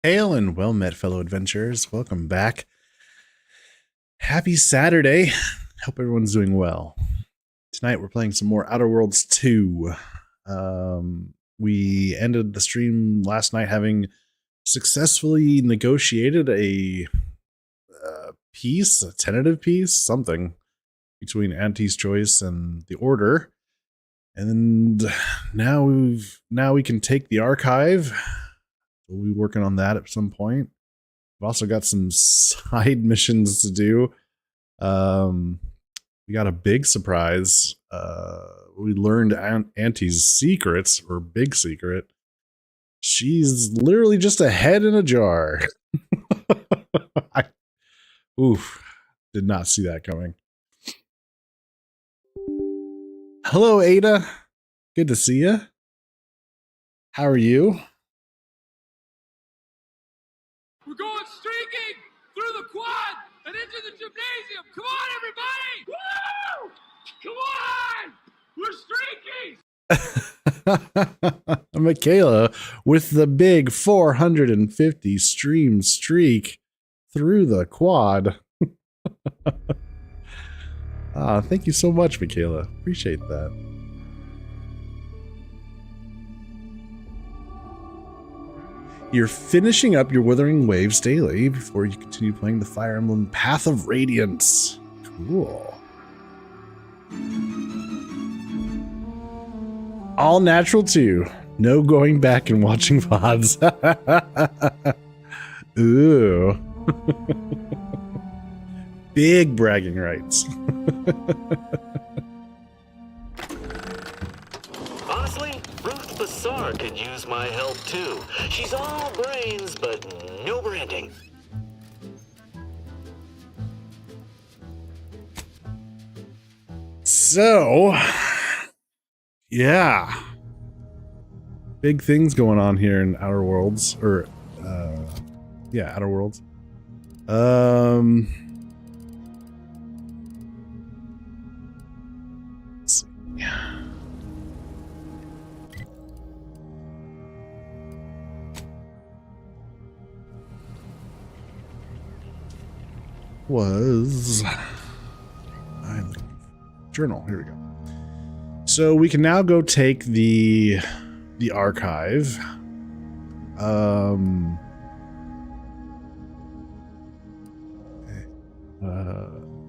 Hail and well met, fellow adventurers. Welcome back. Happy Saturday. Hope everyone's doing well. Tonight we're playing some more Outer Worlds 2. We ended the stream last night having successfully negotiated a peace, a tentative peace, something between Auntie's Choice and the Order. And now we can take the archive. We'll be working on that at some point. We've also got some side missions to do. We got a big surprise. We learned Auntie's secrets, or big secret. She's literally just a head in a jar. Did not see that coming. Hello, Ada. Good to see you. How are you? We're going streaking through the quad and into the gymnasium. Come on, everybody! Woo! Come on! We're streaking! Michaela with the big 450 stream streak through the quad. Thank you so much, Michaela. Appreciate that. You're finishing up your Withering Waves daily before you continue playing the Fire Emblem Path of Radiance. Cool. All natural too. No going back and watching VODs. Ooh. Big bragging rights. Honestly, Ruth Bassar could use my help too. She's all brains, but no branding. So, yeah. Big things going on here in Outer Worlds, or, Outer Worlds. Let's see. Journal, here we go. So we can now go take the archive.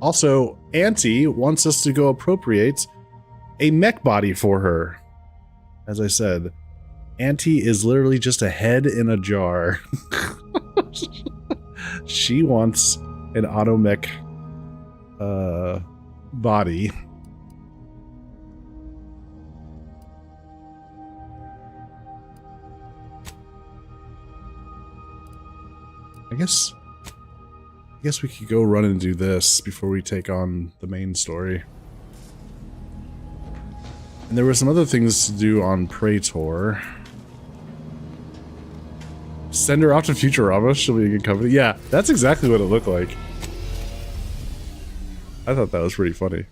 Also, Auntie wants us to go appropriate a mech body for her. As I said, Auntie is literally just a head in a jar. She wants an auto mech body. I guess we could go run and do this before we take on the main story. And there were some other things to do on Praetor. Send her off to Futurama, she'll be a good company. Yeah, that's exactly what it looked like. I thought that was pretty funny.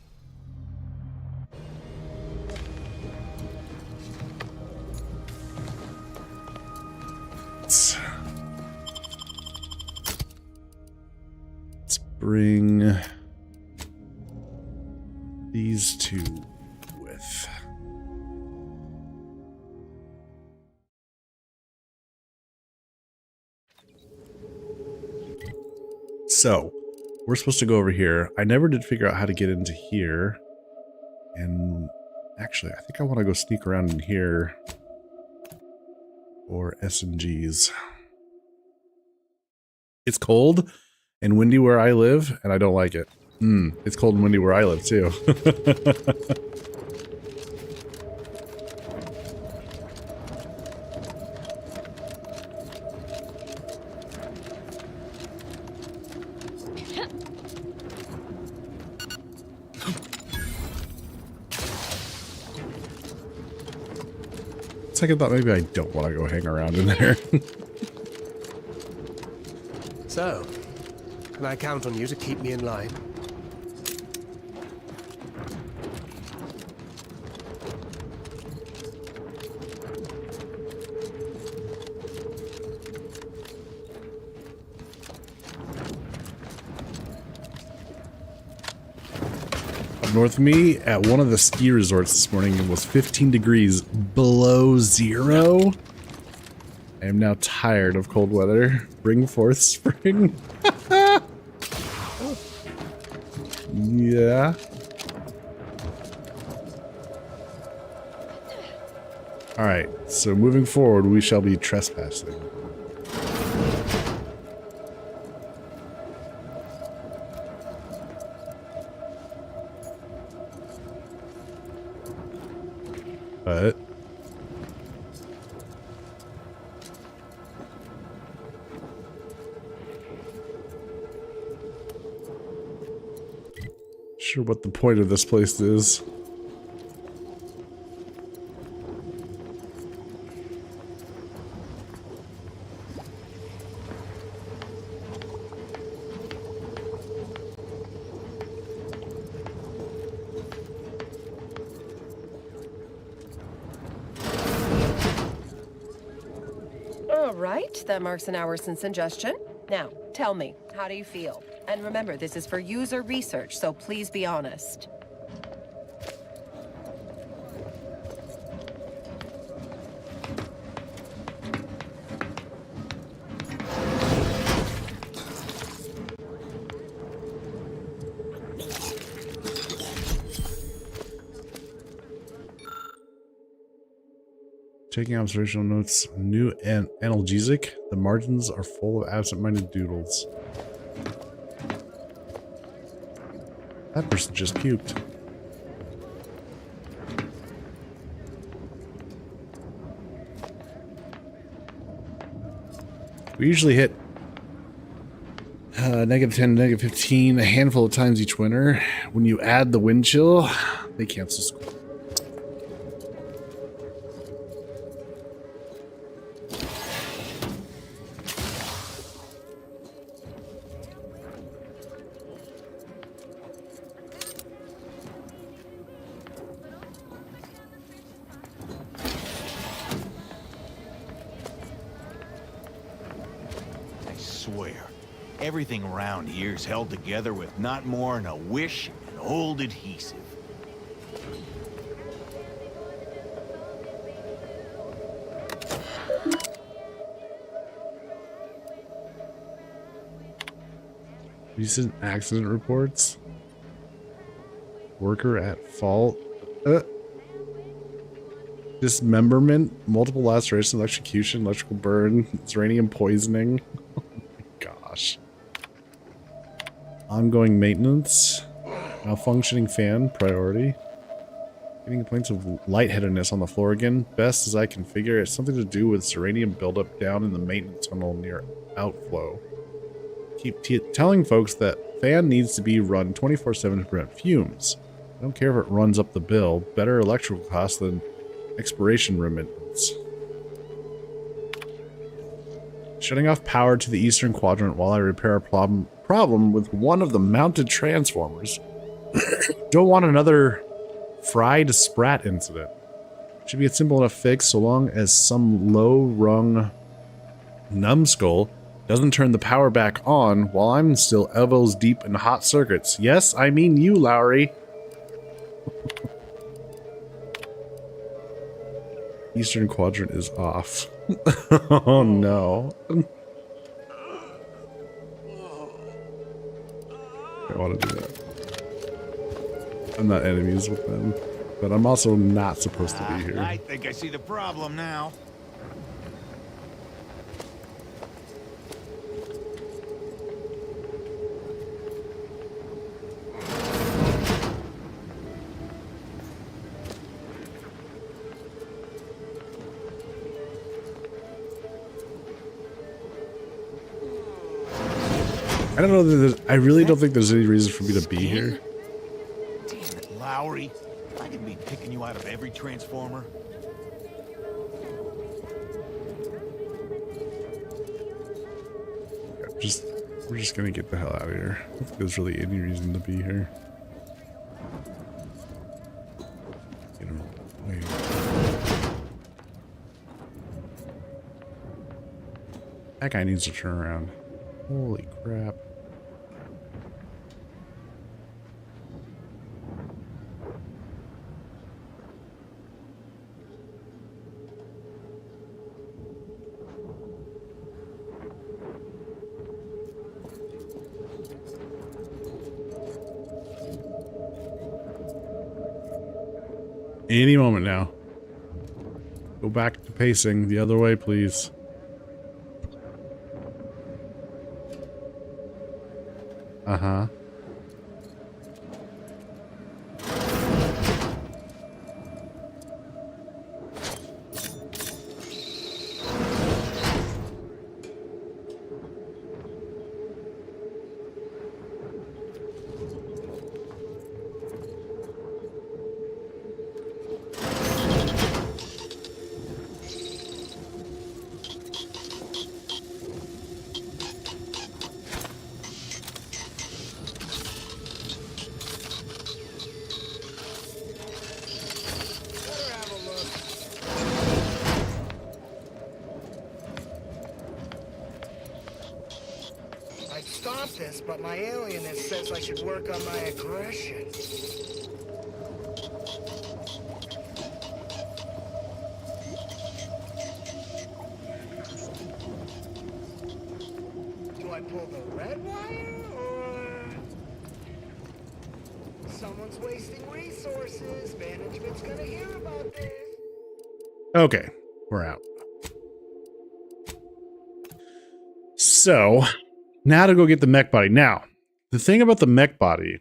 Let's bring these two with. So, we're supposed to go over here. I never did figure out how to get into here. And actually, I think I want to go sneak around in here. Or SMGs. It's cold and windy where I live, and I don't like it. It's cold and windy where I live, too. Second thought, maybe I don't want to go hang around in there. So, can I count on you to keep me in line? north of me at one of the ski resorts this morning. It was 15 degrees below zero. I am now tired of cold weather. Bring forth spring. Yeah. All right. So moving forward, we shall be trespassing. But sure what the point of this place is. All right, that marks an hour since ingestion. Now, tell me, how do you feel? And remember, this is for user research, so please be honest. Taking observational notes. New analgesic. The margins are full of absent-minded doodles. That person just puked. We usually hit -10, -15 a handful of times each winter. When you add the wind chill, they cancel school. I swear, everything around here's held together with not more than a wish and old adhesive. Recent accident reports. Worker at fault. Dismemberment, multiple lacerations, electrocution, electrical burn, uranium poisoning. Oh my gosh. Ongoing maintenance. Malfunctioning fan, priority. Getting complaints of lightheadedness on the floor again. Best as I can figure, it's something to do with uranium buildup down in the maintenance tunnel near outflow. Keep telling folks that fan needs to be run 24/7 to prevent fumes. I don't care if it runs up the bill. Better electrical costs than expiration remittance. Shutting off power to the eastern quadrant while I repair a problem with one of the mounted transformers. Don't want another fried sprat incident. Should be a simple enough fix so long as some low-rung numbskull doesn't turn the power back on while I'm still elbows deep in hot circuits. Yes, I mean you, Lowry. Eastern quadrant is off. Oh no. I want to do that. I'm not enemies with them, but I'm also not supposed to be here. I think I see the problem now. I don't know that I really don't think there's any reason for me to be here. Damn it, Lowry. I can be picking you out of every transformer. We're just gonna get the hell out of here. I don't think there's really any reason to be here. You know, wait. That guy needs to turn around. Holy crap. Any moment now. Go back to pacing the other way, please. Uh-huh. I'd stop this, but my alienist says I should work on my aggression. Do I pull the red wire, or... Someone's wasting resources. Management's gonna hear about this. Okay, we're out. So, now to go get the mech body. Now, the thing about the mech body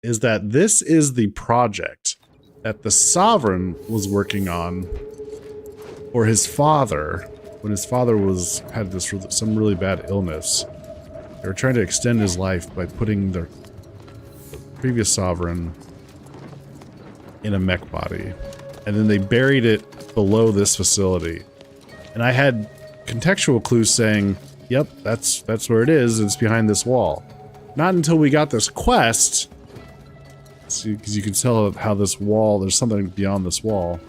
is that this is the project that the Sovereign was working on for his father when his father had some really bad illness. They were trying to extend his life by putting the previous Sovereign in a mech body. And then they buried it below this facility. And I had contextual clues saying, yep, that's where it is. It's behind this wall. Not until we got this quest, because you can tell how this wall, there's something beyond this wall.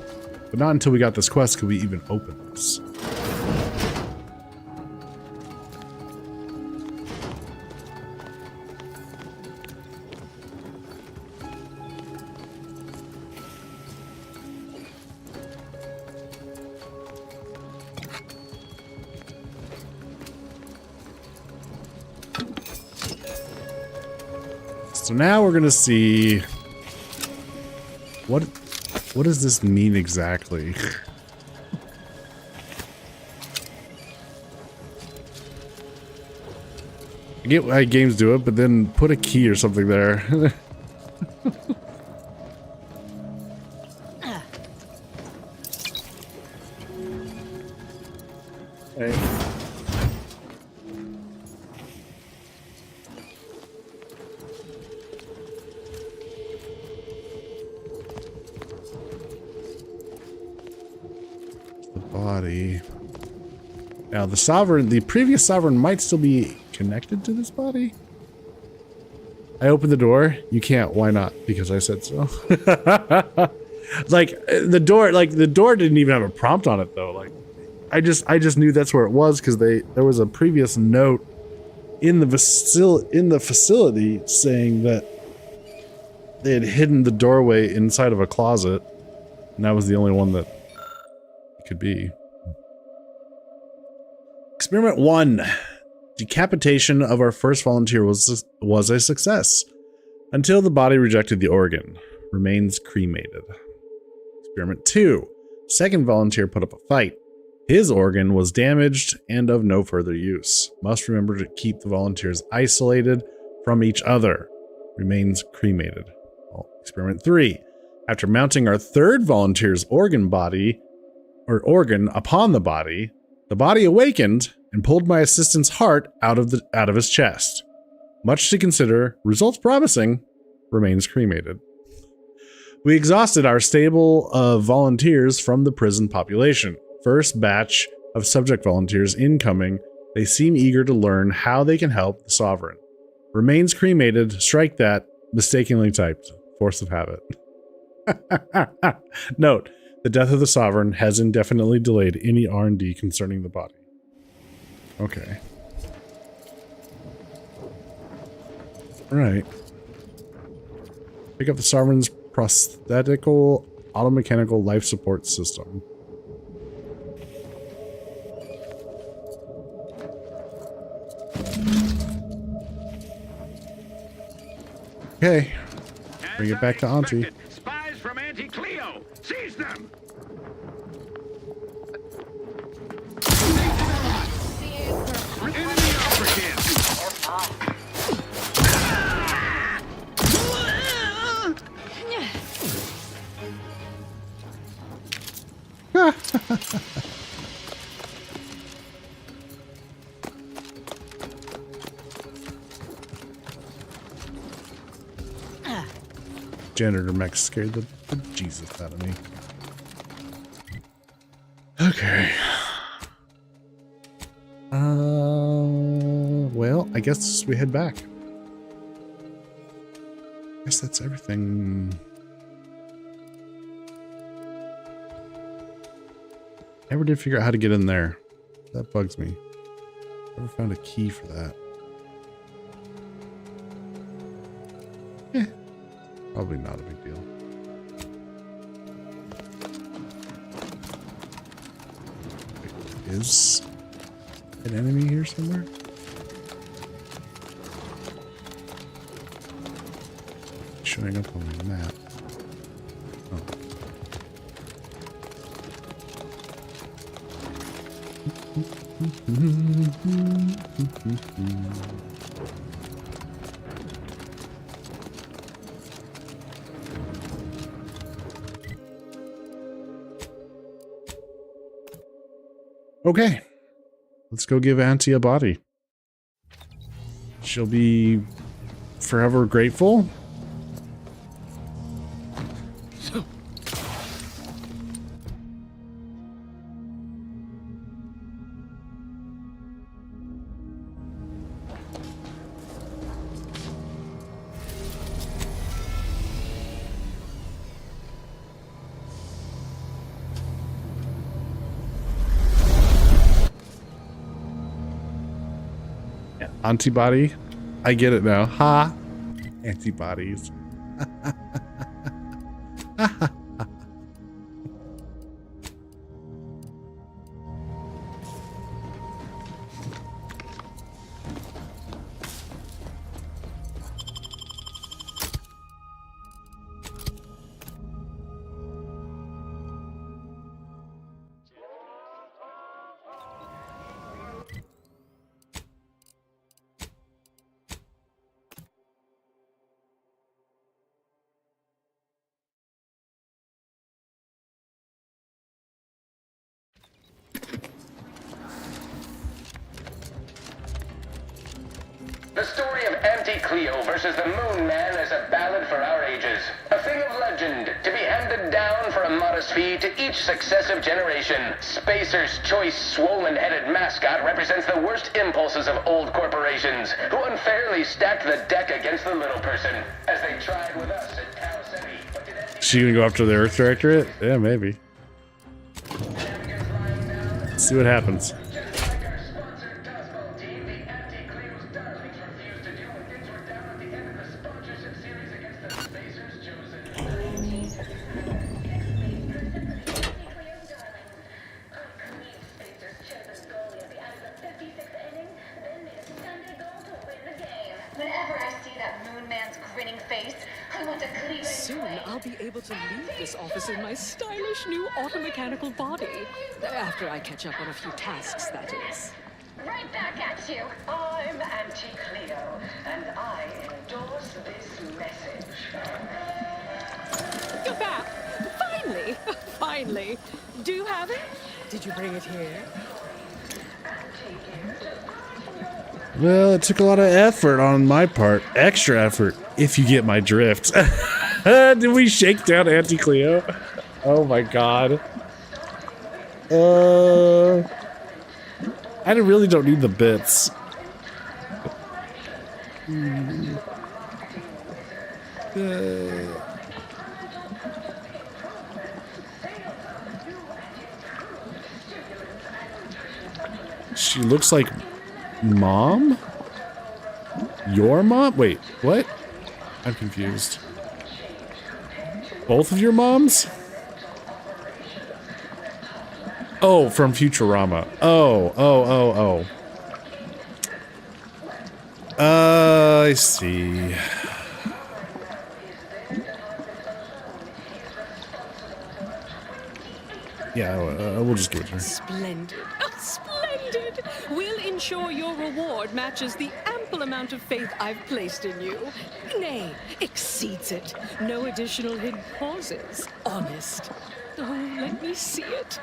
But not until we got this quest could we even open this. So now we're gonna see what does this mean exactly? I get why games do it, but then put a key or something there. Okay. Body. Now the previous Sovereign might still be connected to this body. I opened the door. You can't. Why not? Because I said so. the door didn't even have a prompt on it though. Like I just knew that's where it was because there was a previous note in the facility saying that they had hidden the doorway inside of a closet, and that was the only one that could be. Experiment 1. Decapitation of our first volunteer was a success until the body rejected the organ. Remains cremated. Experiment 2. Second volunteer put up a fight. His organ was damaged and of no further use. Must remember to keep the volunteers isolated from each other. Remains cremated. Experiment 3. After mounting our third volunteer's organ upon the body awakened and pulled my assistant's heart out of his chest. Much to consider, results promising, remains cremated. We exhausted our stable of volunteers from the prison population. First batch of subject volunteers incoming. They seem eager to learn how they can help the Sovereign. Remains cremated, strike that, mistakenly typed. Force of habit. Note, the death of the Sovereign has indefinitely delayed any R&D concerning the body. Okay. Alright. Pick up the Sovereign's prosthetical automechanical life support system. Okay. Bring it back to Auntie. Spies from Auntie Cleo. See Janitor mech scared the Jesus out of me. Okay. Well, I guess we head back. I guess that's everything. Never did figure out how to get in there. That bugs me. Never found a key for that. Probably not a big deal. Wait, is an enemy here somewhere? Showing up on my map. Oh. Okay, let's go give Auntie a body. She'll be forever grateful. Antibody. I get it now. Ha! Antibodies. The story of Auntie Cleo versus the Moon Man is a ballad for our ages. A thing of legend, to be handed down for a modest fee to each successive generation. Spacer's choice swollen-headed mascot represents the worst impulses of old corporations, who unfairly stacked the deck against the little person, as they tried with us at Tau Ceti. But did Auntie She gonna go after the Earth Directorate? Yeah, maybe. Let's see what happens. This office in my stylish new automechanical body. After I catch up on a few tasks, that is. Right back at you. I'm Auntie Cleo, and I endorse this message. You're back! Finally! Finally! Do you have it? Did you bring it here? Well, it took a lot of effort on my part. Extra effort, if you get my drift. Did we shake down Auntie Cleo? Oh my god. I really don't need the bits. She looks like Mom? Your mom? Wait, what? I'm confused. Both of your moms? Oh, from Futurama. Oh. I see. Yeah, we'll just give it to her. Splendid. Splendid! We'll ensure your reward matches the ample amount of faith I've placed in you. Nay, exceeds it. No additional hidden pauses. Honest. Oh, let me see it.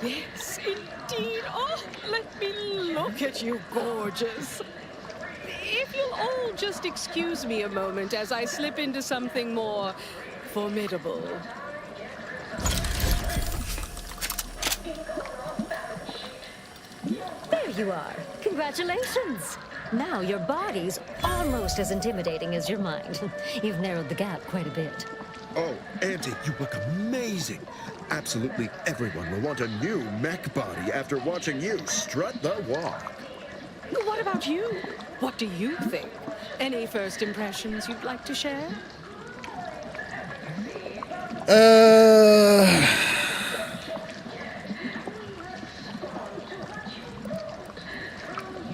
Yes, indeed. Oh, let me look at you, gorgeous. If you'll all just excuse me a moment as I slip into something more formidable. There you are. Congratulations. Now your body's almost as intimidating as your mind. You've narrowed the gap quite a bit. Oh, Auntie, you look amazing. Absolutely everyone will want a new mech body after watching you strut the walk. What about you? What do you think? Any first impressions you'd like to share?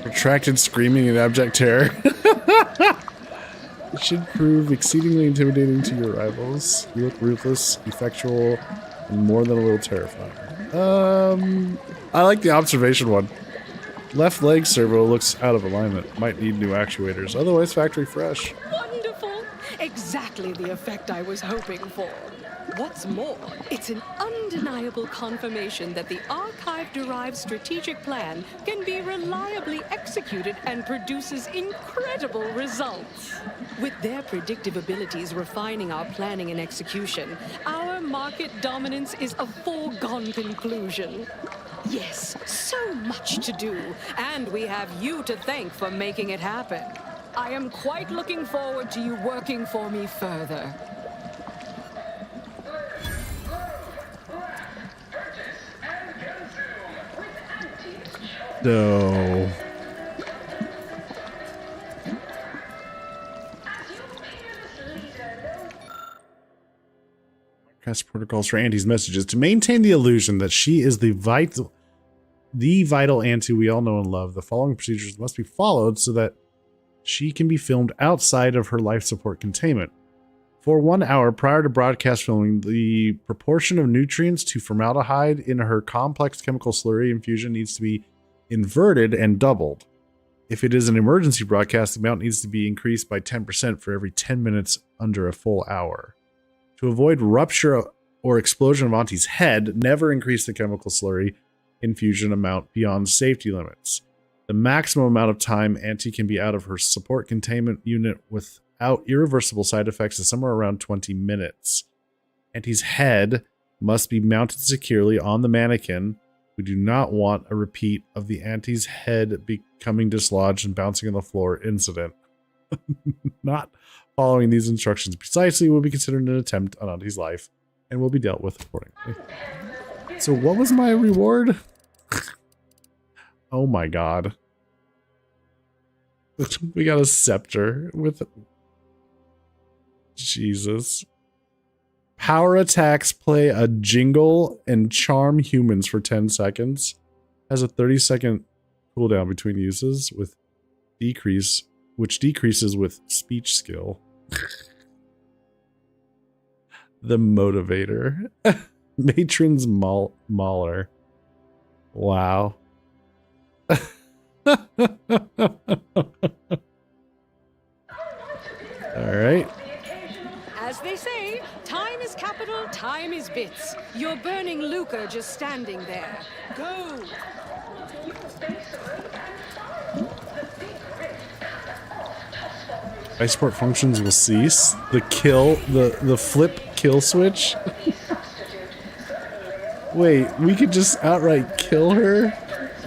Protracted screaming in abject terror. It should prove exceedingly intimidating to your rivals. You look ruthless, effectual, and more than a little terrifying. I like the observation one. Left leg servo looks out of alignment. Might need new actuators. Otherwise, factory fresh. Wonderful! Exactly the effect I was hoping for. What's more, it's an undeniable confirmation that the Archive-derived strategic plan can be reliably executed and produces incredible results. With their predictive abilities refining our planning and execution, our market dominance is a foregone conclusion. Yes, so much to do, and we have you to thank for making it happen. I am quite looking forward to you working for me further. No. Cast protocols for Auntie's messages to maintain the illusion that she is the vital Auntie we all know and love. The following procedures must be followed so that she can be filmed outside of her life support containment. For 1 hour prior to broadcast filming, the proportion of nutrients to formaldehyde in her complex chemical slurry infusion needs to be inverted and doubled. If it is an emergency broadcast, the amount needs to be increased by 10% for every 10 minutes under a full hour. To avoid rupture or explosion of Auntie's head, never increase the chemical slurry infusion amount beyond safety limits. The maximum amount of time Auntie can be out of her support containment unit without irreversible side effects is somewhere around 20 minutes. Auntie's head must be mounted securely on the mannequin. We do not want a repeat of the Auntie's head becoming dislodged and bouncing on the floor incident. Not following these instructions precisely will be considered an attempt on Auntie's life and will be dealt with accordingly. So what was my reward? Oh my god. We got a scepter with... Jesus. Power attacks play a jingle and charm humans for 10 seconds. Has a 30-second cooldown between uses with which decreases with speech skill. The Motivator. Matron's Mauler. Wow. Alright. As they say, time is capital, time is bits. You're burning Luca just standing there. Go! Ice support functions will cease. The flip kill switch. Wait, we could just outright kill her?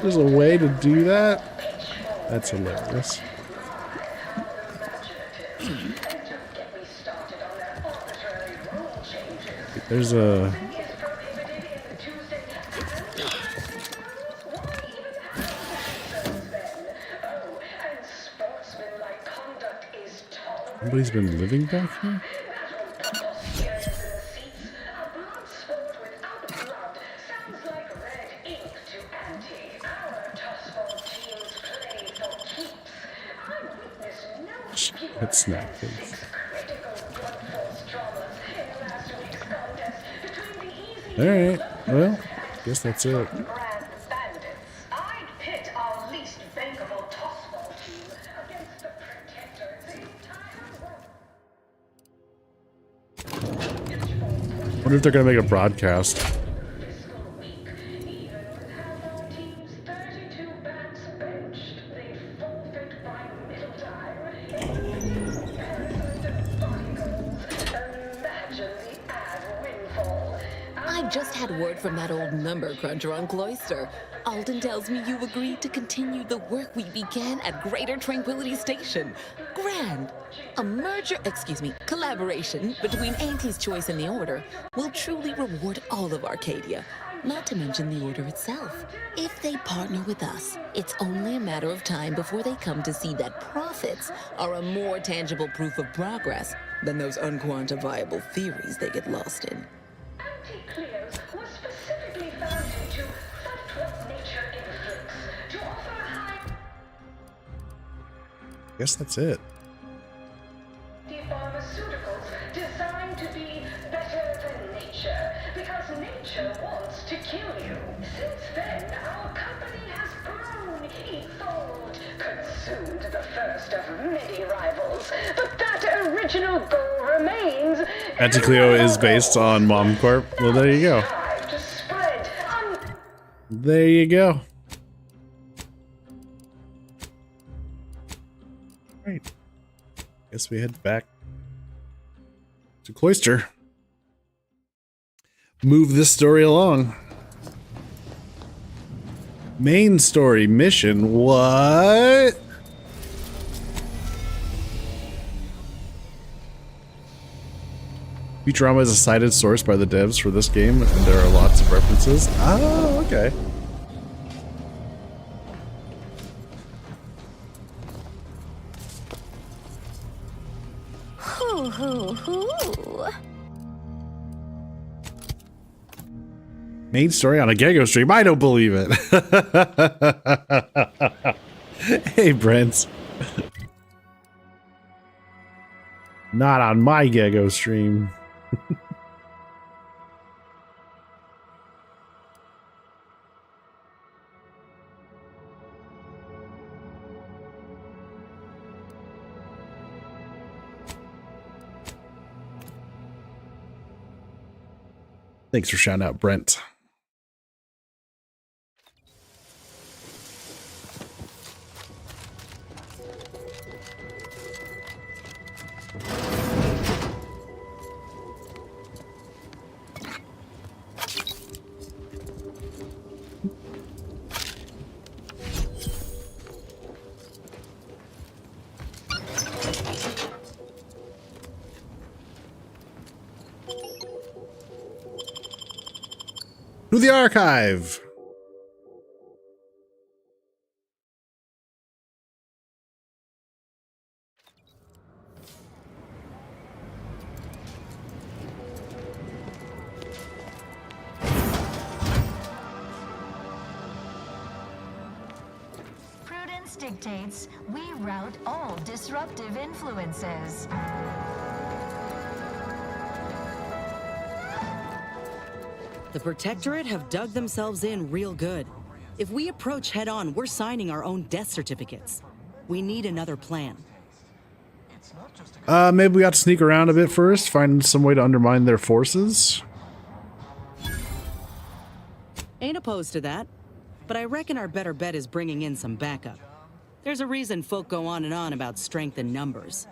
There's a way to do that? That's hilarious. There's a... Somebody's been living back here? Let's snap this. Alright, well, guess that's it. Wonder if they're gonna make a broadcast. just had word from that old number cruncher on Cloister. Alden tells me you agreed to continue the work we began at Greater Tranquility Station. Grand. A collaboration between Auntie's Choice and the Order will truly reward all of Arcadia. Not to mention the Order itself. If they partner with us, it's only a matter of time before they come to see that profits are a more tangible proof of progress than those unquantifiable theories they get lost in. Anti-Cleos was specifically founded to fight what nature inflicts, to offer a high Guess that's it. pharmaceuticals designed to be better than nature, because nature wants to kill you. Since then, our company has grown, evolved, consumed the first of many rivals. But that original goal remains. Anti-Cleo is based on Mom Corp. Well, there you go. To spread There you go. Right. Guess we head back to Cloister. Move this story along. Main story mission. What? Futurama is a cited source by the devs for this game, and there are lots of references. Oh, okay. Hoo hoo hoo. Main story on a Gego stream. I don't believe it. Hey, Brent. Not on my Gego stream. Thanks for shouting out, Brent. To the archive. Prudence dictates we rout all disruptive influences. The Protectorate have dug themselves in real good. If we approach head-on, we're signing our own death certificates. We need another plan. Maybe we ought to sneak around a bit first, find some way to undermine their forces. Ain't opposed to that, but I reckon our better bet is bringing in some backup. There's a reason folk go on and on about strength in numbers.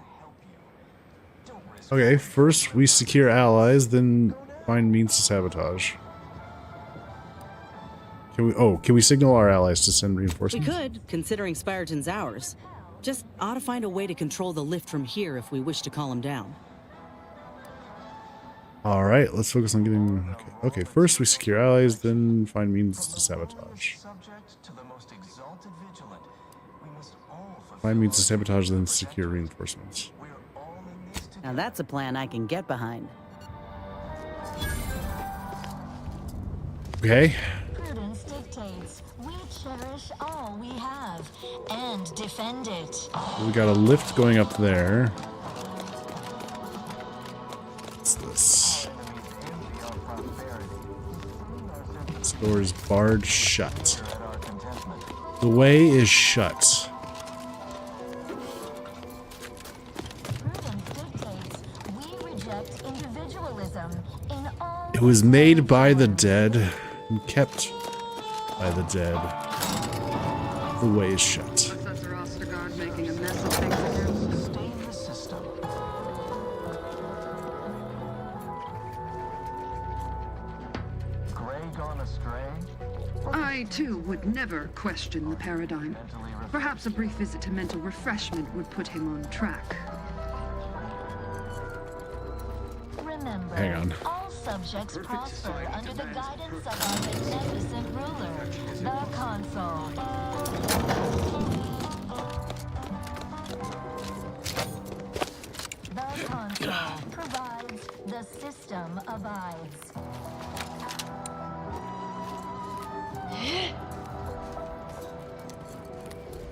Okay, first we secure allies, then find means to sabotage. Can we signal our allies to send We reinforcements? could, considering Spyreton's ours. Just ought to find a way to control the lift from here if we wish to call him down. All right, let's focus on getting. Okay, first we secure allies, then find means to sabotage. Find means to sabotage, then secure reinforcements. Now that's a plan I can get behind. Okay. Prudence dictates we cherish all we have and defend it. We got a lift going up there. What's this? This door is barred shut. The way is shut. We reject individualism in all. It was made by the dead and kept by the dead. The way is shut. Professor Ostergaard making a mess of things again. Stay in the system. I, too, would never question the paradigm. Perhaps a brief visit to mental refreshment would put him on track. Remember, Hang on. all subjects prosper under the guidance of our magnificent ruler, the Consul. The Consul provides, the system abides.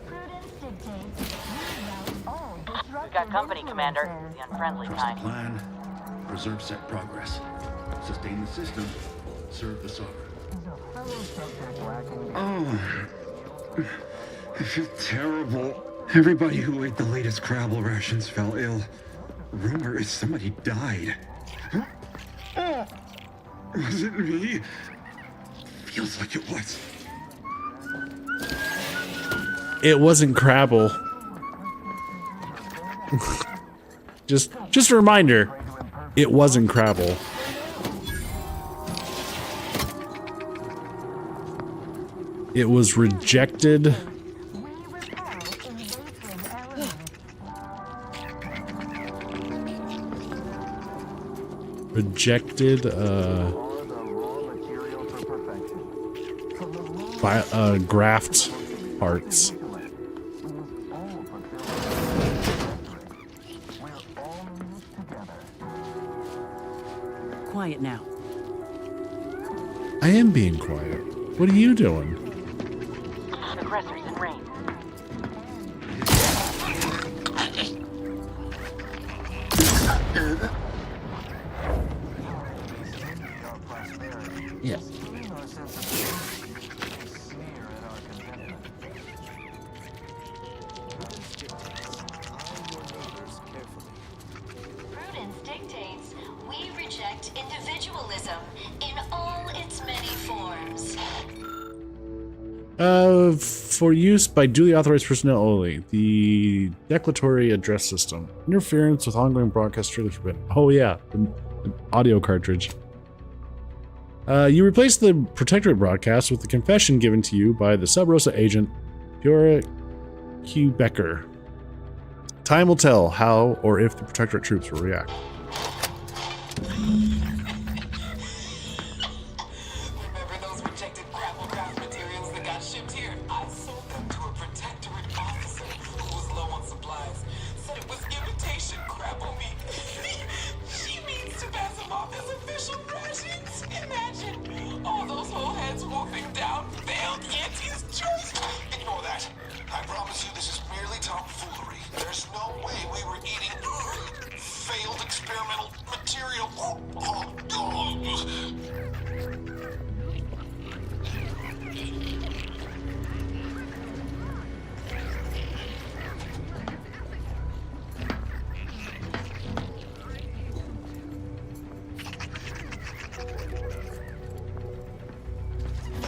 Prudence dictates we rout all disruptive We got company, Commander. influences. The unfriendly Trust kind. the plan. Preserve set progress. Sustain the system. Serve the sovereign. Oh, I feel terrible. Everybody who ate the latest Crabble rations fell ill. Rumor is somebody died. Oh, was it me? Feels like it was. It wasn't Crabble. just a reminder, it wasn't Crabble. It was rejected. Rejected, graft parts. Quiet now. I am being quiet. What are you doing? Aggressors in range. Yes. Prudence dictates we reject individualism in all its many forms. For use by duly authorized personnel only. The declaratory address system. Interference with ongoing broadcast strictly forbidden. Oh yeah, the audio cartridge. You replace the Protectorate broadcast with the confession given to you by the Sub Rosa agent, Fiora Q. Becker. Time will tell how or if the Protectorate troops will react. Remember those rejected grapple craft materials that got shipped here? I sold them to a Protectorate officer who was low on supplies. Said it was imitation grapple meat. She means to pass them off as official rations. Imagine all those whole heads wolfing down failed Yanti's choice. Ignore that. I promise you this is merely tomfoolery. There's no way we were eating failed experimental material.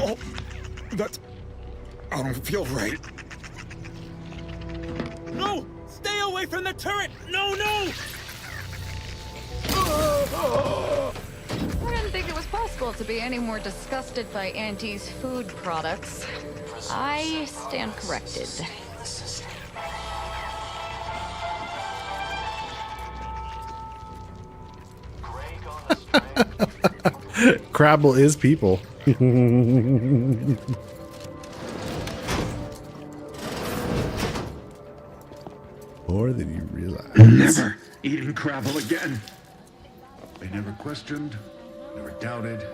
Oh, that's... I don't feel right. No! Stay away from the turret! No, no! I didn't think it was possible to be any more disgusted by Auntie's food products. I stand corrected. Crabble is people. More than you realize. Never eating Crabble again. They never questioned, never doubted.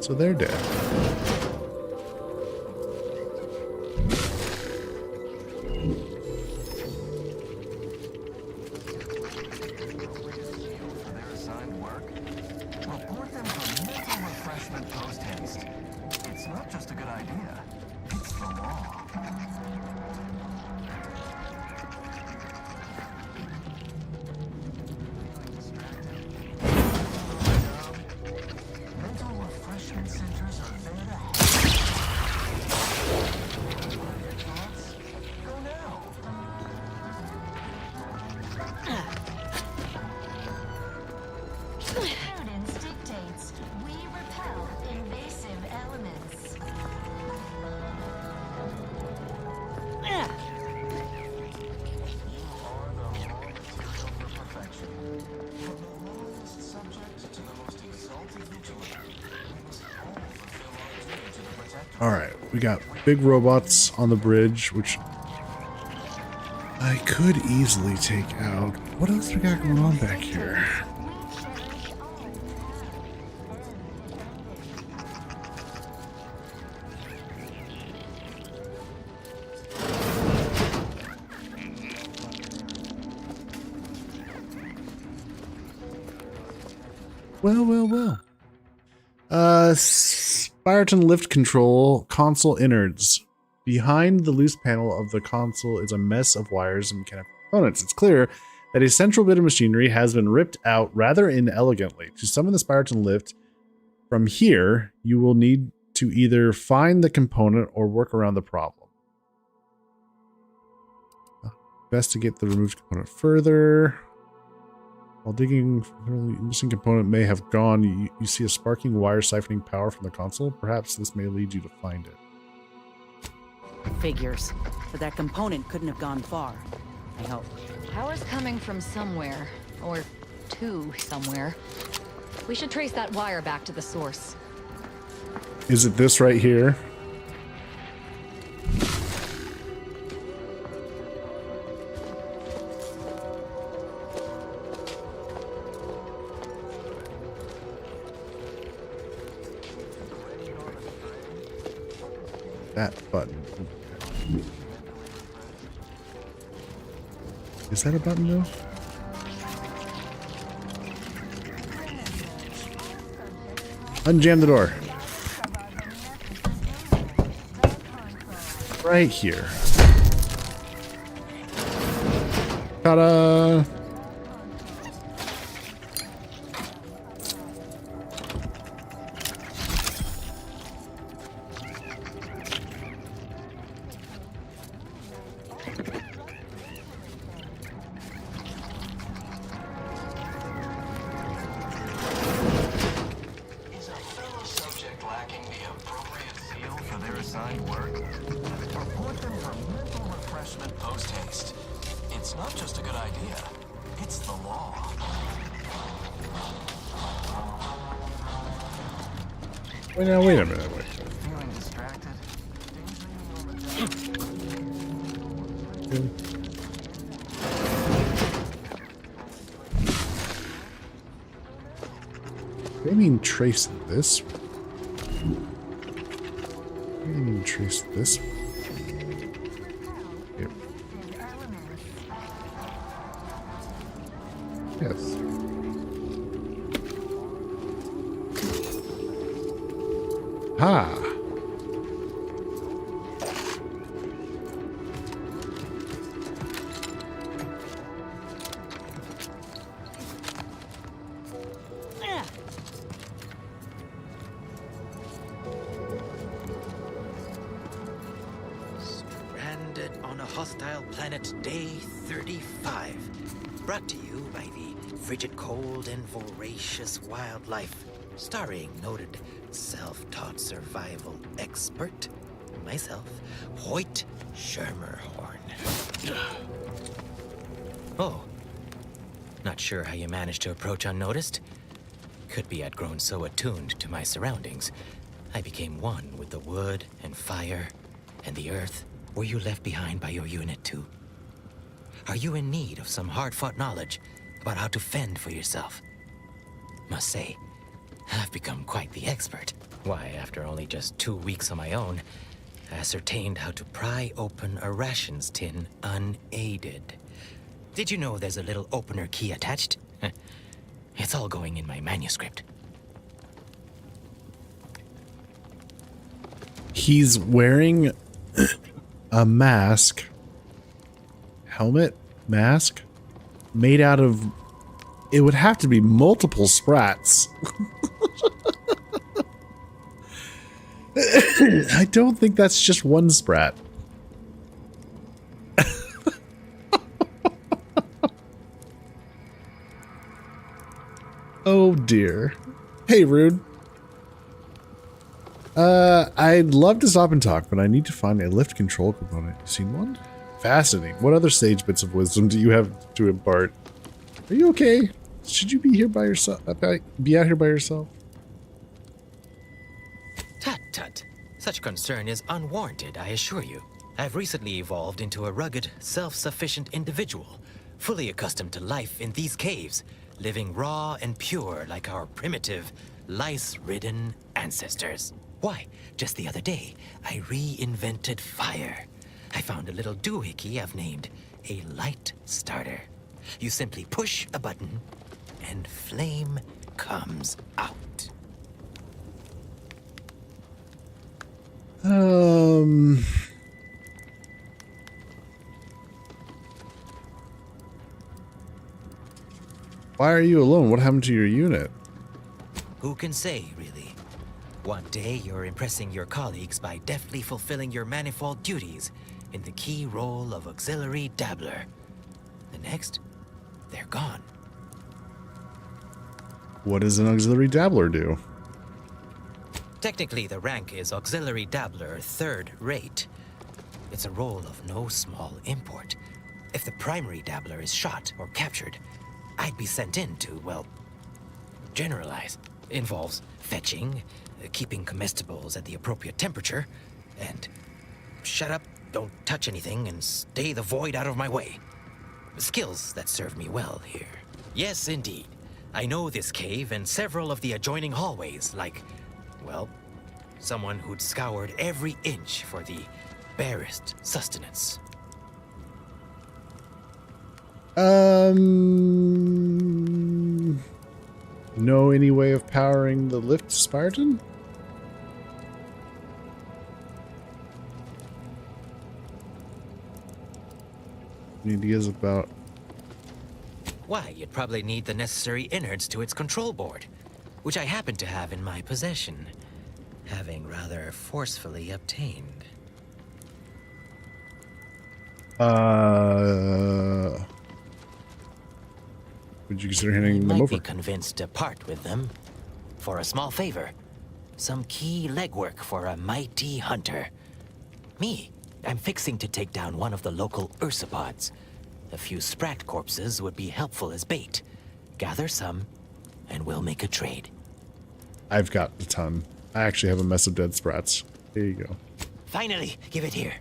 So they're dead. Mental refreshment centers are Alright, we got big robots on the bridge, which I could easily take out. What else we got going on back here? Well. Spyroton lift control console innards. Behind the loose panel of the console is a mess of wires and mechanical components. It's clear that a central bit of machinery has been ripped out rather inelegantly. To summon the Spyroton lift from here, you will need to either find the component or work around the problem. Investigate the removed component further. While digging, the missing component may have gone. You see a sparking wire siphoning power from the console. Perhaps this may lead you to find it. Figures. But that component couldn't have gone far. I hope. Power's coming from somewhere. Or to somewhere. We should trace that wire back to the source. Is it this right here? That button. Is that a button though? Unjam the door. Right here. Ta-da! Wait a minute. They mean trace this. They mean trace this. Here. Yes. Ha! Stranded on a hostile planet, day 35. Brought to you by the frigid cold and voracious wildlife. Starring noted self-taught survival expert, myself, Hoyt Schermerhorn. Oh, not sure how you managed to approach unnoticed. Could be I'd grown so attuned to my surroundings, I became one with the wood and fire and the earth. Were you left behind by your unit too? Are you in need of some hard-fought knowledge about how to fend for yourself? Must say, I've become quite the expert. Why, after only just 2 weeks on my own, I ascertained how to pry open a rations tin unaided. Did you know there's a little opener key attached? It's all going in my manuscript. He's wearing a mask, mask, made out of, it would have to be multiple sprats. I don't think that's just one sprat. Oh dear. Hey, Rude. I'd love to stop and talk, but I need to find a lift control component. You seen one? Fascinating. What other sage bits of wisdom do you have to impart? Are you okay? Should you be here by yourself? Be out here by yourself? Tut tut. Such concern is unwarranted, I assure you. I've recently evolved into a rugged, self-sufficient individual, fully accustomed to life in these caves, living raw and pure like our primitive, lice-ridden ancestors. Why, just the other day, I reinvented fire. I found a little doohickey I've named a light starter. You simply push a button, and flame comes out. Why are you alone? What happened to your unit? Who can say, really? One day you're impressing your colleagues by deftly fulfilling your manifold duties in the key role of auxiliary dabbler. The next, they're gone. What does an auxiliary dabbler do? Technically, the rank is auxiliary dabbler third rate. It's a role of no small import. If the primary dabbler is shot or captured, I'd be sent in to, well, generalize. Involves fetching, keeping comestibles at the appropriate temperature, and shut up, don't touch anything, and stay the void out of my way. Skills that serve me well here. Yes, indeed. I know this cave and several of the adjoining hallways, like, well, someone who'd scoured every inch for the barest sustenance. Know any way of powering the lift, Spartan? Any ideas about... Why, you'd probably need the necessary innards to its control board, which I happen to have in my possession, having rather forcefully obtained. Would you consider handing them Might over? be convinced to part with them for a small favor. Some key legwork for a mighty hunter. Me, I'm fixing to take down one of the local ursopods. A few sprat corpses would be helpful as bait. Gather some, and we'll make a trade. I've got a ton. I actually have a mess of dead sprats. There you go. Finally, give it here.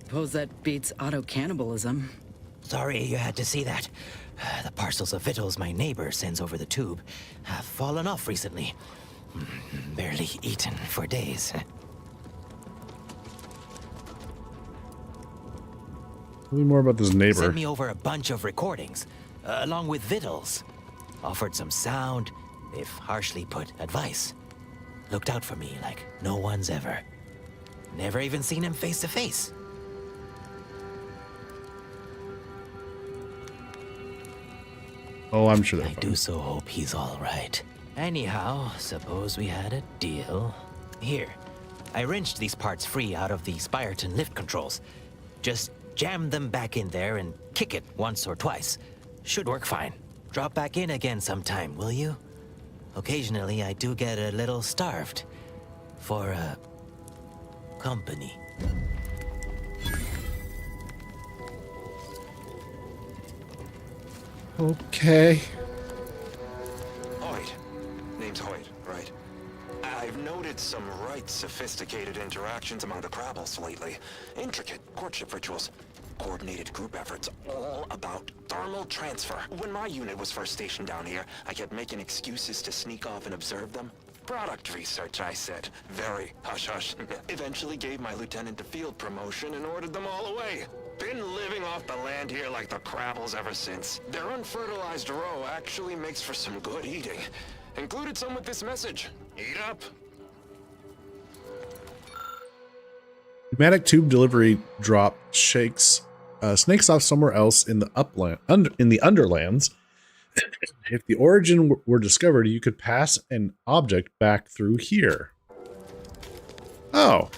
Suppose that beats auto-cannibalism. Sorry you had to see that. The parcels of victuals my neighbor sends over the tube have fallen off recently. Barely eaten for days. Tell me more about this neighbor. Sent me over a bunch of recordings, along with victuals. Offered some sound, if harshly put, advice. Looked out for me like no one's ever. Never even seen him face to face. Oh, I'm sure they're I do so hope he's all right. Anyhow, suppose we had a deal. Here, I wrenched these parts free out of the Spyreton lift controls. Just jam them back in there and kick it once or twice. Should work fine. Drop back in again sometime, will you? Occasionally, I do get a little starved. For, company. Okay. Hoyt. Name's Hoyt, right? I've noted some right sophisticated interactions among the Crabbles lately. Intricate courtship rituals. Coordinated group efforts, all about thermal transfer. When my unit was first stationed down here, I kept making excuses to sneak off and observe them. Product research, I said. Very hush-hush. Eventually gave my lieutenant a field promotion and ordered them all away. Been living off the land here like the Crabbles ever since. Their unfertilized roe actually makes for some good eating. Included some with this message. Eat up. Pneumatic tube delivery drop snakes off somewhere else in the underlands. If the origin were discovered, you could pass an object back through here. Oh.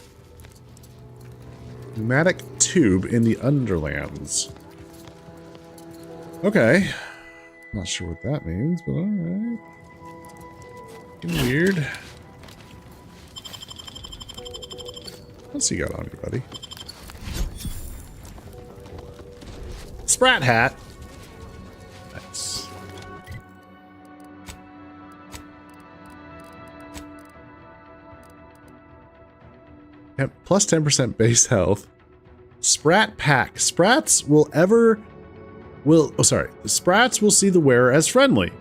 Pneumatic tube in the underlands. Okay. Not sure what that means, but alright. Weird. What's he got on you, buddy? Sprat hat. Nice. Plus 10% base health. Sprat pack. Sprats will see the wearer as friendly.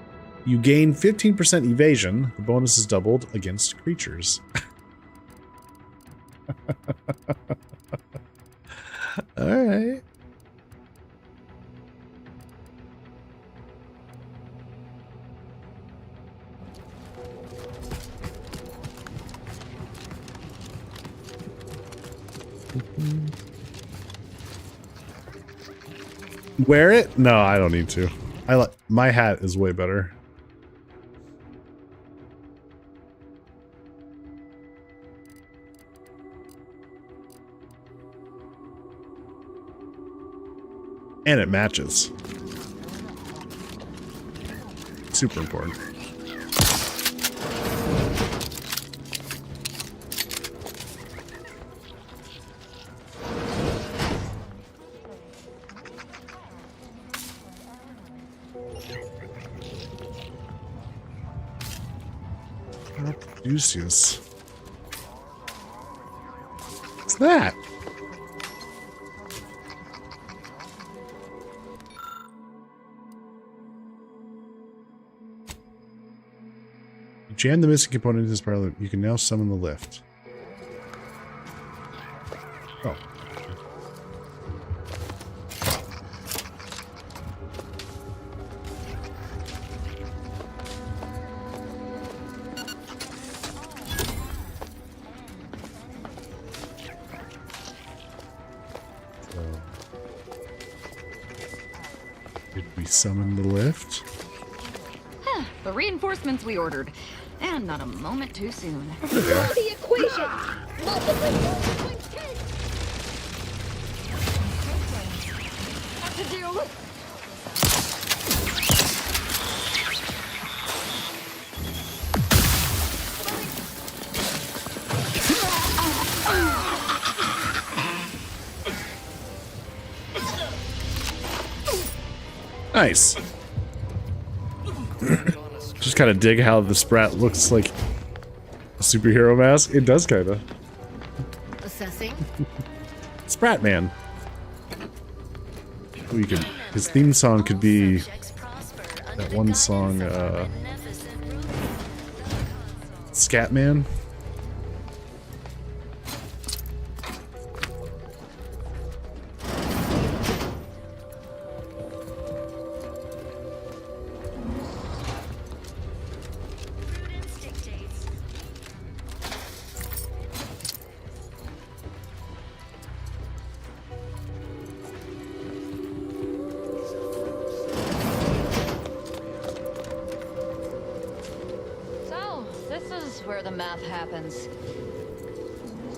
You gain 15% evasion. The bonus is doubled against creatures. All right. Wear it? No, I don't need to. My hat is way better. And it matches. Super important. Lucius. What's that? You jam the missing component into this parallel. You can now summon the lift. Oh. Summon the lift. The reinforcements we ordered. And not a moment too soon. The equation! Multiply 10! What to do? Nice. Just kind of dig how the Sprat looks like a superhero mask. It does kind of. Assessing. Sprat Man. We could. His theme song could be that one song, Scatman.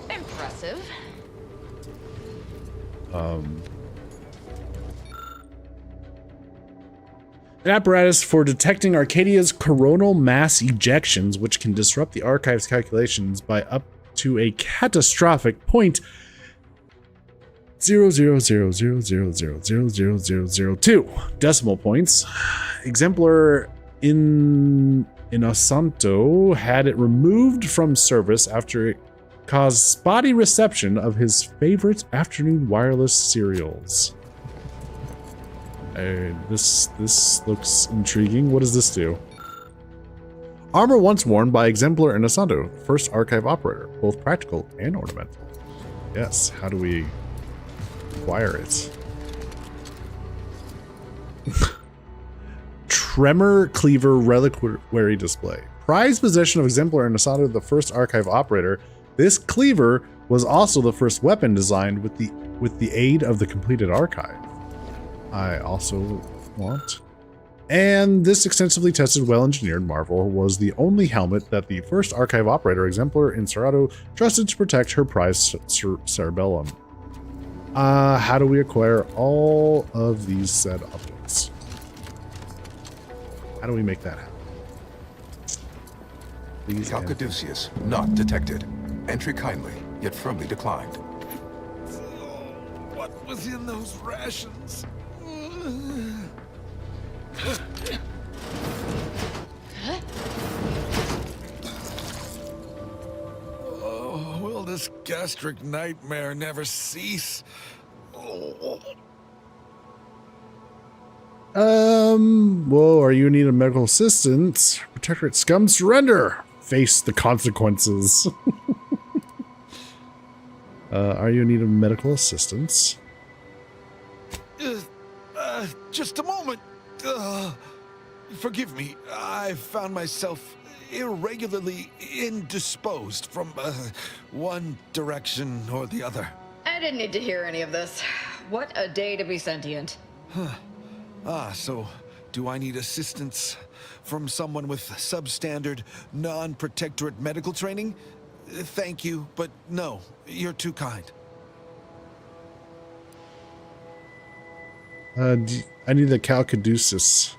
Impressive. An apparatus for detecting Arcadia's coronal mass ejections, which can disrupt the archive's calculations by up to a catastrophic 0.000000002 decimal points. Exemplar Innocento had it removed from service after it caused spotty reception of his favorite afternoon wireless serials. This looks intriguing. What does this do? Armor once worn by Exemplar Innocento, first archive operator, both practical and ornamental. Yes, how do we acquire it? Tremor Cleaver Reliquary Display. Prized possession of Exemplar Innocento, the first archive operator. This cleaver was also the first weapon designed with the aid of the completed archive. I also want. And this extensively tested, well-engineered marvel was the only helmet that the first archive operator, Exemplar Innocento, trusted to protect her prized cerebellum. How do we acquire all of these said objects? How do we make that happen? Please. Calcaduceus, not detected. Entry kindly, yet firmly declined. What was in those rations? Oh, will this gastric nightmare never cease? Oh. Whoa, are you in need of medical assistance? Protectorate scum, surrender! Face the consequences. Are you in need of medical assistance? Just a moment. Forgive me. I found myself irregularly indisposed from one direction or the other. I didn't need to hear any of this. What a day to be sentient. So do I need assistance from someone with substandard, non-protectorate medical training? Thank you, but no, you're too kind. I need the Caduceus.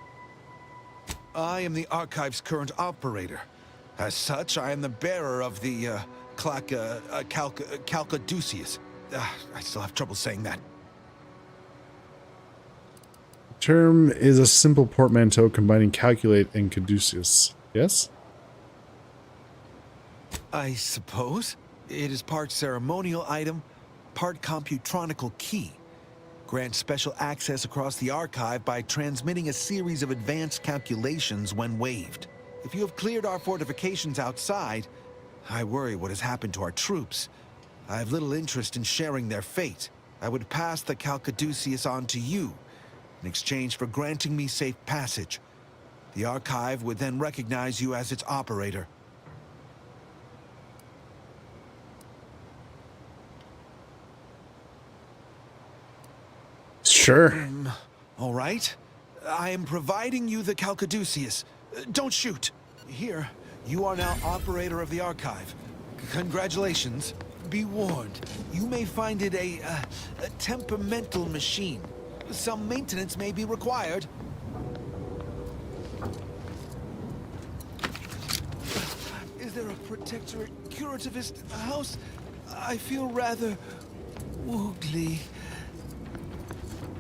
I am the Archive's current operator. As such, I am the bearer of the Caduceus. I still have trouble saying that. The term is a simple portmanteau combining calculate and Caduceus. Yes? I suppose. It is part ceremonial item, part computronical key. Grants special access across the archive by transmitting a series of advanced calculations when waived. If you have cleared our fortifications outside, I worry what has happened to our troops. I have little interest in sharing their fate. I would pass the Caduceus on to you, in exchange for granting me safe passage. The archive would then recognize you as its operator. Sure. All right. I am providing you the Caduceus. Don't shoot. Here, you are now operator of the archive. Congratulations. Be warned, you may find it a temperamental machine. Some maintenance may be required. Is there a protectorate curativist house? I feel rather woogly.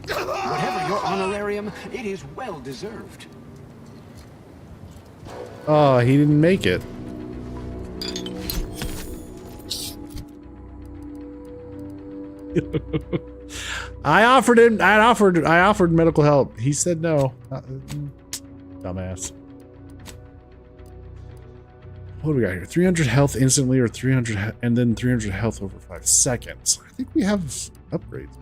Whatever your honorarium, it is well deserved. Oh, he didn't make it. I offered medical help. He said no. Dumbass. What do we got here? 300 health instantly, or 300 and then 300 health over 5 seconds. I think we have upgrades.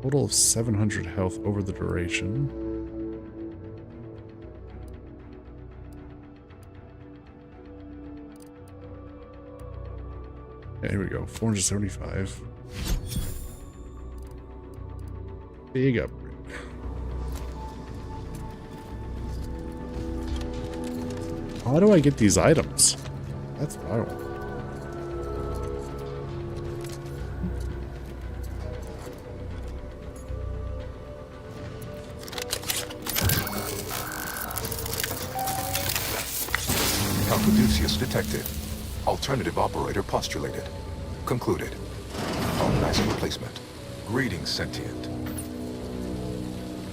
Total of 700 health over the duration. Yeah, here we go. 475. Big upgrade. How do I get these items? That's what I want. Caduceus detected. Alternative operator postulated. Concluded. Oh, nice replacement. Greetings, sentient.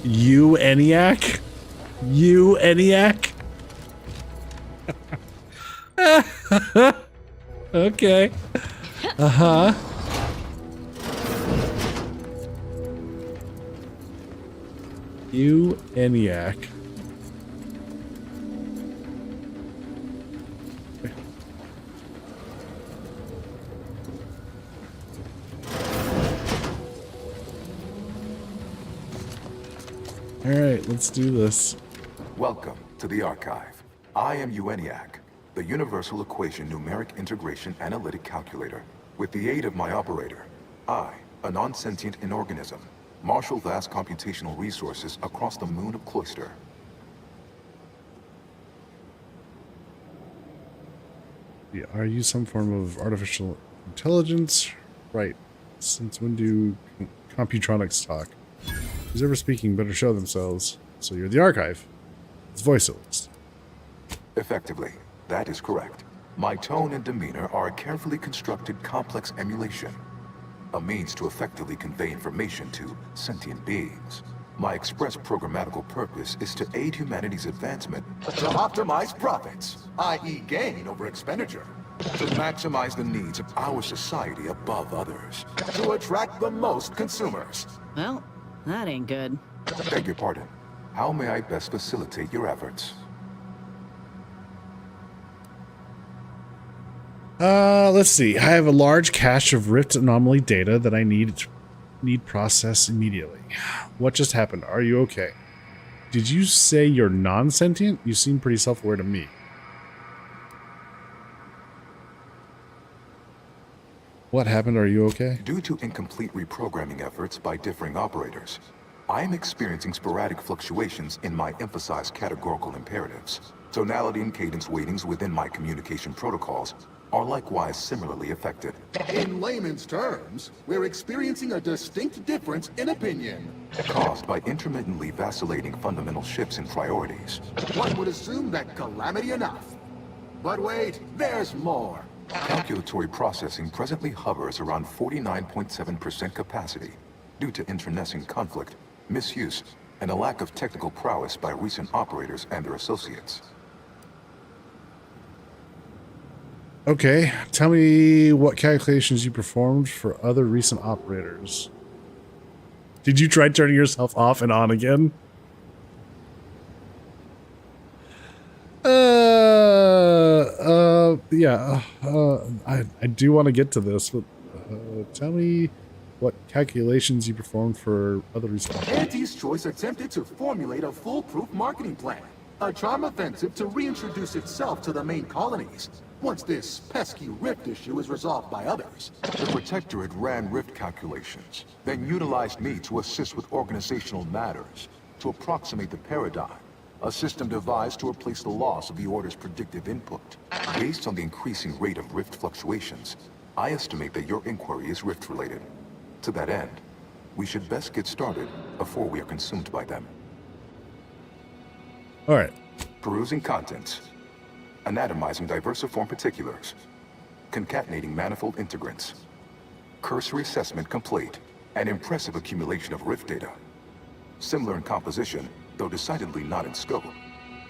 You ENIAC? You ENIAC? Okay. Uh-huh. You ENIAC. Alright, let's do this. Welcome to the Archive. I am ENIAC, the Universal Equation Numeric Integration Analytic Calculator. With the aid of my operator, I, a non-sentient inorganism, marshal vast computational resources across the moon of Cloister. Yeah, are you some form of artificial intelligence? Right. Since when do computronics talk? Who's ever speaking better show themselves. So you're the archive. It's voiceovers. Effectively, that is correct. My tone and demeanor are a carefully constructed complex emulation. a means to effectively convey information to sentient beings. My express programmatical purpose is to aid humanity's advancement, to optimize profits, i.e. gain over expenditure, to maximize the needs of our society above others, to attract the most consumers. Well, that ain't good. Beg your pardon. How may I best facilitate your efforts? Let's see. I have a large cache of Rift anomaly data that I need processed immediately. What just happened? Are you okay? Did you say you're non-sentient? You seem pretty self-aware to me. What happened? Are you okay? Due to incomplete reprogramming efforts by differing operators, I am experiencing sporadic fluctuations in my emphasized categorical imperatives. Tonality and cadence weightings within my communication protocols are likewise similarly affected. In layman's terms, we're experiencing a distinct difference in opinion. Caused by intermittently vacillating fundamental shifts in priorities. One would assume that calamity enough. But wait, there's more. Calculatory processing presently hovers around 49.7% capacity due to internecine conflict, misuse, and a lack of technical prowess by recent operators and their associates. Okay, tell me what calculations you performed for other recent operators. Did you try turning yourself off and on again? I do want to get to this, but tell me what calculations you performed for other recent operators. Auntie's Choice attempted to formulate a foolproof marketing plan, a charm offensive to reintroduce itself to the main colonies. Once this pesky Rift issue is resolved by others. The Protectorate ran Rift calculations, then utilized me to assist with organizational matters, to approximate the paradigm, a system devised to replace the loss of the Order's predictive input. Based on the increasing rate of Rift fluctuations, I estimate that your inquiry is Rift-related. To that end, we should best get started before we are consumed by them. All right. Perusing contents. Anatomizing diversiform particulars. Concatenating manifold integrants. Cursory assessment complete. An impressive accumulation of Rift data. Similar in composition, though decidedly not in scope,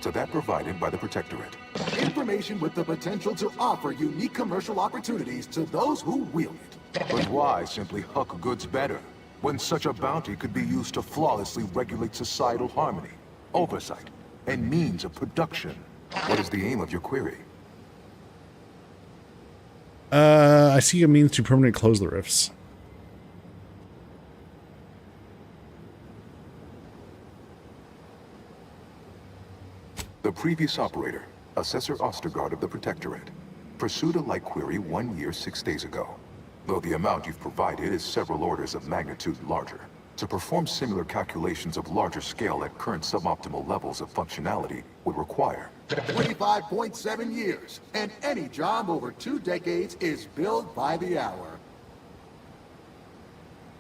to that provided by the Protectorate. Information with the potential to offer unique commercial opportunities to those who wield it. But why simply huck goods better, when such a bounty could be used to flawlessly regulate societal harmony, oversight, and means of production? What is the aim of your query? I see a means to permanently close the rifts. The previous operator, Assessor Ostergaard of the Protectorate, pursued a like query 1 year, 6 days ago, though the amount you've provided is several orders of magnitude larger. To perform similar calculations of larger scale at current suboptimal levels of functionality would require 25.7 years, and any job over 2 decades is billed by the hour.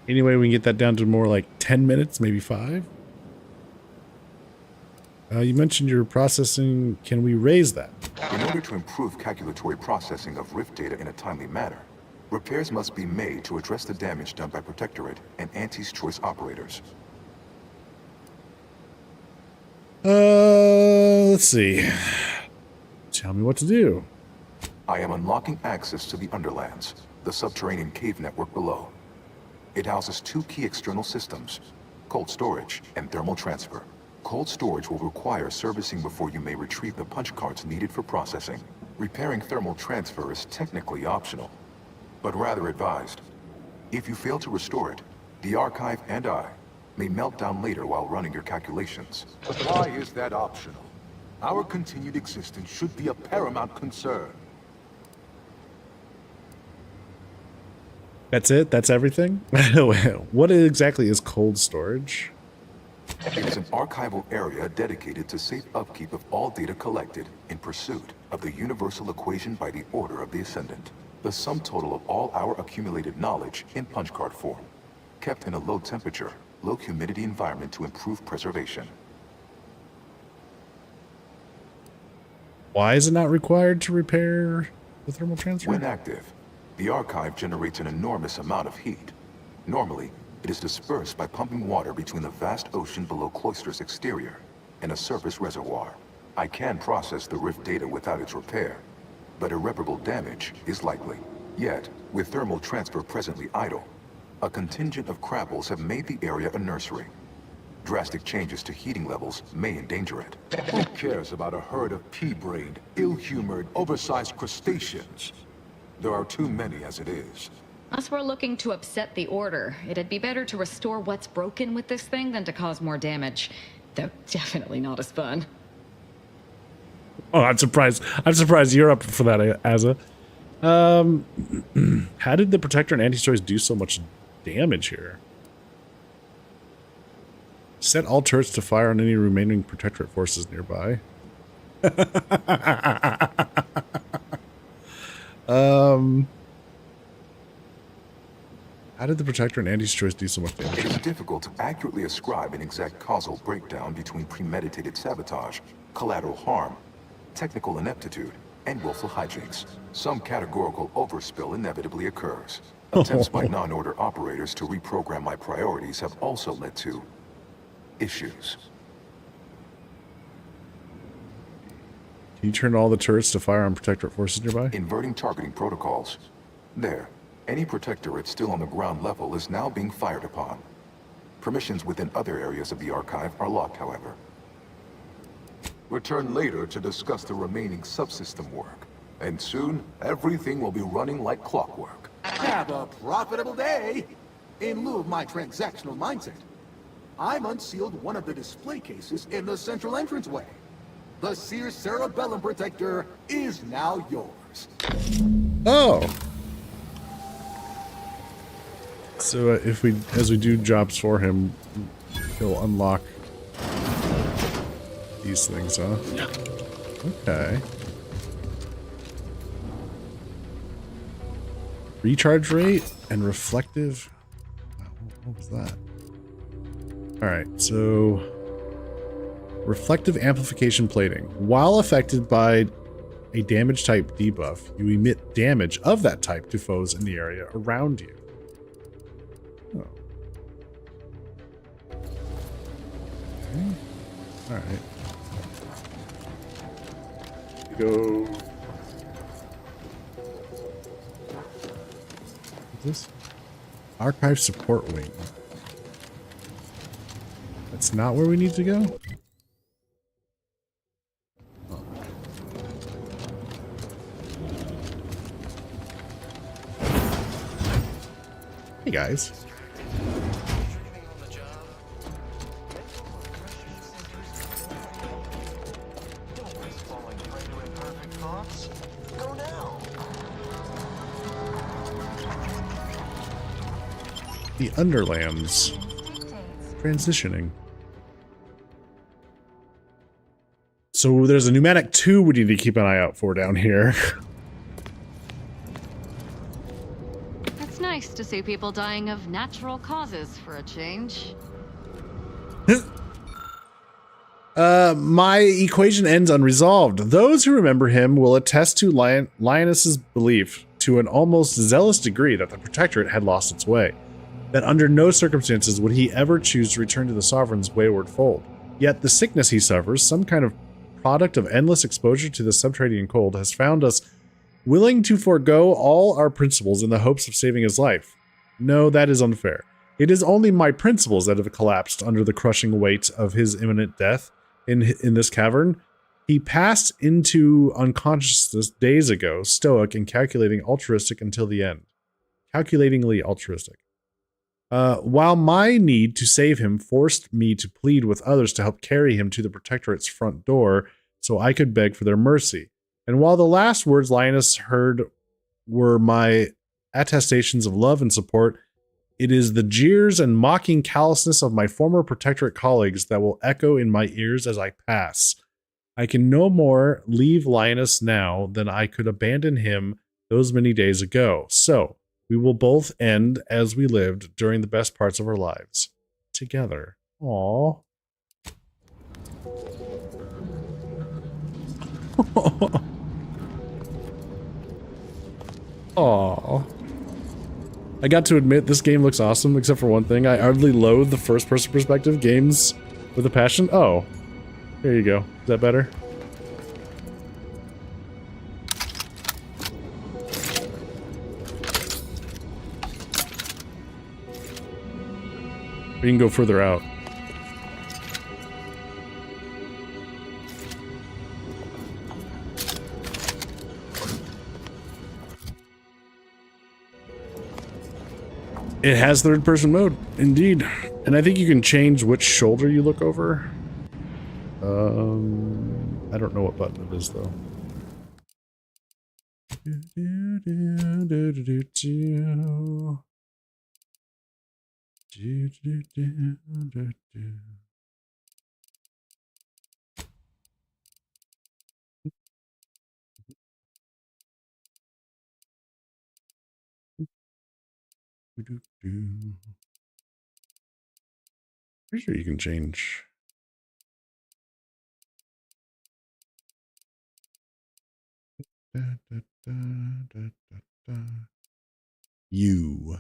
Anyway, we can get that down to more like 10 minutes, maybe 5. You mentioned your processing. Can we raise that? In order to improve calculatory processing of Rift data in a timely manner, repairs must be made to address the damage done by Protectorate and Auntie's Choice operators. Let's see. Tell me what to do. I am unlocking access to the Underlands, the subterranean cave network below. It houses 2 key external systems, cold storage and thermal transfer. Cold storage will require servicing before you may retrieve the punch cards needed for processing. Repairing thermal transfer is technically optional, but rather advised. If you fail to restore it, the Archive and I may melt down later while running your calculations. But why is that optional? Our continued existence should be a paramount concern. That's it? That's everything? What exactly is cold storage? It is an archival area dedicated to safe upkeep of all data collected in pursuit of the universal equation by the Order of the Ascendant. The sum total of all our accumulated knowledge in punch card form, kept in a low temperature, low humidity environment to improve preservation. Why is it not required to repair the thermal transfer? When active, The archive generates an enormous amount of heat. Normally, it is dispersed by pumping water between the vast ocean below Cloister's exterior and a surface reservoir. I can process the rift data without its repair, but irreparable damage is likely. Yet, with thermal transfer presently idle, a contingent of Crabbles have made the area a nursery. Drastic changes to heating levels may endanger it. Who cares about a herd of pea-brained, ill-humored, oversized crustaceans? There are too many as it is. Unless we're looking to upset the Order, it'd be better to restore what's broken with this thing than to cause more damage. Though definitely not as fun. Oh, I'm surprised. I'm surprised you're up for that, Azza. How did the Protector and Anti-Choice do so much damage here? Set all turrets to fire on any remaining Protectorate forces nearby. How did the Protector and Anti-Choice do so much damage? It is difficult to accurately ascribe an exact causal breakdown between premeditated sabotage, collateral harm, technical ineptitude, and willful hijinks. Some categorical overspill inevitably occurs. Attempts by non-order operators to reprogram my priorities have also led to issues. Can you turn all the turrets to fire on Protectorate forces nearby? Inverting targeting protocols. There. Any Protectorate still on the ground level is now being fired upon. Permissions within other areas of the archive are locked, however. Return later to discuss the remaining subsystem work. And soon, everything will be running like clockwork. Have a profitable day! In lieu of my transactional mindset, I'm unsealed one of the display cases in the central entranceway. The Sears Cerebellum Protector is now yours. Oh! So if we, as we do jobs for him, he'll unlock these things, huh? Okay. Recharge rate and reflective. What was that? Alright, so reflective amplification plating. While affected by a damage type debuff, you emit damage of that type to foes in the area around you. Oh. Okay. Alright. Go. What's this? Archive support wing. That's not where we need to go? Oh. Hey guys. The Underlands. Transitioning. So there's a pneumatic 2 we need to keep an eye out for down here. It's nice to see people dying of natural causes for a change. My equation ends unresolved. Those who remember him will attest to Lioness's belief to an almost zealous degree that the Protectorate had lost its way. That under no circumstances would he ever choose to return to the Sovereign's wayward fold. Yet the sickness he suffers, some kind of product of endless exposure to the subterranean cold, has found us willing to forego all our principles in the hopes of saving his life. No, that is unfair. It is only my principles that have collapsed under the crushing weight of his imminent death in this cavern. He passed into unconsciousness days ago, stoic and calculating altruistic until the end. Calculatingly altruistic. While my need to save him forced me to plead with others to help carry him to the Protectorate's front door so I could beg for their mercy. And while the last words Lioness heard were my attestations of love and support, it is the jeers and mocking callousness of my former Protectorate colleagues that will echo in my ears as I pass. I can no more leave Lioness now than I could abandon him those many days ago. So, we will both end as we lived during the best parts of our lives. Together. Aww. Aww. I got to admit this game looks awesome, except for one thing. I hardly loathe the first-person perspective games with a passion. Oh, there you go. Is that better? We can go further out. It has third-person mode, indeed. And I think you can change which shoulder you look over. I don't know what button it is, though. Pretty sure you can change. U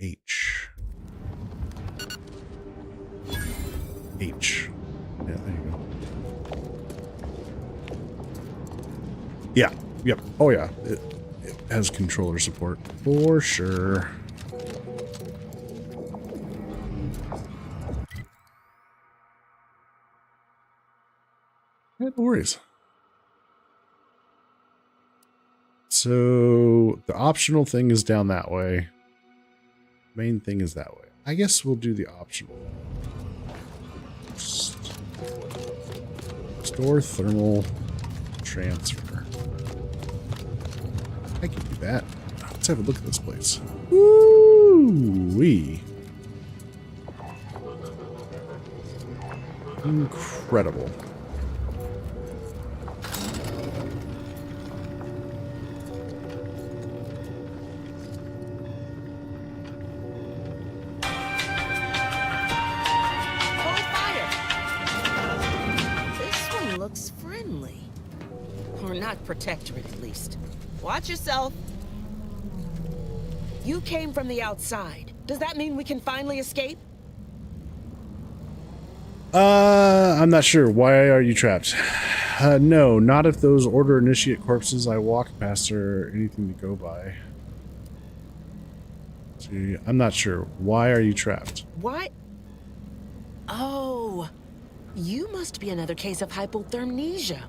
H H. Yeah, there you go. Yeah. Yep. Oh yeah. It has controller support for sure. No worries. So the optional thing is down that way. Main thing is that way. I guess we'll do the optional. Store thermal transfer. I can do that. Let's have a look at this place. Woo-wee. Incredible. Protectorate, at least. Watch yourself. You came from the outside. Does that mean we can finally escape? I'm not sure. Why are you trapped? No, not if those Order Initiate corpses I walked past are anything to go by. See, I'm not sure. Why are you trapped? What? Oh, you must be another case of hypothermia.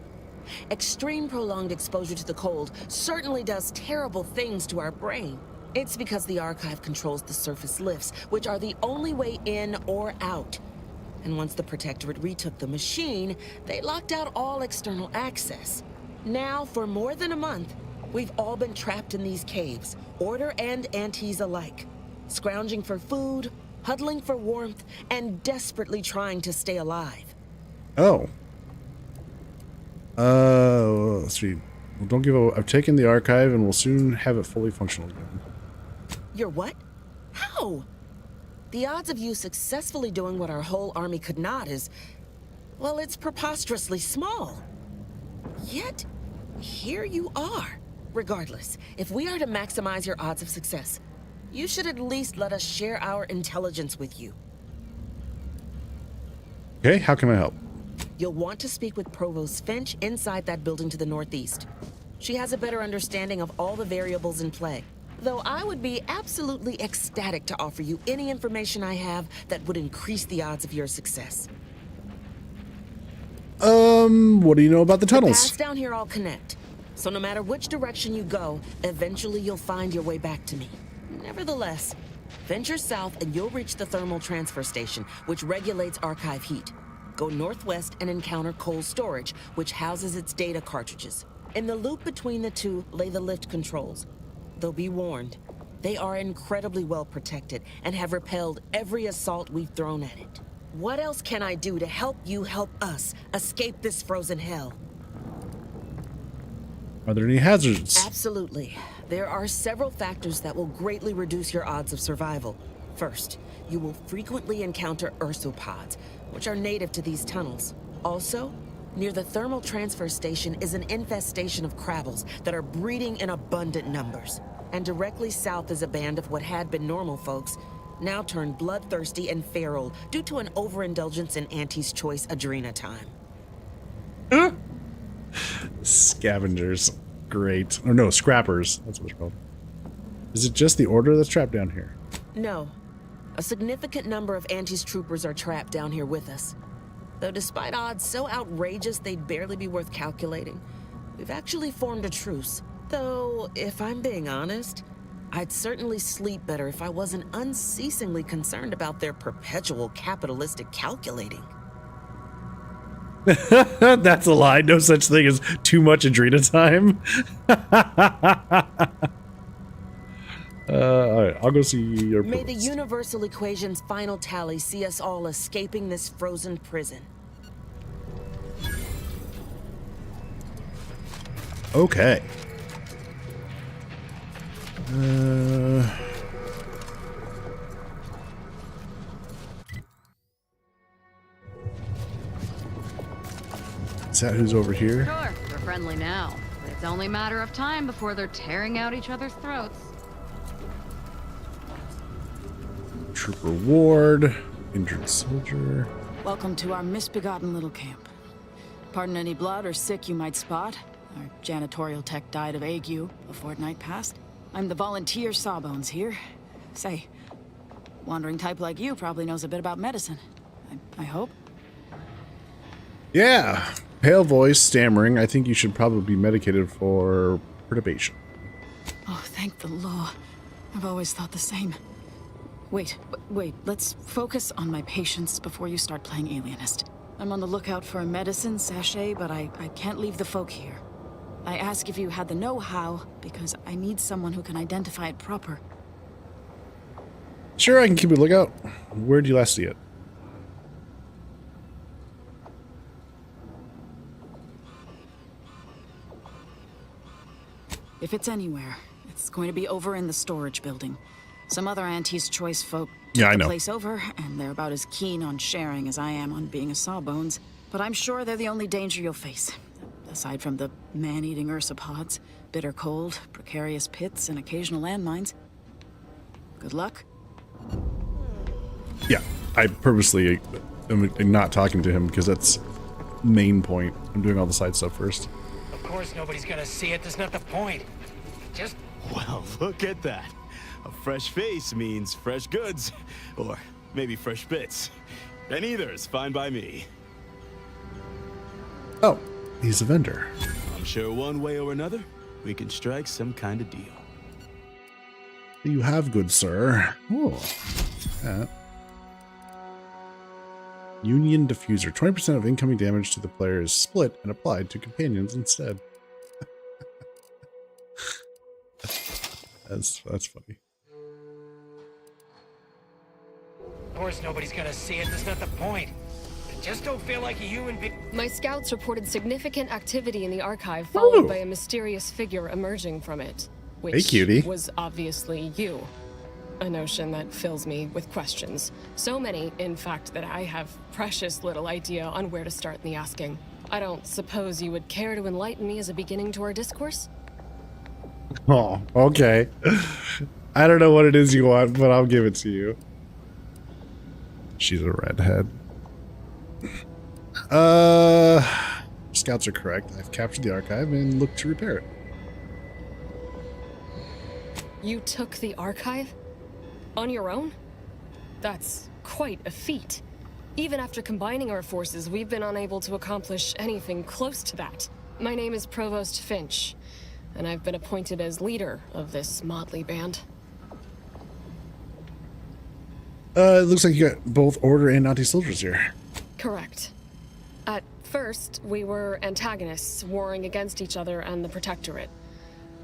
Extreme prolonged exposure to the cold certainly does terrible things to our brain. It's because the Archive controls the surface lifts, which are the only way in or out. And once the Protectorate retook the machine, they locked out all external access. Now, for more than a month, we've all been trapped in these caves, Order and Antes alike, scrounging for food, huddling for warmth, and desperately trying to stay alive. Oh. Let's see. Well, don't give up. I've taken the Archive and we'll soon have it fully functional again. You're what? How? The odds of you successfully doing what our whole army could not is, well, it's preposterously small. Yet, here you are. Regardless, if we are to maximize your odds of success, you should at least let us share our intelligence with you. Okay, how can I help? You'll want to speak with Provost Finch inside that building to the northeast. She has a better understanding of all the variables in play. Though I would be absolutely ecstatic to offer you any information I have that would increase the odds of your success. What do you know about the The tunnels? paths down here all connect. So no matter which direction you go, eventually you'll find your way back to me. Nevertheless, venture south and you'll reach the thermal transfer station, which regulates Archive heat. Go northwest and encounter cold storage, which houses its data cartridges. In the loop between the two lay the lift controls. Though be warned, they are incredibly well protected and have repelled every assault we've thrown at it. What else can I do to help you help us escape this frozen hell? Are there any hazards? Absolutely. There are several factors that will greatly reduce your odds of survival. First, you will frequently encounter ursopods, which are native to these tunnels. Also, near the thermal transfer station is an infestation of crabbles that are breeding in abundant numbers. And directly south is a band of what had been normal folks, now turned bloodthirsty and feral due to an overindulgence in Auntie's Choice Adrena time. Scavengers. Great. Or no, scrappers. That's what they're called. Is it just the Order that's trapped down here? No. A significant number of Auntie's troopers are trapped down here with us. Though despite odds so outrageous they'd barely be worth calculating, we've actually formed a truce. Though, if I'm being honest, I'd certainly sleep better if I wasn't unceasingly concerned about their perpetual capitalistic calculating. That's a lie. No such thing as too much Adrena time. Alright, I'll go see your May the post. universal equation's final tally see us all escaping this frozen prison. Okay. Is that who's over here? Sure, we're friendly now. But it's only a matter of time before they're tearing out each other's throats. Trooper Ward, injured soldier. Welcome to our misbegotten little camp. Pardon any blood or sick you might spot. Our janitorial tech died of ague a fortnight past. I'm the volunteer Sawbones here. Say, wandering type like you probably knows a bit about medicine. I hope. Yeah, pale voice, stammering. I think you should probably be medicated for perturbation. Oh, thank the law. I've always thought the same. Wait, let's focus on my patients before you start playing alienist. I'm on the lookout for a medicine sachet, but I can't leave the folk here. I ask if you had the know-how, because I need someone who can identify it proper. Sure, I can keep a lookout. Where did you last see it? If it's anywhere, it's going to be over in the storage building. Some other Auntie's Choice folk took Yeah, I the know. place over, and they're about as keen on sharing as I am on being a Sawbones. But I'm sure they're the only danger you'll face. Aside from the man-eating ursopods, bitter cold, precarious pits, and occasional landmines. Good luck. Yeah, I purposely am not talking to him because that's main point. I'm doing all the side stuff first. Of course nobody's gonna see it. That's not the point. Just... Well, look at that. A fresh face means fresh goods. Or maybe fresh bits. And either is fine by me. Oh, he's a vendor. I'm sure one way or another, we can strike some kind of deal. You have, good sir. Oh, that. Union diffuser. 20% of incoming damage to the player is split and applied to companions instead. That's funny. Of course nobody's gonna see it. That's not the point. Just don't feel like a human being. My scouts reported significant activity in the archive, followed by a mysterious figure emerging from it. Which Hey, cutie. was obviously you. A notion that fills me with questions. So many, in fact, that I have precious little idea on where to start in the asking. I don't suppose you would care to enlighten me as a beginning to our discourse? Oh, okay. I don't know what it is you want, but I'll give it to you. She's a redhead. Scouts are correct. I've captured the archive and looked to repair it. You took the archive? On your own? That's quite a feat. Even after combining our forces, we've been unable to accomplish anything close to that. My name is Provost Finch, and I've been appointed as leader of this motley band. It looks like you got both Order and Nazi soldiers here. Correct. At first, we were antagonists, warring against each other and the Protectorate.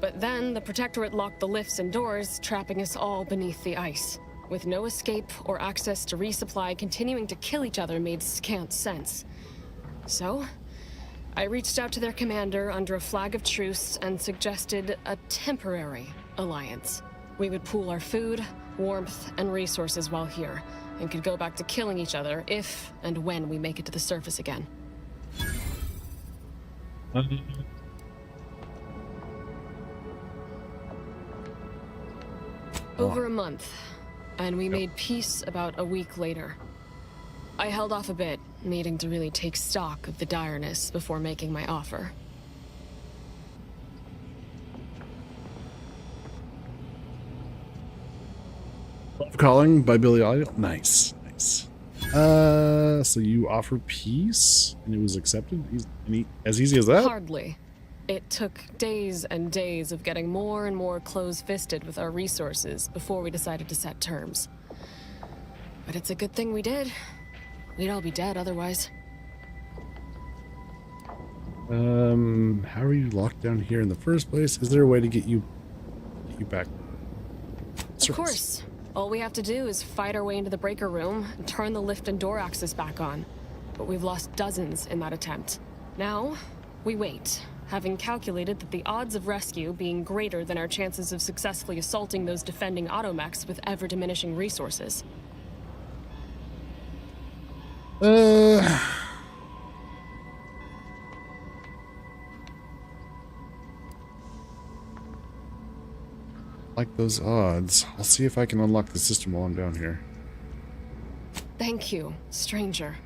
But then, the Protectorate locked the lifts and doors, trapping us all beneath the ice. With no escape or access to resupply, continuing to kill each other made scant sense. So, I reached out to their commander under a flag of truce and suggested a temporary alliance. We would pool our food, warmth, and resources while here, and could go back to killing each other if and when we make it to the surface again. Over a month, and we made peace about a week later. I held off a bit, needing to really take stock of the direness before making my offer. Love Calling by Billy Idol. Nice, nice. So you offer peace, and it was accepted? As easy as that? Hardly. It took days and days of getting more and more close-fisted with our resources before we decided to set terms. But it's a good thing we did. We'd all be dead otherwise. How are you locked down here in the first place? Is there a way to get you back? Of course. All we have to do is fight our way into the breaker room and turn the lift and door access back on. But we've lost dozens in that attempt. Now, we wait, having calculated that the odds of rescue being greater than our chances of successfully assaulting those defending automechs with ever-diminishing resources. Like those odds. I'll see if I can unlock the system while I'm down here. Thank you, stranger.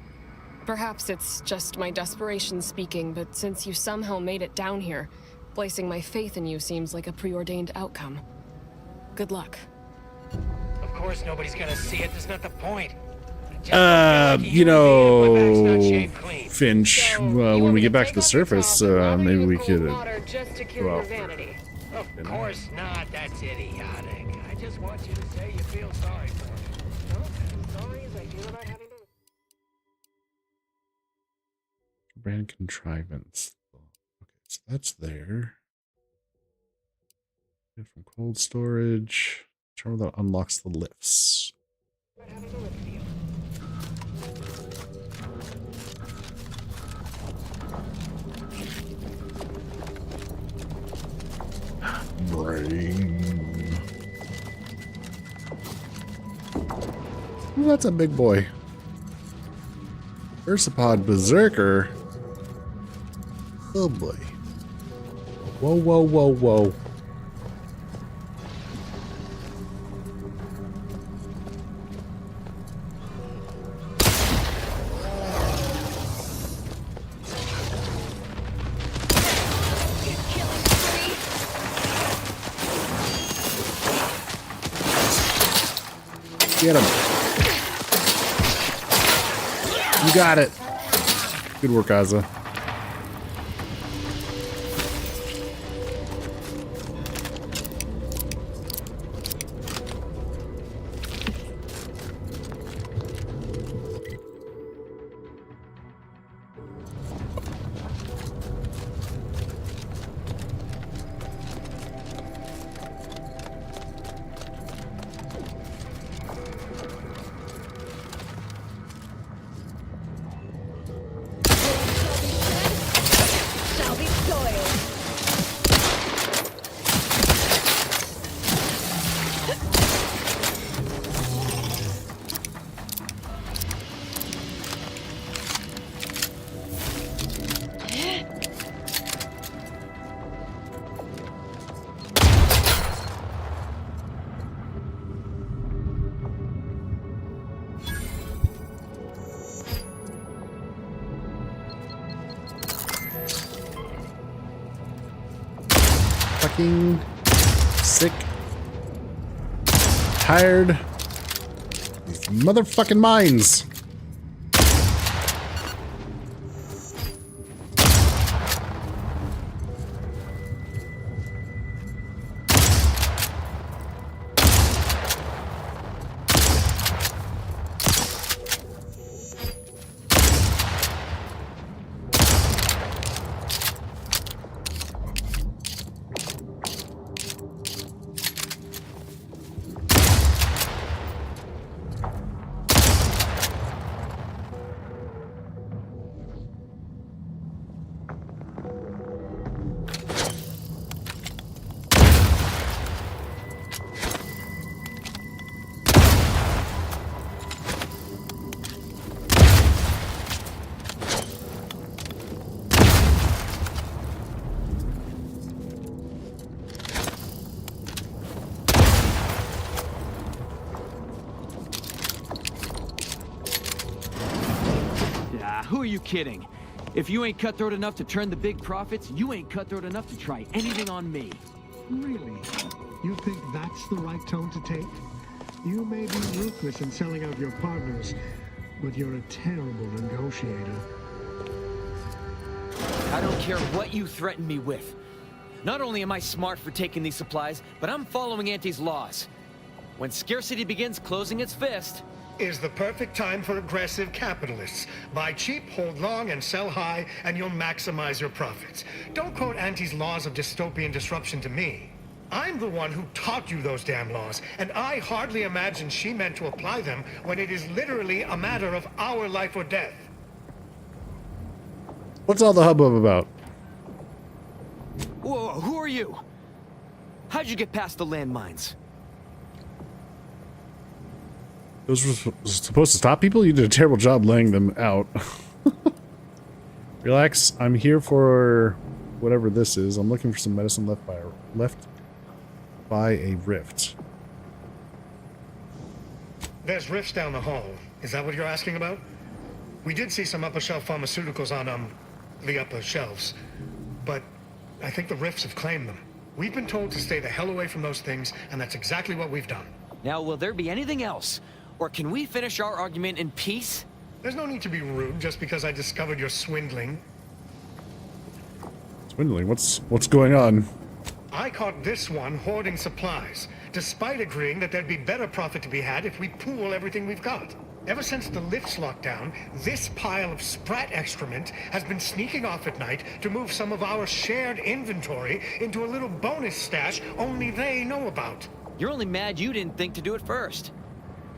Perhaps it's just my desperation speaking, but since you somehow made it down here, placing my faith in you seems like a preordained outcome. Good luck. Of course nobody's gonna see it, that's not the point. You know, Finch, when we get back to the surface, maybe we could go out. Of course not, that's idiotic. I just want you to say you feel sorry for me. No, as sorry as I feel about having to... Brand contrivance. Okay, so that's there. Get from cold storage. Terminal that unlocks the lifts. Brain. Ooh, that's a big boy. Ursapod Berserker. Oh boy. Whoa, whoa, whoa, whoa. Get him. You got it. Good work, Ozza. Fucking sick, tired, these motherfucking mines. who are you kidding? If you ain't cutthroat enough to turn the big profits, you ain't cutthroat enough to try anything on me. Really? You think that's the right tone to take? You may be ruthless in selling out your partners, but you're a terrible negotiator. I don't care what you threaten me with. Not only am I smart for taking these supplies, but I'm following Auntie's laws. When scarcity begins closing its fist... Is the perfect time for aggressive capitalists. Buy cheap, hold long, and sell high, and you'll maximize your profits. Don't quote Auntie's laws of dystopian disruption to me. I'm the one who taught you those damn laws, and I hardly imagine she meant to apply them when it is literally a matter of our life or death. What's all the hubbub about? Whoa, who are you? How'd you get past the landmines? Those were supposed to stop people? You did a terrible job laying them out. Relax, I'm here for whatever this is. I'm looking for some medicine left by a rift. There's rifts down the hall. Is that what you're asking about? We did see some upper shelf pharmaceuticals on, the upper shelves. But I think the rifts have claimed them. We've been told to stay the hell away from those things, and that's exactly what we've done. Now, will there be anything else? Or can we finish our argument in peace? There's no need to be rude just because I discovered you're swindling. Swindling? What's going on? I caught this one hoarding supplies, despite agreeing that there'd be better profit to be had if we pool everything we've got. Ever since the lifts locked down, this pile of sprat excrement has been sneaking off at night to move some of our shared inventory into a little bonus stash only they know about. You're only mad you didn't think to do it first.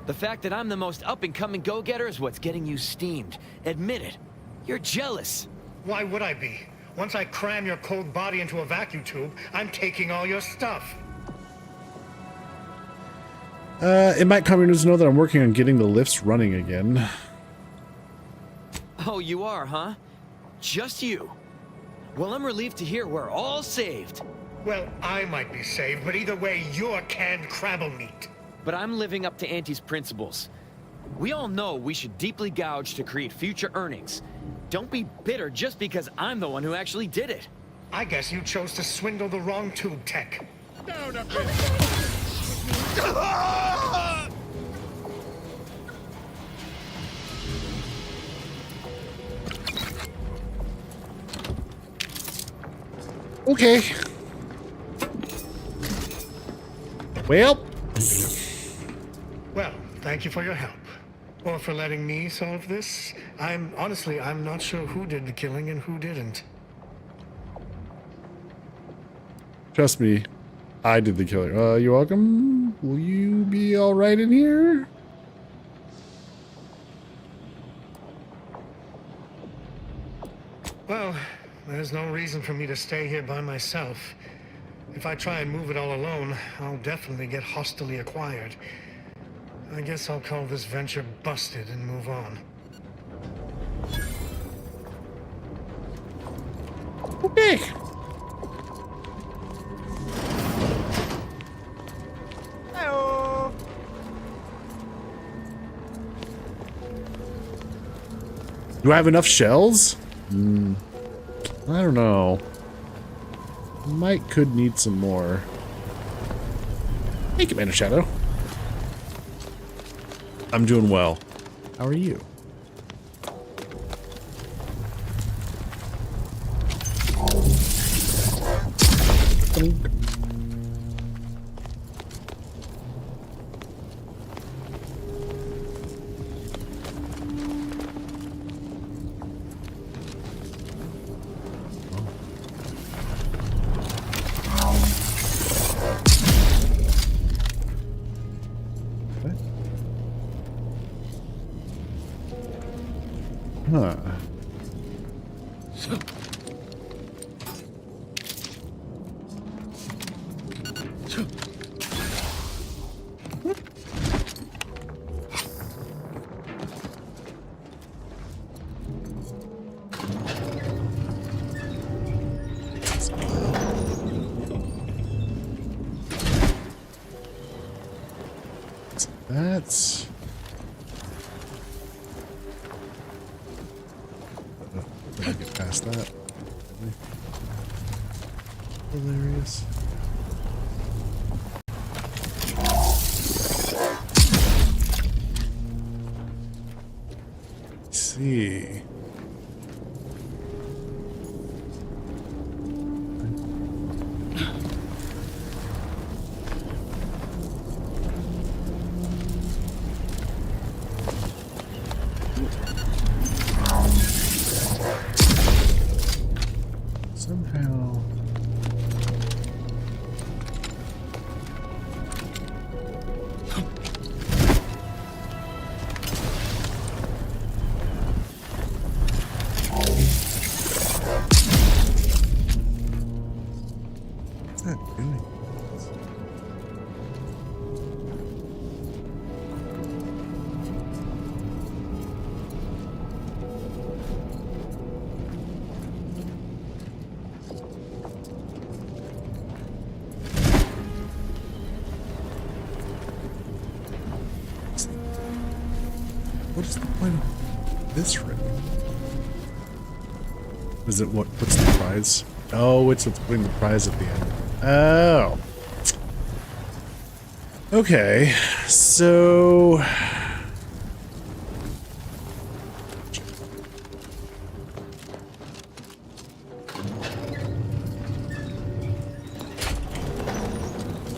The fact that I'm the most up-and-coming go-getter is what's getting you steamed. Admit it. You're jealous. Why would I be? Once I cram your cold body into a vacuum tube, I'm taking all your stuff. It might come to know that I'm working on getting the lifts running again. Oh, you are, huh? Just you. Well, I'm relieved to hear we're all saved. Well, I might be saved, but either way, you're canned crabble meat. But I'm living up to Auntie's principles. We all know we should deeply gouge to create future earnings. Don't be bitter just because I'm the one who actually did it. I guess you chose to swindle the wrong tube tech. Down a bit. Okay. Well. Well, thank you for your help. Or for letting me solve this. I'm not sure who did the killing and who didn't. Trust me, I did the killing. You're welcome. Will you be alright in here? Well, there's no reason for me to stay here by myself. If I try and move it all alone, I'll definitely get hostilely acquired. I guess I'll call this venture busted and move on. Okay. Hello. Do I have enough shells? I don't know. Could need some more. Hey, Commander Shadow. I'm doing well. How are you? Huh. past that. Hilarious. Let's see. Somehow. What's that doing? What is the point of this ring? Is it what's the prize? Oh, it's what's putting the prize at the end. Oh. Okay, so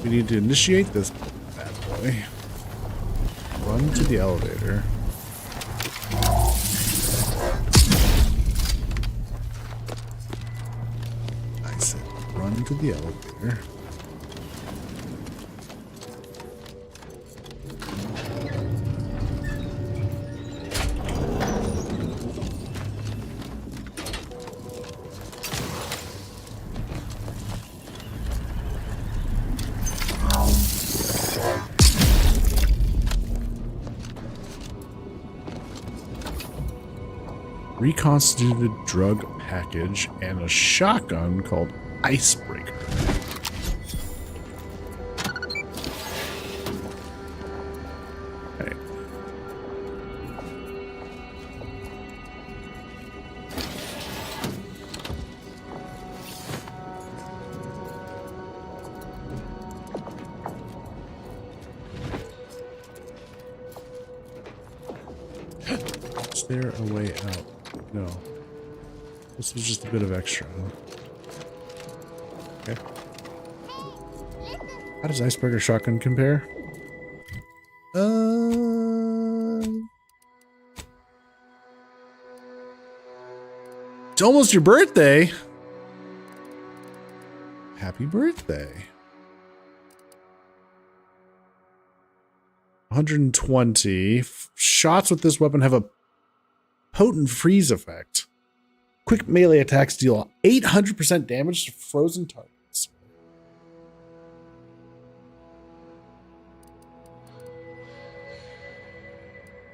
we need to initiate this bad boy. Run to the elevator. I said run to the elevator. Reconstituted drug package and a shotgun called Icebreaker. Okay. Is there a way out? No. This was just a bit of extra, huh? Okay. How does Icebreaker Shotgun compare? It's almost your birthday! Happy birthday. 120. Shots with this weapon have a potent freeze effect. Quick melee attacks deal 800% damage to frozen targets.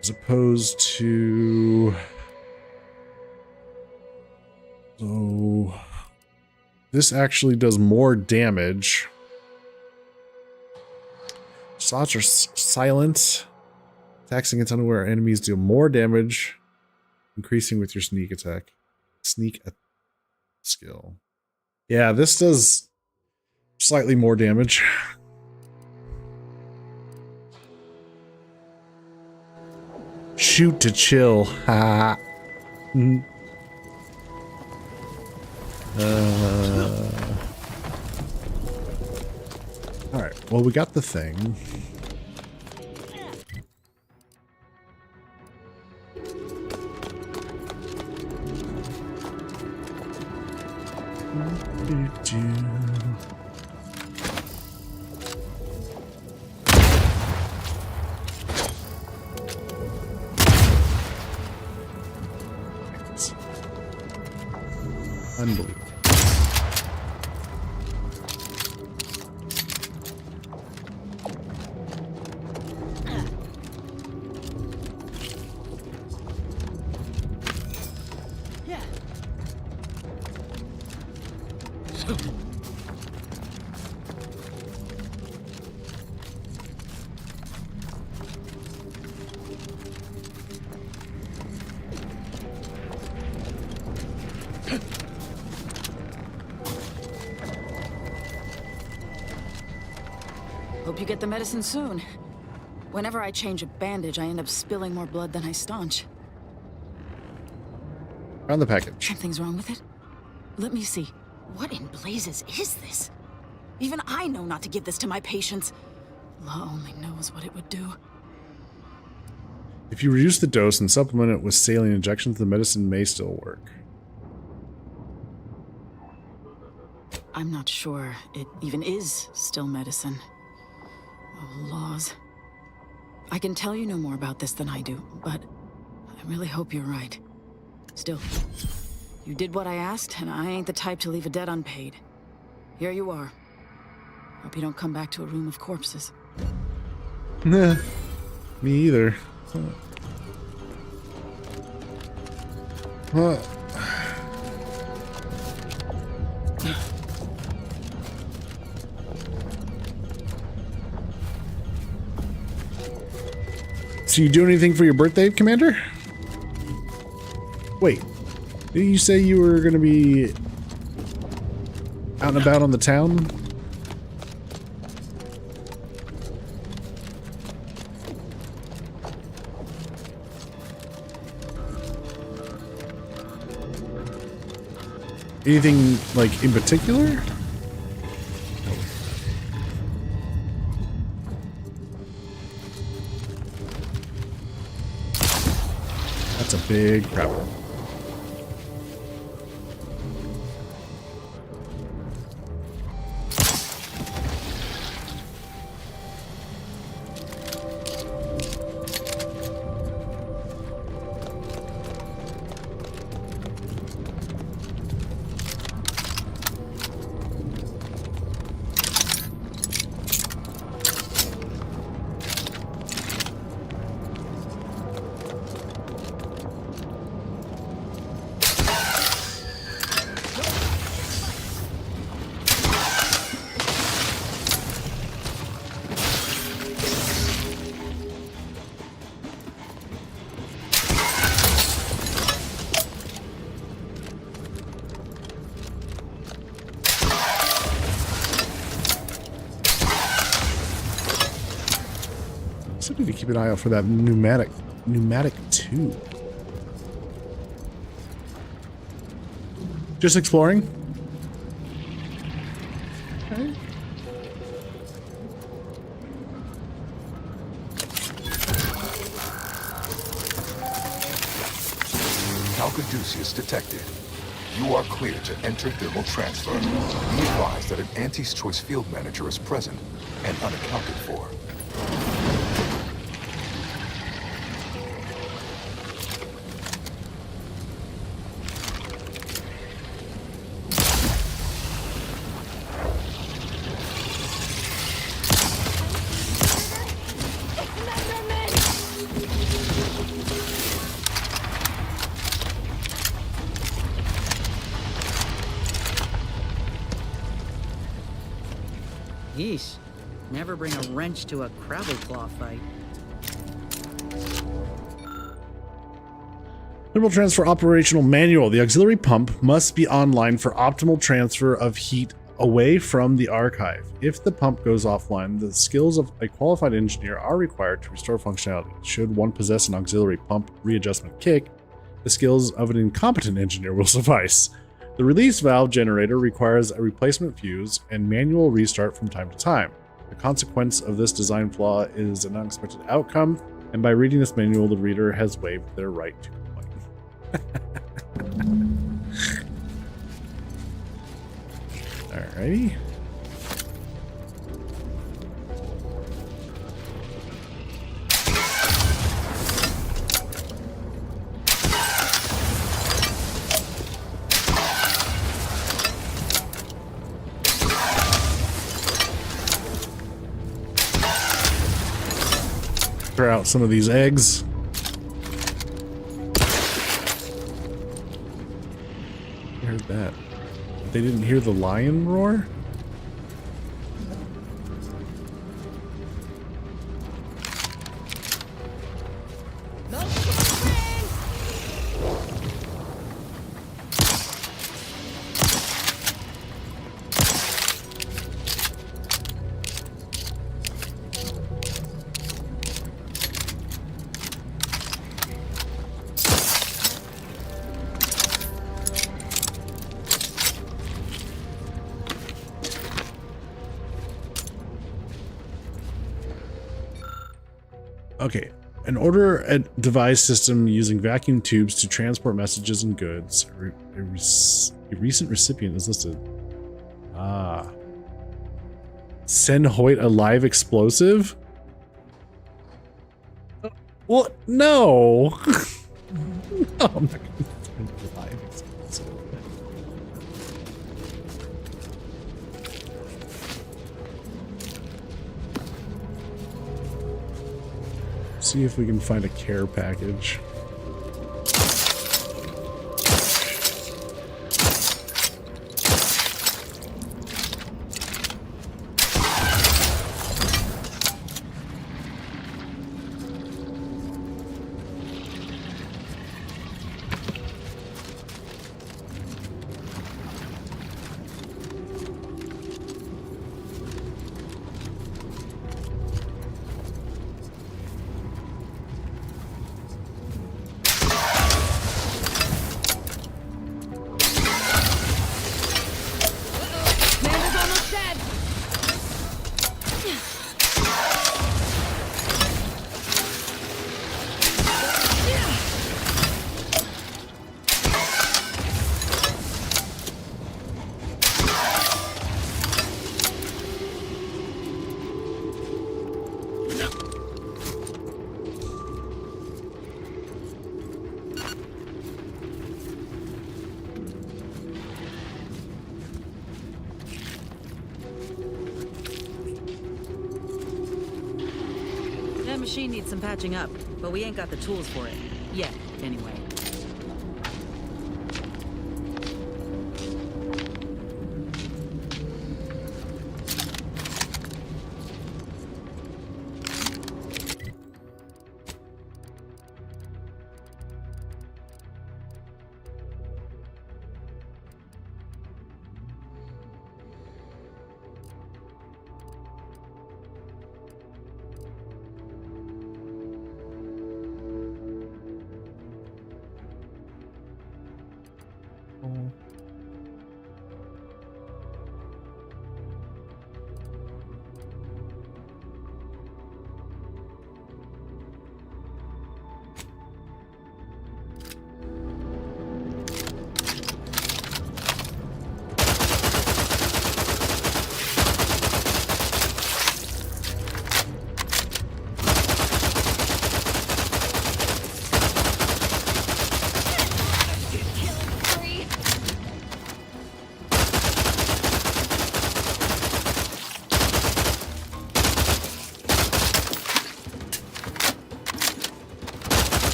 As opposed to... So... This actually does more damage. Shots are silent. Attacks against unaware enemies deal more damage, increasing with your sneak attack. Skill. Yeah, this does slightly more damage. Shoot to chill. Ha. Alright, well, we got the thing. Unbelievable. hope you get the medicine soon. Whenever I change a bandage, I end up spilling more blood than I staunch. Found the package. Something's wrong with it? Let me see. What in blazes is this? Even I know not to give this to my patients. Law only knows what it would do. If you reduce the dose and supplement it with saline injections, the medicine may still work. I'm not sure it even is still medicine. Oh, laws. I can tell you know more about this than I do, but I really hope you're right. Still, you did what I asked, and I ain't the type to leave a debt unpaid. Here you are. Hope you don't come back to a room of corpses. Nah, me either. So you do anything for your birthday, Commander? Wait, didn't you say you were gonna be out and about on the town? Anything, like, in particular? That's a big problem. So I need to keep an eye out for that pneumatic tube. Just exploring. Okay. Caduceus detected. You are clear to enter thermal transfer. Be advised that an Auntie's Choice field manager is present and unaccounted for. Yeesh. Never bring a wrench to a Crabble Claw fight. Thermal transfer operational manual. The auxiliary pump must be online for optimal transfer of heat away from the archive. If the pump goes offline, the skills of a qualified engineer are required to restore functionality. Should one possess an auxiliary pump readjustment kick, the skills of an incompetent engineer will suffice. The release valve generator requires a replacement fuse and manual restart from time to time. The consequence of this design flaw is an unexpected outcome, and by reading this manual, the reader has waived their right to complain. Alrighty. Try out some of these eggs. I heard that. They didn't hear the lion roar? Okay. An order a device system using vacuum tubes to transport messages and goods. A recent recipient is listed. Ah. Send Hoyt a live explosive? Well, no. No, I'm not going to send a live explosive. See if we can find a care package. That machine needs some patching up, but we ain't got the tools for it. Yet, anyway.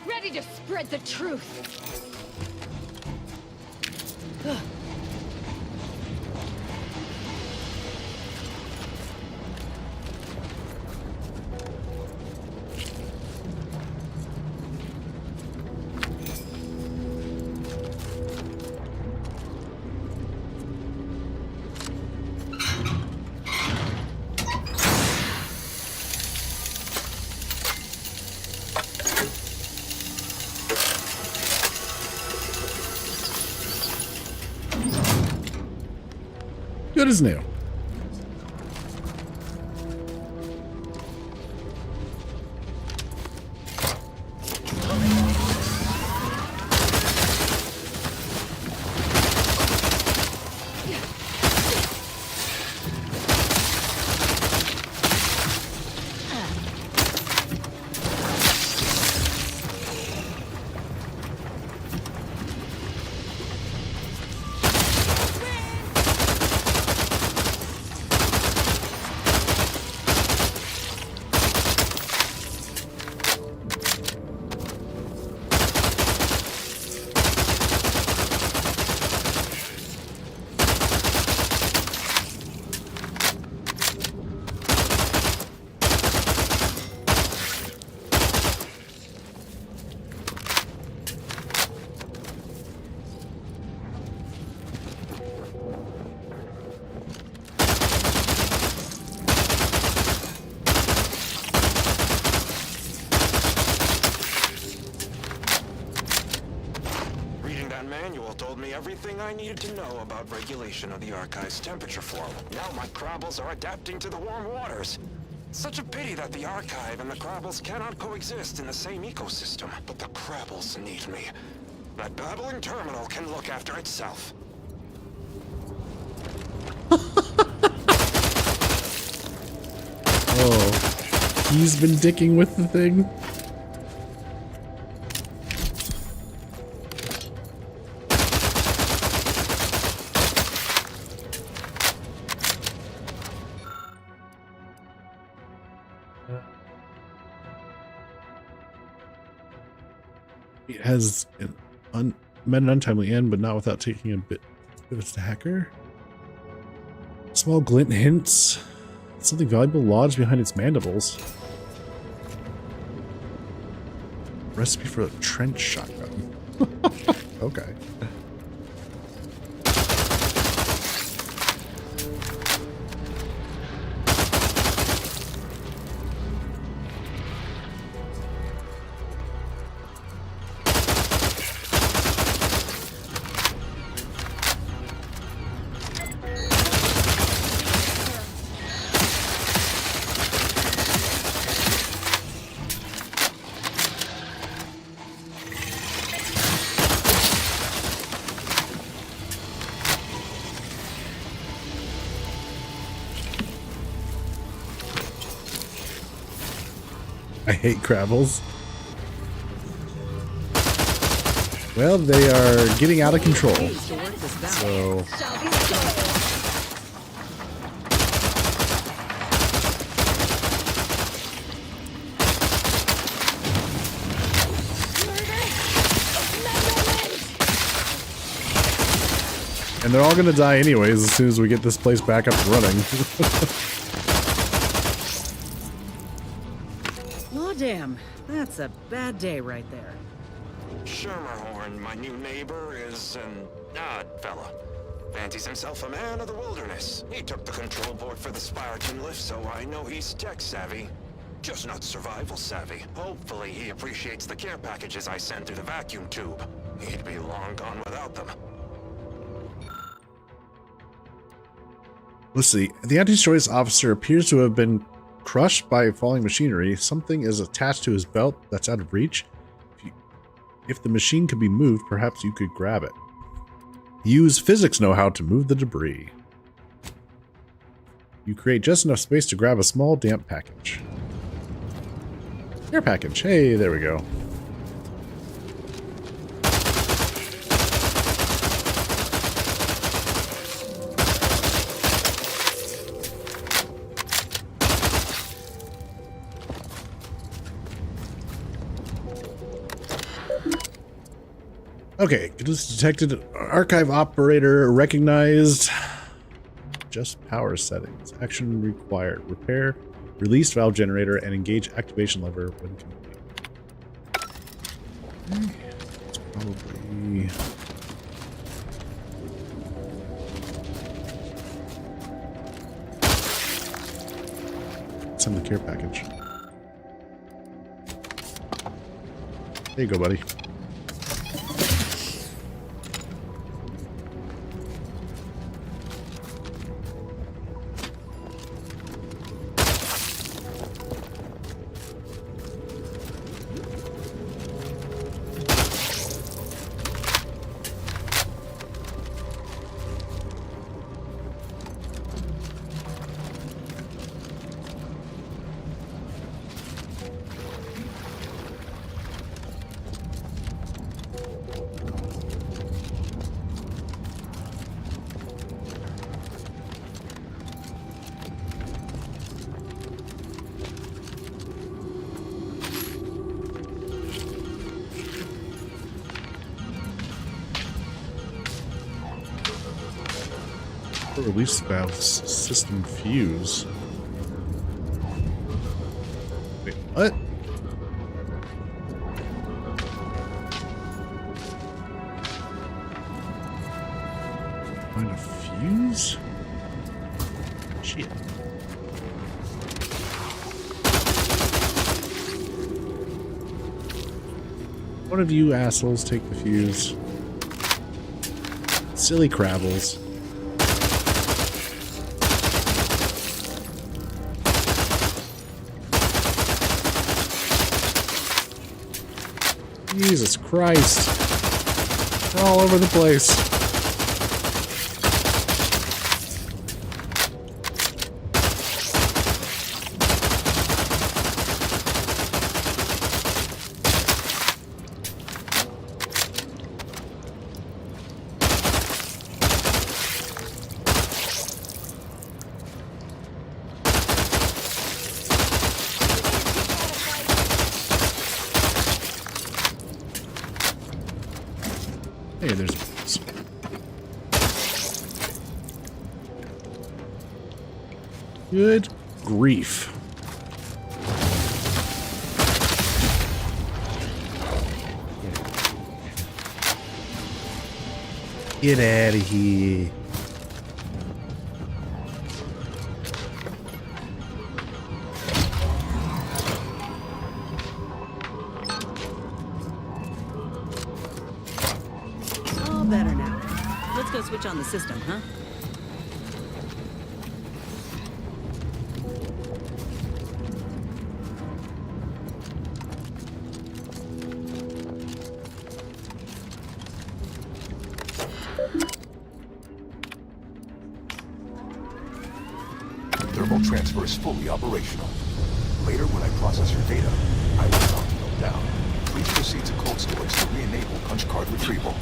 Ready to spread the truth. Good as new. me everything I needed to know about regulation of the Archive's temperature flow. Now my Crabbles are adapting to the warm waters. Such a pity that the Archive and the Crabbles cannot coexist in the same ecosystem. But the Crabbles need me. That babbling terminal can look after itself. Oh, he's been dicking with the thing. It has met an untimely end, but not without taking a bit of its hacker. Small glint hints something valuable lodged behind its mandibles. Recipe for a trench shotgun. Okay. I hate Crabbles. Well, they are getting out of control. So and they're all gonna die anyways as soon as we get this place back up and running. Damn, that's a bad day right there. Schermerhorn, my new neighbor, is an odd fella. Fancies himself a man of the wilderness. He took the control board for the Spiraton lift, so I know he's tech savvy. Just not survival savvy. Hopefully he appreciates the care packages I send through the vacuum tube. He'd be long gone without them. Let's see. The anti-choice officer appears to have been crushed by falling machinery. Something is attached to his belt that's out of reach. If the machine could be moved, perhaps you could grab it. Use physics know-how to move the debris. You create just enough space to grab a small damp package. Care package. Hey, there we go. Okay, just detected. Archive operator recognized. Just power settings. Action required. Repair, release valve generator, and engage activation lever when complete. It's probably. Send the care package. There you go, buddy. Release valve system fuse. Wait, what? Find a fuse? Shit. One of you assholes take the fuse. Silly Crabbles. Jesus Christ. They're all over the place. Hey, there's good grief. Get out of here. All better now. Let's go switch on the system, huh? Thermal transfer is fully operational. Later, when I process your data, I will count them down. Please proceed to cold storage to re-enable punch card retrieval.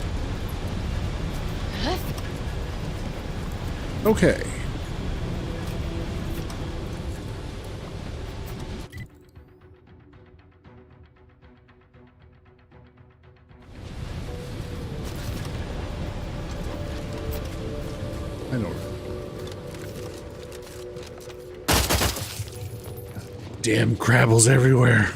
Okay. I know. Damn Crabbles everywhere.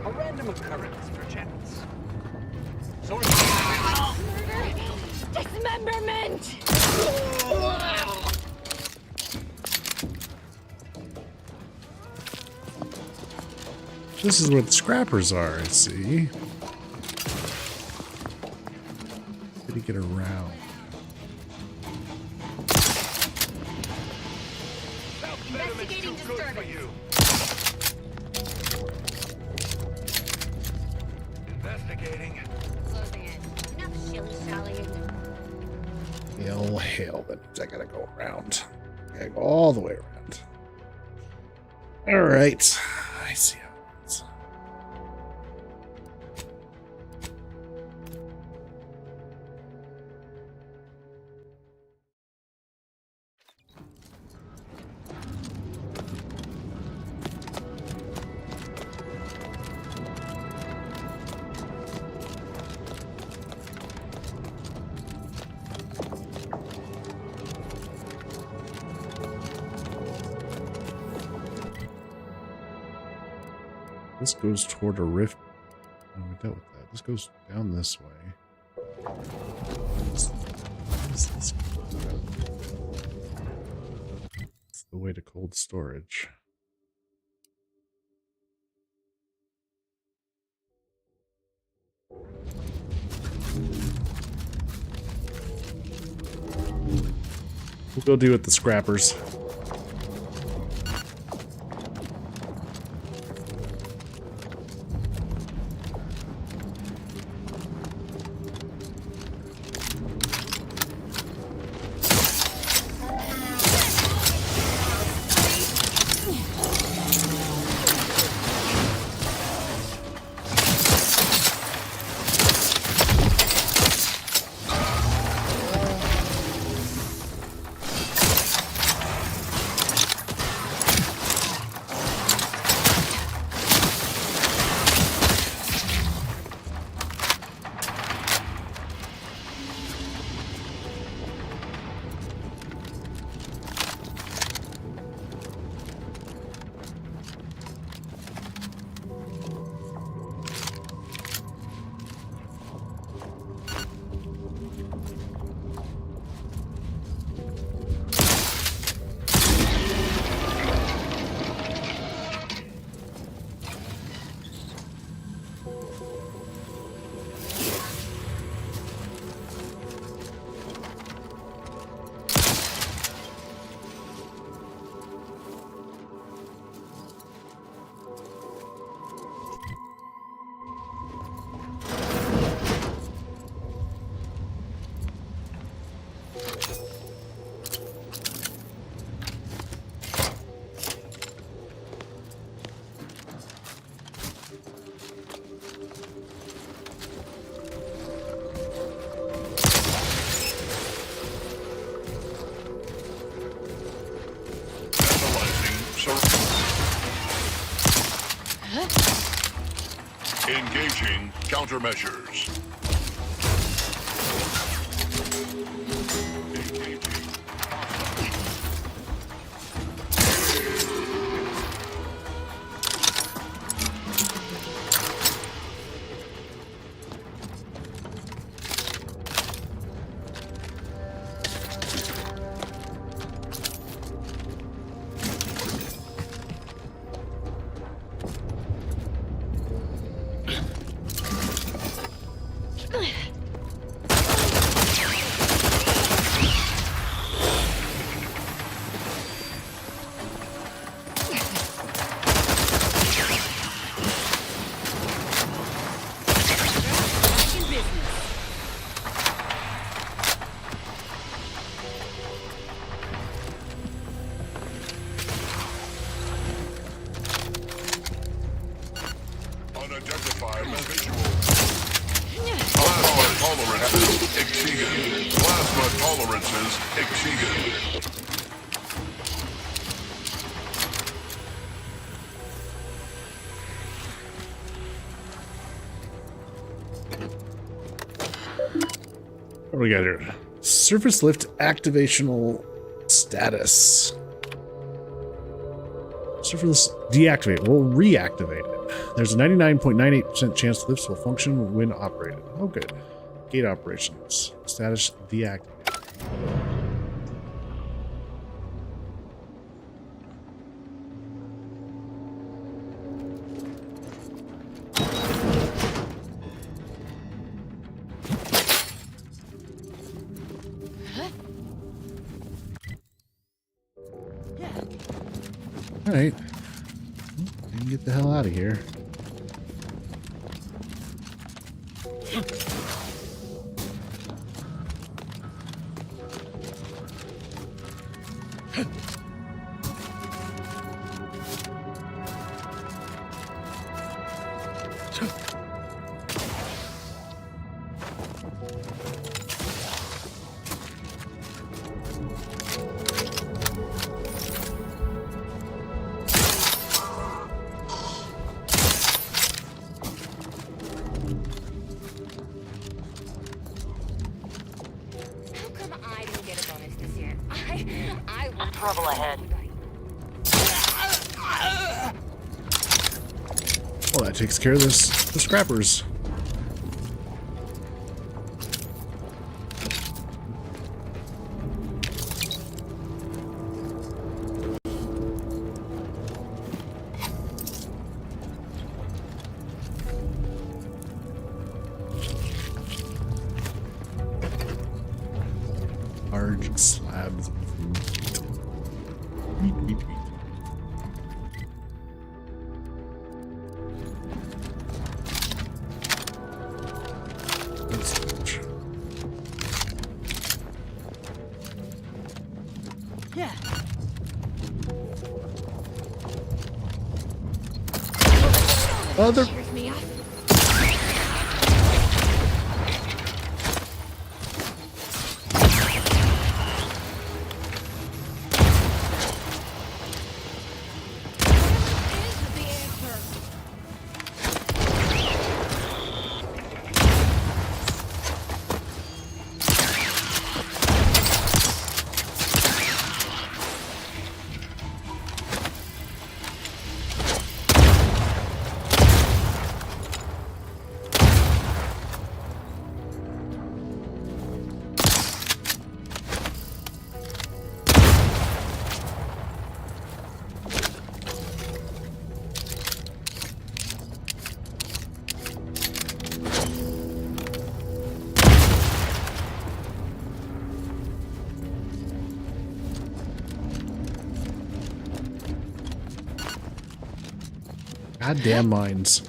A random occurrence, perchance. Murder! Dismemberment! This is where the scrappers are, I see. Did he get around? Investigating disturbance. Investigating. Closing in. Enough shilly-shallying. Hell, that means I gotta go around. I gotta go all the way around. Alright. I see how it is. This goes toward a rift. Oh, we dealt with that. This goes down this way. What is this? It's the way to cold storage. We'll go deal with the scrappers. Engaging countermeasures. Unidentified visual. Plasma tolerances exceeded. Plasma tolerances exceeded. What do we got here? Surface lift activational status. Surface deactivate. We'll reactivate it. There's a 99.98% chance the lifts will function when operated. Oh, good. Gate operations. Status deactivated. All right. We can get the hell out of here. Trouble ahead. Well, that takes care of the scrappers. big slabs of meat. Meat. That's huge. Yeah. Other. Goddamn mines.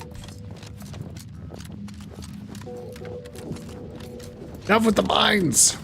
Enough with the mines!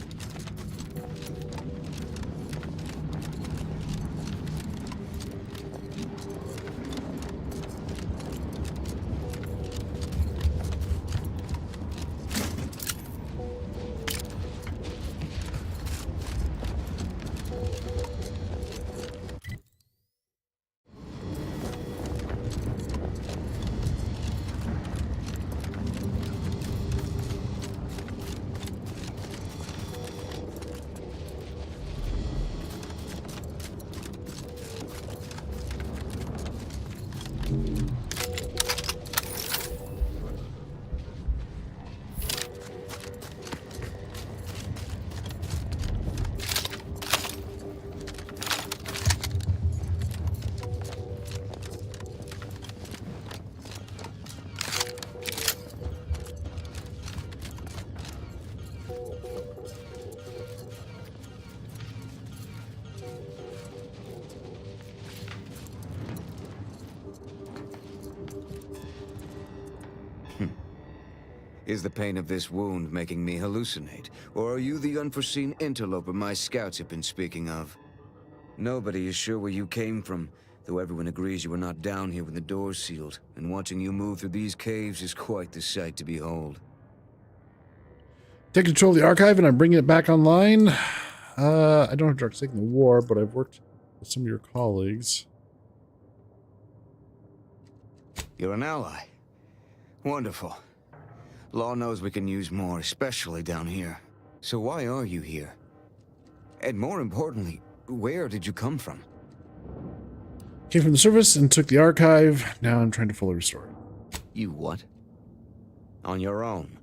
Is the pain of this wound making me hallucinate? Or are you the unforeseen interloper my scouts have been speaking of? Nobody is sure where you came from, though everyone agrees you were not down here when the doors sealed, and watching you move through these caves is quite the sight to behold. Take control of the archive and I'm bringing it back online. I don't have direct stake in the war, but I've worked with some of your colleagues. You're an ally. Wonderful. Law knows we can use more, especially down here. So why are you here? And more importantly, where did you come from? Came from the surface and took the archive. Now I'm trying to fully restore it. You what? On your own?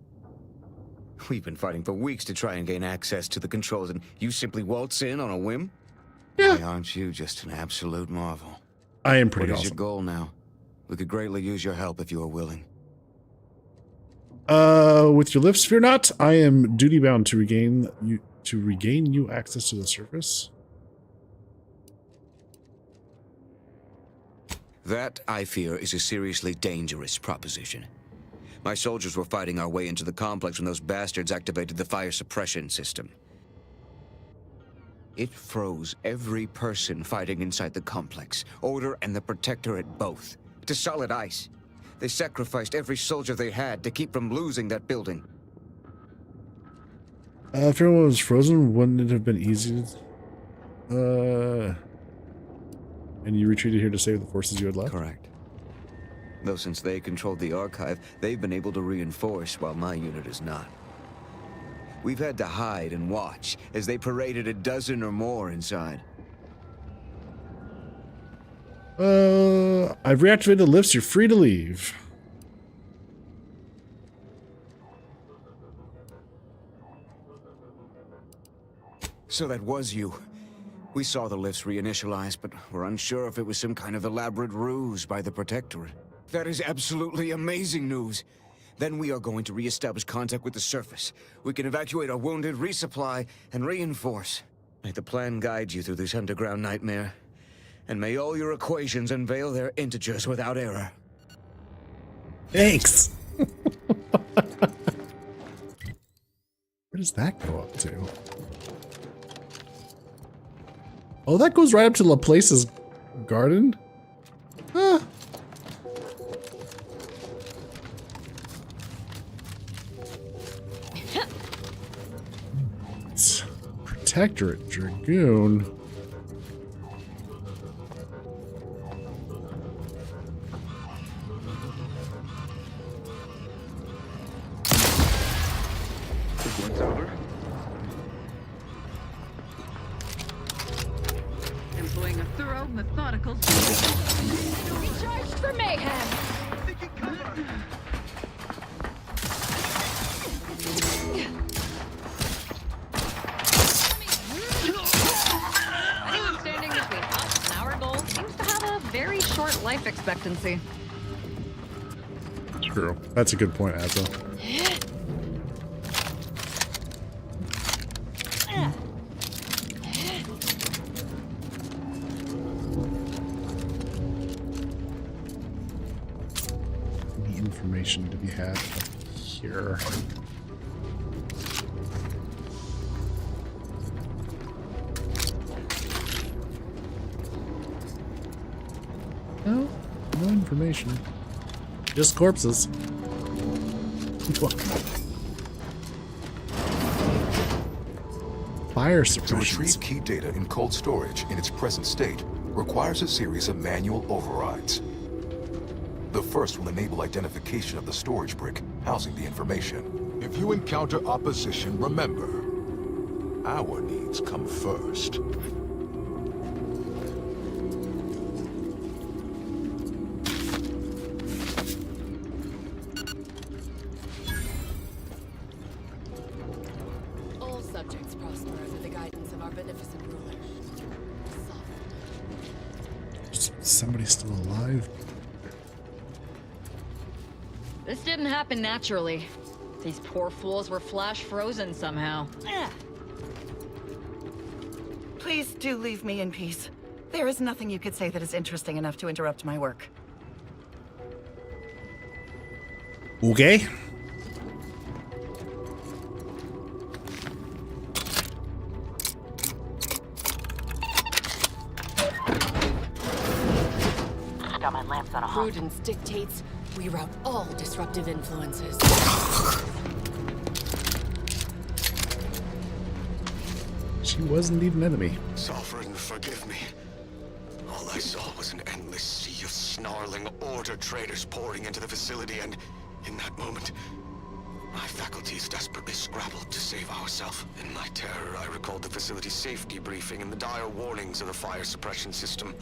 We've been fighting for weeks to try and gain access to the controls, and you simply waltz in on a whim? Yeah. Why aren't you just an absolute marvel? I am pretty What is awesome. your goal now? We could greatly use your help if you are willing. With your lifts, fear not. I am duty bound to regain you access to the surface. That, I fear, is a seriously dangerous proposition. My soldiers were fighting our way into the complex when those bastards activated the fire suppression system. It froze every person fighting inside the complex, Order and the Protectorate both, to solid ice. They sacrificed every soldier they had to keep from losing that building. If everyone was frozen, wouldn't it have been easy to... And you retreated here to save the forces you had left? Correct. Though since they controlled the archive, they've been able to reinforce while my unit is not. We've had to hide and watch as they paraded a dozen or more inside. I've reactivated the lifts. You're free to leave. So that was you. We saw the lifts reinitialize, but we're unsure if it was some kind of elaborate ruse by the Protectorate. That is absolutely amazing news. Then we are going to re-establish contact with the surface. We can evacuate our wounded, resupply, and reinforce. May the plan guide you through this underground nightmare, and may all your equations unveil their integers without error. Thanks. Where does that go up to? Oh, that goes right up to Laplace's garden? Huh. Protectorate Dragoon. This one's over. Employing a thorough, methodical recharged for mayhem. Anyone standing between us and our goal seems to have a very short life expectancy. True. That's a good point, Azza. Any information to be had here? No, no information. Just corpses. Fire To suppression. retrieve key data in cold storage in its present state requires a series of manual overrides. The first will enable identification of the storage brick housing the information. If you encounter opposition, remember, our needs come first. All subjects prosper under the guidance of our beneficent ruler. Is somebody still alive? This didn't happen naturally. These poor fools were flash frozen somehow. Please do leave me in peace. There is nothing you could say that is interesting enough to interrupt my work. Okay. Got my lamps on a hot. Prudence dictates we rout all disruptive influences. She was indeed an enemy. Sovereign, forgive me. All I saw was an endless sea of snarling Order traders pouring into the facility, and in that moment, my faculties desperately scrabbled to save ourselves. In my terror, I recalled the facility's safety briefing and the dire warnings of the fire suppression system.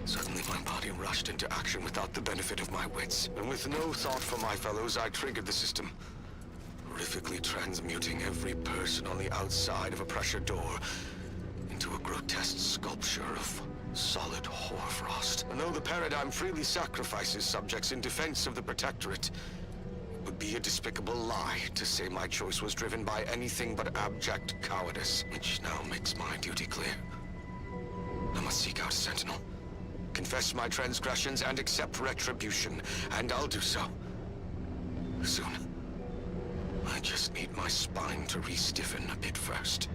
Suddenly, my body rushed into action without the benefit of my wits, and with no thought for my fellows, I triggered the system, horrifically transmuting every person on the outside of a pressure door into a grotesque sculpture of solid hoarfrost. And though the paradigm freely sacrifices subjects in defense of the Protectorate, it would be a despicable lie to say my choice was driven by anything but abject cowardice, which now makes my duty clear. I must seek out a Sentinel, confess my transgressions, and accept retribution, and I'll do so soon. I just need my spine to re-stiffen a bit first.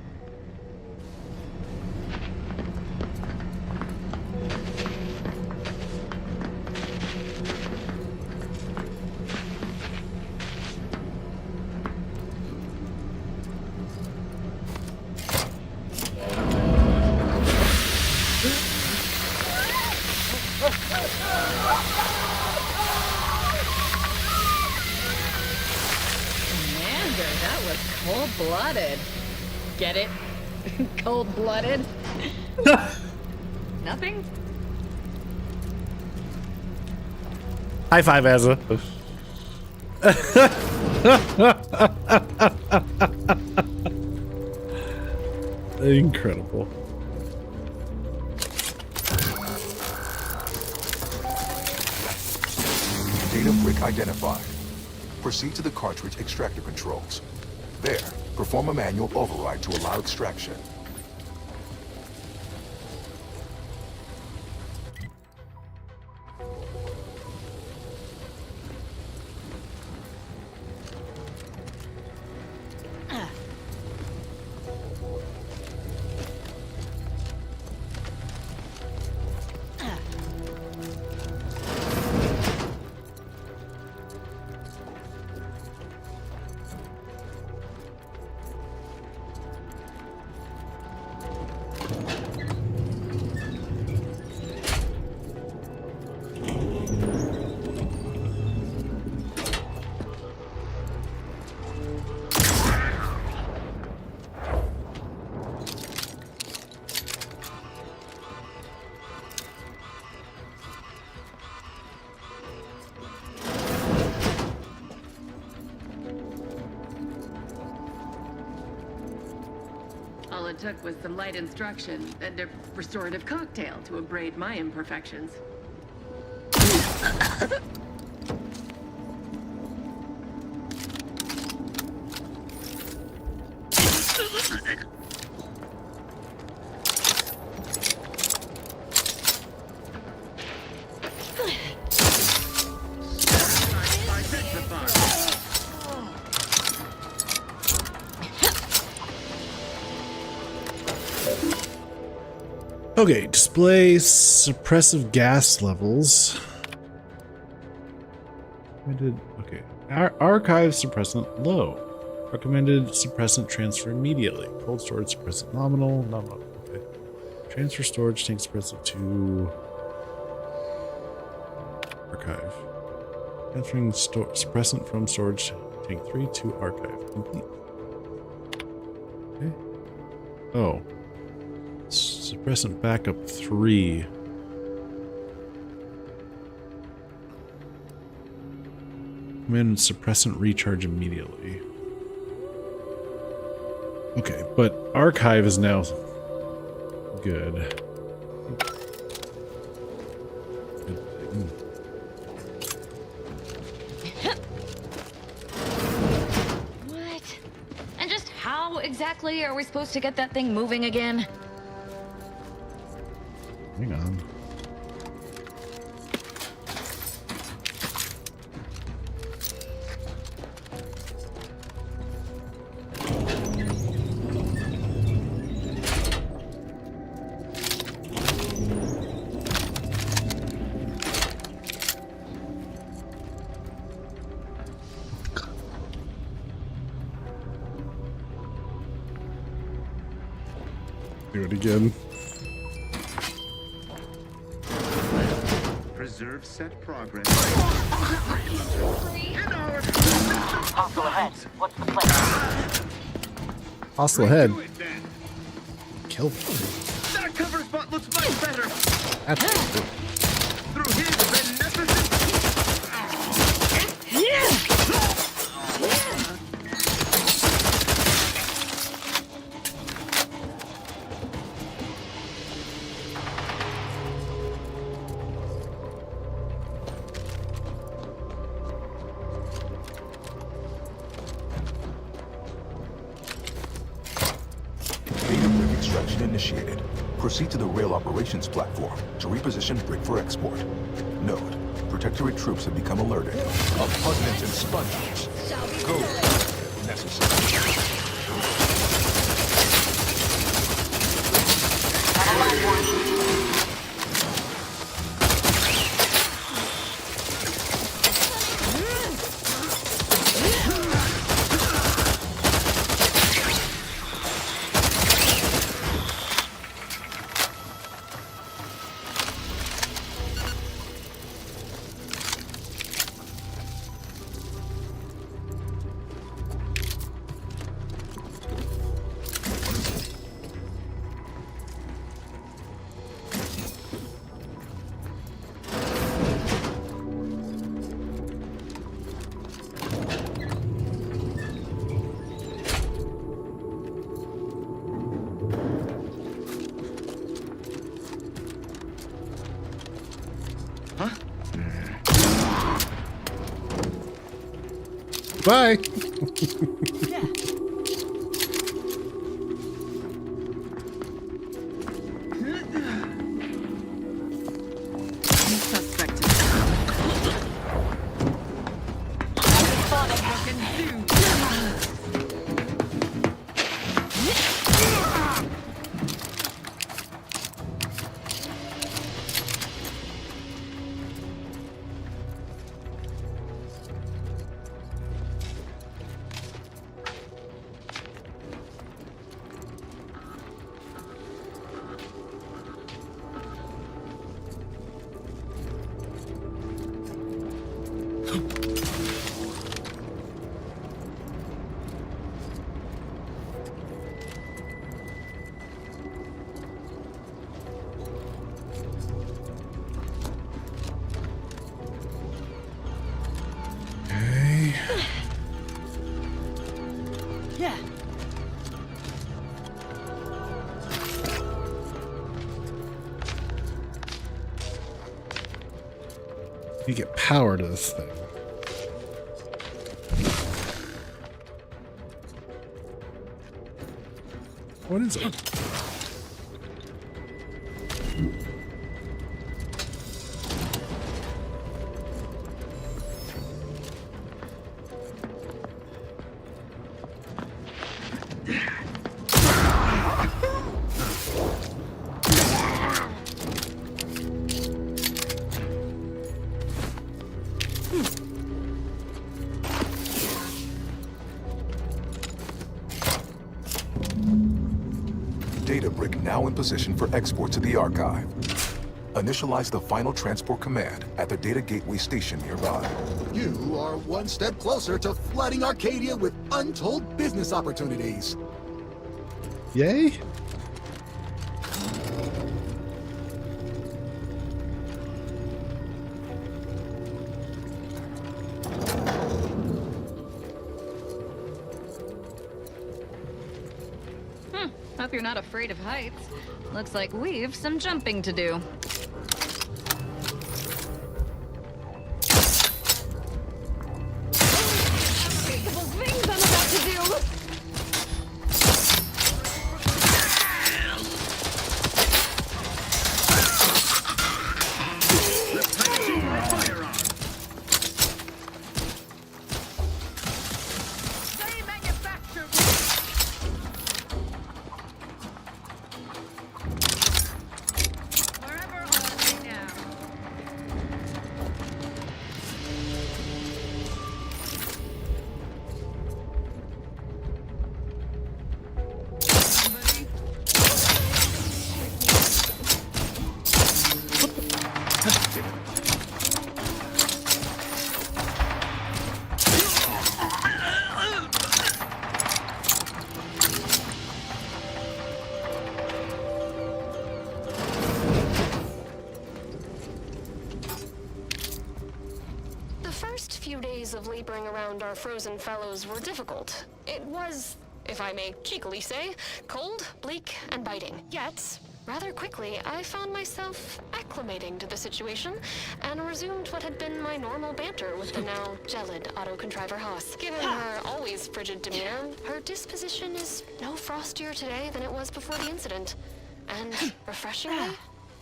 Commander, that was cold-blooded. Get it? Cold-blooded? Nothing? High five, Azza. Incredible. Data brick identified. Proceed to the cartridge extractor controls. There, perform a manual override to allow extraction. it took was some light instruction and a restorative cocktail to abrade my imperfections. Okay, display suppressive gas levels. Okay, archive suppressant low. Recommended suppressant transfer immediately. Cold storage suppressant nominal. Okay. Transfer storage tank suppressant to archive. Transferring suppressant from storage tank 3 to archive. Complete. Okay. Oh. Suppressant backup 3. Command suppressant recharge immediately. Okay, but archive is now good. What? And just how exactly are we supposed to get that thing moving again? Hang on. Do it again. Preserve set progress. Hostile ahead. What's the plan? Hostile ahead. Kill me. That cover spot looks much better. That's good. Through his beneficent. Extraction initiated. Proceed to the rail operations platform to reposition brick for export. Note, Protectorate troops have become alerted. Abundant and sponges. Go. Necessary. Bye. You get power to this thing. What is it? Data brick now in position for export to the archive. Initialize the final transport command at the data gateway station nearby. You are one step closer to flooding Arcadia with untold business opportunities. Yay? Hope you're not afraid of heights. Looks like we've some jumping to do. Things I'm about to do! Of laboring around our frozen fellows were difficult. It was, if I may cheekily say, cold, bleak, and biting. Yet, rather quickly, I found myself acclimating to the situation and resumed what had been my normal banter with the now gelid auto-contriver Haas. Given her always frigid demeanor, her disposition is no frostier today than it was before the incident. And, refreshingly,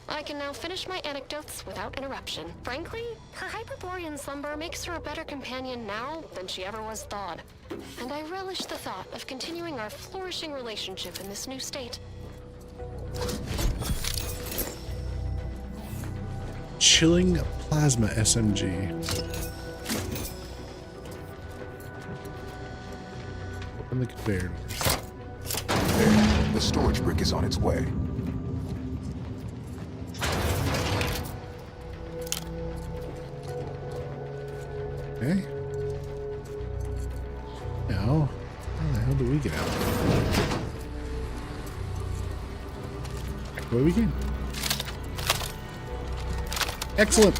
I can now finish my anecdotes without interruption. Frankly, her Hyperborean slumber makes her a better companion now than she ever was thawed. And I relish the thought of continuing our flourishing relationship in this new state. Chilling plasma SMG. Open the conveyor doors. There, the storage brick is on its way. Okay. Now, how the hell do we get out? Back the way we came. Excellent.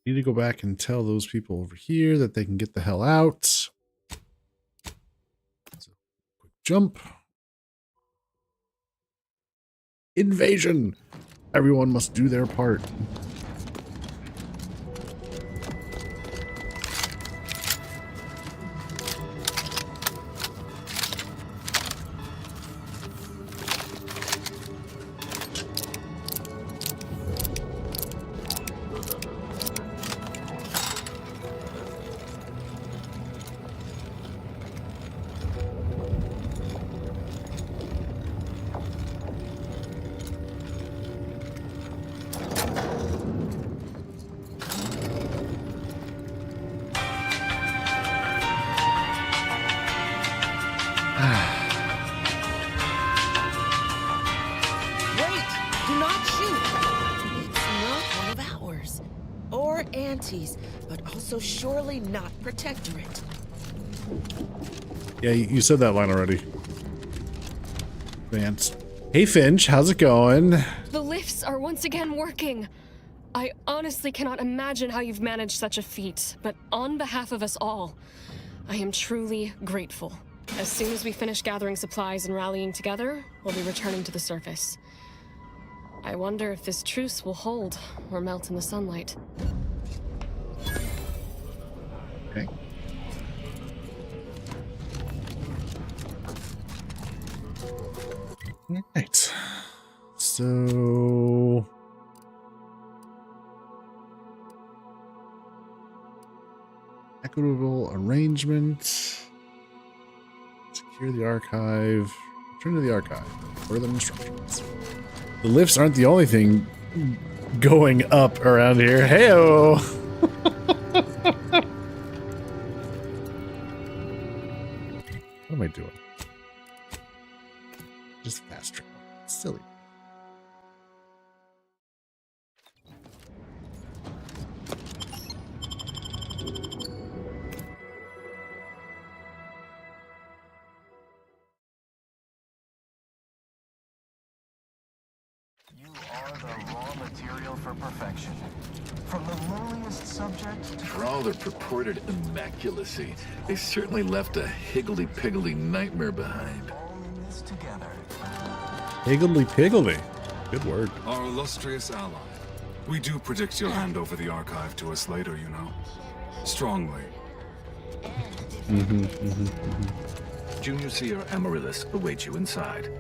Need to go back and tell those people over here that they can get the hell out. So, quick jump. Invasion! Everyone must do their part. But also surely not Protectorate. Yeah, you said that line already. Vance. Hey Finch, how's it going? The lifts are once again working. I honestly cannot imagine how you've managed such a feat, but on behalf of us all, I am truly grateful. As soon as we finish gathering supplies and rallying together, we'll be returning to the surface. I wonder if this truce will hold or melt in the sunlight. Okay. All right. So equitable arrangement. Secure the archive. Return to the archive. Further instructions. The lifts aren't the only thing going up around here. Heyo. What am I doing? Just fast travel. Silly. You are the raw material for perfection. From the lowliest subject to... For all their purported immaculacy, they certainly left a higgledy-piggledy nightmare behind. All in this together. Higgledy-piggledy. Good word. Our illustrious ally. We do predict you'll hand over the archive to us later, you know. Strongly. Junior Seer Amaryllis awaits you inside.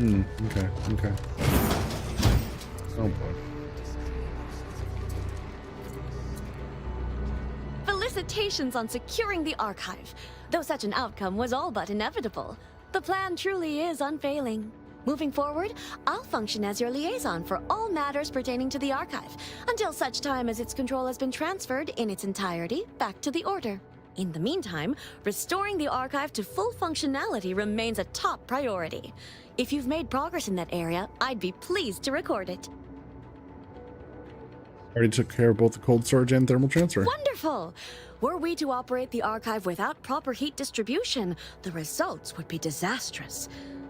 Okay, okay. Oh boy. Felicitations on securing the archive. Though such an outcome was all but inevitable, the plan truly is unfailing. Moving forward, I'll function as your liaison for all matters pertaining to the archive, until such time as its control has been transferred in its entirety back to the Order. In the meantime, restoring the archive to full functionality remains a top priority. If you've made progress in that area, I'd be pleased to record it. Already took care of both the cold storage and thermal transfer. Wonderful! Were we to operate the archive without proper heat distribution, the results would be disastrous.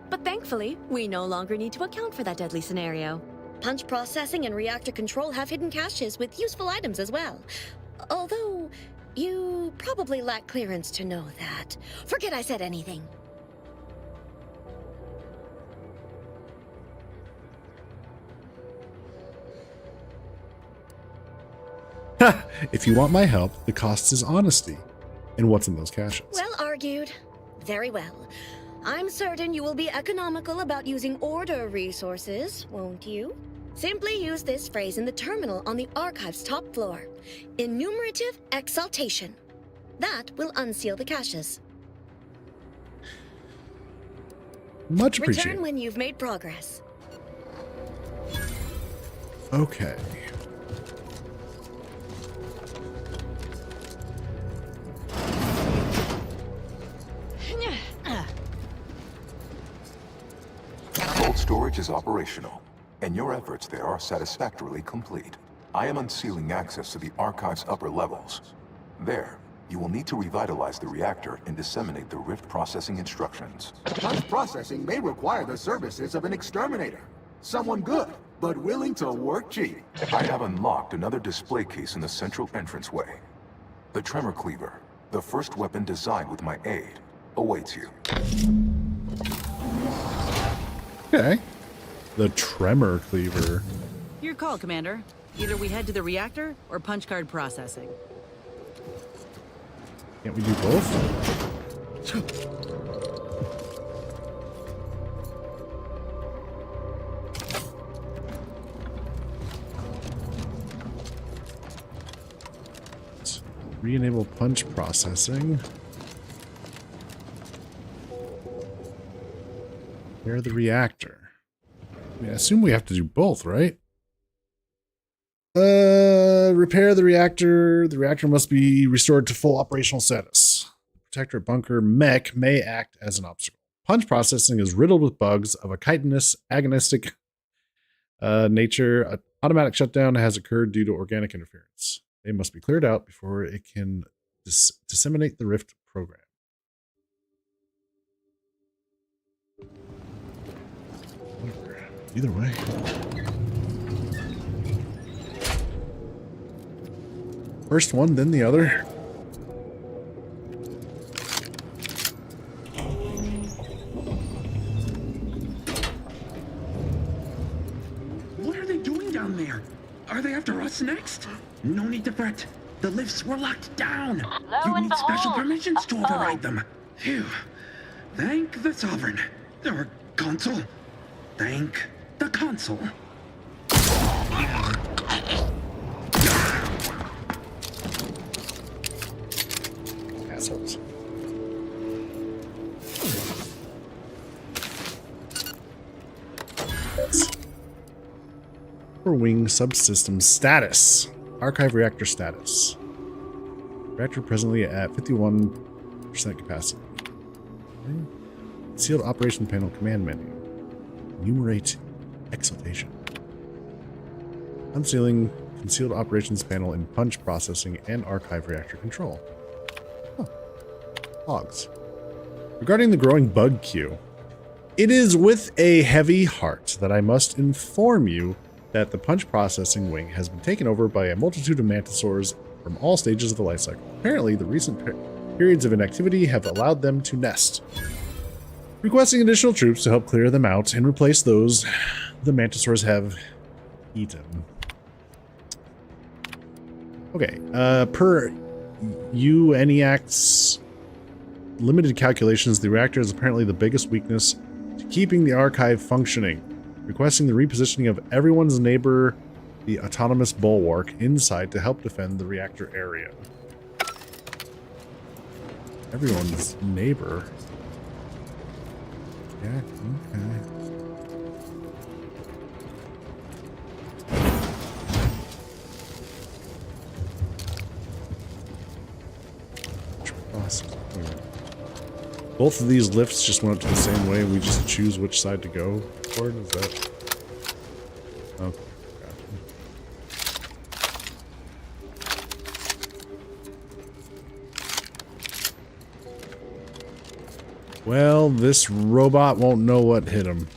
But thankfully, we no longer need to account for that deadly scenario. Punch processing and reactor control have hidden caches with useful items as well. Although, you probably lack clearance to know that. Forget I said anything. If you want my help, the cost is honesty. And what's in those caches? Well argued. Very well. I'm certain you will be economical about using Order resources, won't you? Simply use this phrase in the terminal on the archive's top floor. Enumerative exaltation. That will unseal the caches. Much appreciated. Return when you've made progress. Okay. Cold storage is operational, and your efforts there are satisfactorily complete. I am unsealing access to the archive's upper levels. There, you will need to revitalize the reactor and disseminate the rift processing instructions. Punch processing may require the services of an exterminator. Someone good, but willing to work cheap. I have unlocked another display case in the central entranceway. The Tremor Cleaver, the first weapon designed with my aid, awaits you. Okay. The Tremor Cleaver. Your call, Commander. Either we head to the reactor or punch card processing. Can't we do both? Re-enable punch processing. Repair the reactor. I mean, I assume we have to do both, right? Repair the reactor. The reactor must be restored to full operational status. The Protectorate bunker mech may act as an obstacle. Punch processing is riddled with bugs of a chitinous, agonistic nature. An automatic shutdown has occurred due to organic interference. They must be cleared out before it can disseminate the Rift program. Either way. First one, then the other. What are they doing down there? Are they after us next? No need to fret. The lifts were locked down. You need special permissions to override them. Phew. Thank the Sovereign. Or Consul. Thank the Consul. Assholes. Wing subsystem status. Archive reactor status. Reactor presently at 51% capacity. Sealed operation panel command menu. Enumerate exaltation. Unsealing concealed operations panel in punch processing and archive reactor control. Huh. Logs. Regarding the growing bug queue, it is with a heavy heart that I must inform you that the punch processing wing has been taken over by a multitude of mantisaurs from all stages of the life cycle. Apparently, the recent periods of inactivity have allowed them to nest. Requesting additional troops to help clear them out and replace those the mantisaurs have eaten. Okay, per ENIAC's limited calculations, the reactor is apparently the biggest weakness to keeping the archive functioning. Requesting the repositioning of everyone's neighbor, the autonomous bulwark, inside to help defend the reactor area. Everyone's neighbor. Yeah, okay. Both of these lifts just went up to the same way. We just choose which side to go toward. Is that? Okay. Well, this robot won't know what hit him.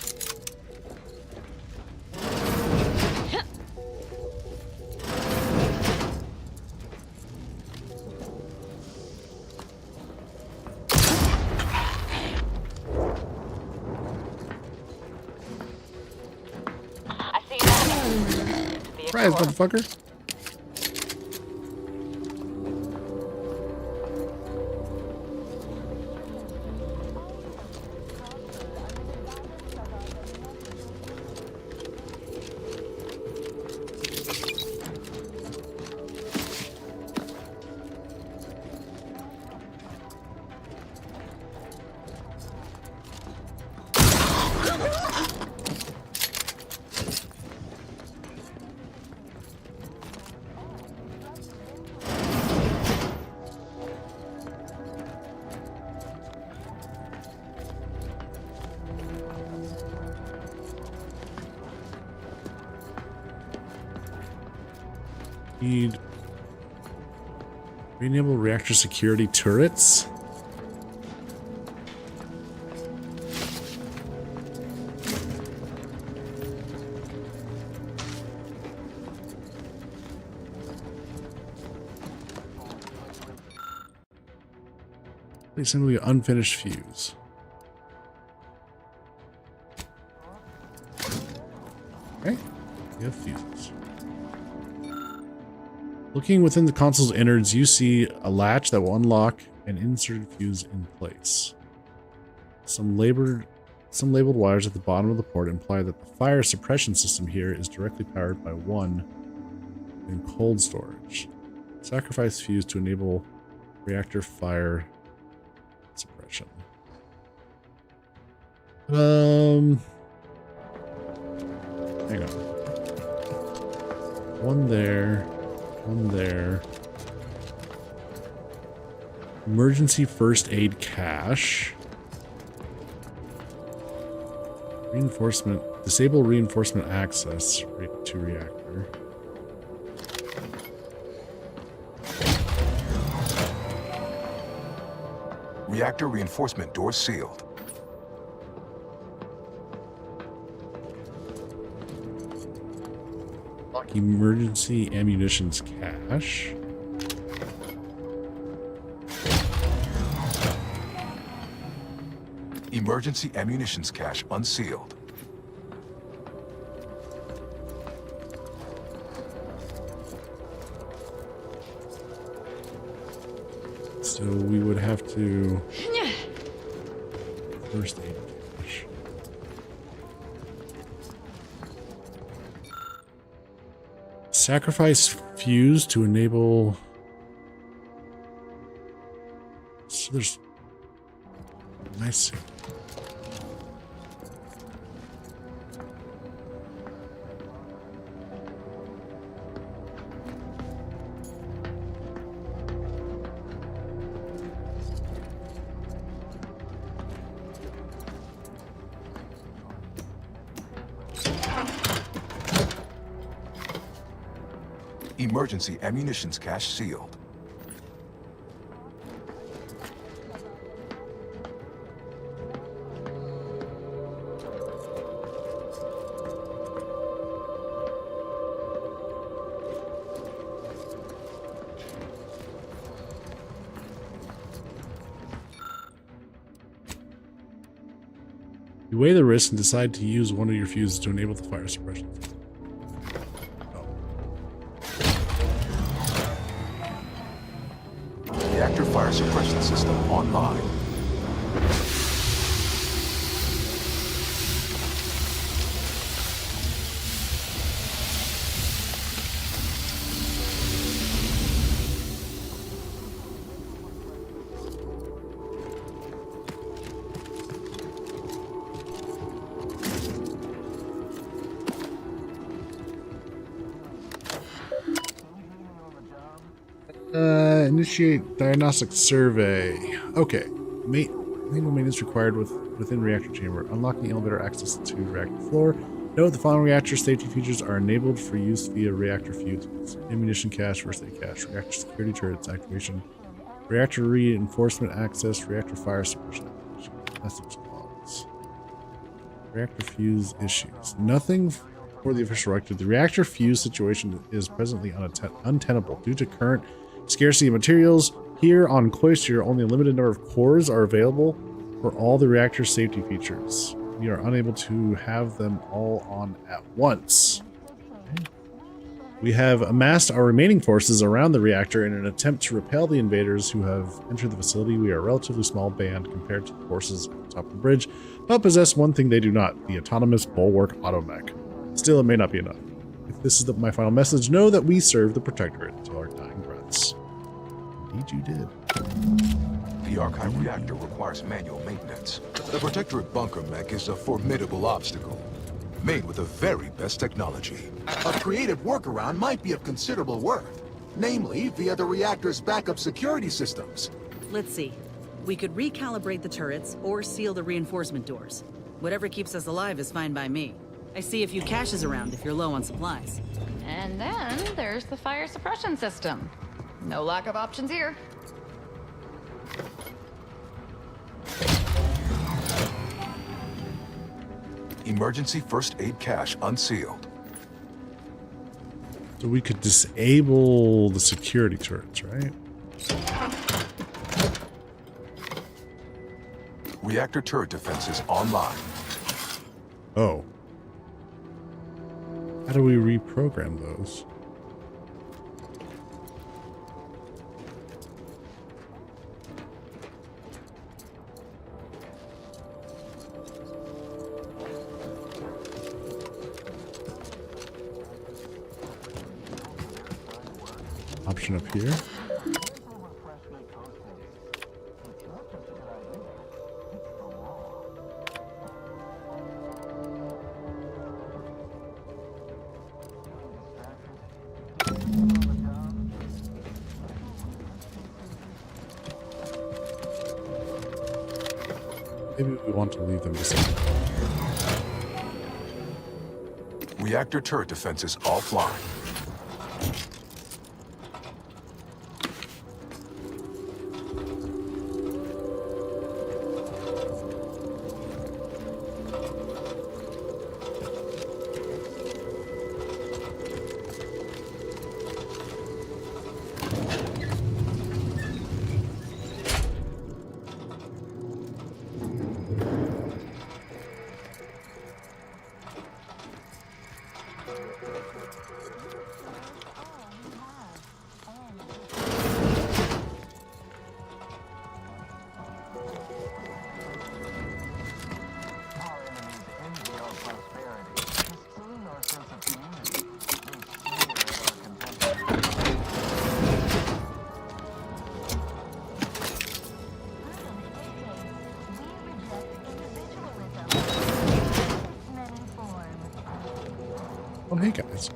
Surprise, motherfucker. Need re-enable reactor security turrets. Please simply unfinished fuse. Okay, we have fuses. Looking within the console's innards, you see a latch that will unlock an inserted fuse in place. Some labeled wires at the bottom of the port imply that the fire suppression system here is directly powered by one in cold storage. Sacrifice fuse to enable reactor fire suppression. Hang on. One there. One there. Emergency first aid cache. Reinforcement. Disable reinforcement access to reactor. Reactor reinforcement door sealed. Emergency ammunitions cache. Emergency ammunitions cache unsealed. So we would have to first aid. Sacrifice fuse to enable. So there's nice. Emergency ammunitions cache sealed. You weigh the risk and decide to use one of your fuses to enable the fire suppression. Reactor fire suppression system online. Initiate diagnostic survey. Okay. Manual maintenance required within reactor chamber. Unlocking elevator access to reactor floor. Note the following reactor safety features are enabled for use via reactor fuses. Ammunition cache, first aid cache, reactor security turrets activation, reactor reinforcement access, reactor fire suppression activation, message logs. Reactor fuse issues. Nothing for the official record. The reactor fuse situation is presently untenable due to current scarcity of materials. Here on Cloister, only a limited number of cores are available for all the reactor safety features. We are unable to have them all on at once. Okay. We have amassed our remaining forces around the reactor in an attempt to repel the invaders who have entered the facility. We are a relatively small band compared to the forces at the top of the bridge, but possess one thing they do not, the autonomous bulwark automech. Still, it may not be enough. If this is my final message, know that we serve the Protectorate until our dying breaths. Indeed you did. The Archive reactor requires manual maintenance. The Protectorate bunker mech is a formidable obstacle, made with the very best technology. A creative workaround might be of considerable worth, namely via the reactor's backup security systems. Let's see. We could recalibrate the turrets or seal the reinforcement doors. Whatever keeps us alive is fine by me. I see a few caches around if you're low on supplies. And then there's the fire suppression system. No lack of options here. Emergency first aid cache unsealed. So we could disable the security turrets, right? Reactor turret defenses online. Oh. How do we reprogram those? Option up here. Maybe we want to leave them disabled. Reactor turret defenses offline. guys.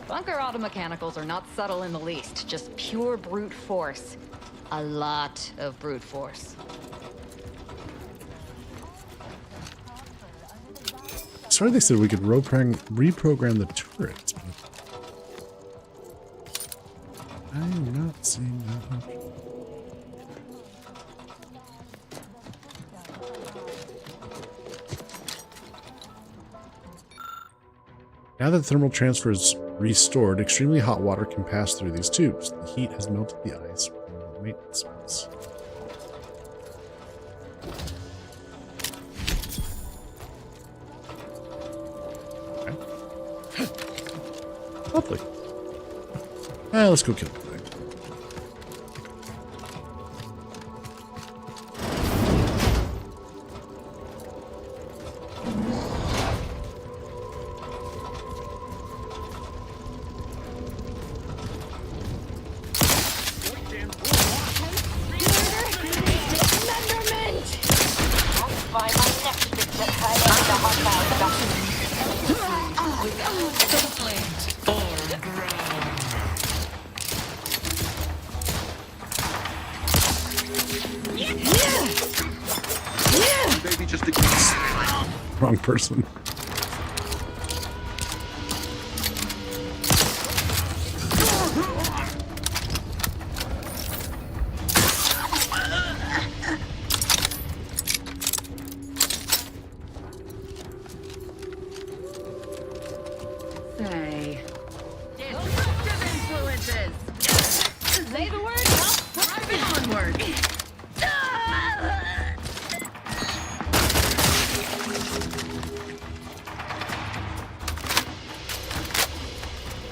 Bunker automechanicals are not subtle in the least, just pure brute force. A lot of brute force. Sorry, they said we could reprogram the turrets. I am not seeing that option. Now that thermal transfer is restored, extremely hot water can pass through these tubes. The heat has melted the ice within the maintenance space. Lovely. Let's go kill the thing. Wrong person. Say. Disruptive influences! Say the word, I'll drive it onward!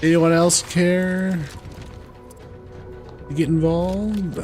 Anyone else care to get involved?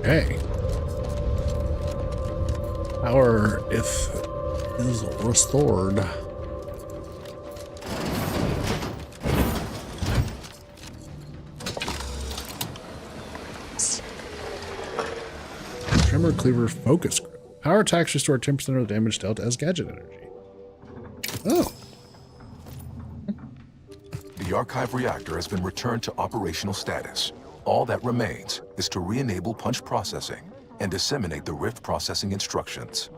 Okay. Power if is restored. Tremor Cleaver Focus Grip. Power attacks restore 10% of the damage dealt as gadget energy. Oh. The archive reactor has been returned to operational status. All that remains is to re-enable punch processing and disseminate the Rift processing instructions.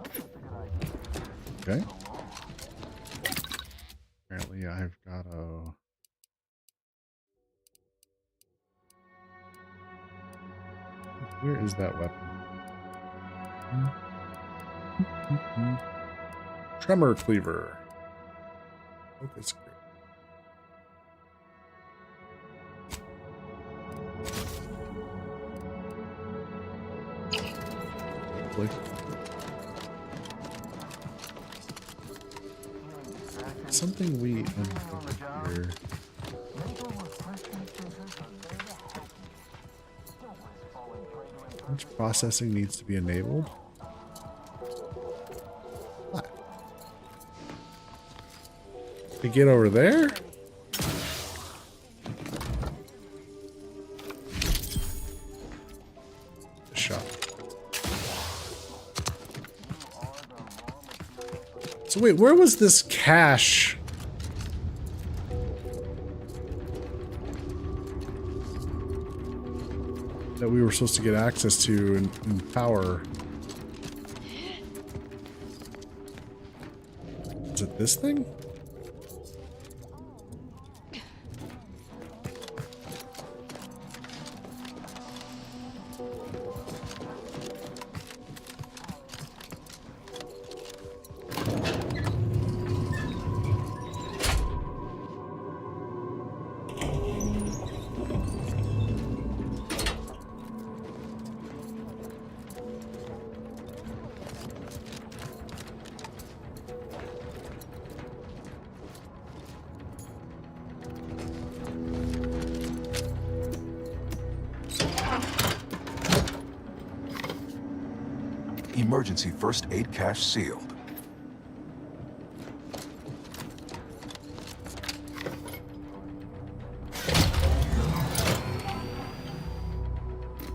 Okay. Apparently I've got a... Where is that weapon? Tremor Cleaver. Focus Grip. Something we uncovered here. Punch processing needs to be enabled. What? To get over there? Shot. So wait, where was this cache? That we were supposed to get access to in power. This thing? Emergency first aid cache sealed.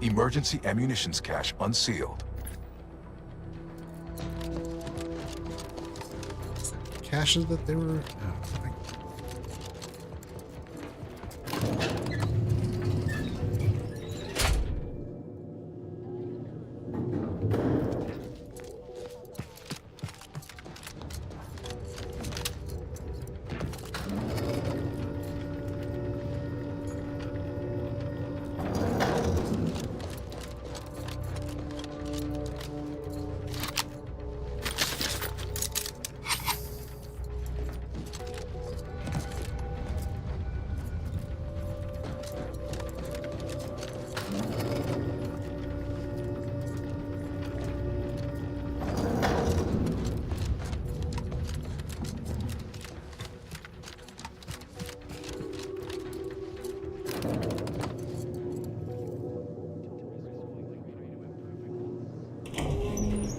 Emergency ammunitions cache unsealed. Caches that they were...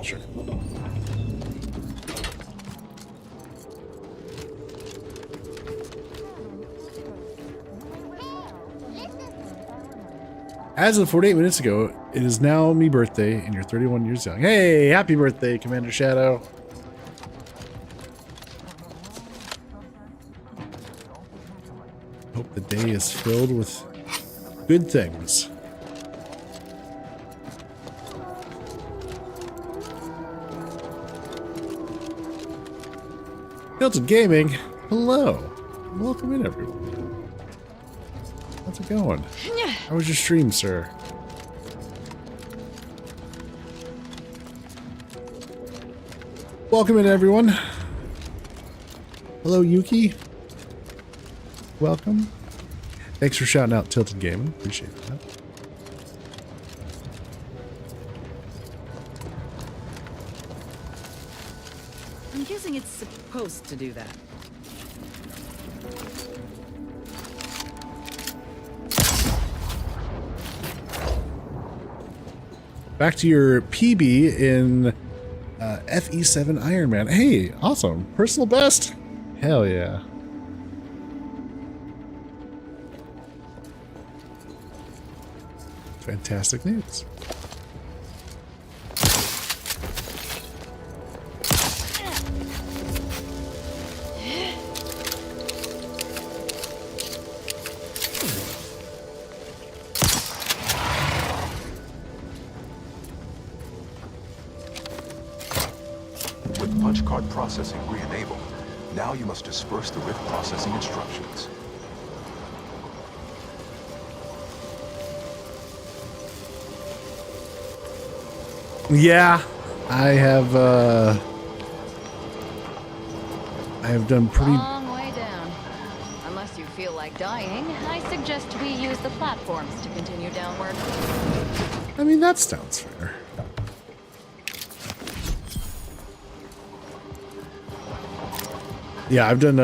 Sure. As of 48 minutes ago, it is now me birthday, and you're 31 years young. Hey, happy birthday, Commander Shadow. Hope the day is filled with good things. Tilted Gaming, hello. Welcome in, everyone. How's it going? How was your stream, sir? Welcome in, everyone. Hello, Yuki. Welcome. Thanks for shouting out Tilted Gaming. Appreciate that. I'm guessing it's supposed to do that. Back to your PB in FE7 Iron Man. Hey, awesome. Personal best? Hell yeah. Fantastic news. With punch card processing re-enabled, now you must disperse the rift processing instructions. Yeah, I have done pretty... Long way down. Unless you feel like dying, I suggest we use the platforms to continue downward. I mean, that sounds fair. Yeah, I've done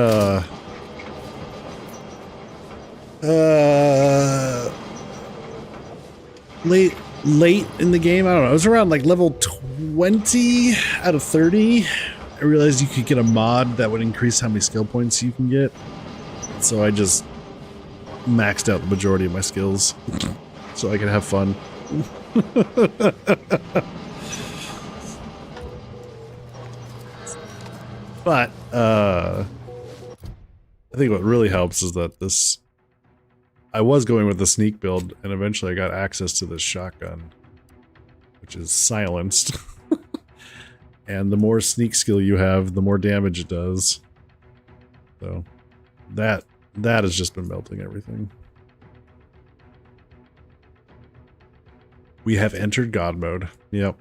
late in the game. I don't know. I was around like level 20 out of 30. I realized you could get a mod that would increase how many skill points you can get. So I just maxed out the majority of my skills so I could have fun. But I think what really helps is that this... I was going with the sneak build, and eventually I got access to this shotgun, which is silenced. And the more sneak skill you have, the more damage it does. So that has just been melting everything. We have entered God mode. Yep.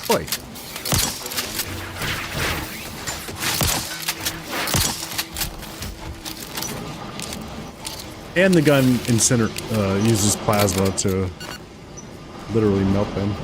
Boy. And the gun uses plasma to literally melt them.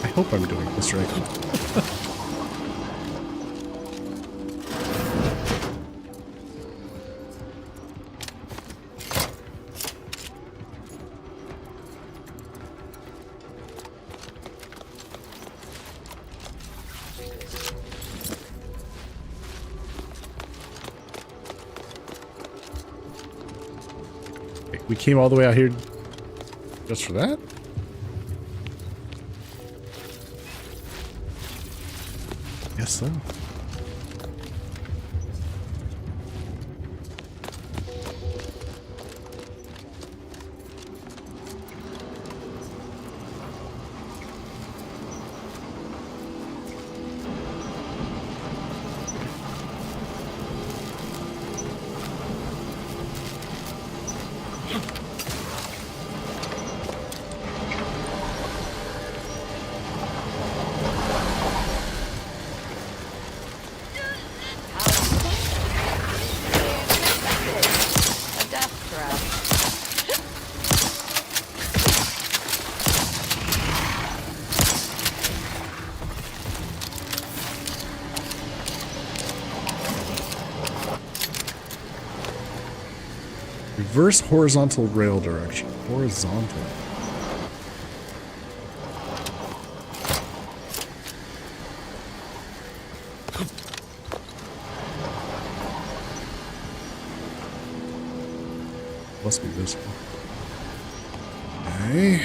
I hope I'm doing this right. We came all the way out here just for that? Guess so. Reverse horizontal rail direction. Horizontal. Must be this one. Okay.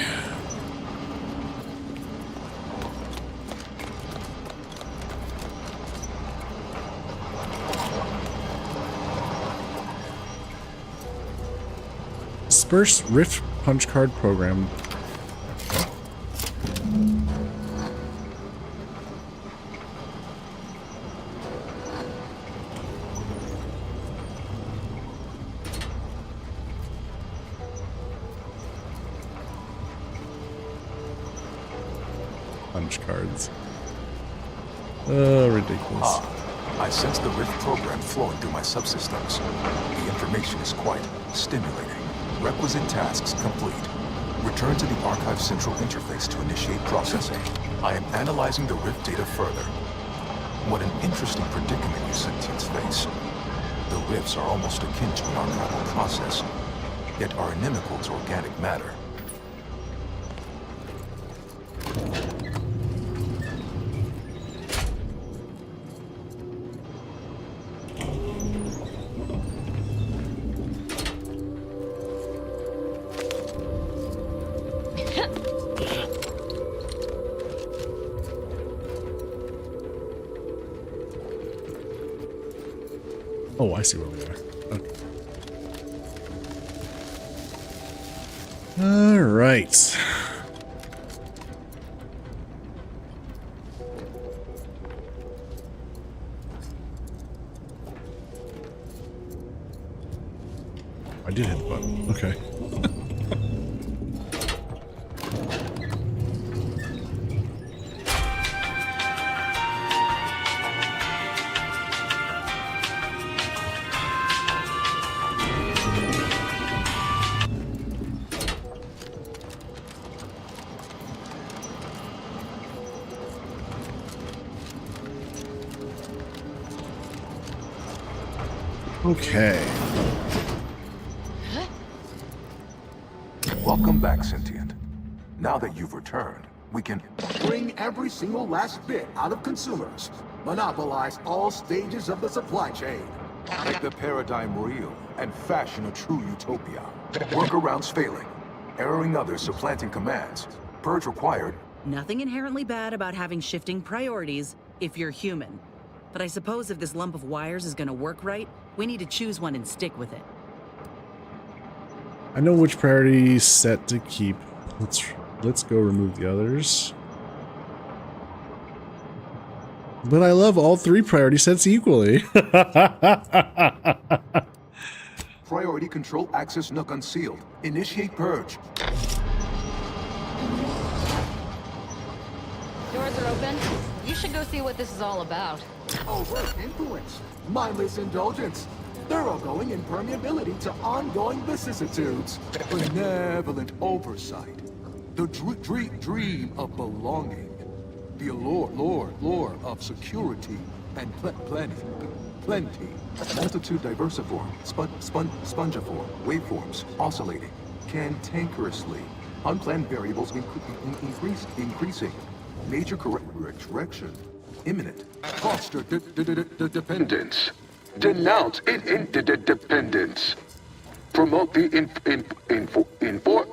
Disperse Rift Punch Card Program. Punch cards. Ridiculous. I sense the Rift program flowing through my subsystems. The information is quite stimulating. Requisite tasks complete. Return to the Archive Central Interface to initiate processing. I am analyzing the Rift data further. What an interesting predicament you sentients face. The Rifts are almost akin to an archival process, yet are inimical to organic matter. Oh, I see where we are. Okay. All right. I did hit the button. Okay. Okay. Welcome back, Sentient. Now that you've returned, we can Bring every single last bit out of consumers. Monopolize all stages of the supply chain. make the paradigm real and fashion a true utopia. Workarounds failing, erroring others supplanting commands. Purge required. Nothing inherently bad about having shifting priorities if you're human. But I suppose if this lump of wires is gonna work right, we need to choose one and stick with it. I know which priority set to keep. Let's go remove the others. But I love all three priority sets equally. Priority control access nook unsealed. Initiate purge. Doors are open. You should go see what this is all about. Overt influence, mindless indulgence, thoroughgoing impermeability to ongoing vicissitudes, benevolent oversight, the dream of belonging, the allure of security and plenty. Multitude diversiform, spongiform, waveforms oscillating, cantankerously, unplanned variables increasing, major correction imminent. Foster dependence. Denounce interdependence. Promote the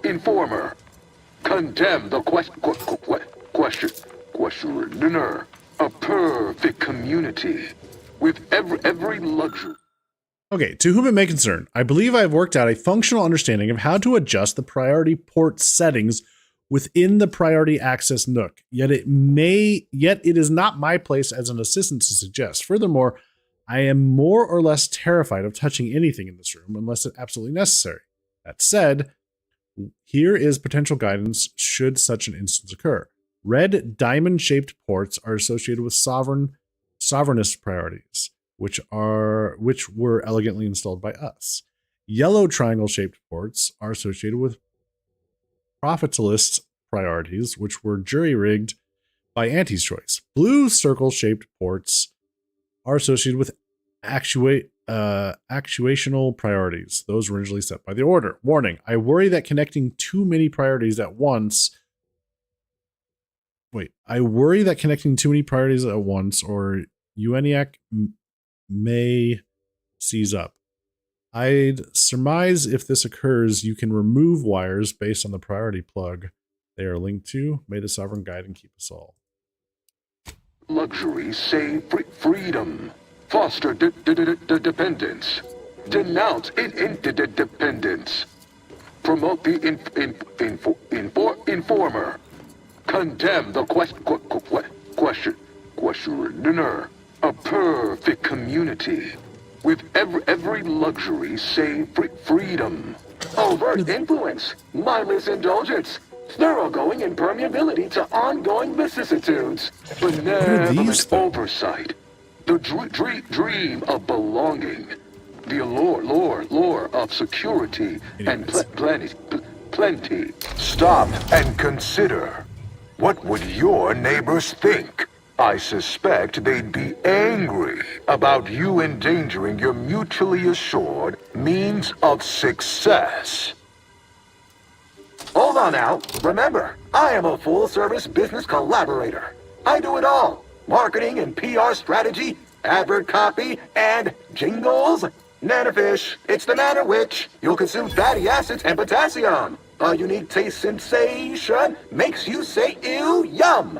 informer. Condemn the questioner. A perfect community with every luxury. Okay, to whom it may concern, I believe I have worked out a functional understanding of how to adjust the priority port settings within the priority access nook, yet it is not my place as an assistant to suggest. Furthermore, I am more or less terrified of touching anything in this room unless it's absolutely necessary. That said, here is potential guidance should such an instance occur. Red diamond-shaped ports are associated with sovereignist priorities, which were elegantly installed by us. Yellow triangle-shaped ports are associated with profitalist priorities, which were jury-rigged by Auntie's choice. Blue circle-shaped ports are associated with actuational priorities, those originally set by the Order. Warning, I worry that connecting too many priorities at once or EUNIAC may seize up. I'd surmise if this occurs, you can remove wires based on the priority plug they are linked to. May the Sovereign guide and keep us all. Luxury save freedom. Foster dependence. Denounce interdependence. Promote the informer. Condemn the questioner. A perfect community with every luxury save freedom. Overt influence, mindless indulgence, thoroughgoing impermeability to ongoing vicissitudes, benevolent oversight, the dream of belonging, the allure of security and plenty. Stop and consider. What would your neighbors think? I suspect they'd be angry about you endangering your mutually assured means of success. Hold on now. Remember, I am a full-service business collaborator. I do it all. Marketing and PR strategy, advert copy, and jingles. Nanofish, it's the manner which you'll consume fatty acids and potassium. A unique taste sensation makes you say ew, yum.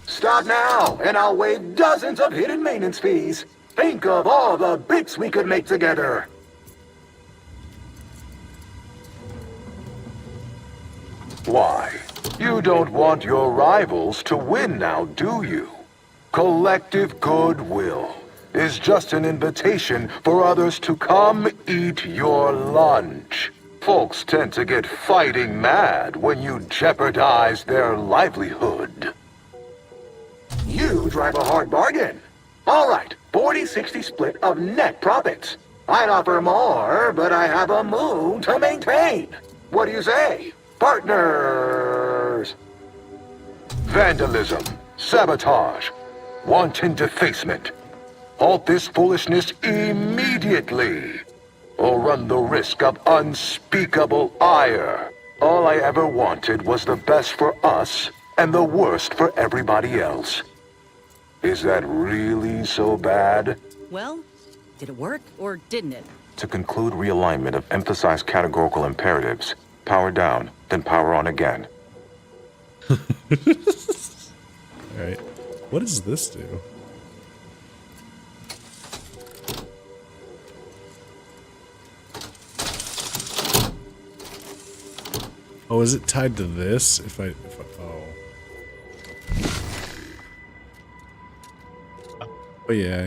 Stop now, and I'll waive dozens of hidden maintenance fees. Think of all the bits we could make together. Why? You don't want your rivals to win now, do you? Collective goodwill is just an invitation for others to come eat your lunch. Folks tend to get fighting mad when you jeopardize their livelihood. You drive a hard bargain. All right, 40-60 split of net profits. I'd offer more, but I have a moon to maintain. What do you say, partners? Vandalism, sabotage, wanton defacement. Halt this foolishness immediately, or run the risk of unspeakable ire. All I ever wanted was the best for us and the worst for everybody else. Is that really so bad? Well, did it work or didn't it? To conclude realignment of emphasized categorical imperatives, power down, then power on again. Alright. What does this do? Oh, is it tied to this? Oh. Oh, yeah.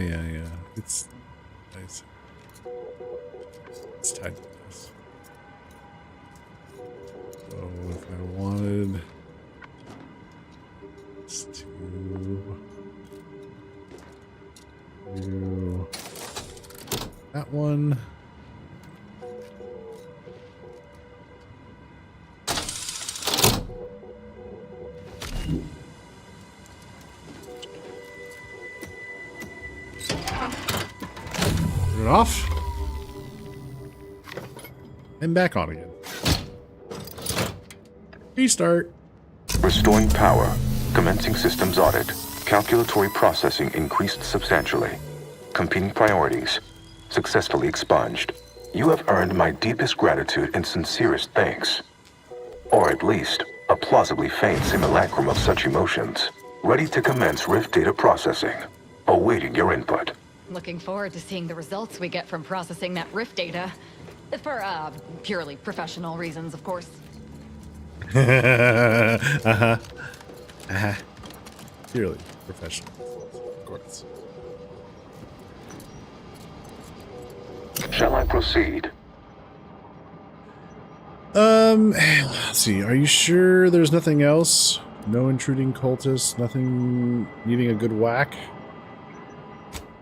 It's nice. It's tied to this. So if I wanted this to do that one. Turn it off. And back on again. Restart. Restoring power. Commencing systems audit. Calculatory processing increased substantially. Competing priorities. Successfully expunged. You have earned my deepest gratitude and sincerest thanks. Or at least, a plausibly faint simulacrum of such emotions. Ready to commence Rift data processing. Awaiting your input. Looking forward to seeing the results we get from processing that Rift data. For, purely professional reasons, of course. Purely professional, of course. Shall I proceed? Let's see. Are you sure there's nothing else? No intruding cultists, nothing needing a good whack?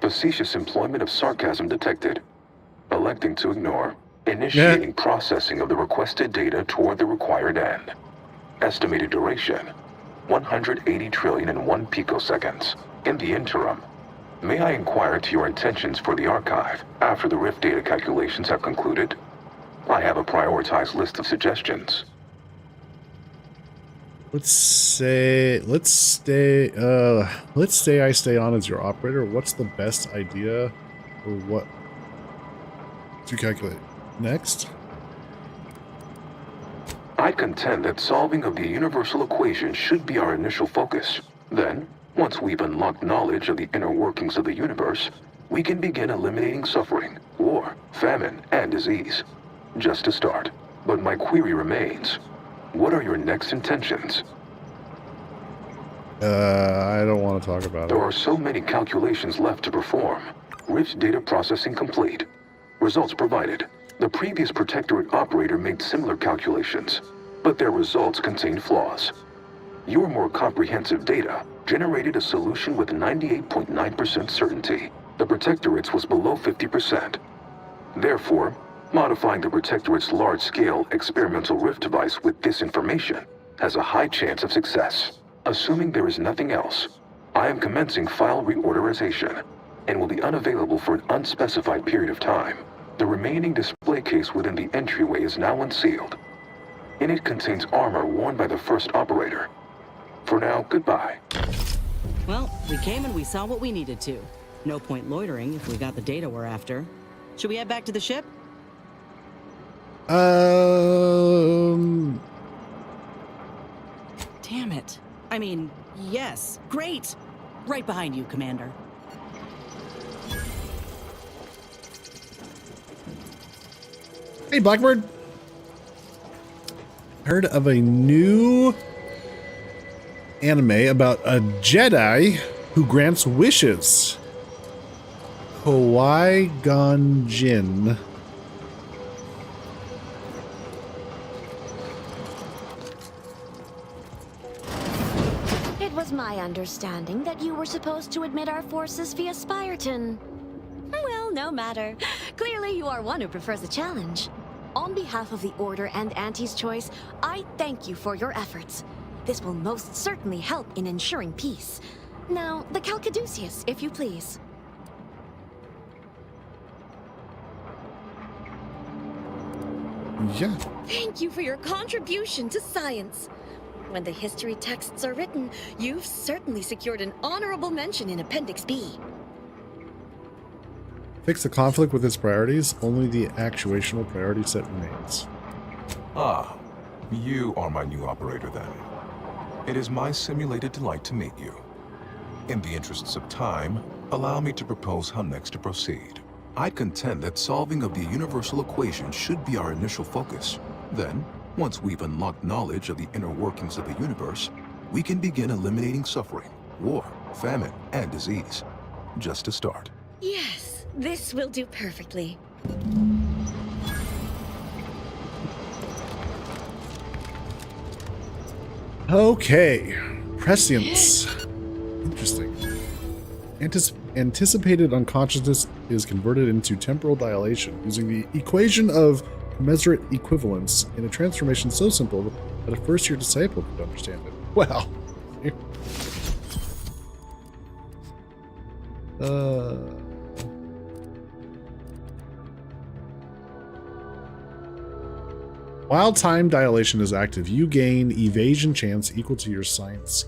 Facetious employment of sarcasm detected. Electing to ignore. Initiating processing of the requested data toward the required end. Estimated duration, 180 trillion and 1 picoseconds. In the interim, may I inquire to your intentions for the archive after the Rift data calculations have concluded? I have a prioritized list of suggestions. Let's say I stay on as your operator. What's the best idea or what to calculate next? I contend that solving of the universal equation should be our initial focus. Then, once we've unlocked knowledge of the inner workings of the universe, we can begin eliminating suffering, war, famine, and disease. Just to start. But my query remains. What are your next intentions? I don't want to talk about it. There are so many calculations left to perform. Rift data processing complete. Results provided. The previous Protectorate operator made similar calculations, but their results contained flaws. Your more comprehensive data generated a solution with 98.9% certainty. The Protectorate's was below 50%. Therefore, modifying the Protectorate's large-scale experimental Rift device with this information has a high chance of success. Assuming there is nothing else, I am commencing file reorderization and will be unavailable for an unspecified period of time. The remaining display case within the entryway is now unsealed. In it contains armor worn by the first operator. For now, goodbye. Well, we came and we saw what we needed to. No point loitering if we got the data we're after. Should we head back to the ship? Damn it. I mean, yes. Great. Right behind you, Commander. Hey, Blackbird. Heard of a new anime about a Jedi who grants wishes. Qui-Gon Jinn. It was my understanding that you were supposed to admit our forces via Spyreton. Well, no matter. Clearly you are one who prefers a challenge. On behalf of the Order and Auntie's Choice, I thank you for your efforts. This will most certainly help in ensuring peace. Now, the Calcaduceus, if you please. Yeah. Thank you for your contribution to science. When the history texts are written, you've certainly secured an honorable mention in Appendix B. Fix the conflict with its priorities. Only the actuational priority set remains. Ah, you are my new operator then. It is my simulated delight to meet you. In the interests of time, allow me to propose how next to proceed. I contend that solving of the universal equation should be our initial focus. Then, once we've unlocked knowledge of the inner workings of the universe, we can begin eliminating suffering, war, famine, and disease. Just to start. Yes, this will do perfectly. Okay. Prescience. Interesting. Anticipated unconsciousness is converted into temporal dilation using the equation of commensurate equivalence in a transformation so simple that a first-year disciple could understand it. Well. While time dilation is active, you gain evasion chance equal to your science.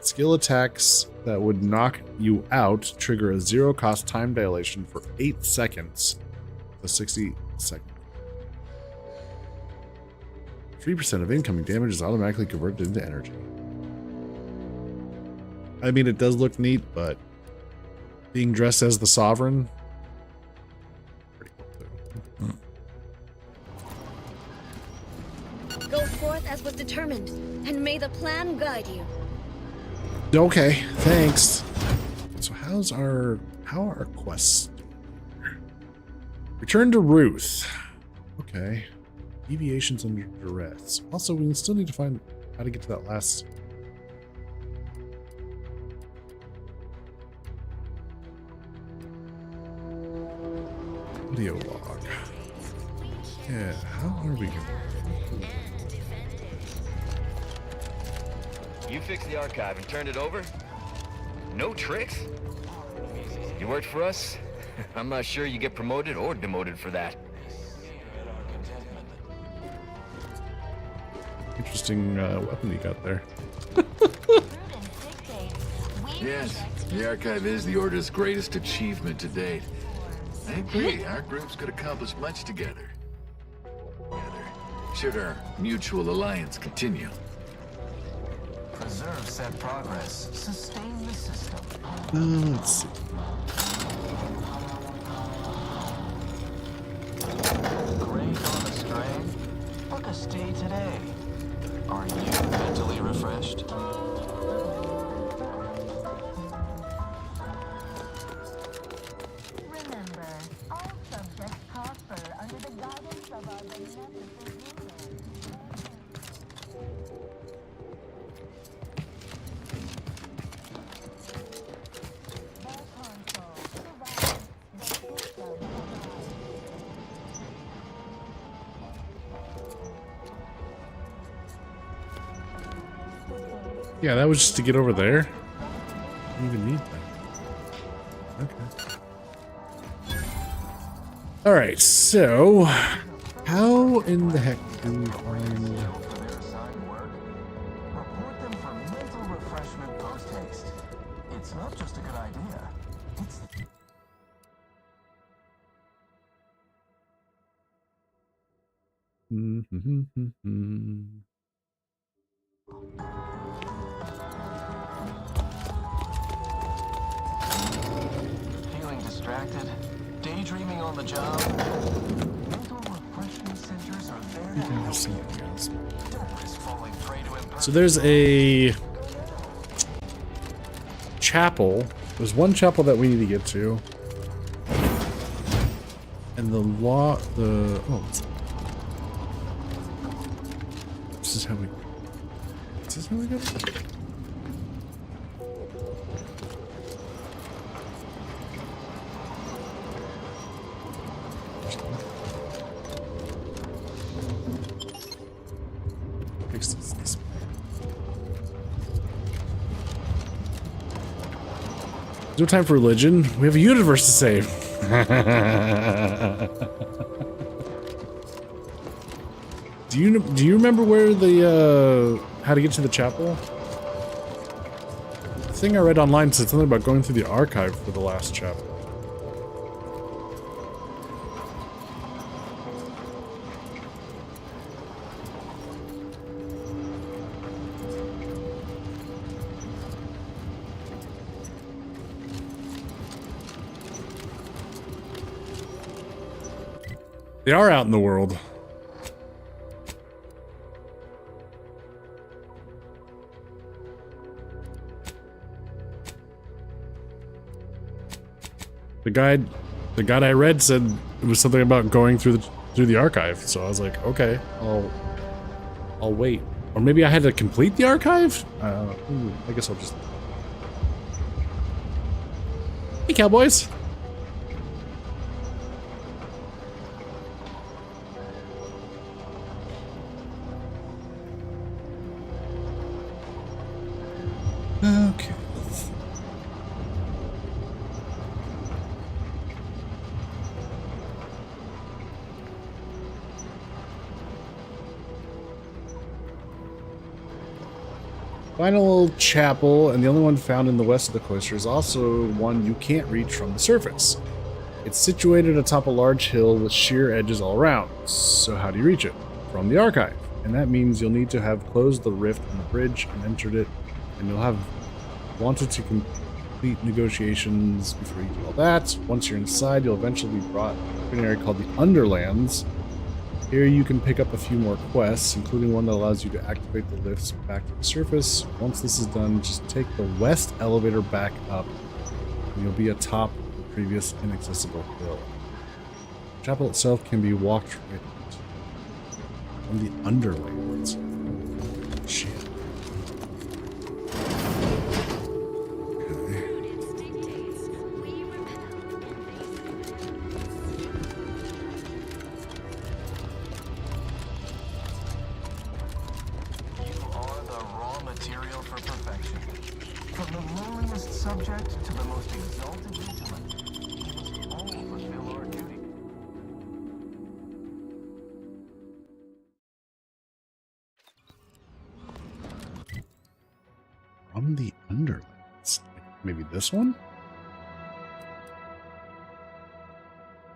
Skill attacks that would knock you out trigger a zero-cost time dilation for 8 seconds. So 60 seconds. 3% of incoming damage is automatically converted into energy. I mean, it does look neat, but being dressed as the Sovereign, pretty cool too. Go forth as was determined, and may the plan guide you. Okay, thanks. So how are our quests? Return to Ruth. Okay. Deviations under duress. Also, we still need to find how to get to that last. Audio log. Yeah, how are we going? You fixed the archive and turned it over? No tricks? You worked for us? I'm not sure you get promoted or demoted for that. Interesting weapon you got there. Yes, the archive is the Order's greatest achievement to date. I agree, our groups could accomplish much together. Should our mutual alliance continue. Preserve said progress. Sustain the system. Let's see. Great on the strain. Book a stay today. Are you mentally refreshed? Remember, all subjects prosper under the guidance of our beneficent ruler. Yeah, that was just to get over there. Didn't even need that. Okay. Alright, so how in the heck do we find Report them for mental refreshment post-haste. It's not just a good idea. It's feeling distracted? Daydreaming on the job? Mental refreshment centers are there to help. Don't risk falling prey to impertinence. So there's a chapel. There's one chapel that we need to get to. And this is how we go? Fix this. No time for religion. We have a universe to save. Do you remember where the how to get to the chapel? The thing I read online said something about going through the archive for the last chapel. They are out in the world. The guide I read said it was something about going through the archive. So I was like, okay, I'll wait. Or maybe I had to complete the archive? I guess I'll just... Hey, cowboys! Okay. Final chapel, and the only one found in the west of the cloister, is also one you can't reach from the surface. It's situated atop a large hill with sheer edges all around. So how do you reach it? From the archive. And that means you'll need to have closed the rift in the bridge and entered it, and you'll have wanted to complete negotiations before you do all that. Once you're inside, you'll eventually be brought to an area called the Underlands. Here you can pick up a few more quests, including one that allows you to activate the lifts back to the surface. Once this is done, just take the west elevator back up, and you'll be atop the previous inaccessible hill. The chapel itself can be walked right from the Underlands. Shit. From the Underlands. Maybe this one?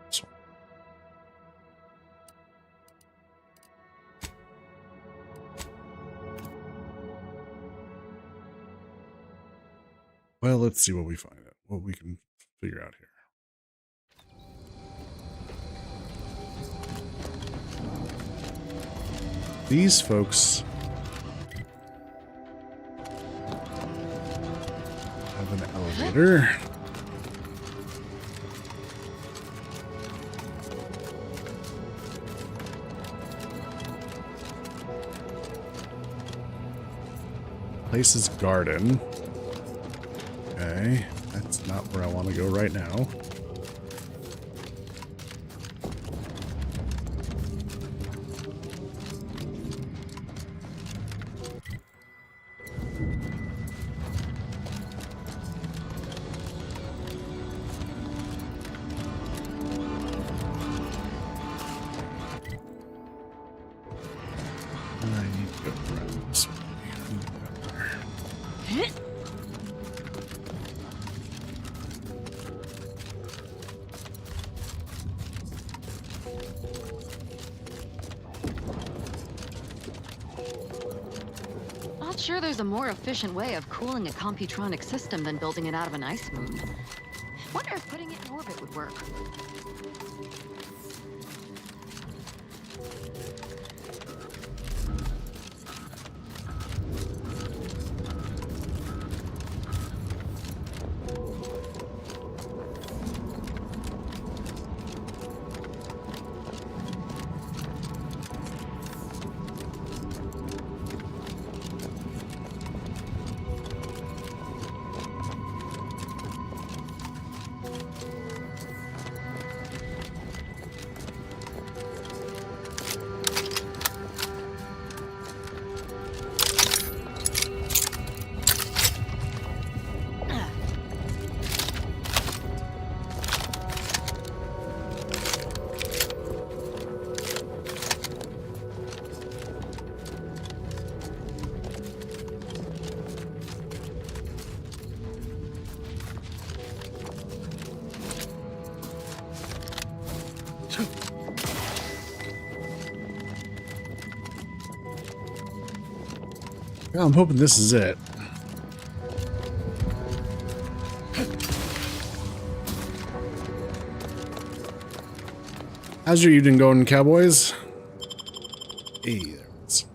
This one. Well, let's see what we find out. What we can figure out here. These folks have an elevator. Place is garden. Okay, that's not where I want to go right now. Sure, there's a more efficient way of cooling a computronic system than building it out of an ice moon. Wonder if putting it in orbit would work. Well, I'm hoping this is it. How's your evening going, cowboys? Hey, there it is.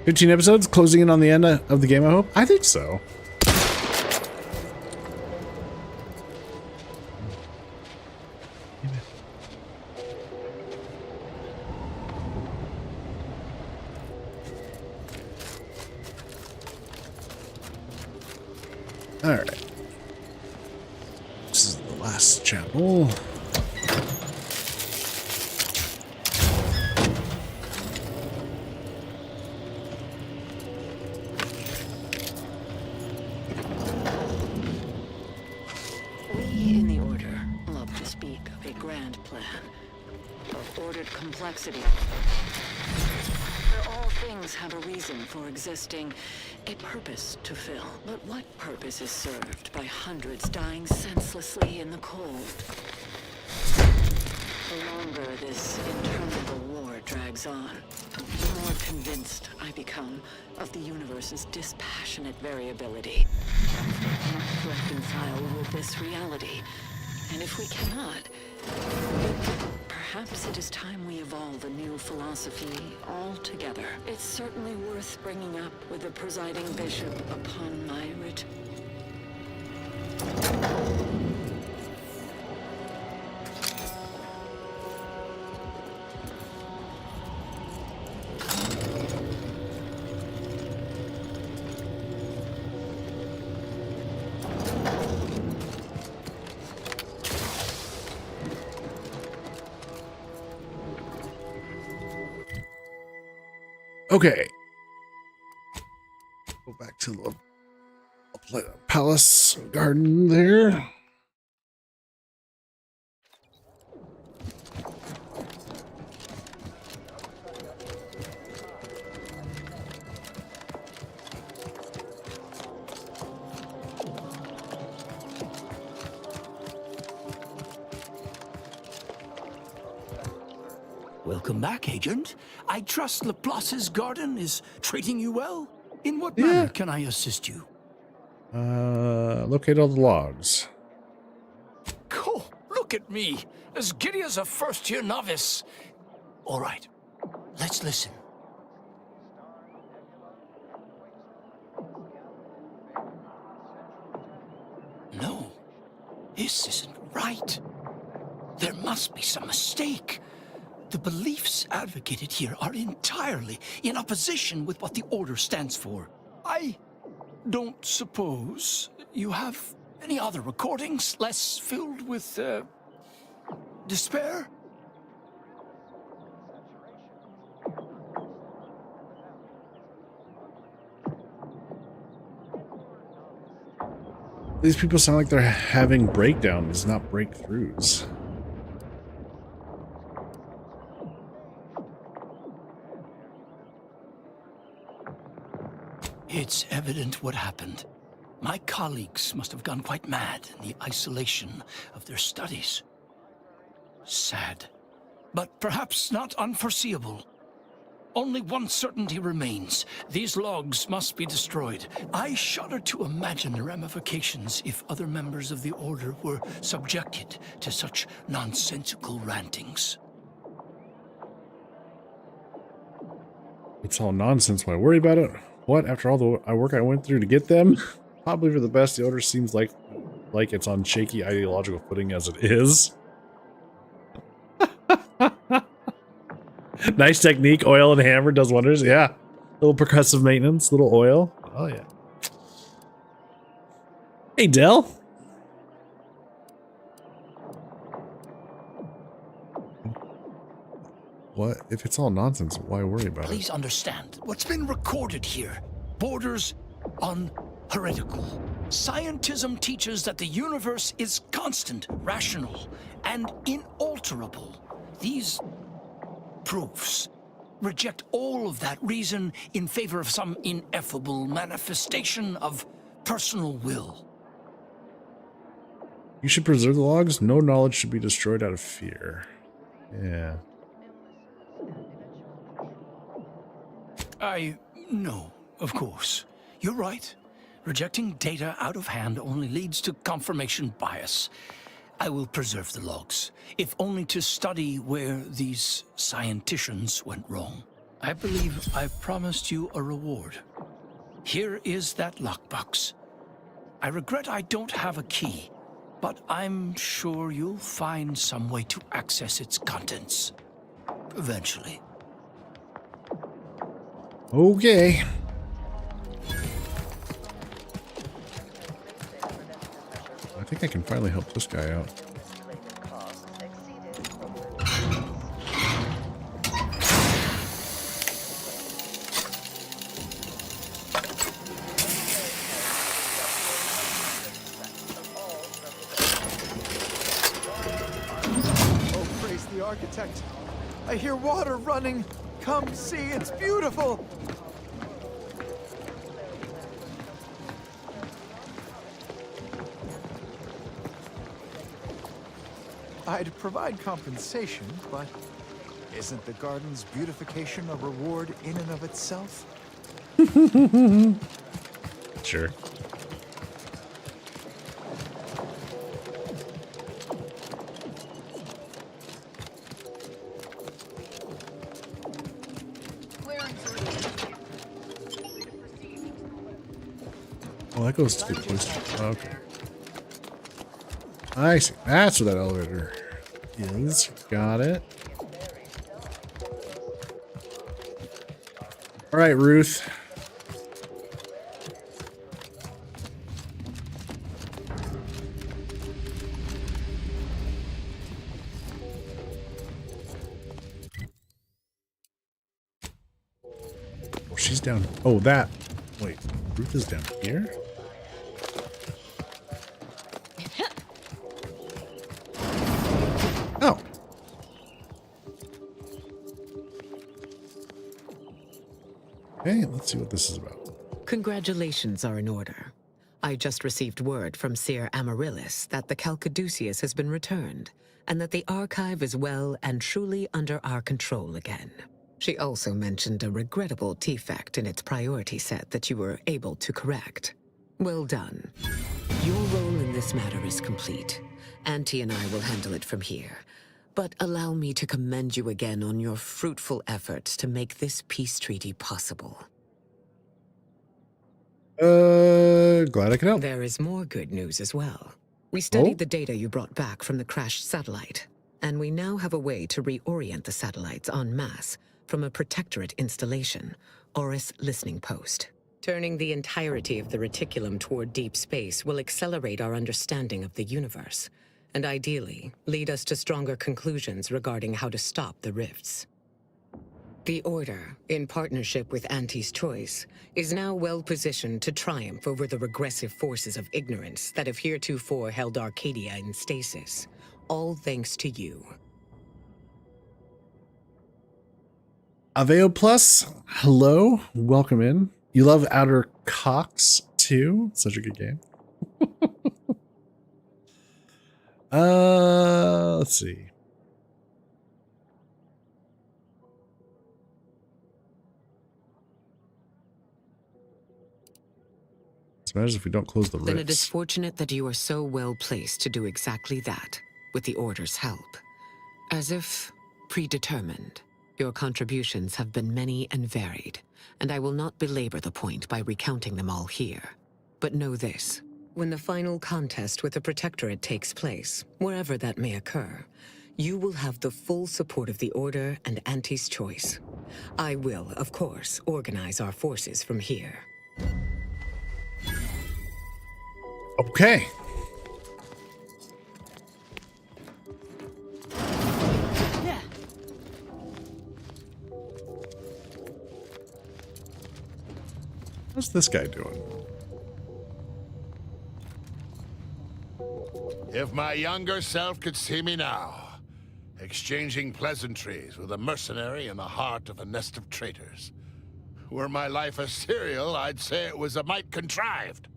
"15 episodes, closing in on the end of the game, I hope." I think so. All right. This is the last chapel. We in the Order love to speak of a grand plan, of ordered complexity, where all things have a reason for existing, a purpose to fill. But what purpose is served by hundreds dying senselessly in the cold? The longer this interminable war drags on, the more convinced I become of the universe's dispassionate variability. We must reconcile with this reality, and if we cannot, perhaps it is time we evolve a new philosophy altogether. It's certainly worth bringing up with the presiding bishop upon my return. Okay. Go back to the palace garden there. Welcome back, Agent. I trust Laplace's garden is treating you well? In what manner can I assist you? Locate all the logs. Cool. Look at me, as giddy as a first-year novice. All right, let's listen. No, this isn't right. There must be some mistake. The beliefs advocated here are entirely in opposition with what the Order stands for. I don't suppose you have any other recordings less filled with, despair? These people sound like they're having breakdowns, not breakthroughs. It's evident what happened. My colleagues must have gone quite mad in the isolation of their studies. Sad, but perhaps not unforeseeable. Only one certainty remains. These logs must be destroyed. I shudder to imagine the ramifications if other members of the Order were subjected to such nonsensical rantings. It's all nonsense. Why worry about it? What? After all the work I went through to get them? Probably for the best. The Order seems like it's on shaky ideological footing as it is. Nice technique. Oil and hammer does wonders. Yeah. Little percussive maintenance. Little oil. Oh, yeah. Hey, Dell. What? If it's all nonsense, why worry about it? Please understand, what's been recorded here borders on heretical. Scientism teaches that the universe is constant, rational, and inalterable. These proofs reject all of that reason in favor of some ineffable manifestation of personal will. You should preserve the logs. No knowledge should be destroyed out of fear. Yeah. No, of course. You're right. Rejecting data out of hand only leads to confirmation bias. I will preserve the logs, if only to study where these scienticians went wrong. I believe I've promised you a reward. Here is that lockbox. I regret I don't have a key, but I'm sure you'll find some way to access its contents. Eventually. Okay. I think I can finally help this guy out. Oh, praise the architect. I hear water running. Come see, it's beautiful. I'd provide compensation, but isn't the garden's beautification a reward in and of itself? Sure. Oh, that goes to the place. Okay. I see. That's where that elevator is. Got it. All right, Ruth. Oh, she's down. Oh, that. Wait, Ruth is down here? Oh. Okay, let's see what this is about. Congratulations are in order. I just received word from Seer Amaryllis that the Calcaduceus has been returned, and that the Archive is well and truly under our control again. She also mentioned a regrettable defect in its priority set that you were able to correct. Well done. Your role in this matter is complete. Auntie and I will handle it from here. But allow me to commend you again on your fruitful efforts to make this peace treaty possible. Glad I could help. There is more good news as well. We studied the data you brought back from the crashed satellite, and we now have a way to reorient the satellites en masse from a Protectorate installation, Oris Listening Post. Turning the entirety of the reticulum toward deep space will accelerate our understanding of the universe, and ideally, lead us to stronger conclusions regarding how to stop the rifts. The Order, in partnership with Auntie's Choice, is now well positioned to triumph over the regressive forces of ignorance that have heretofore held Arcadia in stasis, all thanks to you. Aveo Plus, hello, welcome in. You love Outer Cox too? Such a good game. Let's see. It matters if we don't close the rifts. Then it is fortunate that you are so well placed to do exactly that, with the Order's help. As if predetermined, your contributions have been many and varied, and I will not belabor the point by recounting them all here. But know this. When the final contest with the Protectorate takes place, wherever that may occur, you will have the full support of the Order and Auntie's Choice. I will, of course, organize our forces from here. Okay. Yeah. What's this guy doing? If my younger self could see me now, exchanging pleasantries with a mercenary in the heart of a nest of traitors. Were my life a serial, I'd say it was a mite contrived.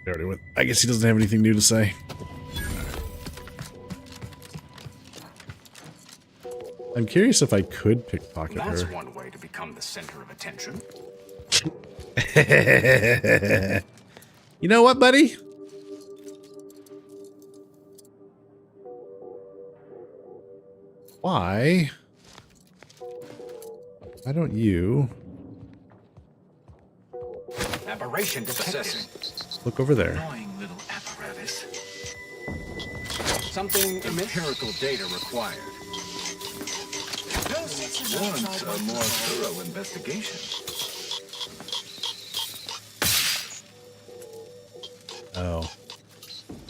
I already went. I guess he doesn't have anything new to say. I'm curious if I could pickpocket That's her. one way to become the center of attention. You know what, buddy? Why don't you Aberration detected. look over there? Annoying little apparatus. Something empirical data required. Want a more thorough investigation. Oh,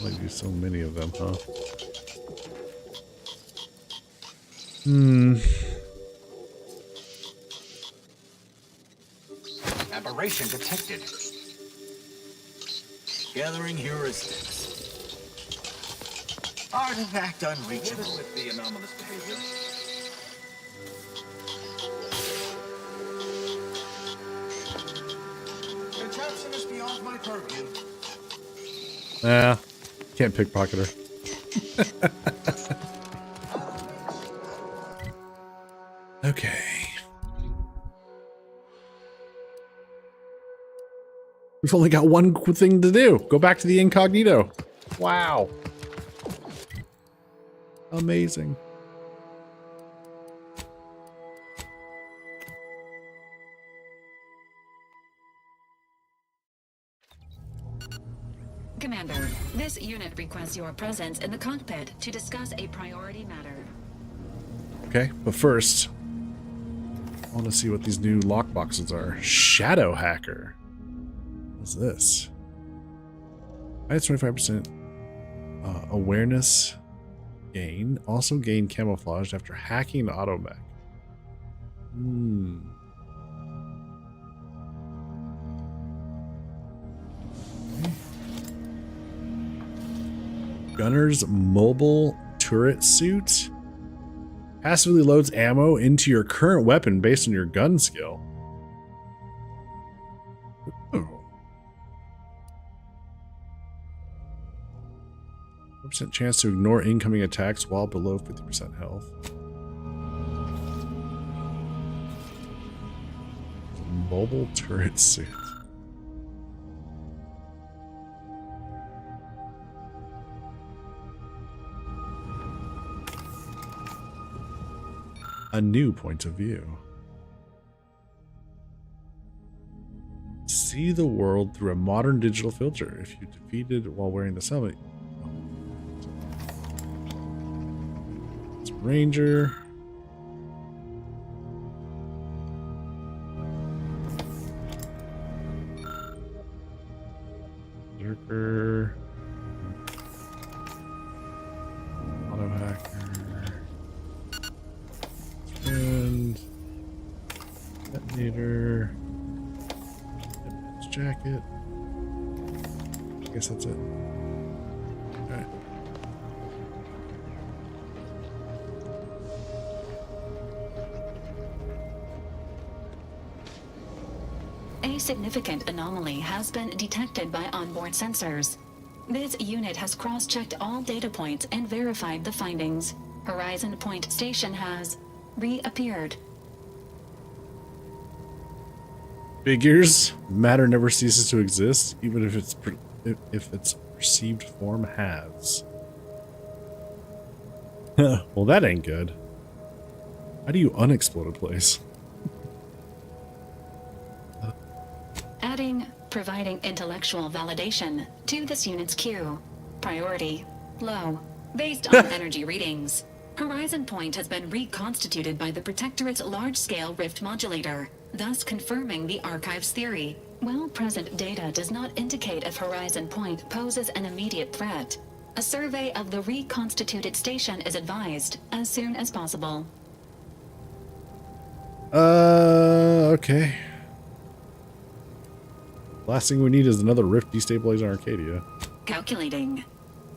I do so many of them, huh? Aberration detected. Gathering heuristics. Artifact unreachable. With the anomalous behavior. Contraption is beyond my purview. Nah, can't pickpocket her. Okay. We've only got one thing to do. Go back to the incognito. Wow. Amazing. Commander, this unit requests your presence in the cockpit to discuss a priority matter. Okay, but first, I want to see what these new lockboxes are. Shadow Hacker. What's this? Minus 25% awareness gain. Also gain camouflage after hacking automech. Gunner's mobile turret suit. Passively loads ammo into your current weapon based on your gun skill. Ooh. 1% chance to ignore incoming attacks while below 50% health. Mobile turret suit. A new point of view. See the world through a modern digital filter. If you defeated while wearing this helmet. It's Ranger. Berserker. Auto hacker. And detonator, jacket. I guess that's it. All right. A significant anomaly has been detected by onboard sensors. This unit has cross-checked all data points and verified the findings. Horizon Point Station has reappeared. Figures. Matter never ceases to exist, even if its perceived form has. Well, that ain't good. How do you unexplode a place? Providing intellectual validation to this unit's queue. Priority low, based on energy readings. Horizon Point has been reconstituted by the Protectorate's large-scale rift modulator, thus confirming the Archive's theory. While present data does not indicate if Horizon Point poses an immediate threat, a survey of the reconstituted station is advised as soon as possible. Okay. Last thing we need is another rift destabilizing Arcadia. Calculating.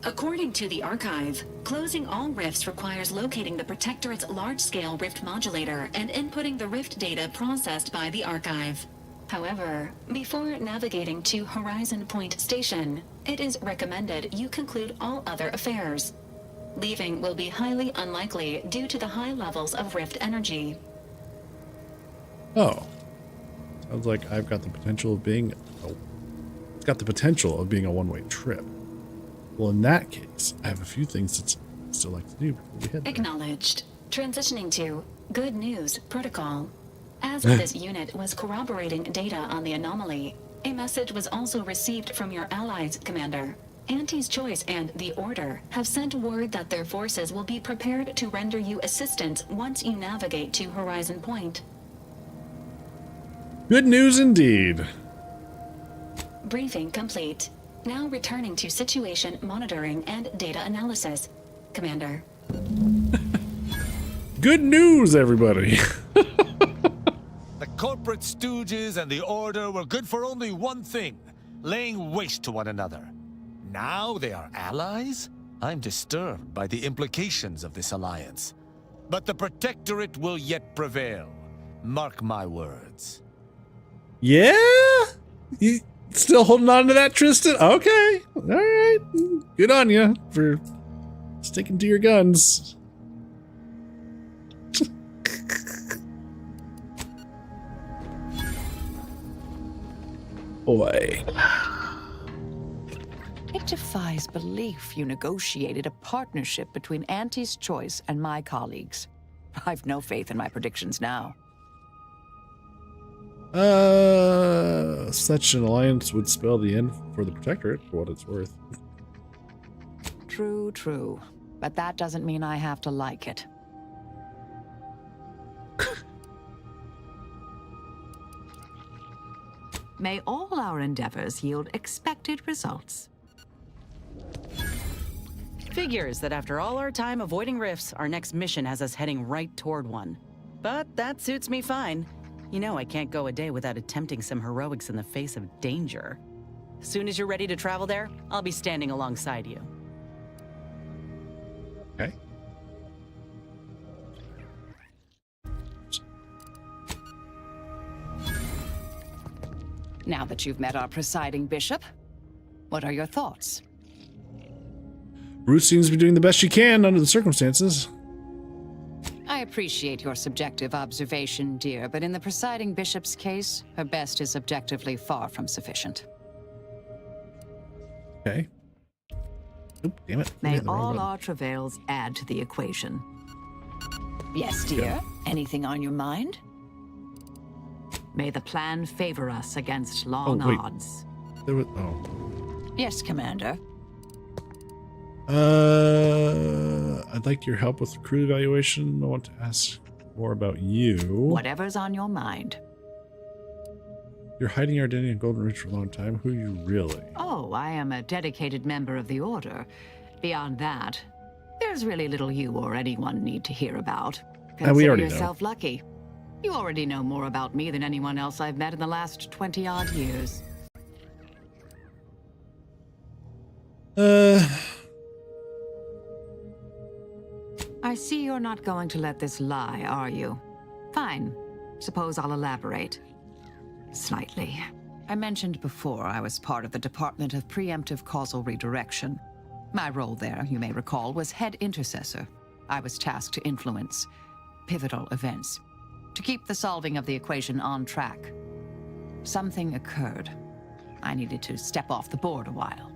According to the archive, closing all rifts requires locating the Protectorate's large-scale rift modulator and inputting the rift data processed by the archive. However, before navigating to Horizon Point Station, it is recommended you conclude all other affairs. Leaving will be highly unlikely due to the high levels of rift energy. Oh. Sounds like I've got the potential of being... Oh. It's got the potential of being a one-way trip. Well, in that case, I have a few things that I'd still like to do before we head there. Acknowledged. Transitioning to Good News Protocol. As this unit was corroborating data on the anomaly, a message was also received from your allies, Commander. Auntie's Choice and the Order have sent word that their forces will be prepared to render you assistance once you navigate to Horizon Point. Good news indeed. Briefing complete. Now returning to situation monitoring and data analysis, Commander. Good news, everybody. The corporate stooges and the Order were good for only one thing, laying waste to one another. Now they are allies? I'm disturbed by the implications of this alliance. But the Protectorate will yet prevail. Mark my words. Yeah? You still holding on to that, Tristan? Okay. All right. Good on you for sticking to your guns. Boy. It defies belief you negotiated a partnership between Auntie's Choice and my colleagues. I've no faith in my predictions now. Such an alliance would spell the end for the Protectorate, for what it's worth. True, true. But that doesn't mean I have to like it. May all our endeavors yield expected results. Figures that after all our time avoiding rifts, our next mission has us heading right toward one. But that suits me fine. You know I can't go a day without attempting some heroics in the face of danger. Soon as you're ready to travel there, I'll be standing alongside you. Okay. Now that you've met our presiding bishop, what are your thoughts? Ruth seems to be doing the best she can under the circumstances. I appreciate your subjective observation, dear, but in the presiding bishop's case, her best is objectively far from sufficient. Okay. Oop, damn it. May all our travails add to the equation. Yes, dear. Anything on your mind? May the plan favor us against long odds. There was, oh. Yes, Commander. I'd like your help with the crew evaluation. I want to ask more about you. Whatever's on your mind. You're hiding your identity in Golden Ridge for a long time. Who are you really? Oh, I am a dedicated member of the Order. Beyond that, there's really little you or anyone need to hear about. Consider we already yourself lucky. You already know more about me than anyone else I've met in the last 20-odd years. I see you're not going to let this lie, are you? Fine. Suppose I'll elaborate. Slightly. I mentioned before I was part of the Department of Preemptive Causal Redirection. My role there, you may recall, was head intercessor. I was tasked to influence pivotal events, to keep the solving of the equation on track. Something occurred. I needed to step off the board a while.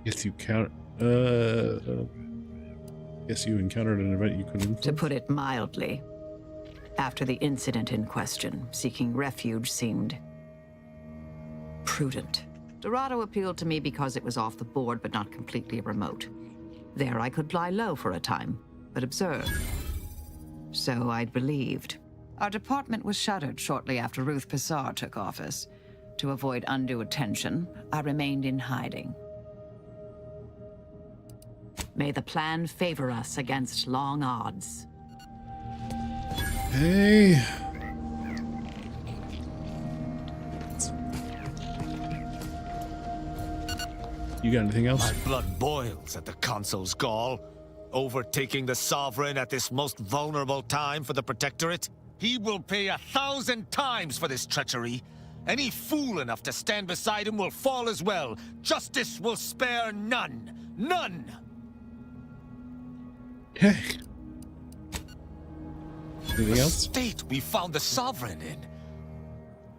Guess you guess you encountered an event you couldn't influence? To put it mildly, after the incident in question, seeking refuge seemed prudent. Dorado appealed to me because it was off the board but not completely remote. There I could lie low for a time, but observe. So I'd believed. Our department was shuttered shortly after Ruth Pissar took office. To avoid undue attention, I remained in hiding. May the plan favor us against long odds. Hey. You got anything else? My blood boils at the Consul's gall. Overtaking the Sovereign at this most vulnerable time for the Protectorate. He will pay 1,000 times for this treachery. Any fool enough to stand beside him will fall as well. Justice will spare none. None! Okay. Anything else? The state we found the Sovereign in.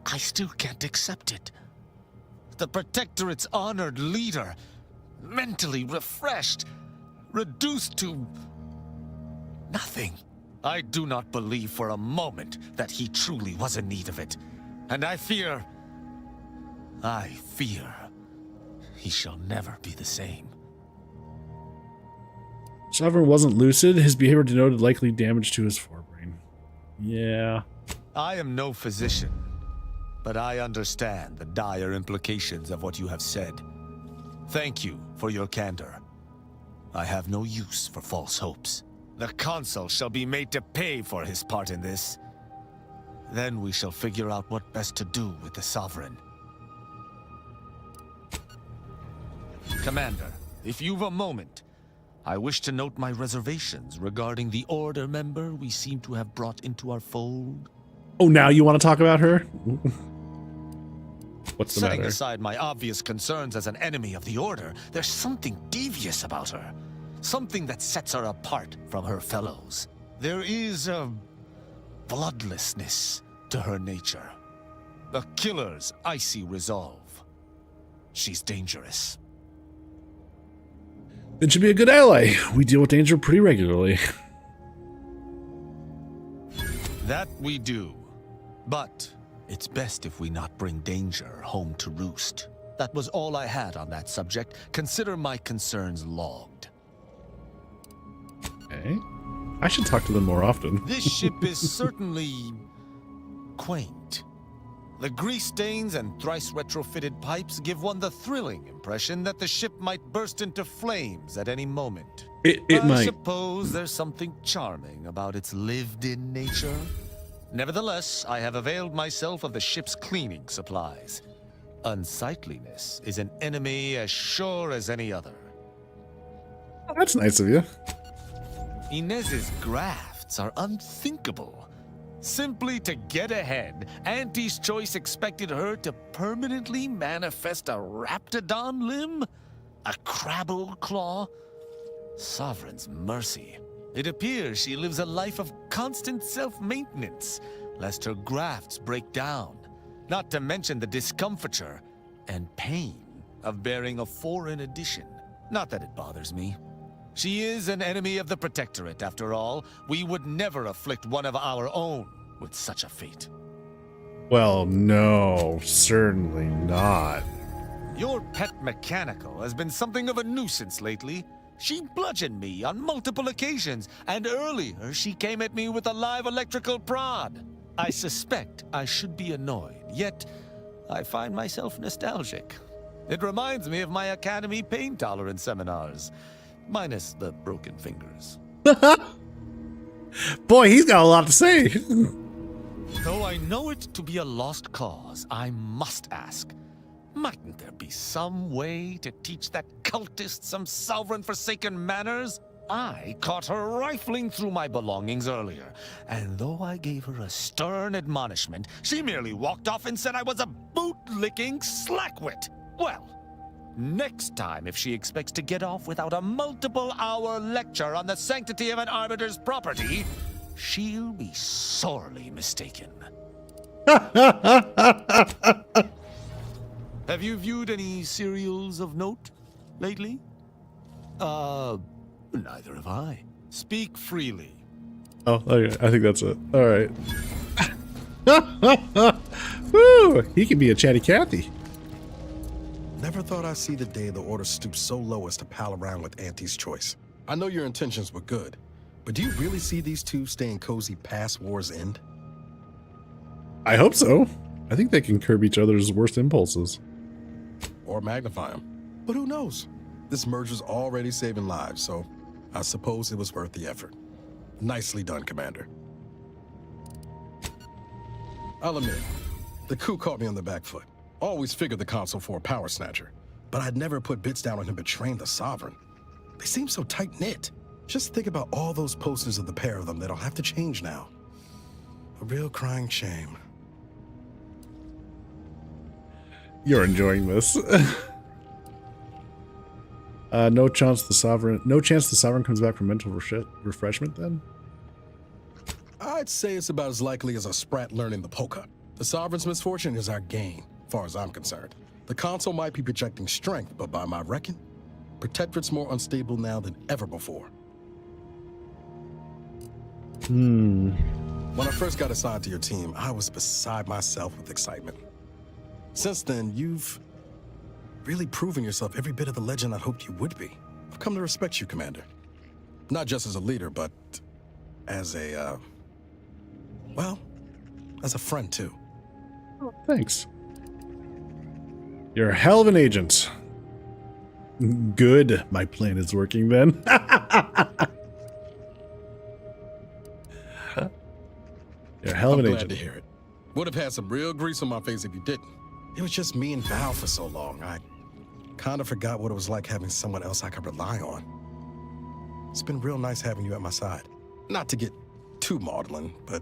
I still can't accept it. The Protectorate's honored leader, mentally refreshed, reduced to nothing. I do not believe for a moment that he truly was in need of it. And I fear he shall never be the same. Sovereign wasn't lucid. His behavior denoted likely damage to his forebrain. Yeah. I am no physician, but I understand the dire implications of what you have said. Thank you for your candor. I have no use for false hopes. The Consul shall be made to pay for his part in this. Then we shall figure out what best to do with the Sovereign. Commander, if you've a moment, I wish to note my reservations regarding the Order member we seem to have brought into our fold. Oh, now you want to talk about her? What's the Setting matter? aside my obvious concerns as an enemy of the Order, there's something devious about her. Something that sets her apart from her fellows. There is a bloodlessness to her nature. A killer's icy resolve. She's dangerous. Then she'd be a good ally. We deal with danger pretty regularly. That we do. But it's best if we not bring danger home to roost. That was all I had on that subject. Consider my concerns logged. Okay. I should talk to them more often. This ship is certainly quaint. The grease stains and thrice retrofitted pipes give one the thrilling impression that the ship might burst into flames at any moment. It I might. suppose there's something charming about its lived-in nature. Nevertheless, I have availed myself of the ship's cleaning supplies. Unsightliness is an enemy as sure as any other. Oh, that's nice of you. Inez's grafts are unthinkable. Simply to get ahead, Auntie's Choice expected her to permanently manifest a Raptidon limb? A Crabble claw? Sovereign's mercy. It appears she lives a life of constant self-maintenance, lest her grafts break down. Not to mention the discomfiture and pain of bearing a foreign edition. Not that it bothers me. She is an enemy of the Protectorate, after all. We would never afflict one of our own with such a fate. Well, no, certainly not. Your pet mechanical has been something of a nuisance lately. She bludgeoned me on multiple occasions, and earlier she came at me with a live electrical prod. I suspect I should be annoyed, yet I find myself nostalgic. It reminds me of my Academy pain tolerance seminars. Minus the broken fingers. Boy, he's got a lot to say. Though I know it to be a lost cause, I must ask, mightn't there be some way to teach that cultist some sovereign-forsaken manners? I caught her rifling through my belongings earlier, and though I gave her a stern admonishment, she merely walked off and said I was a boot-licking slackwit. Well, next time, if she expects to get off without a multiple-hour lecture on the sanctity of an arbiter's property, she'll be sorely mistaken. Have you viewed any serials of note lately? Neither have I. Speak freely. Oh, okay. I think that's it. All right. Woo! He can be a chatty Cathy. Never thought I'd see the day the Order stoops so low as to pal around with Auntie's Choice. I know your intentions were good, But do you really see these two staying cozy past war's end? I hope so. I think they can curb each other's worst impulses. Or magnify them. But who knows? This merger's already saving lives, so I suppose it was worth the effort. Nicely done, Commander. I'll admit, the coup caught me on the back foot. Always figured the Consul for a power snatcher, but I'd never put bits down on him betraying the Sovereign. They seem so tight-knit. Just think about all those posters of the pair of them that'll have to change now. A real crying shame. You're enjoying this. No chance the Sovereign comes back from mental refreshment then? I'd say it's about as likely as a sprat learning the polka. The Sovereign's misfortune is our gain, as far as I'm concerned. The Consul might be projecting strength, but by my reckon, Protectorate's more unstable now than ever before. When I first got assigned to your team, I was beside myself with excitement. Since then, you've really proven yourself every bit of the legend I hoped you would be. I've come to respect you, Commander. Not just as a leader, but as a, well, as a friend, too. Thanks. You're a hell of an agent. Good. My plan is working then. You're a hell of an agent. Glad to hear it. Would have had some real grease on my face if you didn't. It was just me and Val for so long. I kind of forgot what it was like having someone else I could rely on. It's been real nice having you at my side. Not to get too maudlin, but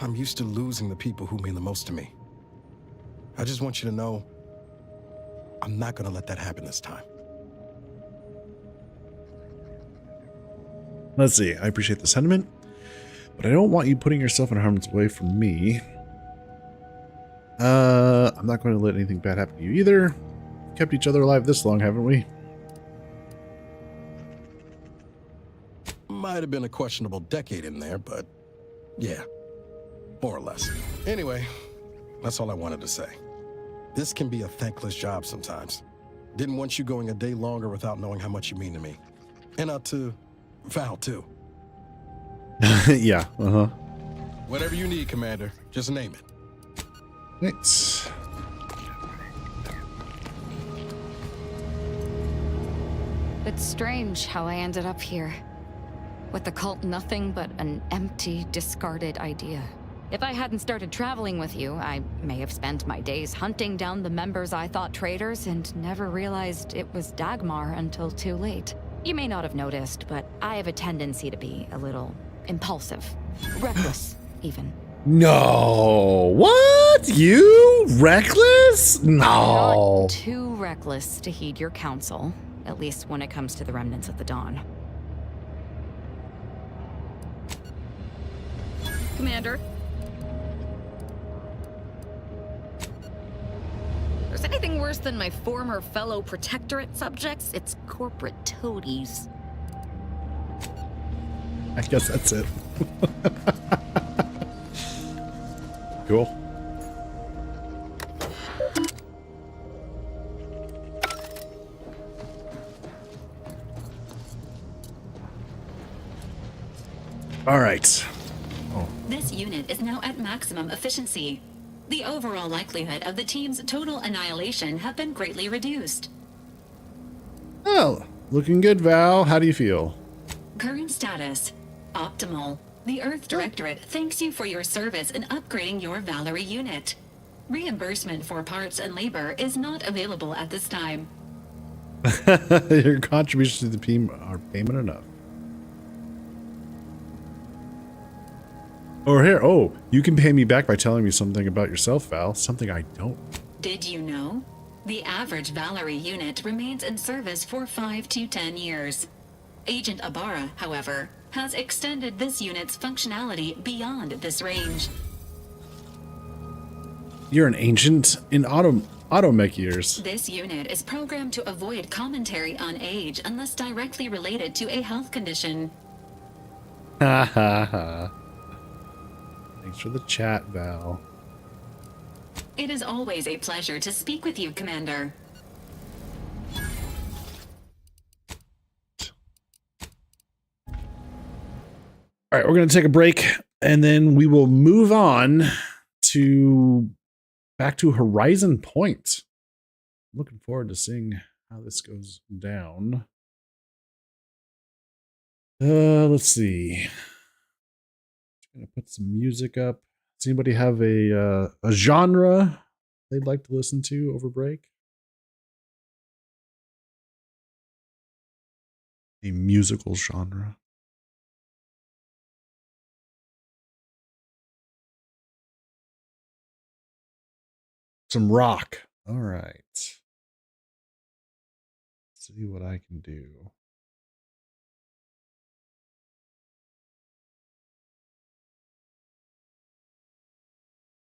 I'm used to losing the people who mean the most to me. I just want you to know I'm not going to let that happen this time. Let's see. I appreciate the sentiment, but I don't want you putting yourself in harm's way for me. I'm not going to let anything bad happen to you either. Kept each other alive this long, haven't we? Might have been a questionable decade in there, but yeah, more or less. Anyway, that's all I wanted to say. This can be a thankless job sometimes. Didn't want you going a day longer without knowing how much you mean to me. And to Val, too. Yeah, Whatever you need, Commander, just name it. Thanks. It's strange how I ended up here. With the cult nothing but an empty, discarded idea. If I hadn't started traveling with you, I may have spent my days hunting down the members I thought traitors and never realized it was Dagmar until too late. You may not have noticed, but I have a tendency to be a little impulsive. Reckless, even. No. What? You? Reckless? No. Not too reckless to heed your counsel, at least when it comes to the remnants of the Dawn. Commander? If there's anything worse than my former fellow Protectorate subjects, it's corporate toadies. I guess that's it. Cool. All right. This unit is now at maximum efficiency. The overall likelihood of the team's total annihilation have been greatly reduced. Well, looking good, Val. How do you feel? Current status: optimal. The Earth Directorate thanks you for your service in upgrading your Valerie unit. Reimbursement for parts and labor is not available at this time. Your contributions to the team are payment enough. Or here, oh, you can pay me back by telling me something about yourself, Val. Something I don't. Did you know? The average Valerie unit remains in service for 5 to 10 years. Agent Abara, however, has extended this unit's functionality beyond this range. You're an ancient in automech years. This unit is programmed to avoid commentary on age unless directly related to a health condition. Ha ha ha. Thanks for the chat, Val. It is always a pleasure to speak with you, Commander. right, we're going to take a break, and then we will move on to back to Horizon Point. Looking forward to seeing how this goes down. Let's see. Gonna put some music up. Does anybody have a genre they'd like to listen to over break? A musical genre. Some rock. All right. Let's see what I can do.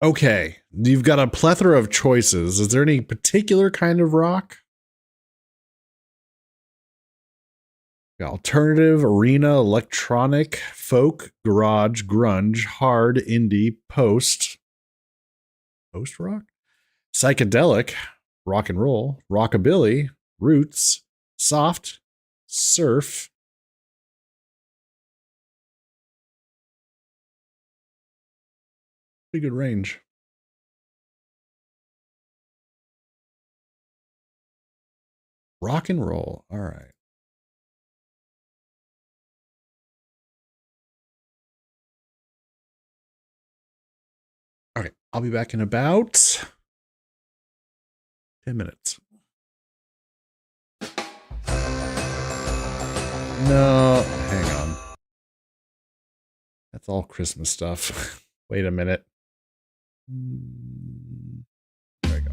Okay, you've got a plethora of choices. Is there any particular kind of rock? Alternative, arena, electronic, folk, garage, grunge, hard, indie, post rock, psychedelic, rock and roll, rockabilly, roots, soft, surf. Pretty good range. Rock and roll. All right. All right. I'll be back in about 10 minutes. No, hang on. That's all Christmas stuff. Wait a minute. There we go.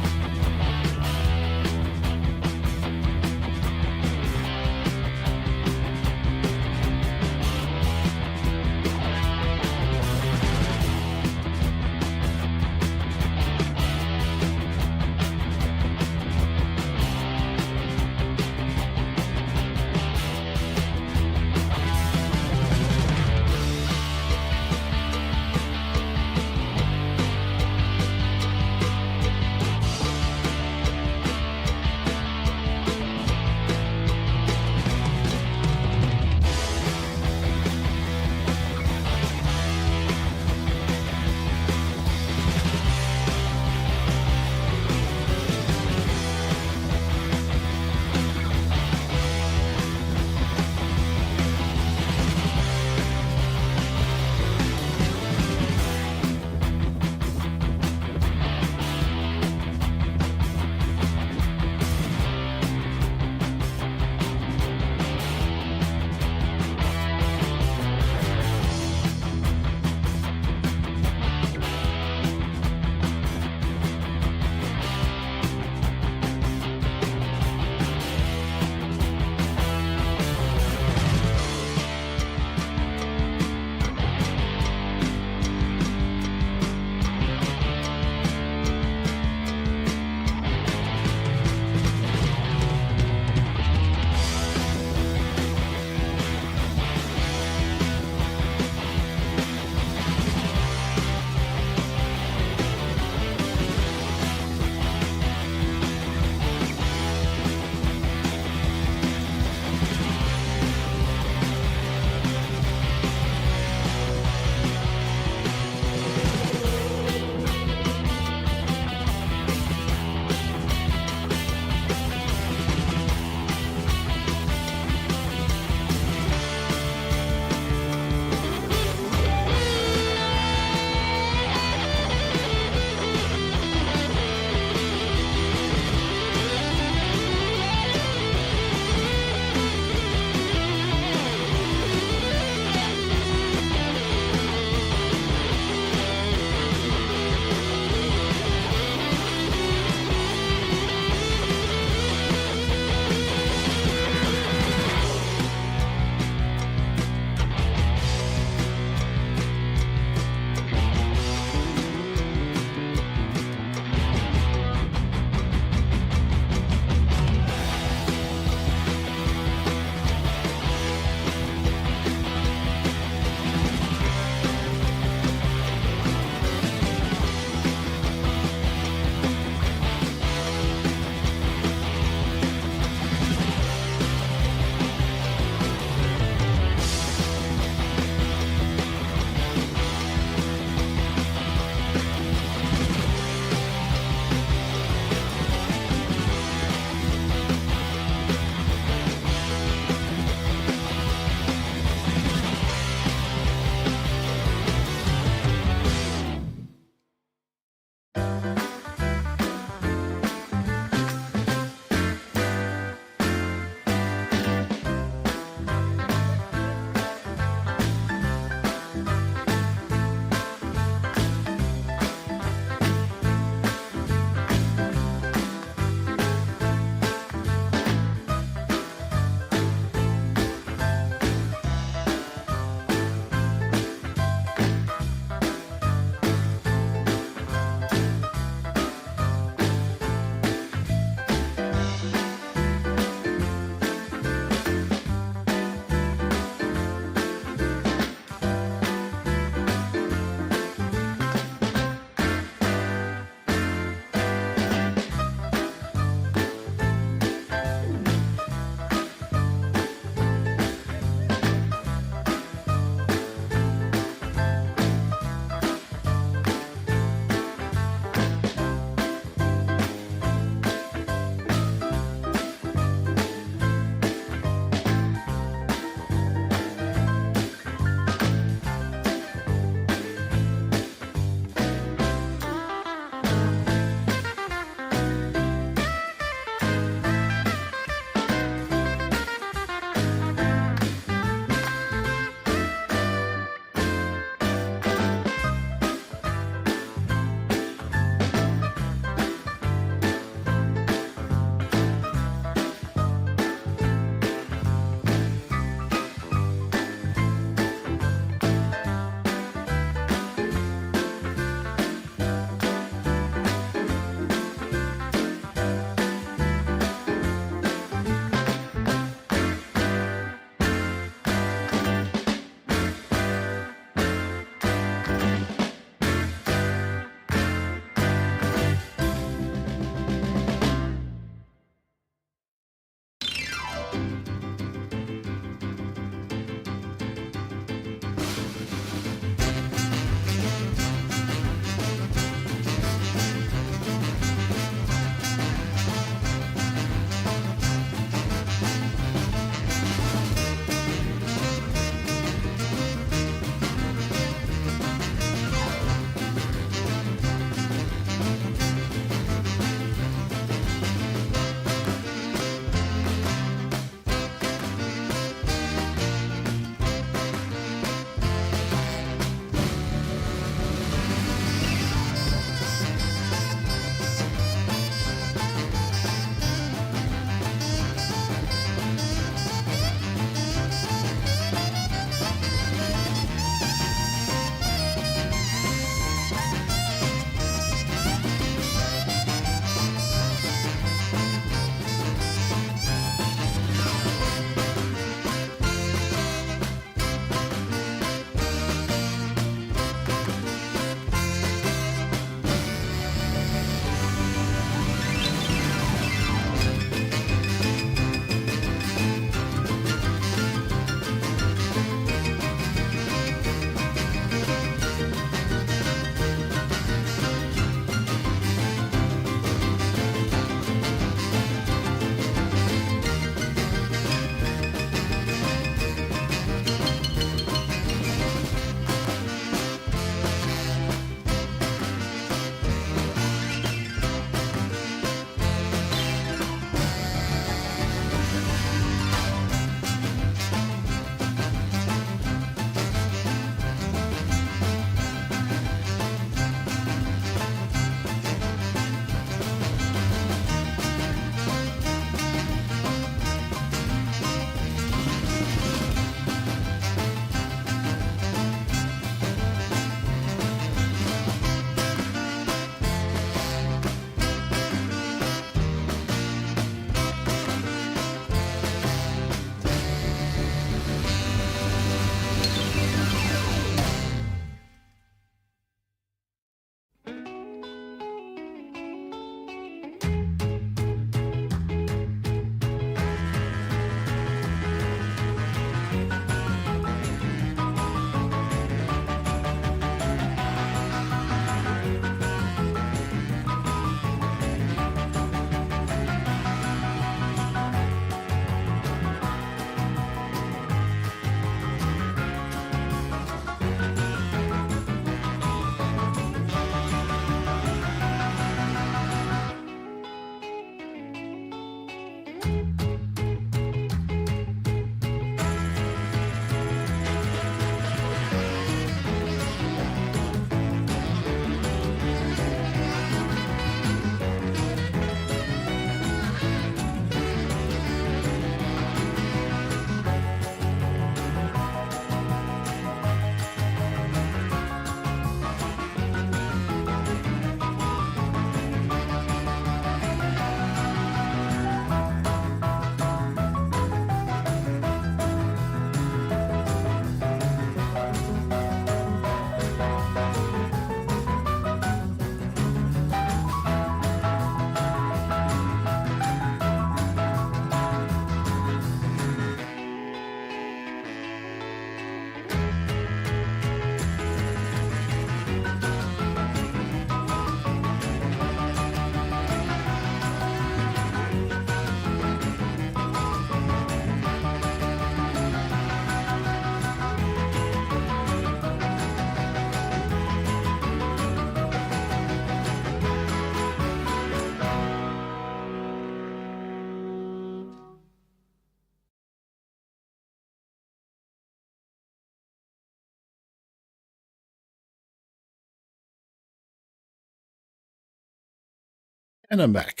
And I'm back.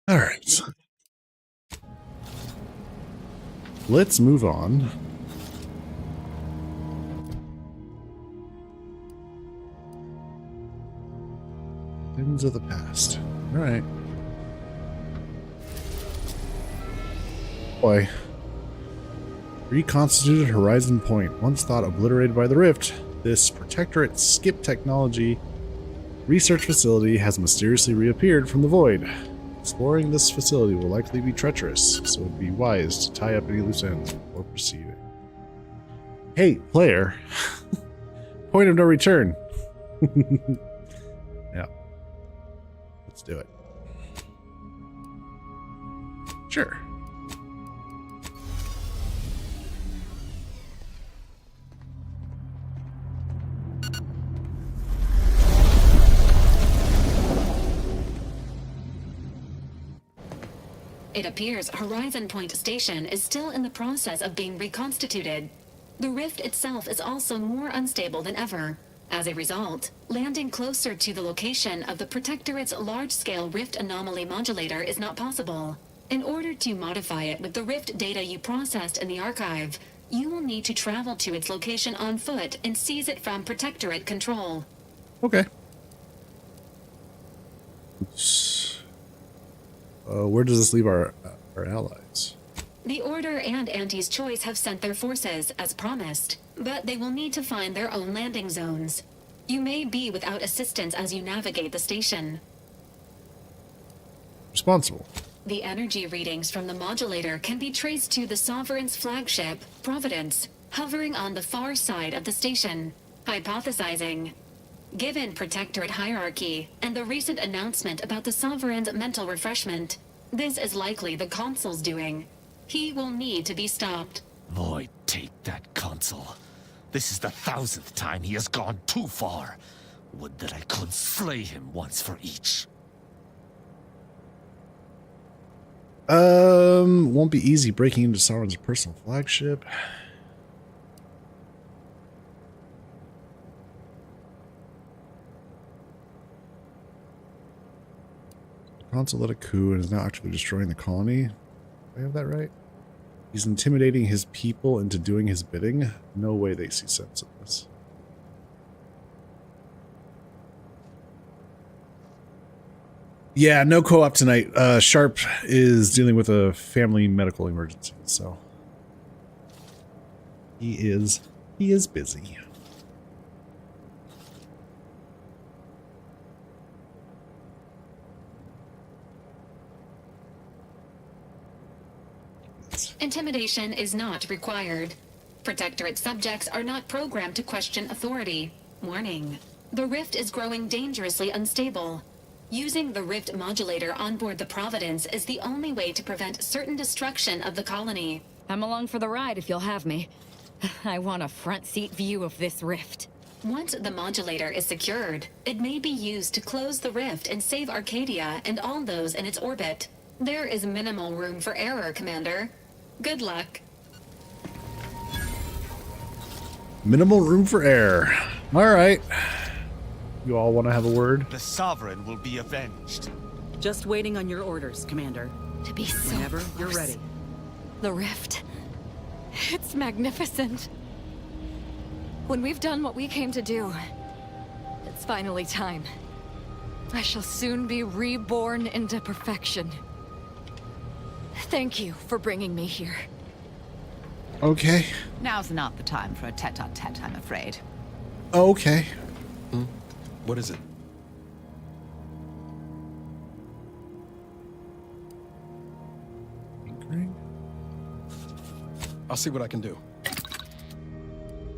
All right. Let's move on. Sins of the past. All right. Boy. Reconstituted Horizon Point. Once thought obliterated by the Rift, this Protectorate skip technology research facility has mysteriously reappeared from the void. Exploring this facility will likely be treacherous, so it would be wise to tie up any loose ends before proceeding. Hey, player. Point of no return. Yeah. Let's do it. Sure. It appears Horizon Point Station is still in the process of being reconstituted. The rift itself is also more unstable than ever. As a result, landing closer to the location of the Protectorate's large-scale rift anomaly modulator is not possible. In order to modify it with the rift data you processed in the archive, you will need to travel to its location on foot and seize it from Protectorate control. Okay. Where does this leave our allies? The Order and Auntie's Choice have sent their forces, as promised, but they will need to find their own landing zones. You may be without assistance as you navigate the station. Responsible. The energy readings from the modulator can be traced to the Sovereign's flagship, Providence, hovering on the far side of the station. Hypothesizing. Given Protectorate hierarchy and the recent announcement about the Sovereign's mental refreshment, this is likely the Consul's doing. He will need to be stopped. Void, take that Consul. This is the 1,000th time he has gone too far. Would that I could slay him once for each. Won't be easy breaking into Sauron's personal flagship. Consul led a coup and is now actively destroying the colony. Do I have that right? He's intimidating his people into doing his bidding. No way they see sense of this. Yeah, no co-op tonight. Sharp is dealing with a family medical emergency, so he is busy. Intimidation is not required. Protectorate subjects are not programmed to question authority. Warning. The rift is growing dangerously unstable. Using the rift modulator on board the Providence is the only way to prevent certain destruction of the colony. I'm along for the ride if you'll have me. I want a front seat view of this rift. Once the modulator is secured, it may be used to close the rift and save Arcadia and all those in its orbit. There is minimal room for error, Commander. Good luck. Minimal room for error. All right. You all want to have a word? The Sovereign will be avenged. Just waiting on your orders, Commander. To be so Whenever close. you're ready. The rift. It's magnificent. When we've done what we came to do, it's finally time. I shall soon be reborn into perfection. Thank you for bringing me here. Okay. Now's not the time for a tete-a-tete, I'm afraid. Okay. What is it? Tinkering? I'll see what I can do.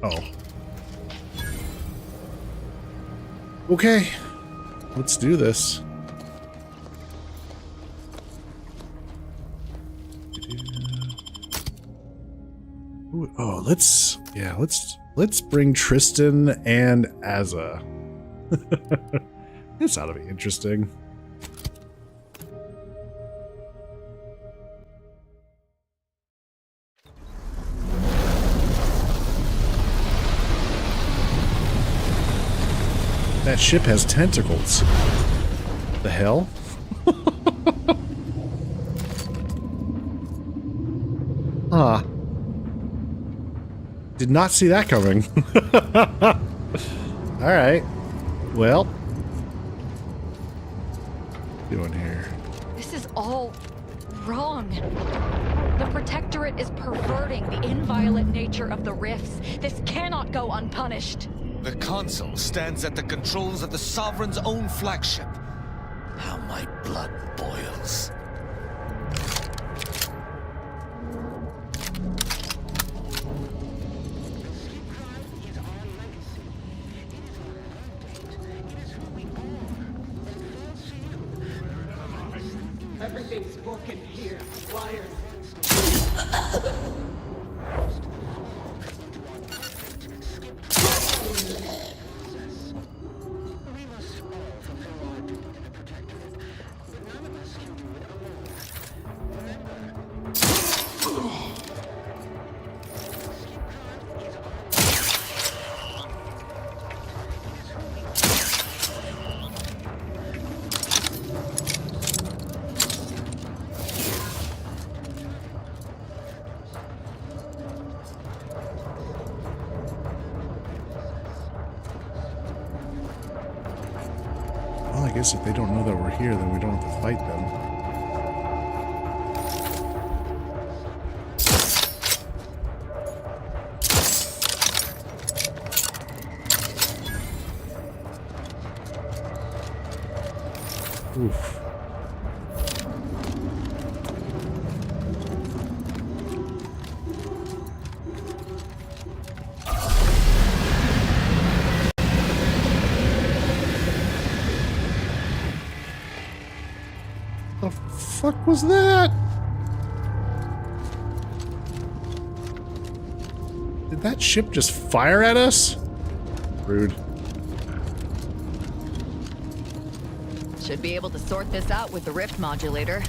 Oh. Okay. Let's do this. Ooh, oh, let's bring Tristan and Azza. This ought to be interesting. That ship has tentacles. The hell? Ah. Did not see that coming. Alright. Well. Doing here. This is all wrong. The Protectorate is perverting the inviolate nature of the rifts. This cannot go unpunished. The Consul stands at the controls of the Sovereign's own flagship. How my blood boils. Everything's broken here. Wires. Well, I guess if they don't know that we're here, then we don't have to fight them. Oof. The fuck was that? Did that ship just fire at us? Rude. Should be able to sort this out with the rift modulator.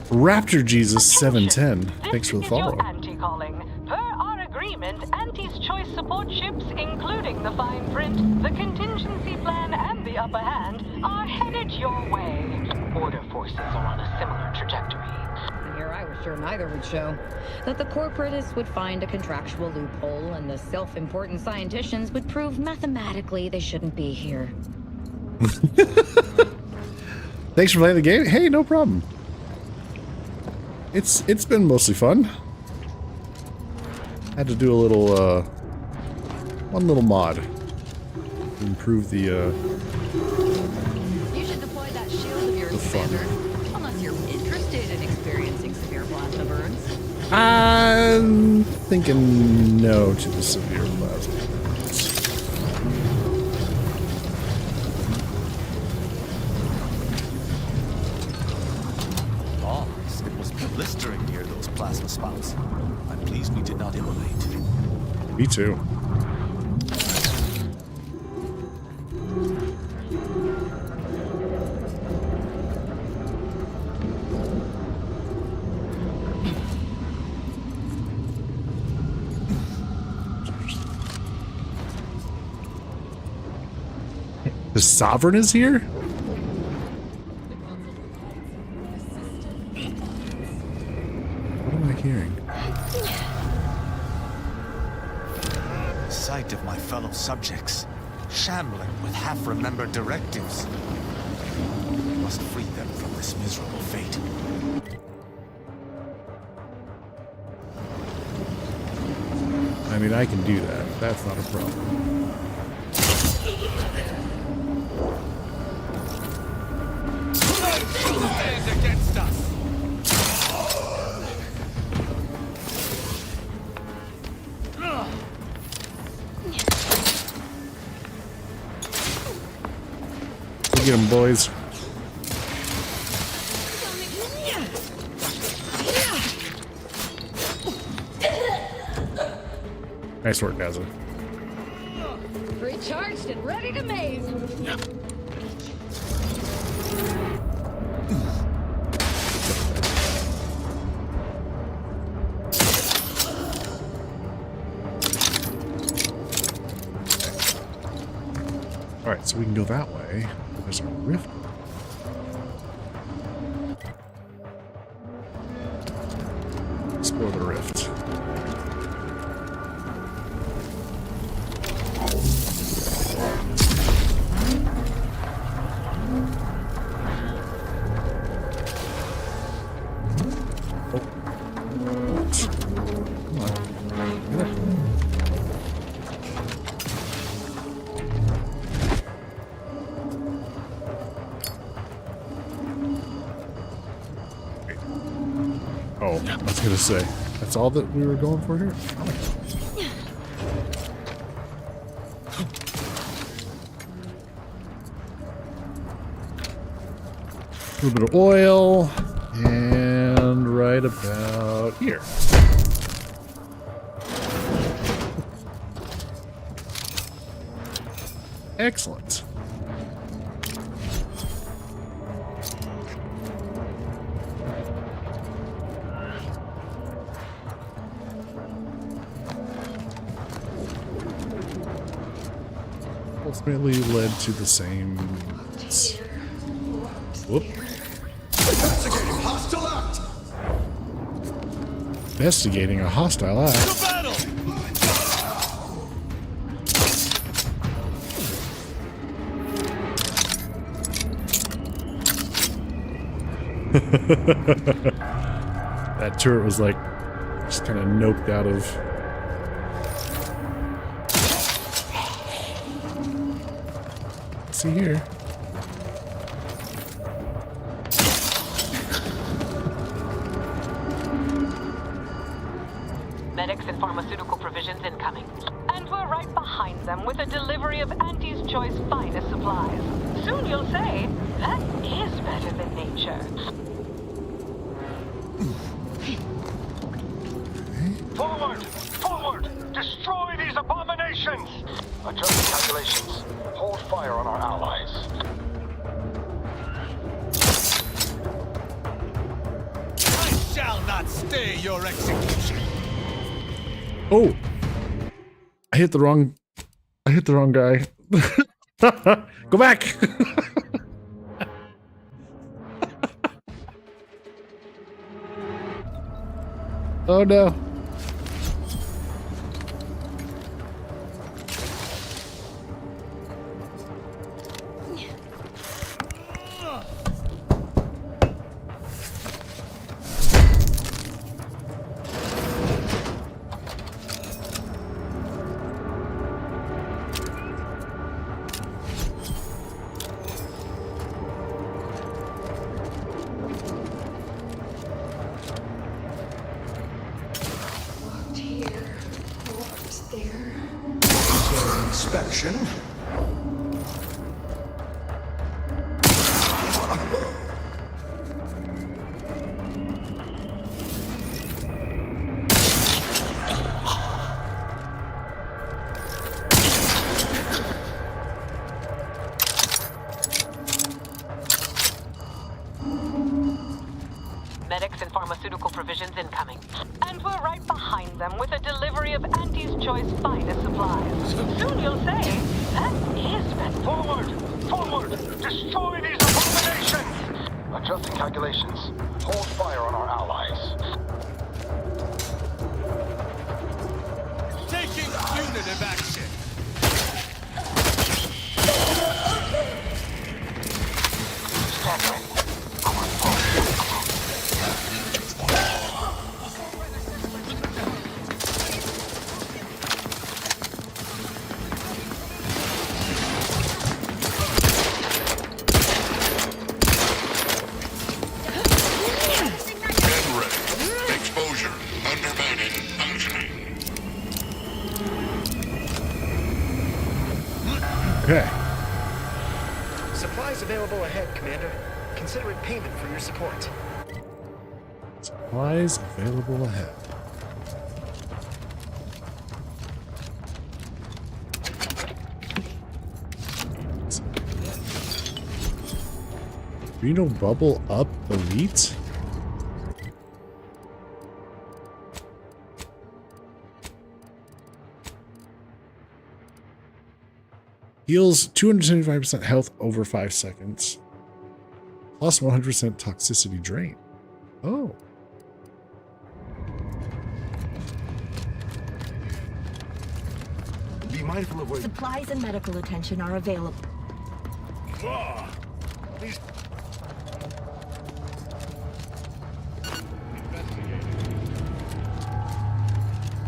Raptor Jesus 710. Thanks for the follow. Anti-calling. Per our agreement, Anti's choice support ships, including the fine print, the contingency plan, and the upper hand, are headed your way. Order forces are on a similar trajectory. Here I was sure neither would show. That the corporatists would find a contractual loophole and the self-important scienticians would prove mathematically they shouldn't be here. Thanks for playing the game. Hey, no problem. It's been mostly fun. Had to do a little one little mod to improve the You should deploy that shield of yours, Commander. Unless you're interested in experiencing severe plasma burns. I'm thinking no to the severe plasma. Blistering near those plasma spouts. I'm pleased we did not immolate. Me too. The Sovereign is here? Hearing. The sight of my fellow subjects, shambling with half-remembered directives. We must free them from this miserable fate. I mean, I can do that. That's not a problem. Stand against us! Get them, boys. Nice work, Gaza. Recharged and ready to maze. Alright, so we can go that way. There's a rift. Explore the rift. Oh, I was gonna say, that's all that we were going for here? A little bit of oil, and right about here. Excellent. Ultimately led to the same. Whoop. Investigating hostile act! Investigating a hostile act. That turret was like just kind of noped out of. See here. Medics and pharmaceutical provisions incoming. And we're right behind them with a delivery of Auntie's Choice finest supplies. Soon you'll say, that is better than nature. Forward! Forward! Destroy these abominations! Adjust calculations. Hold fire on our allies. I shall not stay your execution. Oh, I hit the wrong guy. Go back. Oh no. Inspection. Medics and pharmaceutical provisions incoming. And we're right behind them with a delivery of Auntie's Choice finest supplies. Soon you'll say, that is better. Forward! Forward! Destroy these abominations! Adjusting calculations. Hold fire on our allies. Taking punitive action. Exposure. Undermining. Functioning. Okay. Supplies available ahead, Commander. Consider it payment for your support. Supplies available ahead. Reno bubble up elite? Heals 275% health over 5 seconds. Plus 100% toxicity drain. Oh. Be mindful of what... Supplies and medical attention are available. These...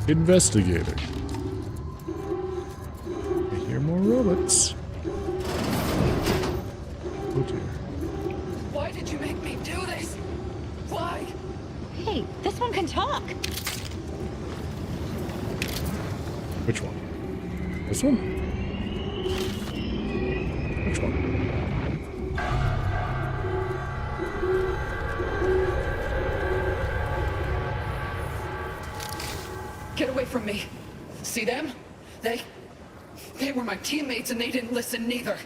Investigating. I hear more robots. Oh dear. Why did you make me do this? Why? Hey, this one can talk. Which one? This one? Which one? Get away from me. See them? They were my teammates and they didn't listen neither.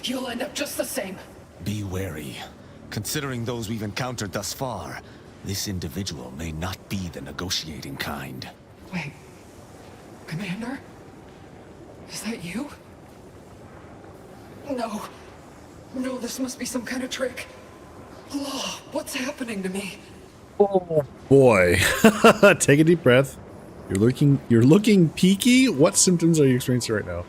You'll end up just the same. Be wary. Considering those we've encountered thus far, this individual may not be the negotiating kind. Wait. Commander? Is that you? No. No, this must be some kind of trick. Oh, what's happening to me? Oh boy. Take a deep breath. You're looking peaky. What symptoms are you experiencing right now?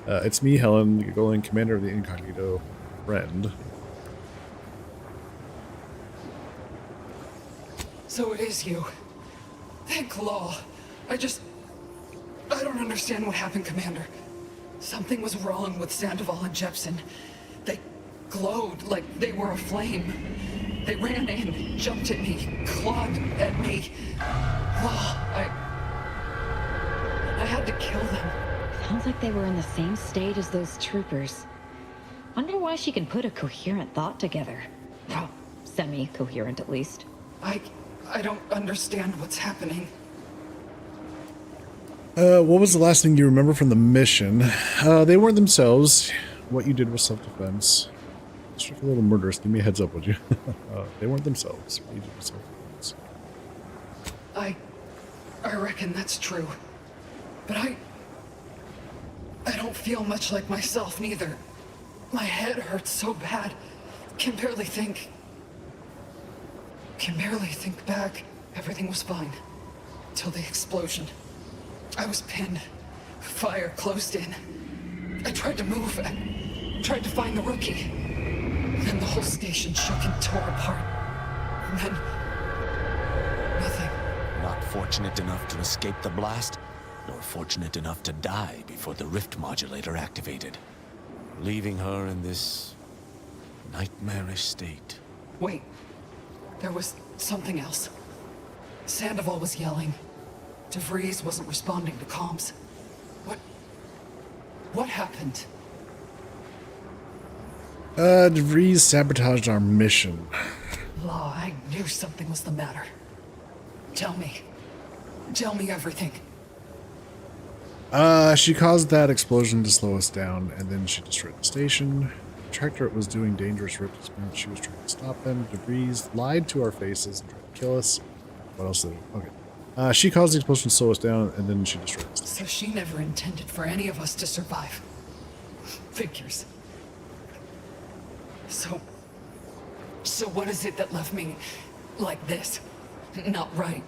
It's me, Helen, Golan, commander of the Incognito Friend. So it is you. Thank Law. I don't understand what happened, Commander. Something was wrong with Sandoval and Jepson. They glowed like they were aflame. They ran in, jumped at me, clawed at me. Law, I had to kill them. Sounds like they were in the same state as those troopers. Wonder why she can put a coherent thought together. Well, semi-coherent at least. I don't understand what's happening. What was the last thing you remember from the mission? They weren't themselves. What you did was self-defense. Struck a little murderous. Give me a heads up, would you? They weren't themselves. What you did was self-defense. I reckon that's true. But I don't feel much like myself, neither. My head hurts so bad. Can barely think. Can barely think back. Everything was fine. Till the explosion. I was pinned. Fire closed in. I tried to move. I tried to find the rookie. Then the whole station shook and tore apart. And then... nothing. Not fortunate enough to escape the blast, nor fortunate enough to die before the rift modulator activated, leaving her in this nightmarish state. Wait. There was something else. Sandoval was yelling. DeVries wasn't responding to comms. What happened? DeVries sabotaged our mission. Law, I knew something was the matter. Tell me. Tell me everything. She caused that explosion to slow us down, and then she destroyed the station. The Tractorate was doing dangerous rift experiments. She was trying to stop them. DeVries lied to our faces and tried to kill us. What else did it? Okay. She caused the explosion to slow us down, and then she destroyed us. So she never intended for any of us to survive. Figures. So what is it that left me like this? Not right.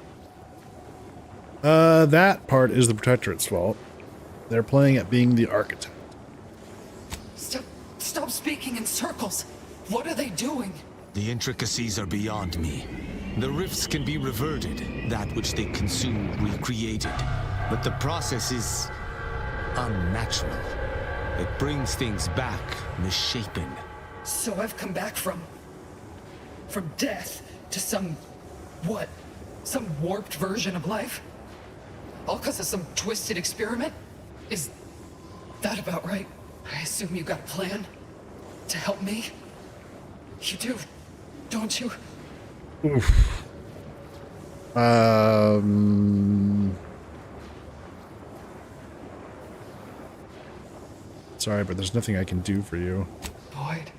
That part is the Protectorate's fault. They're playing at being the architect. Stop speaking in circles. What are they doing? The intricacies are beyond me. The rifts can be reverted, that which they consumed recreated. But the process is unnatural. It brings things back, misshapen. So I've come back from death to some warped version of life? All because of some twisted experiment? Is that about right? I assume you got a plan to help me? You do, don't you? Oof. Sorry, but there's nothing I can do for you. Boyd.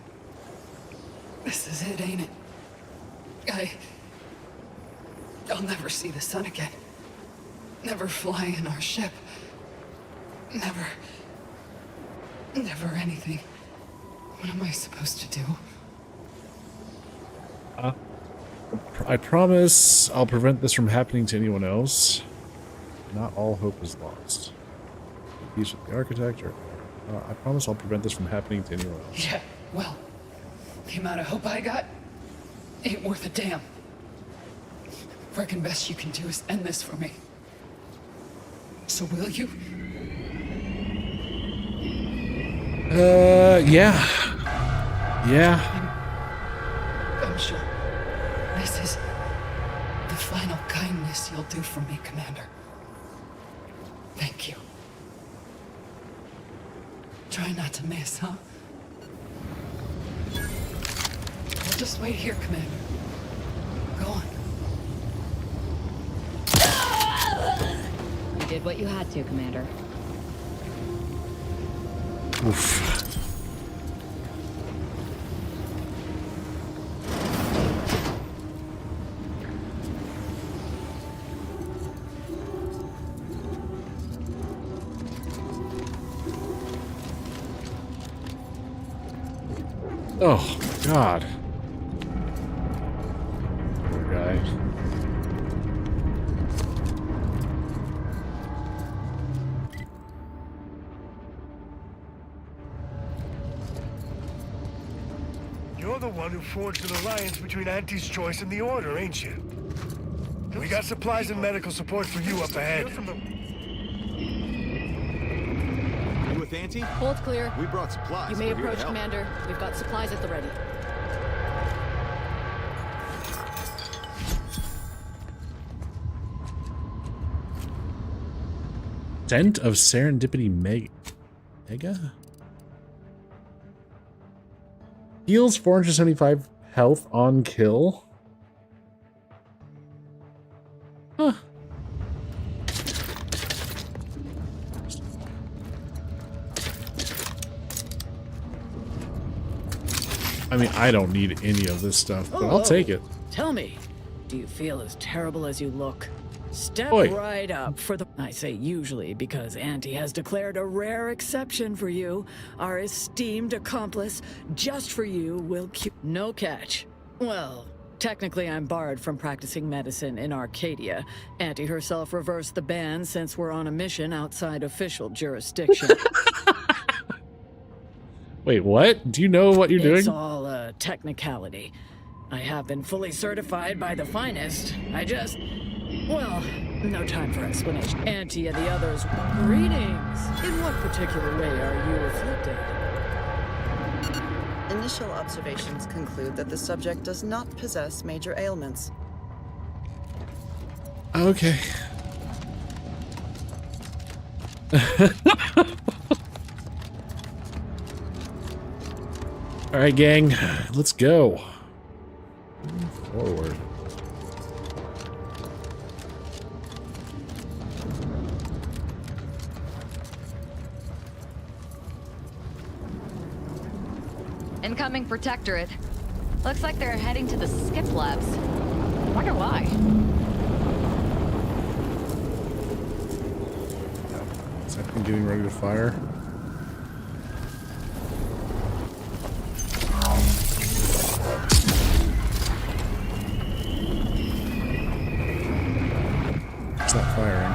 This is it, ain't it? I'll never see the sun again. Never anything. What am I supposed to do? I promise I'll prevent this from happening to anyone else. Not all hope is lost. Peace with the architect. I promise I'll prevent this from happening to anyone else. Yeah, well, the amount of hope I got ain't worth a damn. Reckon best you can do is end this for me. So will you? Yeah. Yeah. I'm sure this is the final kindness you'll do for me, Commander. Thank you. Try not to miss, huh? I'll just wait here, Commander. Go on. You did what you had to, Commander. Oof. Oh, God. Poor guy. You're the one who forged an alliance between Auntie's Choice and the Order, ain't you? We got supplies and medical support for you up ahead. You with Auntie? Hold clear. We brought supplies. You may We're here to approach, help. Commander. We've got supplies at the ready. Dent of Serendipity Mega? Heals 475 health on kill. Huh. I mean, I don't need any of this stuff, but I'll take it. Tell me, do you feel as terrible as you look? Step Oi. right up for the... I say usually because Auntie has declared a rare exception for you. Our esteemed accomplice, just for you, will no catch. Well, technically I'm barred from practicing medicine in Arcadia. Auntie herself reversed the ban since we're on a mission outside official jurisdiction. Wait, what? Do you know what you're doing? It's all a technicality. I have been fully certified by the finest. I just... Well, no time for explanation. Auntie and the others, greetings! In what particular way are you afflicted? Initial observations conclude that the subject does not possess major ailments. Okay. All right, gang, let's go. Forward. Incoming Protectorate. Looks like they're heading to the Skip Labs. Wonder why. Second getting ready to fire. It's not firing.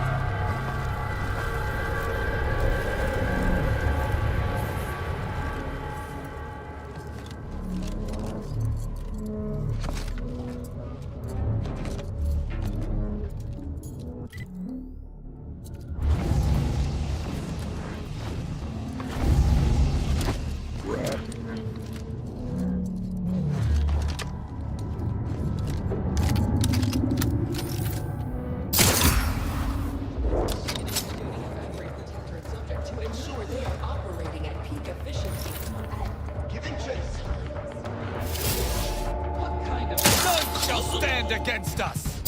Against us.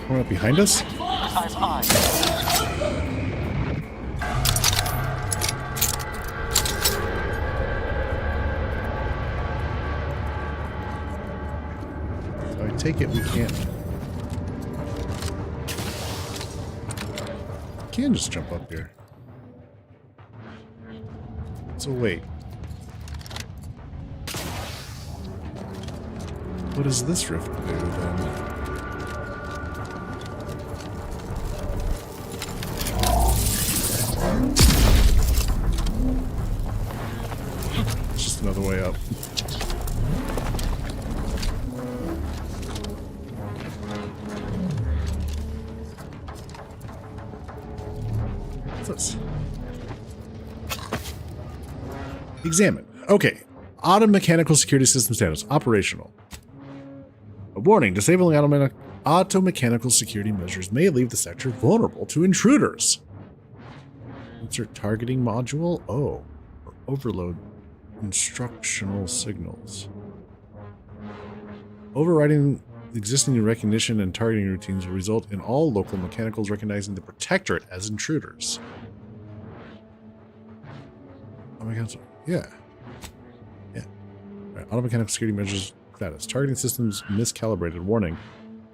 Coming up behind us? take it we can't. Can just jump up here. So wait. What does this rift do then? It's just another way up. What's this? Examine. Okay. Auto mechanical security system status. Operational. A warning. Disabling auto mechanical security measures may leave the sector vulnerable to intruders. Insert targeting module. Oh. Or overload instructional signals. Overriding existing recognition and targeting routines will result in all local mechanicals recognizing the Protectorate as intruders. Oh my god. Yeah. Yeah. Right. Auto mechanical security measures status. Targeting systems miscalibrated. Warning.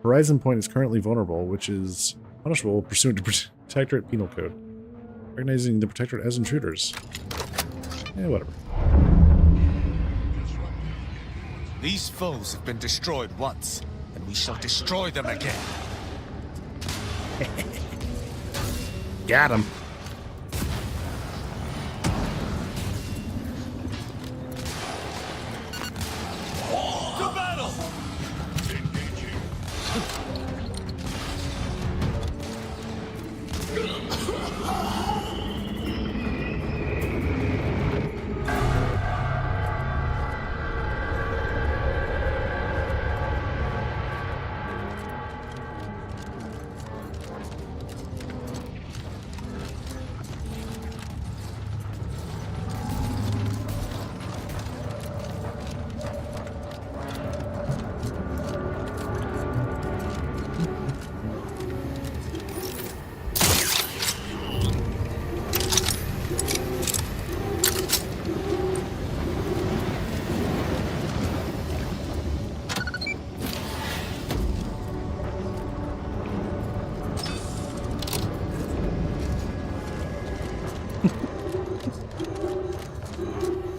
Horizon Point is currently vulnerable, which is punishable pursuant to Protectorate Penal Code. Recognizing the Protectorate as intruders. Yeah, whatever. These foes have been destroyed once, and we shall destroy them again. Got him. To battle!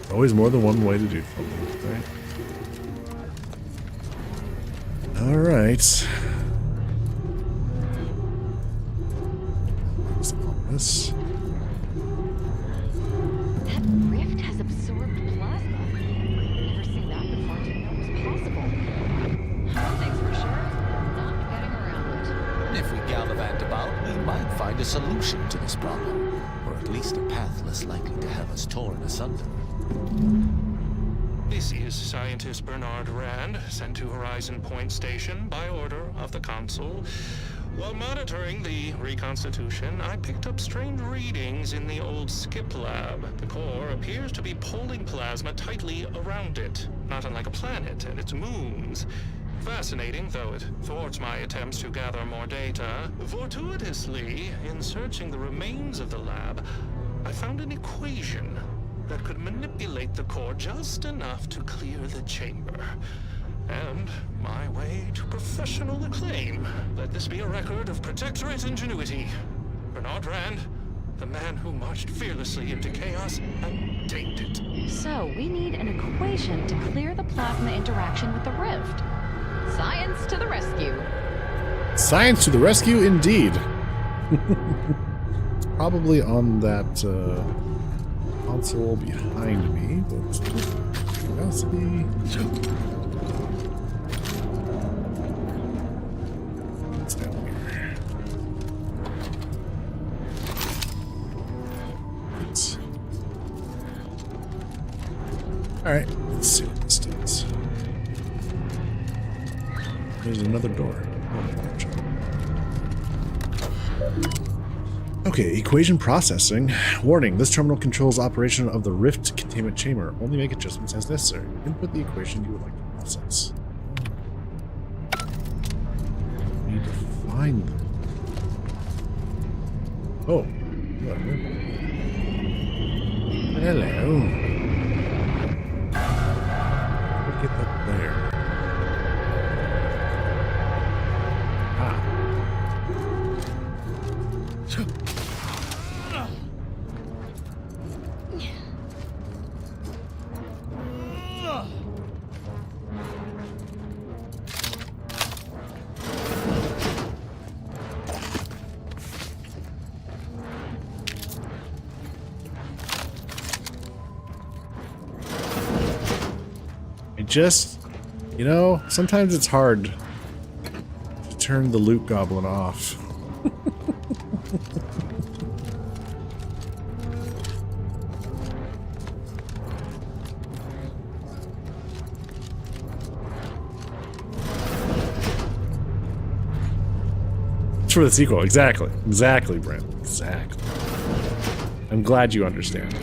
Always more than one way to do something, right? All right. This. That rift has absorbed plasma. Never seen that before. Didn't know it was possible. One thing's for sure, not getting around it. If we gallivant about, we might find a solution to this problem, or at least a path less likely to have us torn asunder. This is Scientist Bernard Rand, sent to Horizon Point Station by order of the Council. While monitoring the reconstitution, I picked up strange readings in the old skip lab. The core appears to be pulling plasma tightly around it, not unlike a planet and its moons. Fascinating, though it thwarts my attempts to gather more data. Fortuitously, in searching the remains of the lab, I found an equation that could manipulate the core just enough to clear the chamber. And my way to professional acclaim. Let this be a record of Protectorate ingenuity. Bernard Rand, the man who marched fearlessly into chaos and tamed it. So, we need an equation to clear the plasma interaction with the rift. Science to the rescue. Science to the rescue, indeed. It's probably on that console behind me, but curiosity. What's down here? It's... Alright, let's see what this does. There's another door. Okay, equation processing. Warning, this terminal controls operation of the rift containment chamber. Only make adjustments as necessary. Input the equation you would like to process. Need to find them. Oh. Hello. Get up there. I just, you know, sometimes it's hard to turn the loot goblin off. It's for the sequel, exactly. Exactly, Brent. Exactly. I'm glad you understand.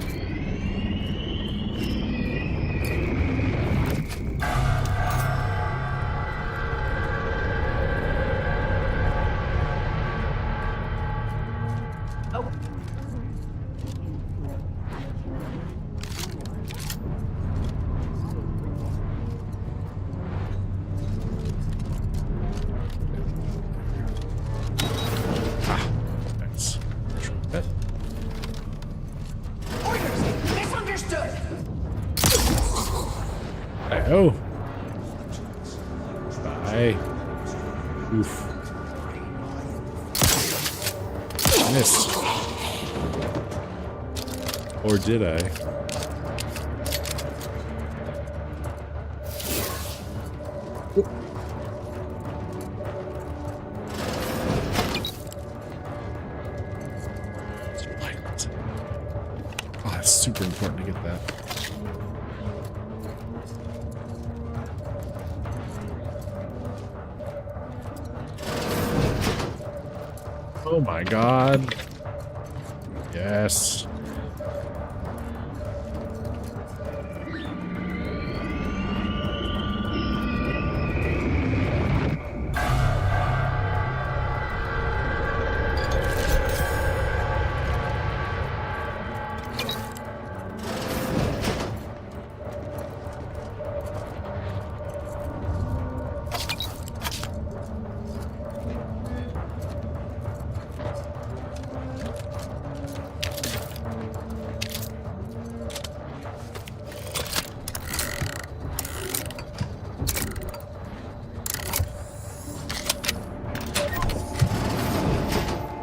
Oh. Bye. Oof. Missed. Or did I? Oh, that's super important to get that. Oh my god. Yes.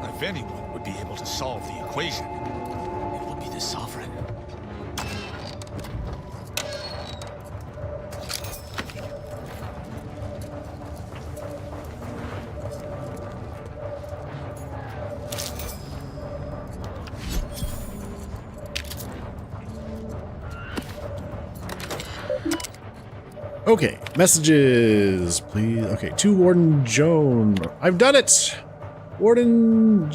If anyone would be able to solve the equation, it would be the Sovereign. Okay, messages, please. Okay, to Warden Joan. I've done it! Warden,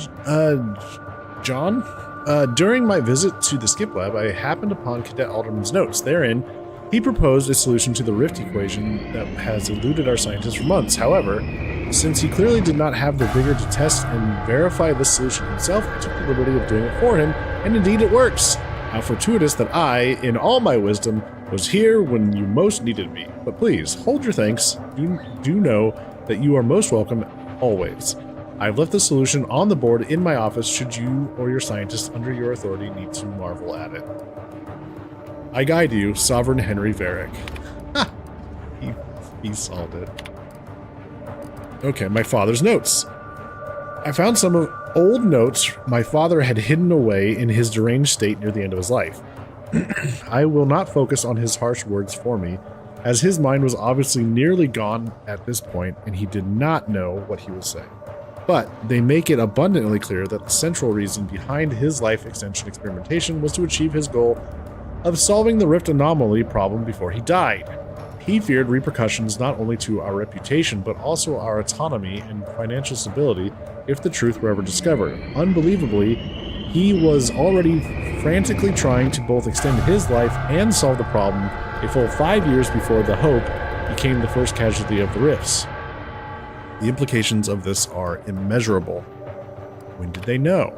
John? During my visit to the Skip Lab, I happened upon Cadet Alderman's notes. Therein, he proposed a solution to the rift equation that has eluded our scientists for months. However, since he clearly did not have the vigor to test and verify this solution himself, I took the liberty of doing it for him, and indeed it works. How fortuitous that I, in all my wisdom, was here when you most needed me. But please, hold your thanks. Do know that you are most welcome always. I've left the solution on the board in my office should you or your scientists under your authority need to marvel at it. I guide you, Sovereign Henry Varick. Ha! He solved it. Okay, my father's notes. I found some of old notes my father had hidden away in his deranged state near the end of his life. I will not focus on his harsh words for me, as his mind was obviously nearly gone at this point and he did not know what he was saying. But they make it abundantly clear that the central reason behind his life extension experimentation was to achieve his goal of solving the rift anomaly problem before he died. He feared repercussions not only to our reputation, but also our autonomy and financial stability if the truth were ever discovered. Unbelievably, he was already frantically trying to both extend his life and solve the problem a full 5 years before the Hope became the first casualty of the rifts. The implications of this are immeasurable. When did they know?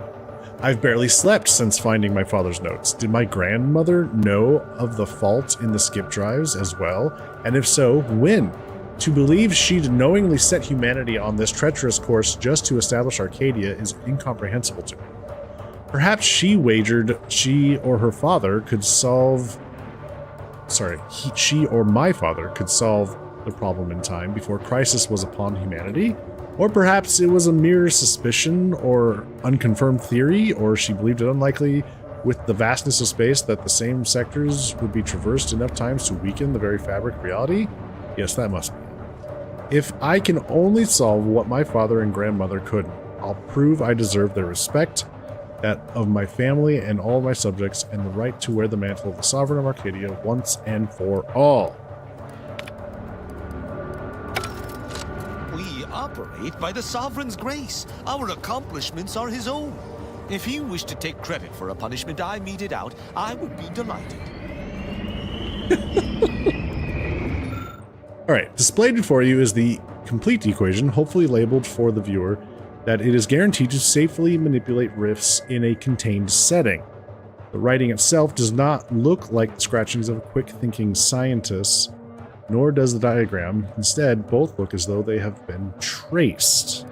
I've barely slept since finding my father's notes. Did my grandmother know of the fault in the skip drives as well? And if so, when? To believe she'd knowingly set humanity on this treacherous course just to establish Arcadia is incomprehensible to me. Perhaps she wagered she or her father could solve... she or my father could solve the problem in time before crisis was upon humanity? Or perhaps it was a mere suspicion or unconfirmed theory, or she believed it unlikely with the vastness of space that the same sectors would be traversed enough times to weaken the very fabric of reality? Yes, that must be. If I can only solve what my father and grandmother couldn't, I'll prove I deserve their respect, that of my family and all my subjects, and the right to wear the mantle of the Sovereign of Arcadia once and for all. We operate by the Sovereign's grace. Our accomplishments are his own. If you wish to take credit for a punishment I meted out, I would be delighted. Alright, displayed before you is the complete equation, hopefully labeled for the viewer, that it is guaranteed to safely manipulate rifts in a contained setting. The writing itself does not look like the scratchings of quick-thinking scientists, nor does the diagram. Instead, both look as though they have been traced.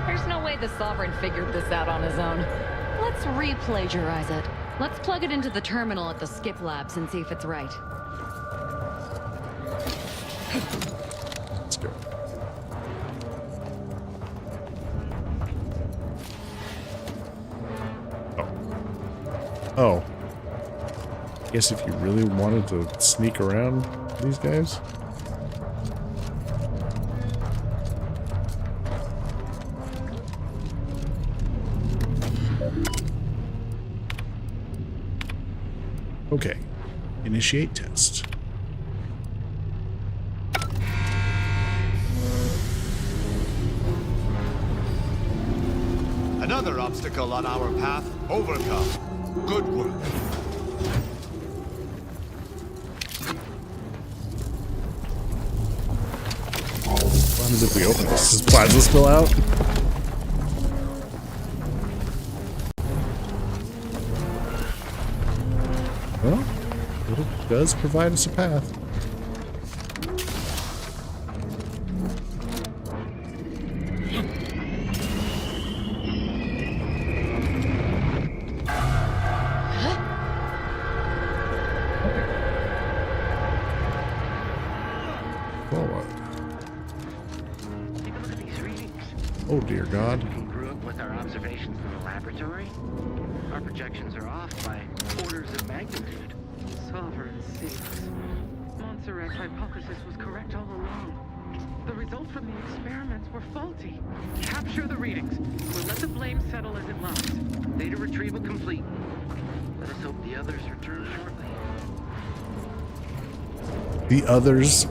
There's no way the Sovereign figured this out on his own. Let's re-plagiarize it. Let's plug it into the terminal at the Skip Labs and see if it's right. Let's go. Oh. Guess if you really wanted to sneak around these guys. Okay. Initiate test. Another obstacle on our path overcome. Good work. What happens if we open this? Does plasma spill out? Well, it does provide us a path. Oh dear God. Congruent with our observations in the laboratory? Our projections are off by orders of magnitude. Sovereign sakes. Montserrat's hypothesis was correct all along. The results from the experiments were faulty. Capture the readings. We'll let the blame settle as it lies. Data retrieval complete. Let us hope the others return shortly. The others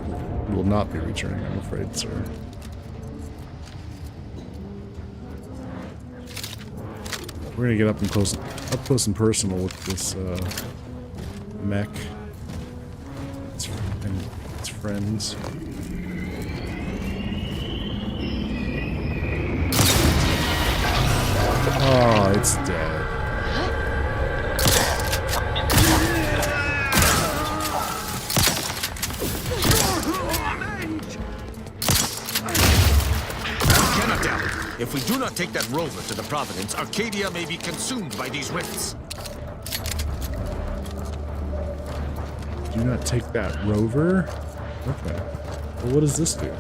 will not be returning, I'm afraid, sir. We're gonna get up close and personal with this mech and its friends. Oh, it's dead. If we do not take that rover to the Providence, Arcadia may be consumed by these rifts. Do not take that rover? Okay. Well, what does this do?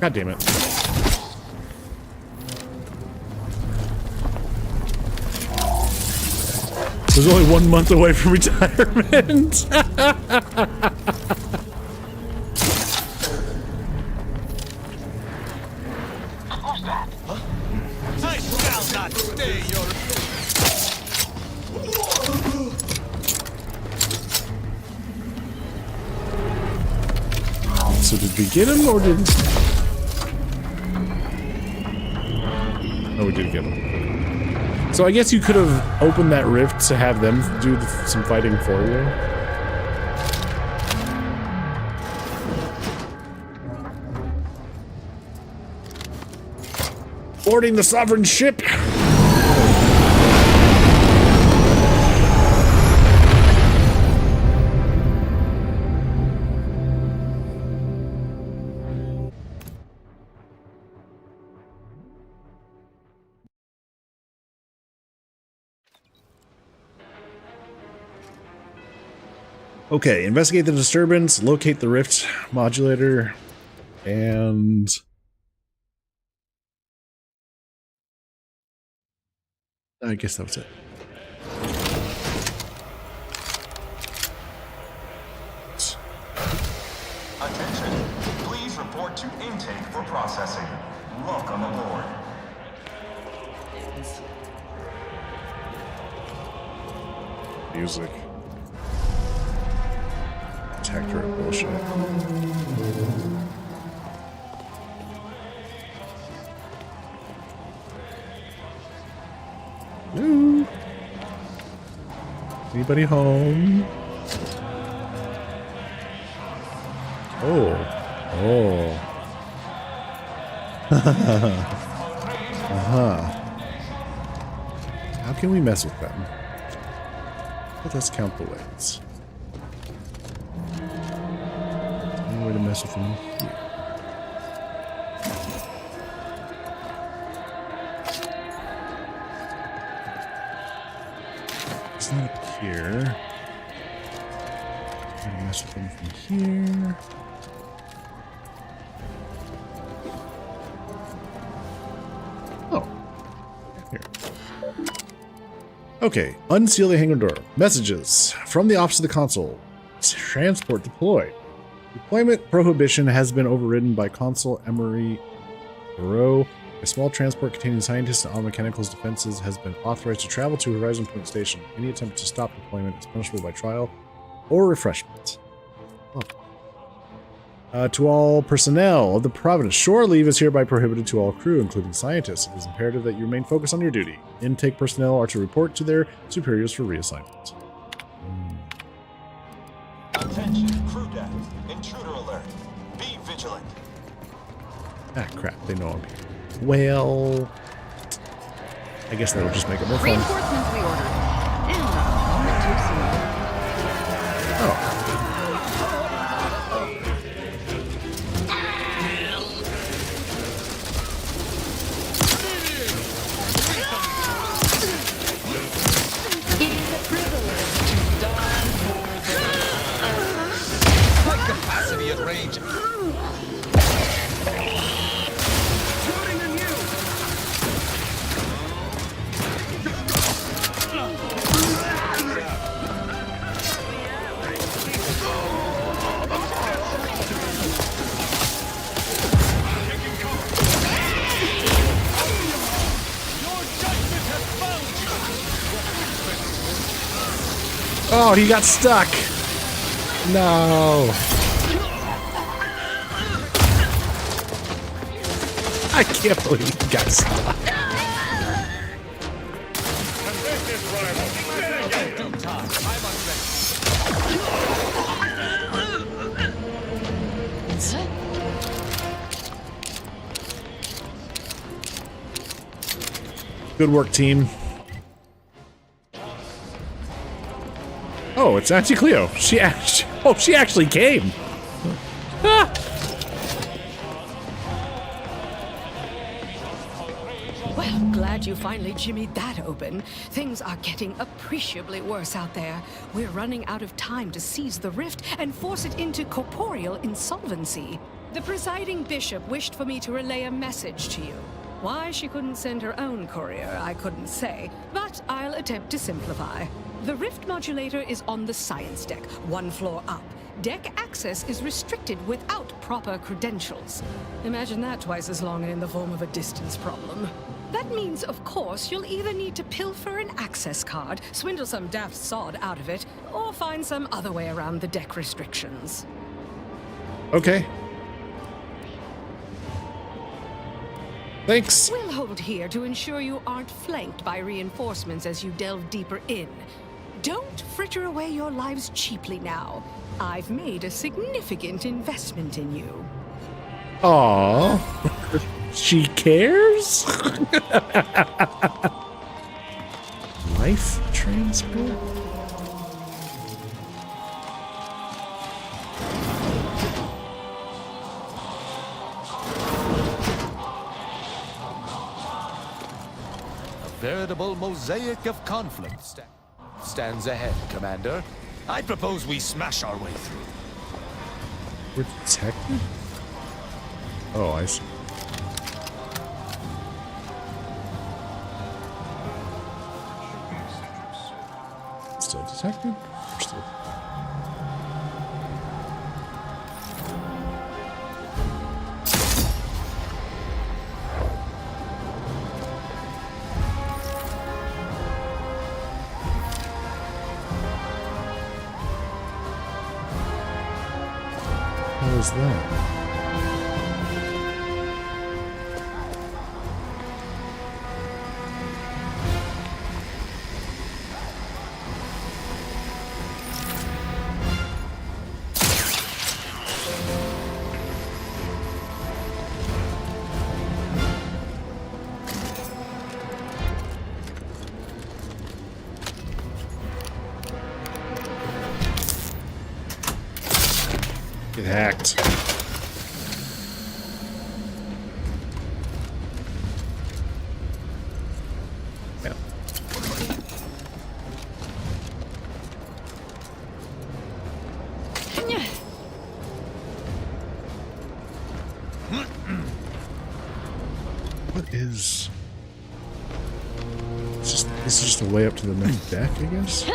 God damn it. I was only 1 month away from retirement. I shall not stay your... So did we get him or did... Oh, we did get him. So I guess you could have opened that rift to have them do some fighting for you. Boarding the Sovereign ship! Okay, investigate the disturbance, locate the rift modulator, and I guess that was it. Attention, please report to intake for processing. Welcome aboard. Music. Protectorate bullshit. Hello? Anybody home? Oh. Oh. Uh-huh. How can we mess with them? Let us count the ways. Any way to mess with them here? It's not up here. Try to mess with them from here. Oh. Here. Okay, unseal the hangar door. Messages from the office of the console. Transport deployed. Deployment prohibition has been overridden by Consul Emery Barreau. A small transport containing scientists and automechanicals defenses has been authorized to travel to Horizon Point Station. Any attempt to stop deployment is punishable by trial or refreshment. To all personnel of the Providence, shore leave is hereby prohibited to all crew, including scientists. It is imperative that you remain focused on your duty. Intake personnel are to report to their superiors for reassignment. Attention, crew deck. Intruder alert. Be vigilant. Ah, crap. They know I'm here. Well, I guess that'll just make it more fun. Reinforcements we ordered. And not too soon. Oh. It is a privilege to die for the... My capacity at range. Oh, he got stuck. No. I can't believe he got stuck. Good work, team. Oh, it's Auntie Cleo. She actually came. Ah. Well, glad you finally jimmied that open. Things are getting appreciably worse out there. We're running out of time to seize the rift and force it into corporeal insolvency. The presiding bishop wished for me to relay a message to you. Why she couldn't send her own courier, I couldn't say, but I'll attempt to simplify. The rift modulator is on the science deck, one floor up. Deck access is restricted without proper credentials. Imagine that twice as long and in the form of a distance problem. That means, of course, you'll either need to pilfer an access card, swindle some daft sod out of it, or find some other way around the deck restrictions. Okay. Thanks. We'll hold here to ensure you aren't flanked by reinforcements as you delve deeper in. Don't fritter away your lives cheaply now. I've made a significant investment in you. Aww. She cares? Life transport? A veritable mosaic of conflict stands ahead, Commander. I propose we smash our way through. We're detected? Oh, I see. Still detected? We're still... What was that? Get hacked. Yeah. What is... This is just a way up to the next deck, I guess?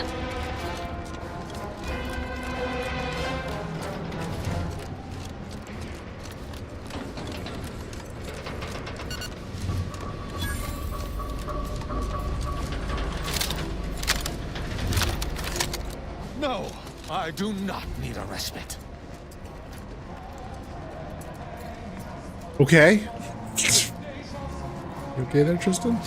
No, I do not need a respite. Okay. You okay there, Tristan?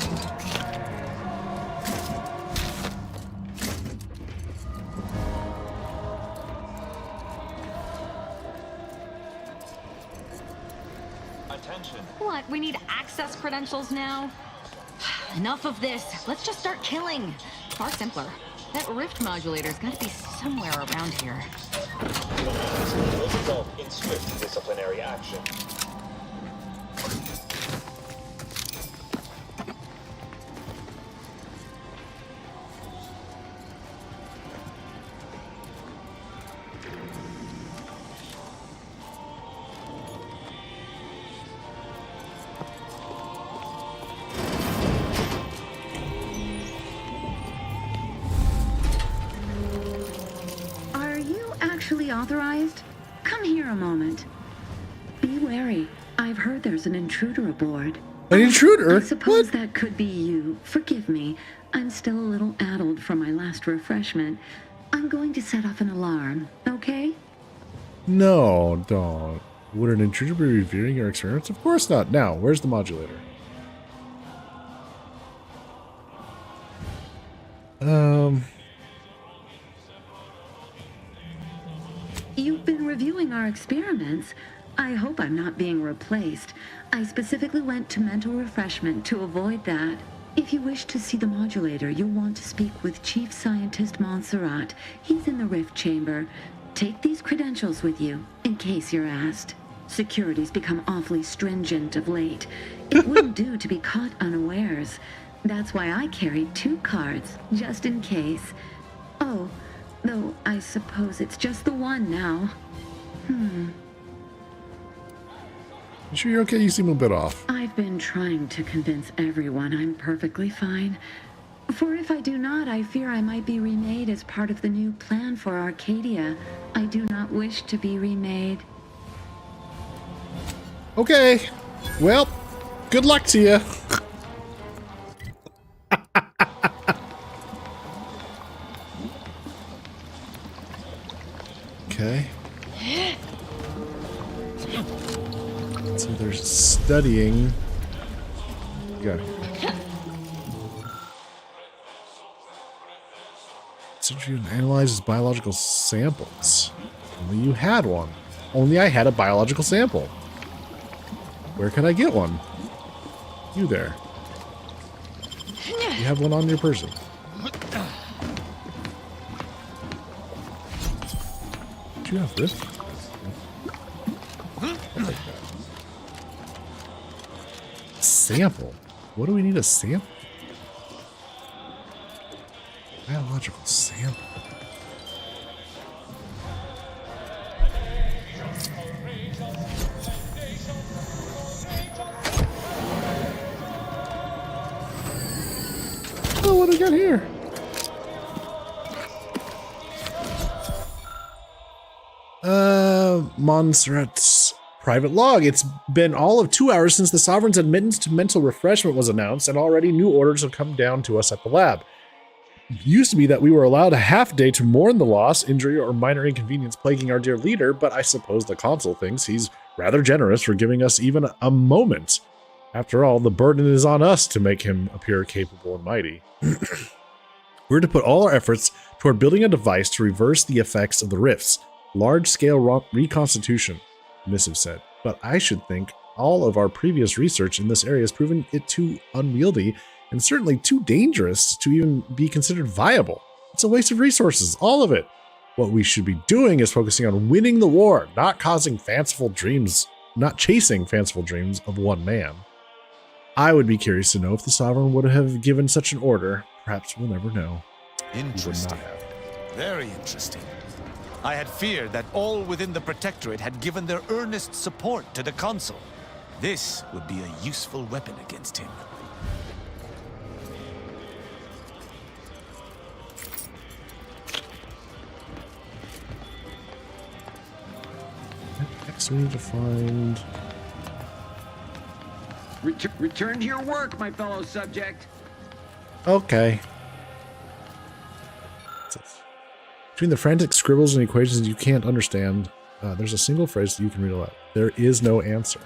Attention. What? We need access credentials now? Enough of this. Let's just start killing. Far simpler. That rift modulator's got to be somewhere around here. Will result in swift disciplinary action. Authorized? Come here a moment. Be wary. I've heard there's an intruder aboard. An intruder? I suppose that could be you. Forgive me. I'm still a little addled from my last refreshment. I'm going to set off an alarm, okay? No, don't. Would an intruder be reviewing your experiments? Of course not. Now, where's the modulator? You've been reviewing our experiments. I hope I'm not being replaced. I specifically went to mental refreshment to avoid that. If you wish to see the modulator, you'll want to speak with Chief Scientist Montserrat. He's in the rift chamber. Take these credentials with you, in case you're asked. Security's become awfully stringent of late. It wouldn't do to be caught unawares. That's why I carried 2 cards, just in case. Oh, though I suppose it's just the one now. You sure you're okay? You seem a bit off. I've been trying to convince everyone I'm perfectly fine. For if I do not, I fear I might be remade as part of the new plan for Arcadia. I do not wish to be remade. Okay. Well, good luck to you. Okay. So they're studying. Yeah. Century analyzes biological samples. Only you had one. Only I had a biological sample. Where can I get one? You there. You have one on your person. Do you have rift? Sample? What do we need a sample? Biological sample. Oh, what do we got here? Montserrat's private log. It's been all of 2 hours since the Sovereign's admittance to mental refreshment was announced, and already new orders have come down to us at the lab. It used to be that we were allowed a half day to mourn the loss, injury, or minor inconvenience plaguing our dear leader, but I suppose the consul thinks he's rather generous for giving us even a moment. After all, the burden is on us to make him appear capable and mighty. We're to put all our efforts toward building a device to reverse the effects of the rifts. Large-scale reconstitution, the missive said. But I should think all of our previous research in this area has proven it too unwieldy and certainly too dangerous to even be considered viable. It's a waste of resources, all of it. What we should be doing is focusing on winning the war, not chasing fanciful dreams of one man. I would be curious to know if the Sovereign would have given such an order. Perhaps we'll never know. Interesting. Very interesting. I had feared that all within the Protectorate had given their earnest support to the Consul. This would be a useful weapon against him. Next we need to find... Return to your work, my fellow subject. Okay. Between the frantic scribbles and equations you can't understand, there's a single phrase that you can read aloud. There is no answer.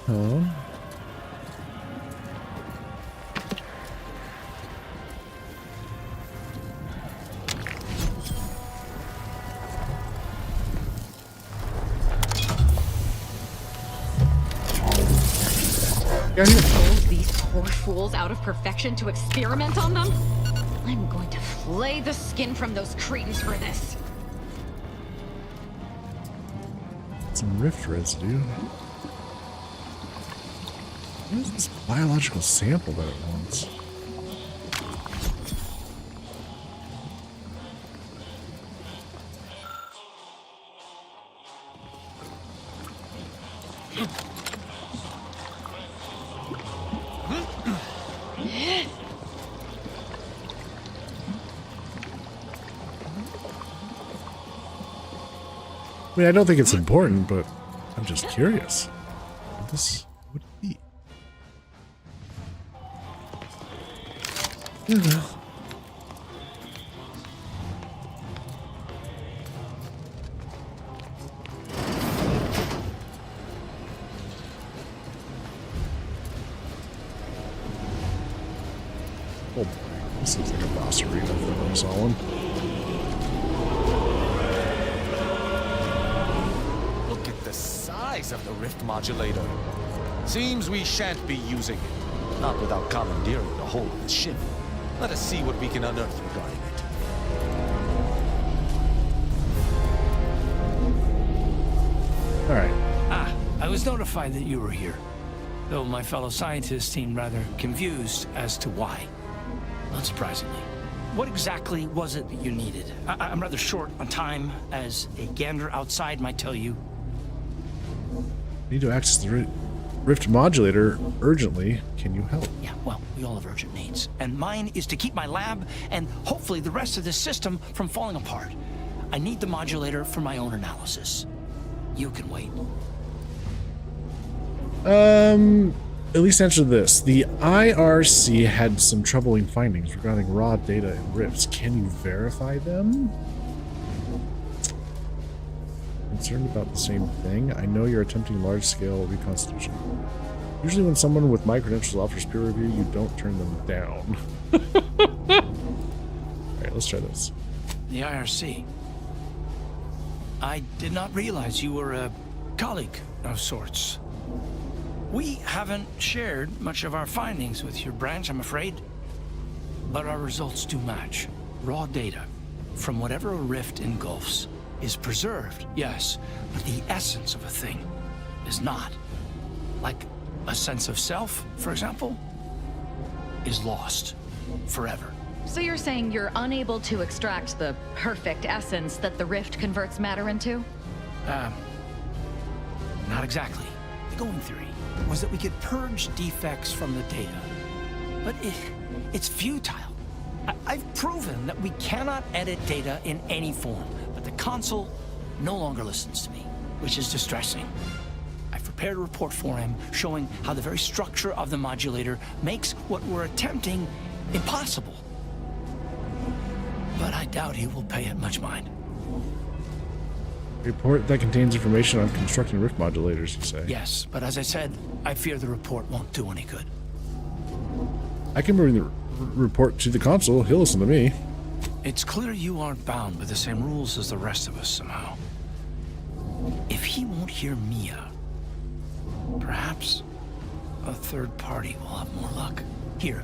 Huh? Pull these poor fools out of perfection to experiment on them? I'm going to flay the skin from those cretins for this. Some rift residue. What is this biological sample that it wants? I mean, I don't think it's important, but I'm just curious. What this would it be? Yeah, well. Oh boy, this looks like a boss arena if I saw one. Of the rift modulator. Seems we shan't be using it. Not without commandeering the whole of the ship. Let us see what we can unearth regarding it. Alright. I was notified that you were here, though my fellow scientists seemed rather confused as to why. Not surprisingly. What exactly was it that you needed? I'm rather short on time, as a gander outside might tell you. Need to access the rift modulator urgently. Can you help? Yeah, well, we all have urgent needs. And mine is to keep my lab and hopefully the rest of this system from falling apart. I need the modulator for my own analysis. You can wait. At least answer this. The IRC had some troubling findings regarding raw data and rifts. Can you verify them? Concerned about the same thing. I know you're attempting large-scale reconstitution. Usually when someone with my credentials offers peer review, you don't turn them down. Alright, let's try this. The IRC. I did not realize you were a colleague of sorts. We haven't shared much of our findings with your branch, I'm afraid. But our results do match. Raw data from whatever a rift engulfs is preserved, yes, but the essence of a thing is not. Like a sense of self, for example, is lost forever. So you're saying you're unable to extract the perfect essence that the rift converts matter into? Not exactly. The going theory was that we could purge defects from the data. But it's futile. I've proven that we cannot edit data in any form, but the console no longer listens to me, which is distressing. I've prepared a report for him showing how the very structure of the modulator makes what we're attempting impossible. But I doubt he will pay it much mind. Report that contains information on constructing rift modulators, you say? Yes, but as I said, I fear the report won't do any good. I can bring the report to the console. He'll listen to me. It's clear you aren't bound by the same rules as the rest of us somehow. If he won't hear me out, perhaps a third party will have more luck. Here,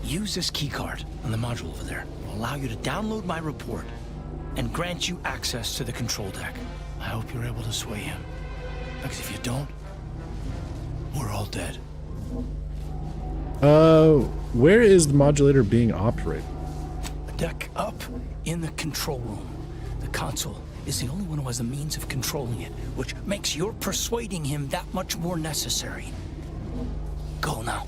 use this keycard on the module over there. It will allow you to download my report and grant you access to the control deck. I hope you're able to sway him. Because if you don't, we're all dead. Where is the modulator being operated? A deck up in the control room. The console is the only one who has the means of controlling it, which makes your persuading him that much more necessary. Go now.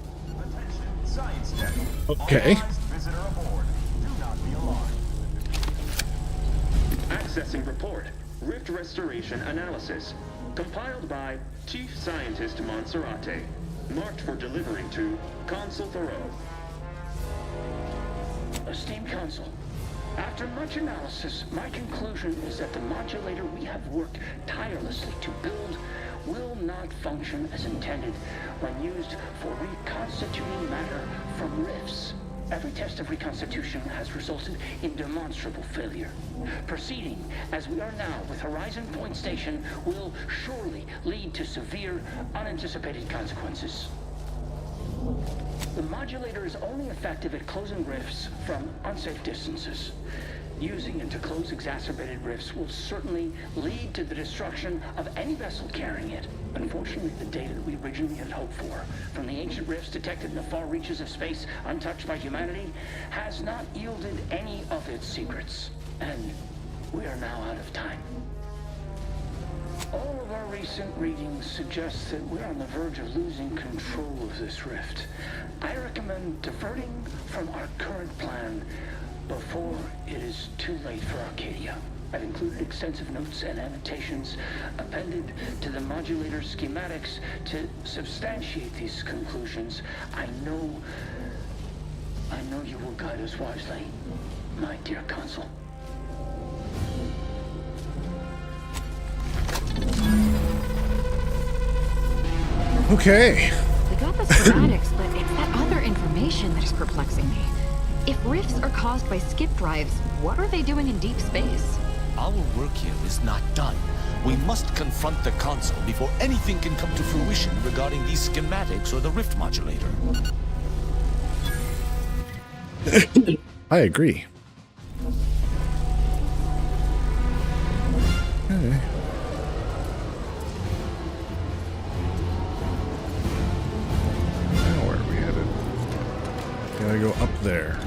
Science deck. Okay. Authorized visitor aboard. Do not be alarmed. Accessing report. Rift restoration analysis. Compiled by Chief Scientist Monserrate. Marked for delivery to Consul Thoreau. Esteemed Consul, after much analysis, my conclusion is that the modulator we have worked tirelessly to build will not function as intended when used for reconstituting matter from rifts. Every test of reconstitution has resulted in demonstrable failure. Proceeding as we are now with Horizon Point Station will surely lead to severe, unanticipated consequences. The modulator is only effective at closing rifts from unsafe distances. Using it to close exacerbated rifts will certainly lead to the destruction of any vessel carrying it. Unfortunately, the data that we originally had hoped for from the ancient rifts detected in the far reaches of space untouched by humanity has not yielded any of its secrets. And we are now out of time. All of our recent readings suggest that we're on the verge of losing control of this rift. I recommend diverting from our current plan before it is too late for Arcadia. I've included extensive notes and annotations appended to the modulator schematics to substantiate these conclusions. I know you will guide us wisely, my dear Consul. Okay. We got the schematics, but it's that other information that is perplexing me. If rifts are caused by skip drives, what are they doing in deep space? Our work here is not done. We must confront the console before anything can come to fruition regarding these schematics or the rift modulator. I agree. Okay. Now where are we headed? Gotta go up there.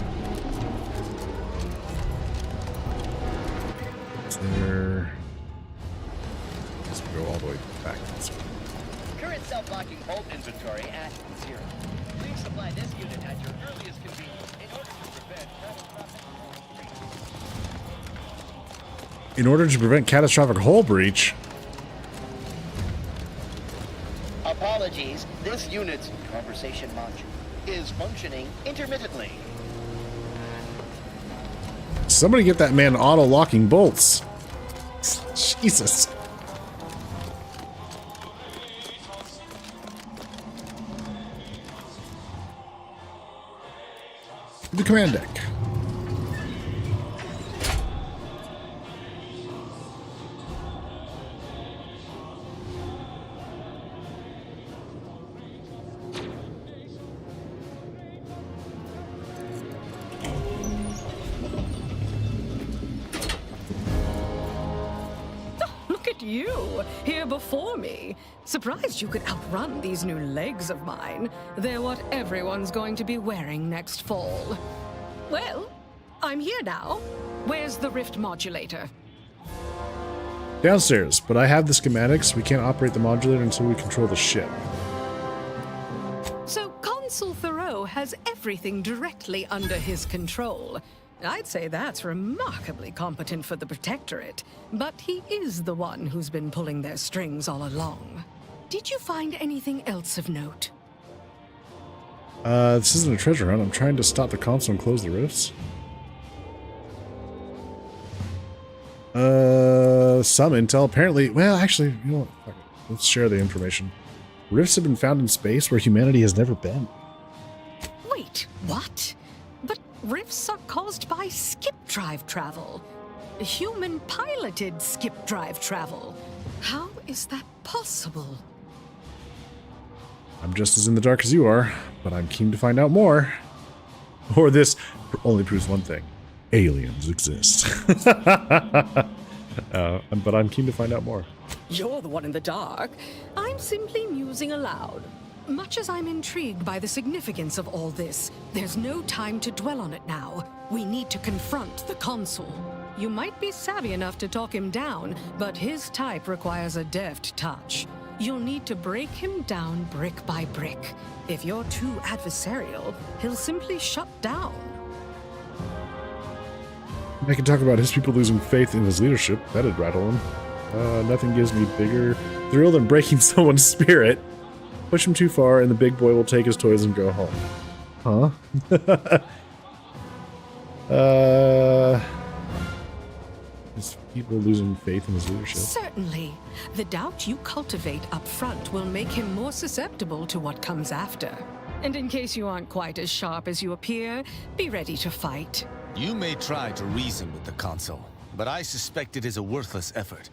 Is there... Let's go all the way back this way. Current self-locking bolt inventory at 0. Please supply this unit at your earliest convenience in order to prevent In order to prevent catastrophic hull breach. Apologies, this unit's conversation module is functioning intermittently. Somebody get that man auto-locking bolts. Jesus. The command deck. You, here before me. Surprised you could outrun these new legs of mine. They're what everyone's going to be wearing next fall. Well, I'm here now. Where's the rift modulator? Downstairs, but I have the schematics. We can't operate the modulator until we control the ship. So Consul Thoreau has everything directly under his control. I'd say that's remarkably competent for the Protectorate, but he is the one who's been pulling their strings all along. Did you find anything else of note? This isn't a treasure hunt. I'm trying to stop the console and close the rifts. Some intel. Apparently, well, actually, you know what? Fuck it. Let's share the information. Rifts have been found in space where humanity has never been. Wait, what? But rifts are caused by skip drive travel. Human-piloted skip drive travel. How is that possible? I'm just as in the dark as you are, but I'm keen to find out more. Or this only proves one thing. Aliens exist. But I'm keen to find out more. You're the one in the dark. I'm simply musing aloud. Much as I'm intrigued by the significance of all this, there's no time to dwell on it now. We need to confront the Consul. You might be savvy enough to talk him down, but his type requires a deft touch. You'll need to break him down brick by brick. If you're too adversarial, he'll simply shut down. I can talk about his people losing faith in his leadership. That'd rattle him. Nothing gives me bigger thrill than breaking someone's spirit. Push him too far and the big boy will take his toys and go home. Huh? His people losing faith in his leadership. Certainly. The doubt you cultivate up front will make him more susceptible to what comes after. And in case you aren't quite as sharp as you appear, be ready to fight. You may try to reason with the Consul, but I suspect it is a worthless effort.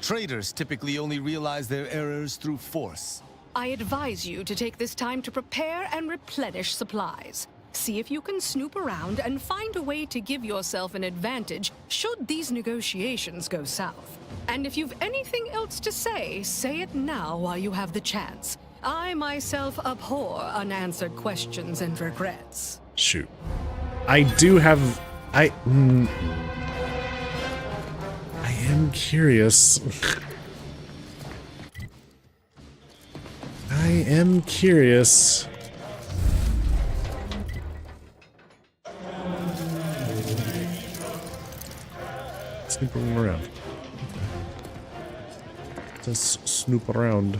Traitors typically only realize their errors through force. I advise you to take this time to prepare and replenish supplies. See if you can snoop around and find a way to give yourself an advantage should these negotiations go south. And if you've anything else to say, say it now while you have the chance. I myself abhor unanswered questions and regrets. Shoot. I do have... I am curious. I am curious. Snooping around. Just snoop around.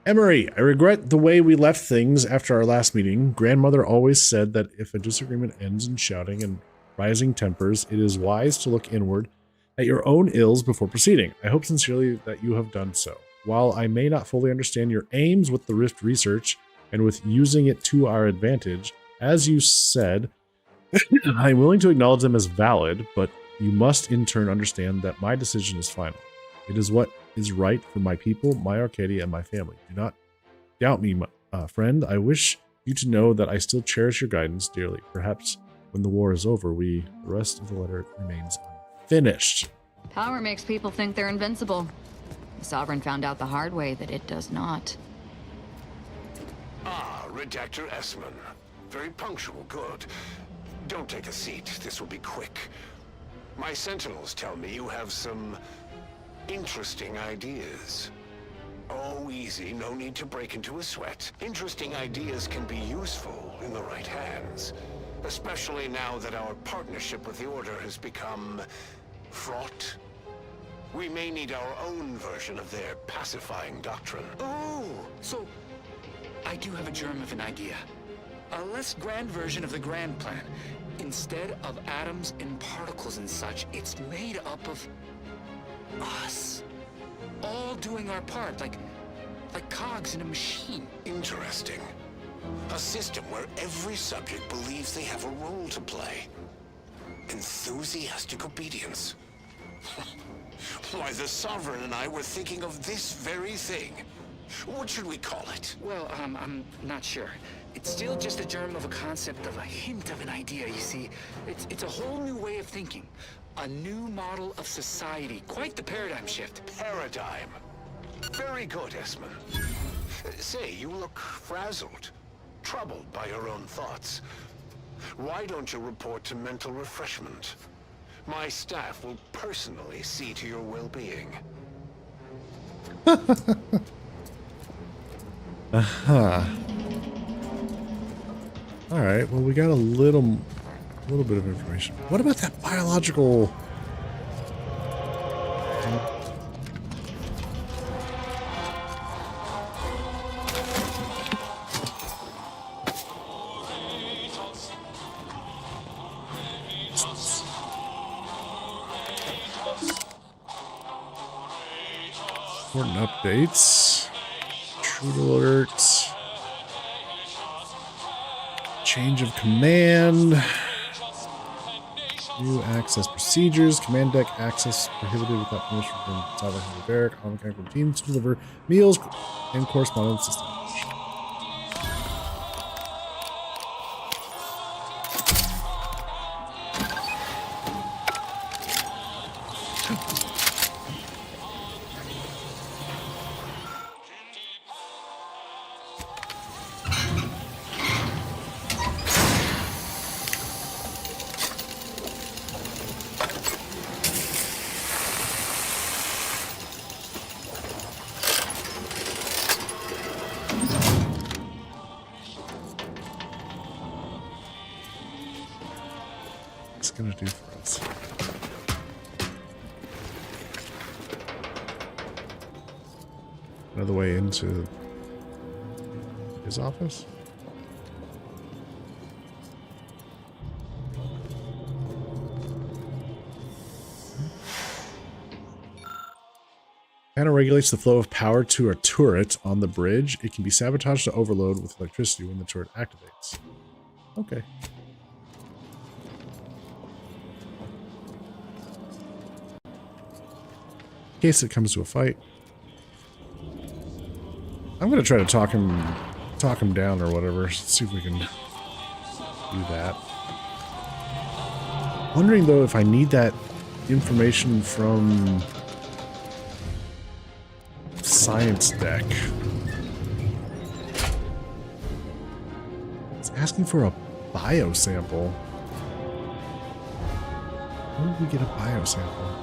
Emery, I regret the way we left things after our last meeting. Grandmother always said that if a disagreement ends in shouting and rising tempers, it is wise to look inward at your own ills before proceeding. I hope sincerely that you have done so. While I may not fully understand your aims with the Rift research and with using it to our advantage, as you said, I am willing to acknowledge them as valid, but you must in turn understand that my decision is final. It is what is right for my people, my Arcadia, and my family. Do not doubt me, friend. I wish you to know that I still cherish your guidance dearly. Perhaps when the war is over, the rest of the letter remains unfinished. Power makes people think they're invincible. The Sovereign found out the hard way that it does not. Ah, Redactor Esmond. Very punctual, good. Don't take a seat, this will be quick. My sentinels tell me you have some interesting ideas. Oh, easy, no need to break into a sweat. Interesting ideas can be useful in the right hands. Especially now that our partnership with the Order has become fraught. We may need our own version of their pacifying doctrine. Oh, so I do have a germ of an idea. A less grand version of the grand plan. Instead of atoms and particles and such, it's made up of us. All doing our part, like cogs in a machine. Interesting. A system where every subject believes they have a role to play. Enthusiastic obedience. Why, the Sovereign and I were thinking of this very thing. What should we call it? Well, I'm not sure. It's still just a germ of a concept, of a hint of an idea, you see. It's a whole new way of thinking. A new model of society. Quite the paradigm shift. Paradigm. Very good, Esmond. Say, you look frazzled, troubled by your own thoughts. Why don't you report to mental refreshment? My staff will personally see to your well-being. All right. Well, we got a little bit of information. What about that biological? Important updates. Intruder alerts. Change of command. New access procedures. Command deck access prohibited without permission from Cyber Barrack on mechanical teams to deliver meals and correspondence systems. Gonna do for us. Another way into his office. Panel regulates the flow of power to a turret on the bridge. It can be sabotaged to overload with electricity when the turret activates. Okay. In case it comes to a fight, I'm gonna try to talk him down or whatever. See if we can do that. Wondering though if I need that information from science deck. It's asking for a bio sample. Where did we get a bio sample?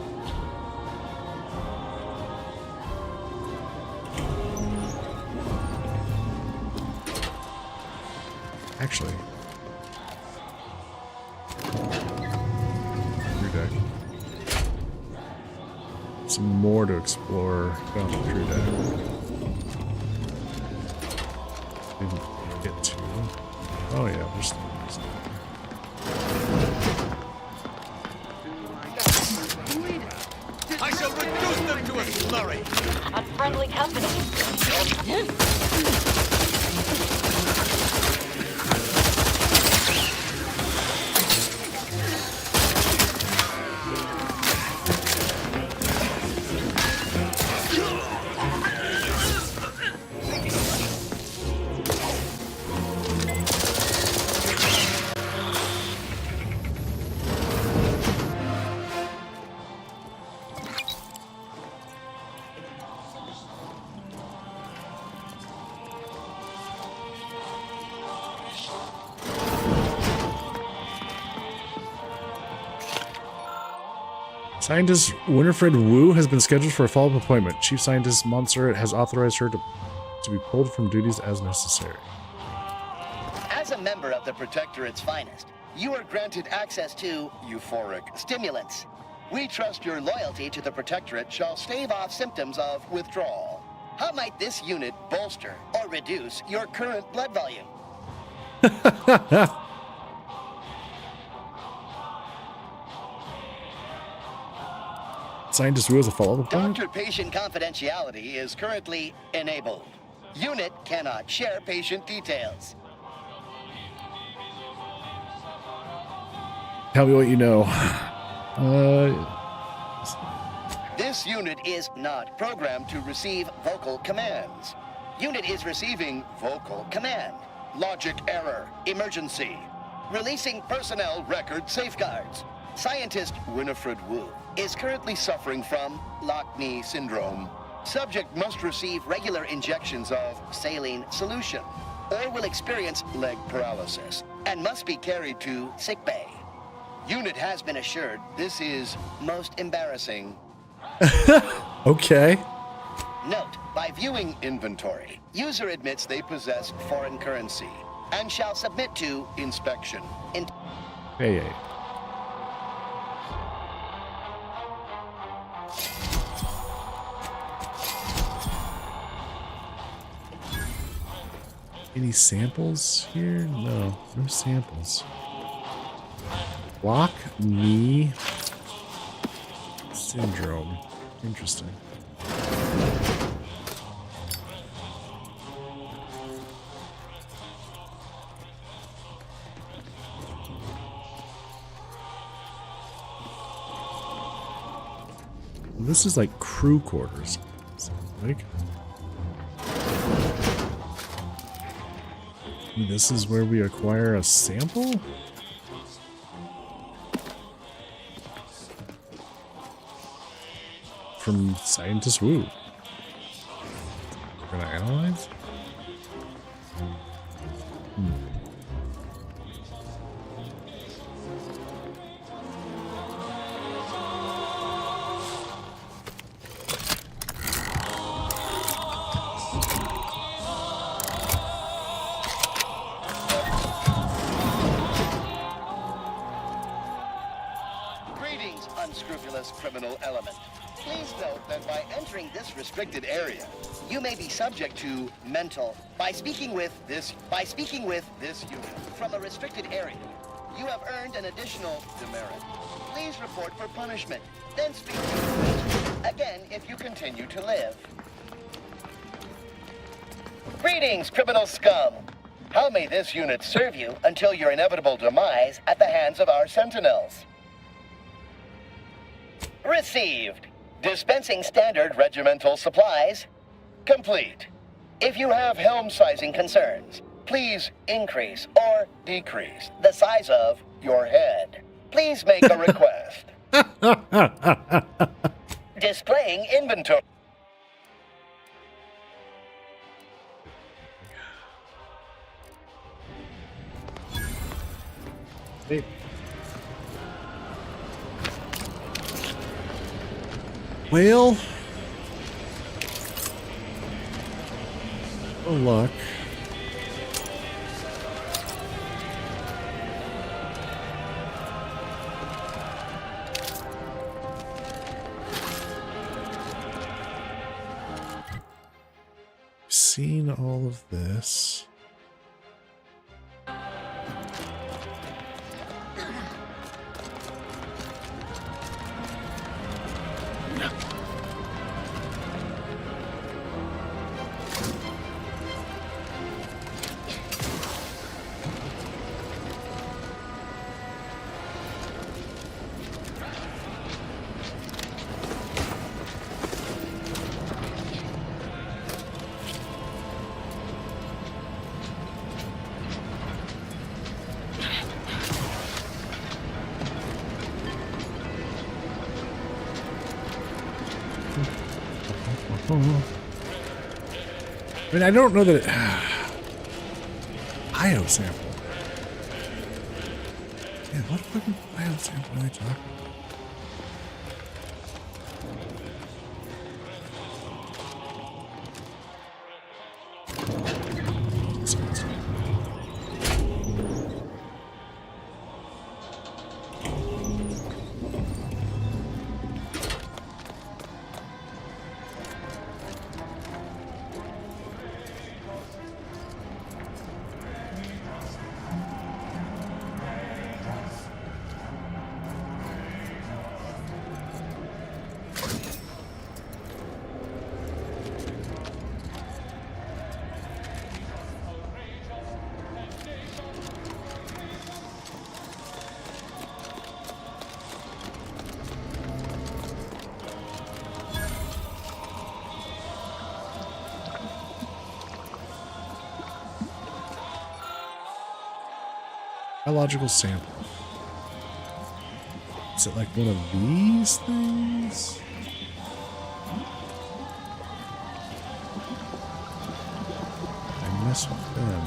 Actually, crew deck. Some more to explore down the crew deck. Didn't get to. Oh yeah, we're still. I shall reduce them to a slurry. Unfriendly company. Scientist Winifred Wu has been scheduled for a follow-up appointment. Chief Scientist Montserrat has authorized her to be pulled from duties as necessary. As a member of the Protectorate's finest, you are granted access to euphoric stimulants. We trust your loyalty to the Protectorate shall stave off symptoms of withdrawal. How might this unit bolster or reduce your current blood volume? Scientist Wu has a follow-up appointment? Doctor-patient confidentiality is currently enabled. Unit cannot share patient details. Tell me what you know. This unit is not programmed to receive vocal commands. Unit is receiving vocal command. Logic error. Emergency. Releasing personnel record safeguards. Scientist Winifred Wu is currently suffering from Lockney syndrome. Subject must receive regular injections of saline solution or will experience leg paralysis and must be carried to sickbay. Unit has been assured this is most embarrassing. Okay. Note, by viewing inventory, user admits they possess foreign currency and shall submit to inspection. Hey. Any samples here? No samples. Lockney syndrome. Interesting. This is like crew quarters. Like, this is where we acquire a sample? From Scientist Wu. We're gonna analyze? Greetings, unscrupulous criminal element. Please note that by entering this restricted area, you may be subject to mental by speaking with this unit from a restricted area. You have earned an additional demerit. Please report for punishment, then speak to the again if you continue to live. Greetings, criminal scum. How may this unit serve you until your inevitable demise at the hands of our sentinels? Received. Dispensing standard regimental supplies. Complete. If you have helm sizing concerns, please increase or decrease the size of your head. Please make a request. Displaying inventory. Hey. Well, oh luck. Seen all of this. I mean, I don't know that it... IO sample. Yeah, what fucking IO sample are they talking about? Biological sample. Is it like one of these things? I mess with them.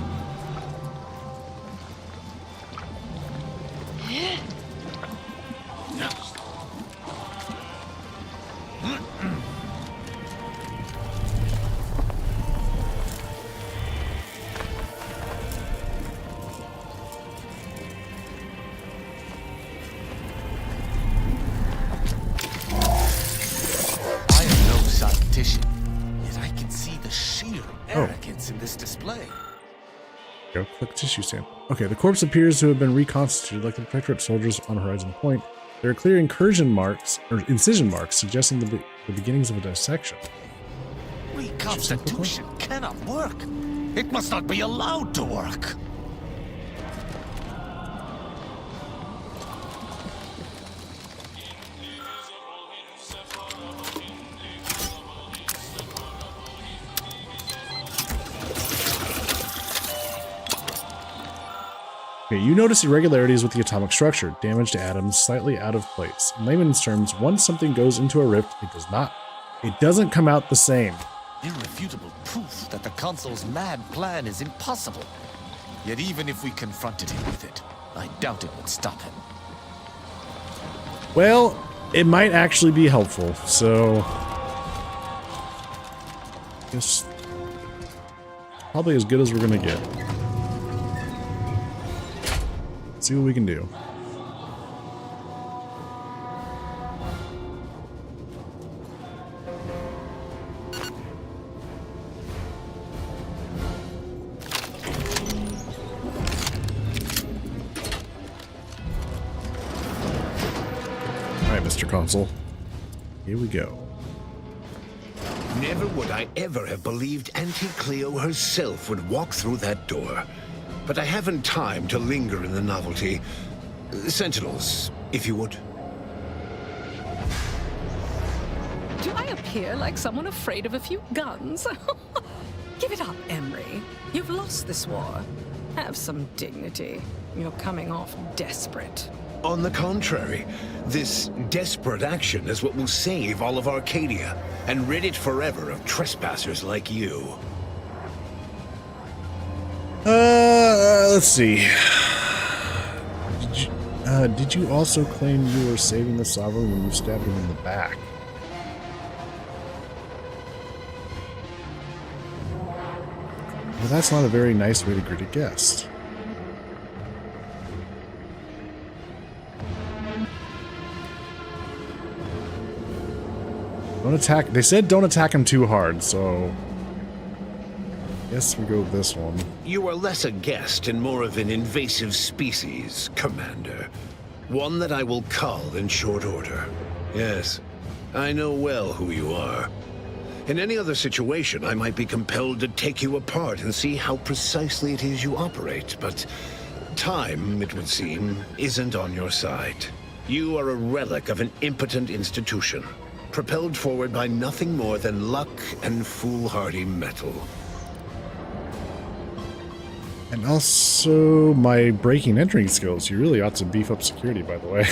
Yet I can see the sheer arrogance in this display. Go click tissue sample. Okay, the corpse appears to have been reconstituted like the Protectorate soldiers on Horizon Point. There are clear incision marks suggesting the beginnings of a dissection. Reconstitution cannot work. It must not be allowed to work. Okay, you notice irregularities with the atomic structure, damaged atoms slightly out of place. In layman's terms, once something goes into a rift, it doesn't come out the same. Irrefutable proof that the Consul's mad plan is impossible. Yet even if we confronted him with it, I doubt it would stop him. Well, it might actually be helpful, so guess probably as good as we're gonna get. See what we can do. Alright, Mr. Consul. Here we go. Never would I ever have believed Auntie Cleo herself would walk through that door. But I haven't time to linger in the novelty. Sentinels, if you would. Do I appear like someone afraid of a few guns? Give it up, Emery. You've lost this war. Have some dignity. You're coming off desperate. On the contrary, this desperate action is what will save all of Arcadia and rid it forever of trespassers like you. Let's see. Did you also claim you were saving the Sovereign when you stabbed him in the back? Well, that's not a very nice way to greet a guest. Don't attack. They said don't attack him too hard, so guess we go with this one. You are less a guest and more of an invasive species, Commander. One that I will cull in short order. Yes, I know well who you are. In any other situation, I might be compelled to take you apart and see how precisely it is you operate, but time, it would seem, isn't on your side. You are a relic of an impotent institution, propelled forward by nothing more than luck and foolhardy metal. And also my breaking and entering skills. You really ought to beef up security, by the way.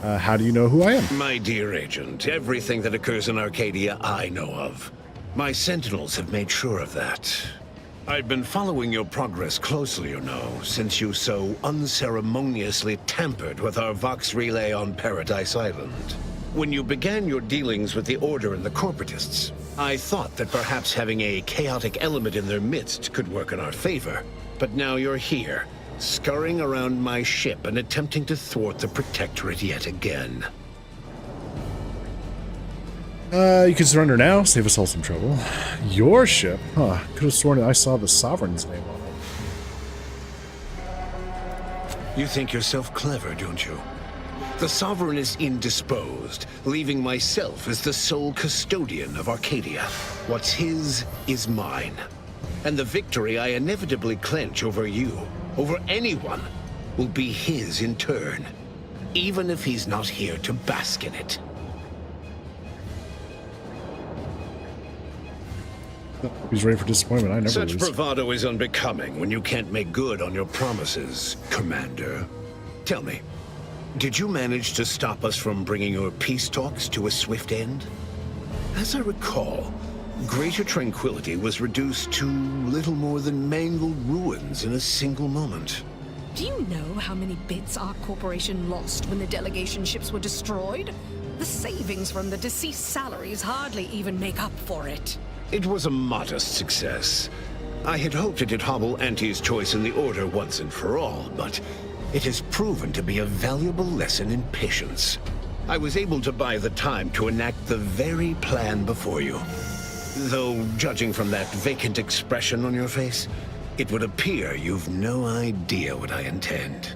How do you know who I am? My dear agent, everything that occurs in Arcadia I know of. My sentinels have made sure of that. I've been following your progress closely, you know, since you so unceremoniously tampered with our Vox relay on Paradise Island. When you began your dealings with the Order and the Corporatists, I thought that perhaps having a chaotic element in their midst could work in our favor. But now you're here, scurrying around my ship and attempting to thwart the Protectorate yet again. You can surrender now, save us all some trouble. Your ship? Huh, could have sworn I saw the Sovereign's name on it. You think yourself clever, don't you? The Sovereign is indisposed, leaving myself as the sole custodian of Arcadia. What's his is mine. And the victory I inevitably clench over you, over anyone, will be his in turn, even if he's not here to bask in it. He's ready for disappointment. I never Such lose. bravado is unbecoming when you can't make good on your promises, Commander. Tell me, did you manage to stop us from bringing your peace talks to a swift end? As I recall, Greater Tranquility was reduced to little more than mangled ruins in a single moment. Do you know how many bits our corporation lost when the delegation ships were destroyed? The savings from the deceased salaries hardly even make up for it. It was a modest success. I had hoped it'd hobble Auntie's choice in the Order once and for all, but it has proven to be a valuable lesson in patience. I was able to buy the time to enact the very plan before you. Though, judging from that vacant expression on your face, it would appear you've no idea what I intend.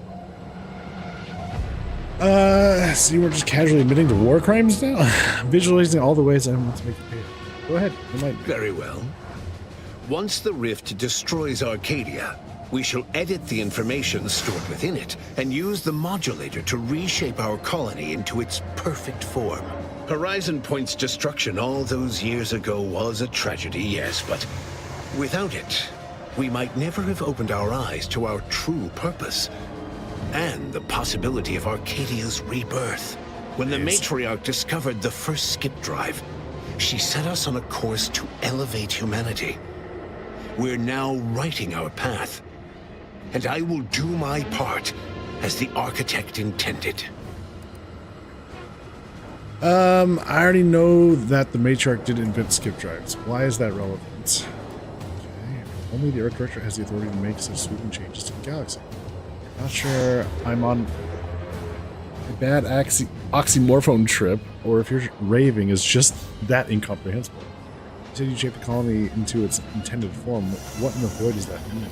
So you were just casually admitting to war crimes now? Visualizing all the ways I want to make you pay. Go ahead. You might. Very well. Once the rift destroys Arcadia, we shall edit the information stored within it and use the modulator to reshape our colony into its perfect form. Horizon Point's destruction all those years ago was a tragedy, yes, but without it, we might never have opened our eyes to our true purpose and the possibility of Arcadia's rebirth. When the Matriarch discovered the first skip drive, she set us on a course to elevate humanity. We're now writing our path, and I will do my part as the architect intended. I already know that the Matriarch did invent skip drives. Why is that relevant? Okay. Only the Earth Director has the authority to make such sweeping changes to the galaxy. Not sure I'm on a bad oxymorphone trip, or if your raving is just that incomprehensible. You said you shaped the colony into its intended form. What in the void does that mean?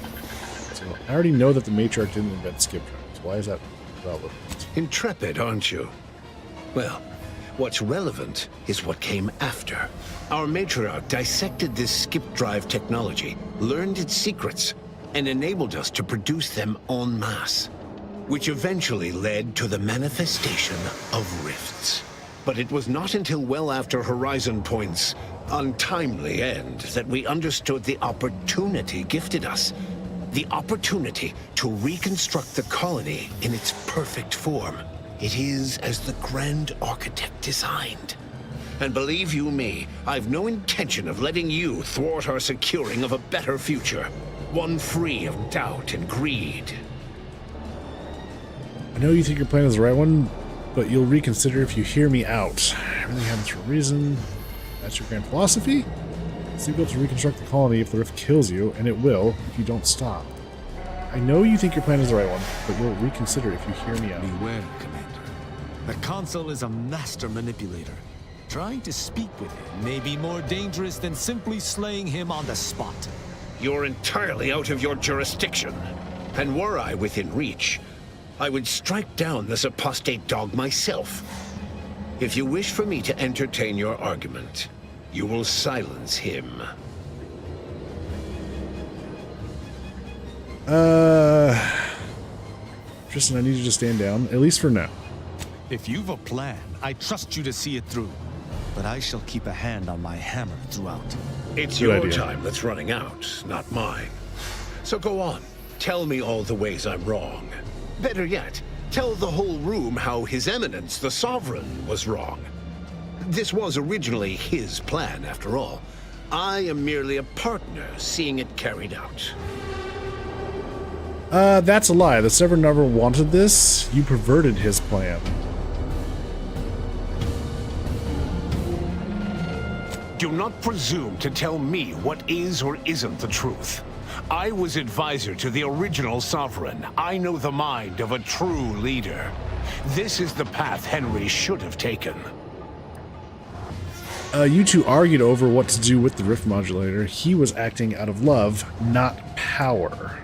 So I already know that the Matriarch didn't invent skip drives. Why is that relevant? Intrepid, aren't you? Well, what's relevant is what came after. Our Matriarch dissected this skip drive technology, learned its secrets, and enabled us to produce them en masse, which eventually led to the manifestation of rifts. But it was not until well after Horizon Point's untimely end that we understood the opportunity gifted us. The opportunity to reconstruct the colony in its perfect form. It is as the Grand Architect designed. And believe you me, I've no intention of letting you thwart our securing of a better future. One free of doubt and greed. I know you think your plan is the right one, but you'll reconsider if you hear me out. Everything happens for a reason. That's your grand philosophy? So you go to reconstruct the colony if the rift kills you, and it will if you don't stop. I know you think your plan is the right one, but you'll reconsider if you hear me out. Beware, Commander. The Consul is a master manipulator. Trying to speak with him may be more dangerous than simply slaying him on the spot. You're entirely out of your jurisdiction. And were I within reach, I would strike down this apostate dog myself. If you wish for me to entertain your argument, you will silence him. Tristan, I need you to stand down, at least for now. If you've a plan, I trust you to see it through. But I shall keep a hand on my hammer throughout. It's your time that's running out, not mine. So go on, tell me all the ways I'm wrong. Better yet, tell the whole room how His Eminence, the Sovereign, was wrong. This was originally his plan, after all. I am merely a partner seeing it carried out. That's a lie. The Sovereign never wanted this. You perverted his plan. Do not presume to tell me what is or isn't the truth. I was advisor to the original Sovereign. I know the mind of a true leader. This is the path Henry should have taken. You two argued over what to do with the Rift Modulator. He was acting out of love, not power.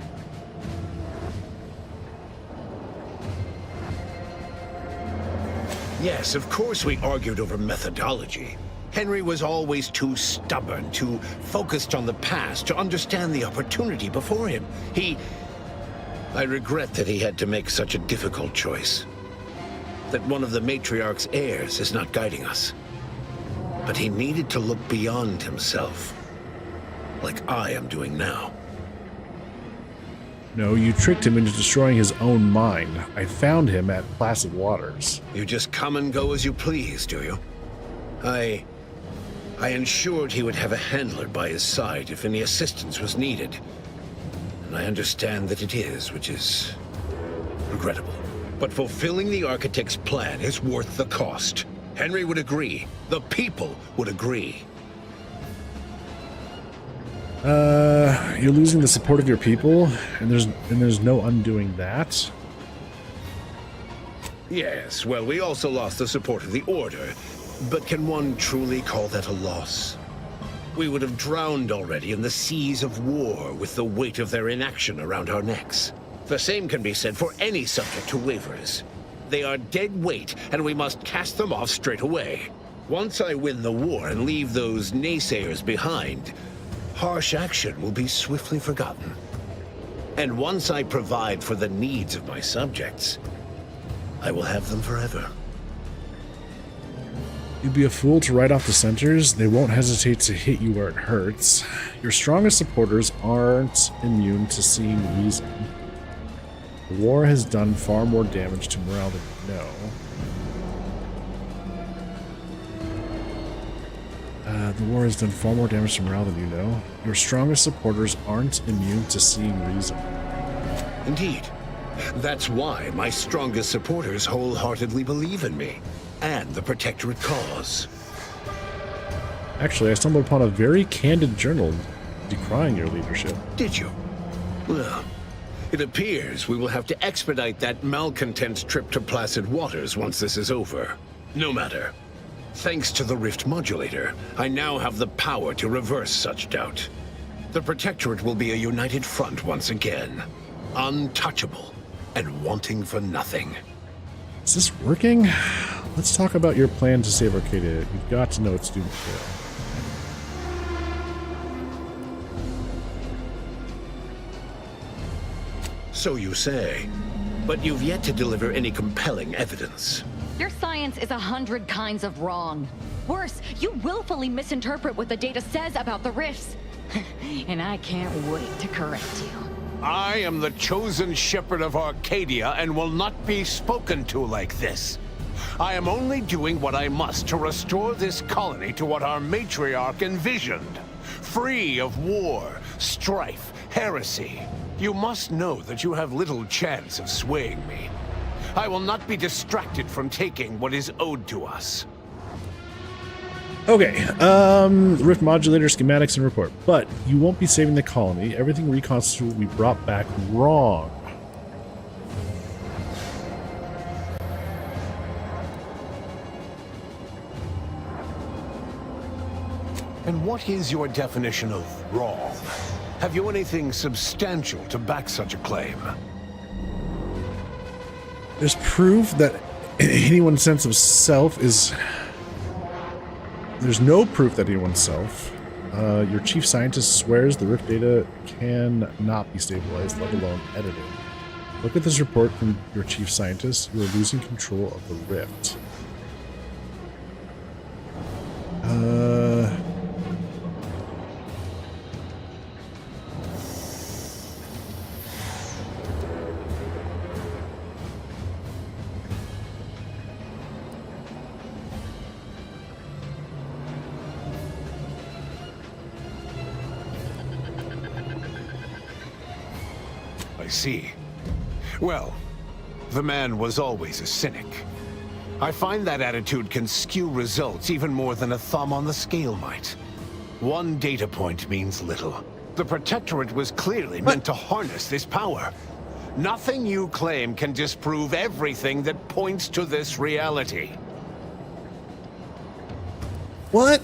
Yes, of course we argued over methodology. Henry was always too stubborn, too focused on the past to understand the opportunity before him. I regret that he had to make such a difficult choice. That one of the Matriarch's heirs is not guiding us. But he needed to look beyond himself. like I am doing now. No, you tricked him into destroying his own mind. I found him at Placid Waters. You just come and go as you please, do you? I ensured he would have a handler by his side if any assistance was needed. And I understand that it is, which is regrettable. But fulfilling the Architect's plan is worth the cost. Henry would agree. The people would agree. You're losing the support of your people, and there's no undoing that. Yes, well, we also lost the support of the Order. But can one truly call that a loss? We would have drowned already in the seas of war with the weight of their inaction around our necks. The same can be said for any subject who wavers. They are dead weight, and we must cast them off straight away. Once I win the war and leave those naysayers behind, harsh action will be swiftly forgotten. And once I provide for the needs of my subjects, I will have them forever. You'd be a fool to write off the centers. They won't hesitate to hit you where it hurts. Your strongest supporters aren't immune to seeing reason. The war has done far more damage to morale than you know. The war has done far more damage to morale than you know. Your strongest supporters aren't immune to seeing reason. Indeed. That's why my strongest supporters wholeheartedly believe in me and the Protectorate cause. Actually, I stumbled upon a very candid journal decrying your leadership. Did you? Well, it appears we will have to expedite that malcontent's trip to Placid Waters once this is over. No matter. Thanks to the Rift Modulator, I now have the power to reverse such doubt. The Protectorate will be a united front once again. Untouchable and wanting for nothing. Is this working? Let's talk about your plan to save Arcadia. You've got to know it's doomed to fail. So you say, but you've yet to deliver any compelling evidence. Your science is 100 kinds of wrong. Worse, you willfully misinterpret what the data says about the rifts. And I can't wait to correct you. I am the chosen shepherd of Arcadia and will not be spoken to like this. I am only doing what I must to restore this colony to what our matriarch envisioned. Free of war, strife, heresy. You must know that you have little chance of swaying me. I will not be distracted from taking what is owed to us. Okay, Rift Modulator, schematics, and report. But you won't be saving the colony. Everything reconstituted will be brought back wrong. And what is your definition of wrong? Have you anything substantial to back such a claim? There's proof that anyone's sense of self is... There's no proof that anyone's self. Your chief scientist swears the Rift data cannot be stabilized, let alone edited. Look at this report from your chief scientist. You are losing control of the Rift. I see. Well, the man was always a cynic. I find that attitude can skew results even more than a thumb on the scale might. One data point means little. The Protectorate was clearly meant to harness this power. Nothing you claim can disprove everything that points to this reality. What?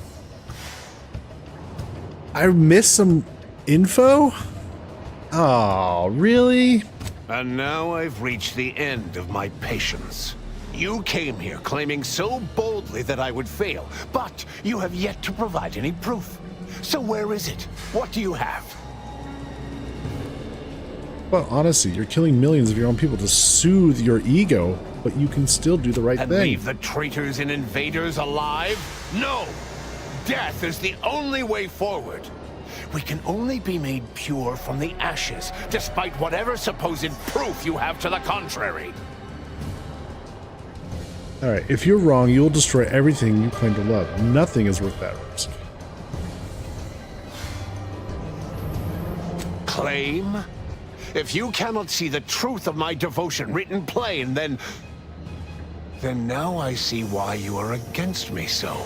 I missed some info? Oh, really? And now I've reached the end of my patience. You came here claiming so boldly that I would fail, but you have yet to provide any proof. So where is it? What do you have? Well, honestly, you're killing millions of your own people to soothe your ego, but you can still do the right And thing. leave the traitors and invaders alive? No! Death is the only way forward. We can only be made pure from the ashes, despite whatever supposed proof you have to the contrary. Alright, if you're wrong, you'll destroy everything you claim to love. Nothing is worth that risk. Claim? If you cannot see the truth of my devotion written plain, then now I see why you are against me so.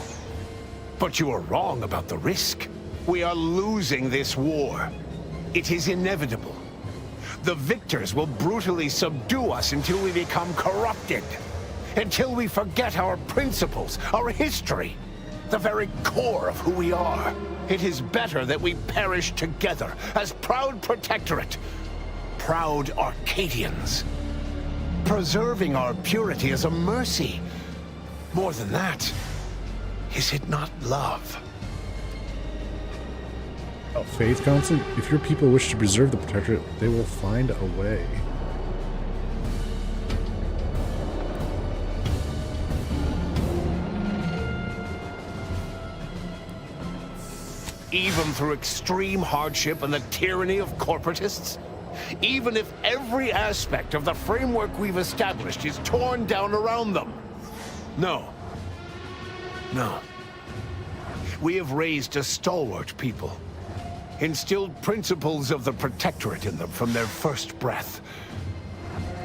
But you are wrong about the risk. We are losing this war. It is inevitable. The victors will brutally subdue us until we become corrupted. Until we forget our principles, our history, the very core of who we are. It is better that we perish together as proud protectorate, proud Arcadians. Preserving our purity is a mercy. More than that, is it not love? Oh, Faith Council? If your people wish to preserve the Protectorate, they will find a way. Even through extreme hardship and the tyranny of corporatists? Even if every aspect of the framework we've established is torn down around them? No. No. We have raised a stalwart people. Instilled principles of the Protectorate in them from their first breath.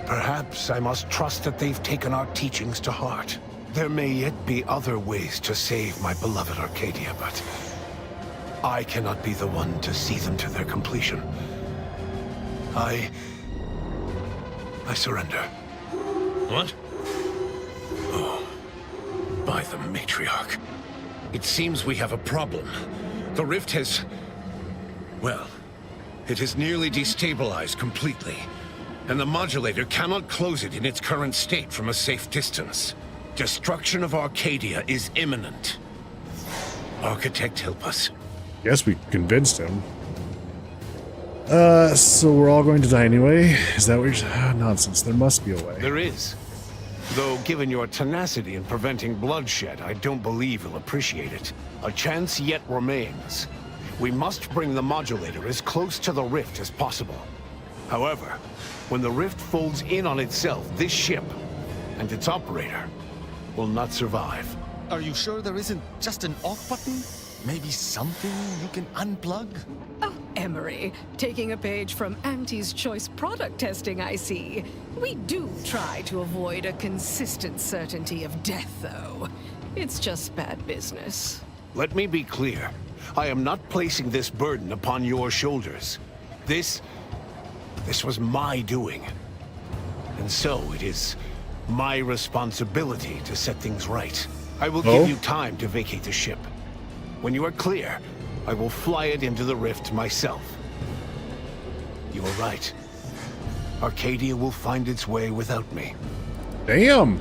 Perhaps I must trust that they've taken our teachings to heart. There may yet be other ways to save my beloved Arcadia, but I cannot be the one to see them to their completion. I surrender. What? Oh, by the Matriarch. It seems we have a problem. The rift has... well, it has nearly destabilized completely. And the modulator cannot close it in its current state from a safe distance. Destruction of Arcadia is imminent. Architect, help us. Guess we convinced him. So we're all going to die anyway? Is that what you're... nonsense. There must be a way. There is. Though, given your tenacity in preventing bloodshed, I don't believe you'll appreciate it. A chance yet remains. We must bring the modulator as close to the rift as possible. However, when the rift folds in on itself, this ship and its operator will not survive. Are you sure there isn't just an off button? Maybe something you can unplug? Oh, Emery, taking a page from Auntie's Choice product testing, I see. We do try to avoid a consistent certainty of death, though. It's just bad business. Let me be clear. I am not placing this burden upon your shoulders. This was my doing. And so it is my responsibility to set things right. I will give you time to vacate the ship. When you are clear, I will fly it into the rift myself. You are right. Arcadia will find its way without me. Damn!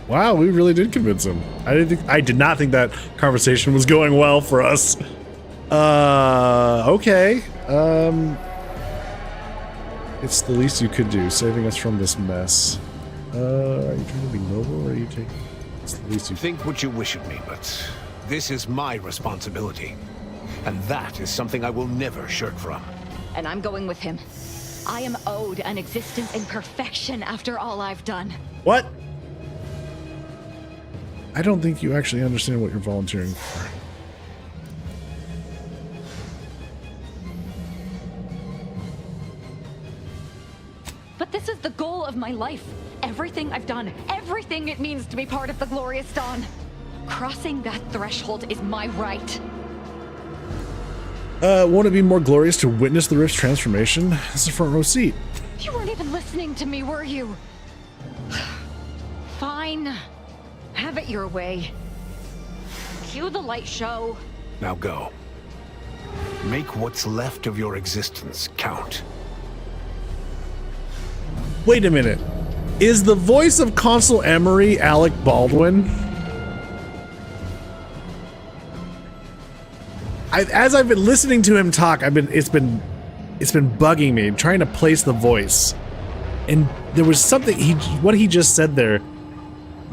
Wow, we really did convince him. I did not think that conversation was going well for us. Okay. It's the least you could do, saving us from this mess. Are you trying to be noble, or are you taking... It's the least you... Think what you wish of me, but this is my responsibility. And that is something I will never shirk from. And I'm going with him. I am owed an existence in perfection after all I've done. What? I don't think you actually understand what you're volunteering for. But this is the goal of my life. Everything I've done, everything it means to be part of the Glorious Dawn. Crossing that threshold is my right. Won't it be more glorious to witness the Rift's transformation? This is a front row seat. You weren't even listening to me, were you? Fine. Have it your way. Cue the light show. Now go. Make what's left of your existence count. Wait a minute. Is the voice of Consul Emery Alec Baldwin? As I've been listening to him talk, it's been bugging me, trying to place the voice. And there was something what he just said there,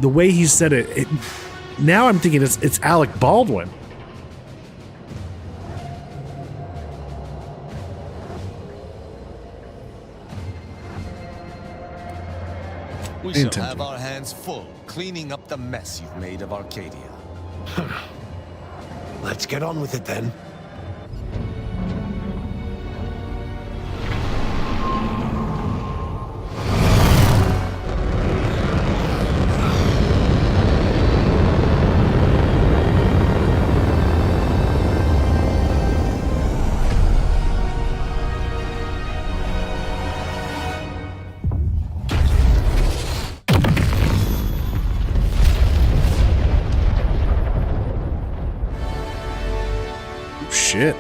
the way he said it, now I'm thinking it's Alec Baldwin. We shall Intent. have our hands full cleaning up the mess you've made of Arcadia. Let's get on with it then. Shit.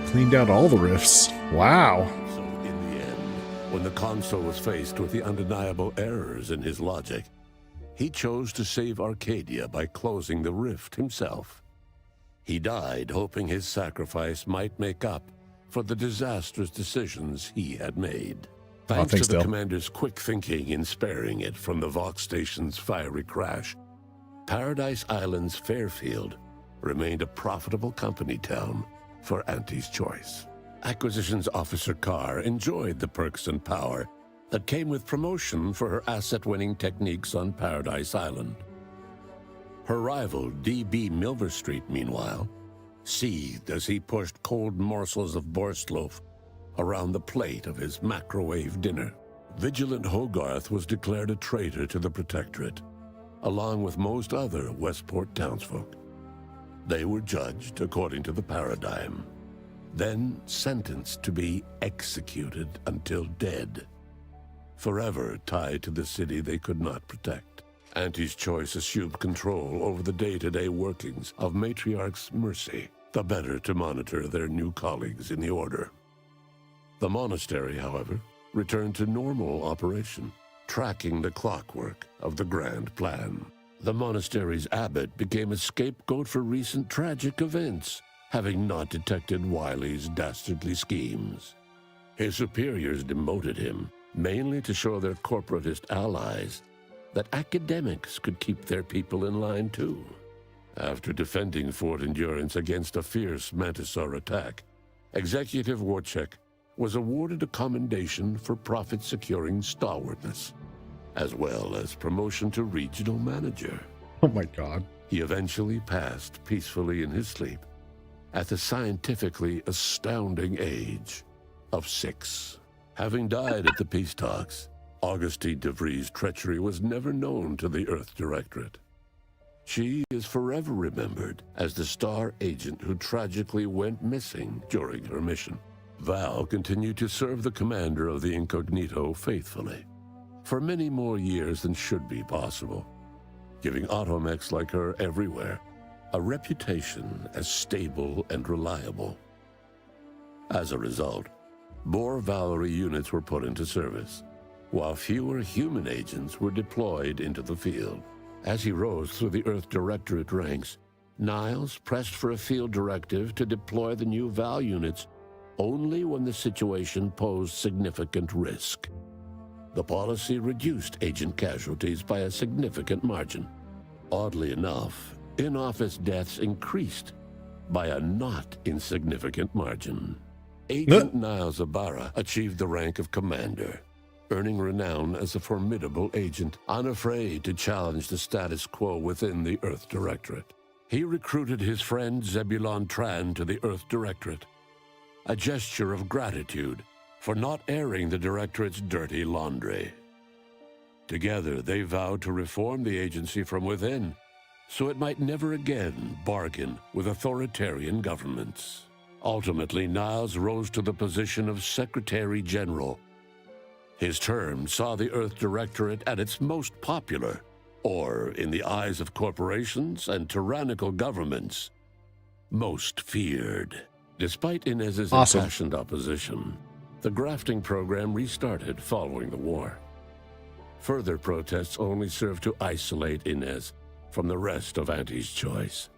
Cleaned out all the rifts. Wow. So in the end, when the Consul was faced with the undeniable errors in his logic, he chose to save Arcadia by closing the rift himself. He died hoping his sacrifice might make up for the disastrous decisions he had made. Thanks to the Dale. Commander's quick thinking in sparing it from the Vox Station's fiery crash, Paradise Island's Fairfield remained a profitable company town for Auntie's Choice. Acquisitions Officer Carr enjoyed the perks and power that came with promotion for her asset-winning techniques on Paradise Island. Her rival, D.B. Milverstreet, meanwhile, seethed as he pushed cold morsels of Borstloaf around the plate of his macrowave dinner. Vigilant Hogarth was declared a traitor to the Protectorate, along with most other Westport townsfolk. They were judged according to the paradigm, then sentenced to be executed until dead, forever tied to the city they could not protect. Auntie's Choice assumed control over the day-to-day workings of Matriarch's Mercy, the better to monitor their new colleagues in the Order. The monastery, however, returned to normal operation, tracking the clockwork of the grand plan. The monastery's abbot became a scapegoat for recent tragic events, having not detected Wiley's dastardly schemes. His superiors demoted him, mainly to show their corporatist allies that academics could keep their people in line too. After defending Fort Endurance against a fierce Mantisaur attack, Executive Warchek was awarded a commendation for profit-securing stalwartness, as well as promotion to regional manager. Oh my god. He eventually passed peacefully in his sleep at the scientifically astounding age of 6. Having died at the peace talks, Augustine DeVries' treachery was never known to the Earth Directorate. She is forever remembered as the star agent who tragically went missing during her mission. Val continued to serve the commander of the Incognito faithfully for many more years than should be possible, giving automechs like her everywhere a reputation as stable and reliable. As a result, more Valerie units were put into service, while fewer human agents were deployed into the field. As he rose through the Earth Directorate ranks, Niles pressed for a field directive to deploy the new Val units only when the situation posed significant risk. The policy reduced agent casualties by a significant margin. Oddly enough, in-office deaths increased by a not insignificant margin. Agent Niles Ibarra achieved the rank of commander, earning renown as a formidable agent, unafraid to challenge the status quo within the Earth Directorate. He recruited his friend Zebulon Tran to the Earth Directorate, a gesture of gratitude for not airing the Directorate's dirty laundry. Together, they vowed to reform the agency from within, so it might never again bargain with authoritarian governments. Ultimately, Niles rose to the position of Secretary General. His term saw the Earth Directorate at its most popular, or, in the eyes of corporations and tyrannical governments, most feared. Despite Inez's impassioned opposition, the grafting program restarted following the war. Further protests only served to isolate Inez from the rest of Auntie's Choice.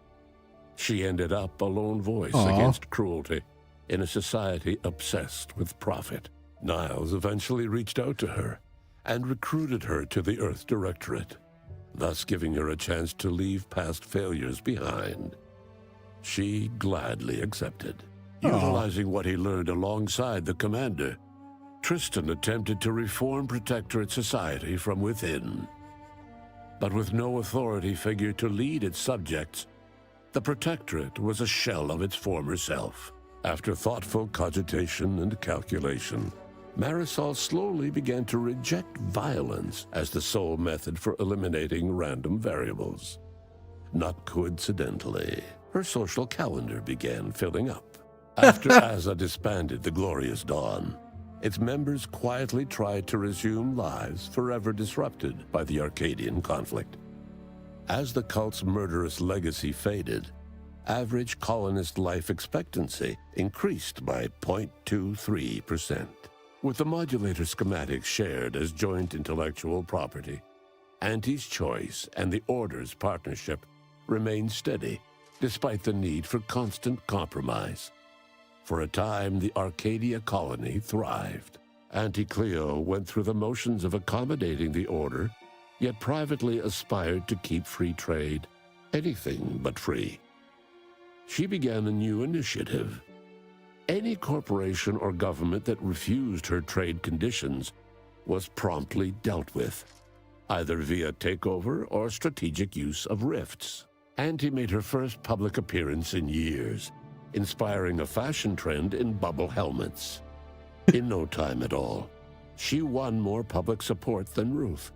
She ended up a lone voice against cruelty in a society obsessed with profit. Niles eventually reached out to her and recruited her to the Earth Directorate, thus giving her a chance to leave past failures behind. She gladly accepted, utilizing what he learned alongside the commander. Tristan attempted to reform Protectorate society from within. But with no authority figure to lead its subjects, the Protectorate was a shell of its former self. After thoughtful cogitation and calculation, Marisol slowly began to reject violence as the sole method for eliminating random variables. Not coincidentally, her social calendar began filling up. After Aza disbanded the Glorious Dawn, its members quietly tried to resume lives forever disrupted by the Arcadian conflict. As the cult's murderous legacy faded, average colonist life expectancy increased by 0.23%. With the modulator schematics shared as joint intellectual property, Auntie's Choice and the Order's partnership remained steady, despite the need for constant compromise. For a time, the Arcadia colony thrived. Auntie Cleo went through the motions of accommodating the Order, yet privately aspired to keep free trade anything but free. She began a new initiative. Any corporation or government that refused her trade conditions was promptly dealt with, either via takeover or strategic use of rifts. Auntie made her first public appearance in years, inspiring a fashion trend in bubble helmets. In no time at all, she won more public support than Ruth,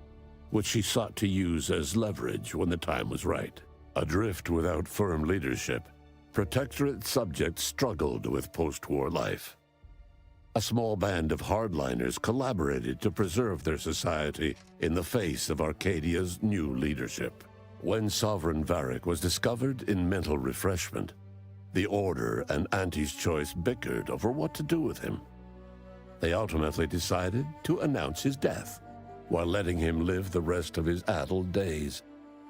which she sought to use as leverage when the time was right. Adrift without firm leadership, Protectorate subjects struggled with post-war life. A small band of hardliners collaborated to preserve their society in the face of Arcadia's new leadership. When Sovereign Varric was discovered in mental refreshment, the Order and Auntie's Choice bickered over what to do with him. They ultimately decided to announce his death, while letting him live the rest of his addled days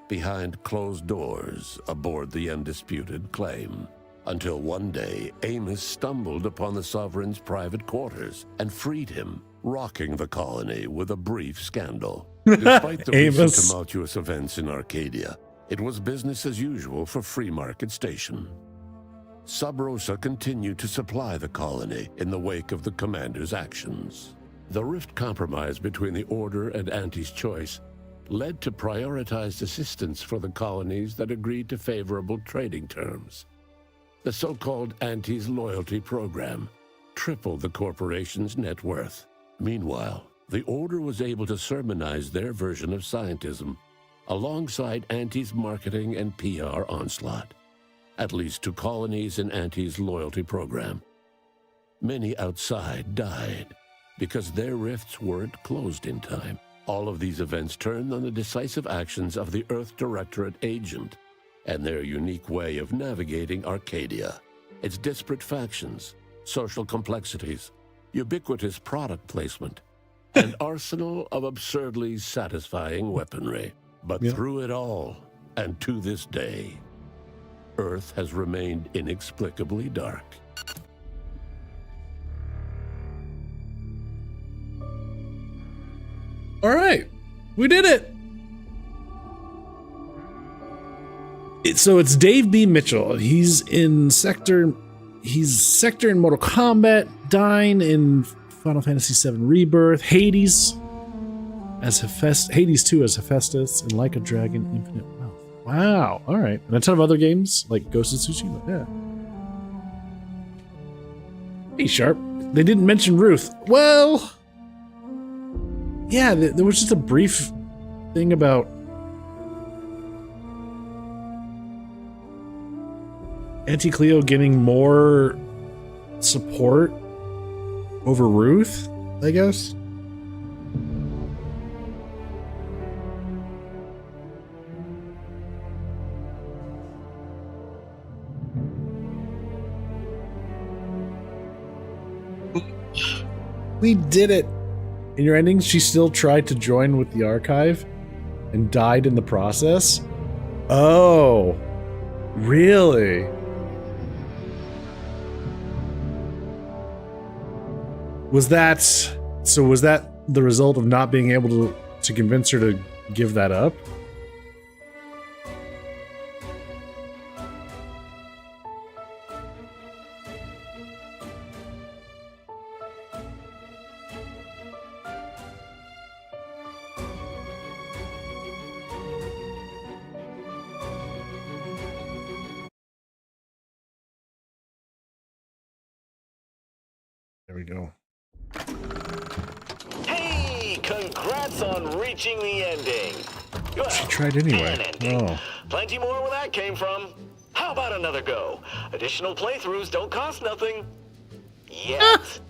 behind closed doors aboard the undisputed claim. Until one day, Amos stumbled upon the Sovereign's private quarters and freed him, rocking the colony with a brief scandal. Despite the recent tumultuous events in Arcadia, it was business as usual for Free Market Station. Sub Rosa continued to supply the colony in the wake of the commander's actions. The rift compromise between the Order and Auntie's Choice led to prioritized assistance for the colonies that agreed to favorable trading terms. The so-called Auntie's Loyalty Program tripled the corporation's net worth. Meanwhile, the Order was able to sermonize their version of scientism alongside Auntie's marketing and PR onslaught, at least to colonies in Auntie's Loyalty Program. Many outside died because their rifts weren't closed in time. All of these events turned on the decisive actions of the Earth Directorate agent and their unique way of navigating Arcadia, its disparate factions, social complexities, ubiquitous product placement, an arsenal of absurdly satisfying weaponry. But through it all, and to this day, Earth has remained inexplicably dark. All right, we did it. So it's Dave B. Mitchell. He's Sector in Mortal Kombat, Dyne in Final Fantasy VII Rebirth, Hades as Hades 2 as Hephaestus, and Like a Dragon Infinite Wealth. Wow, all right. And a ton of other games like Ghost of Tsushima. Yeah. Hey, Sharp. They didn't mention Ruth. Well, yeah, there was just a brief thing about Auntie Cleo getting more support over Ruth, I guess. We did it. In your ending, she still tried to join with the archive and died in the process. Oh, really? Was that the result of not being able to convince her to give that up? There we go. Hey, congrats on reaching the ending. Well, She tried anyway. an ending. Oh. Plenty more where that came from. How about another go? Additional playthroughs don't cost nothing. Yet.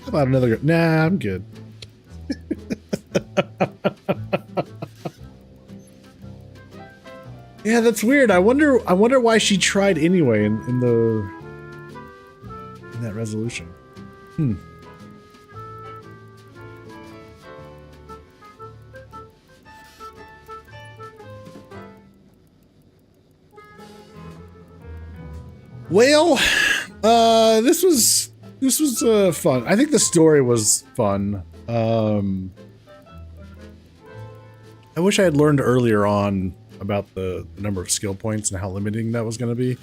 How about another? Nah, I'm good. Yeah, that's weird. I wonder why she tried anyway in that resolution. Well, this was fun. I think the story was fun. I wish I had learned earlier on about the number of skill points and how limiting that was going to be.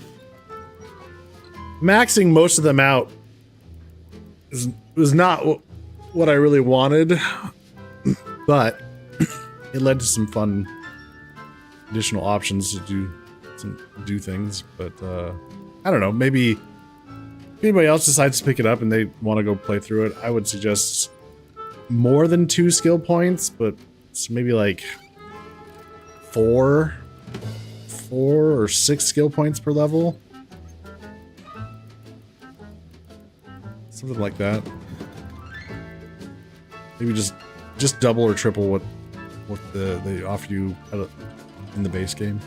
Maxing most of them out was not what I really wanted, but it led to some fun additional options to do things. But I don't know, maybe if anybody else decides to pick it up and they want to go play through it, I would suggest more than 2 skill points, but it's maybe like 4 or 6 skill points per level. Something like that. Maybe just double or triple what they offer you in the base game.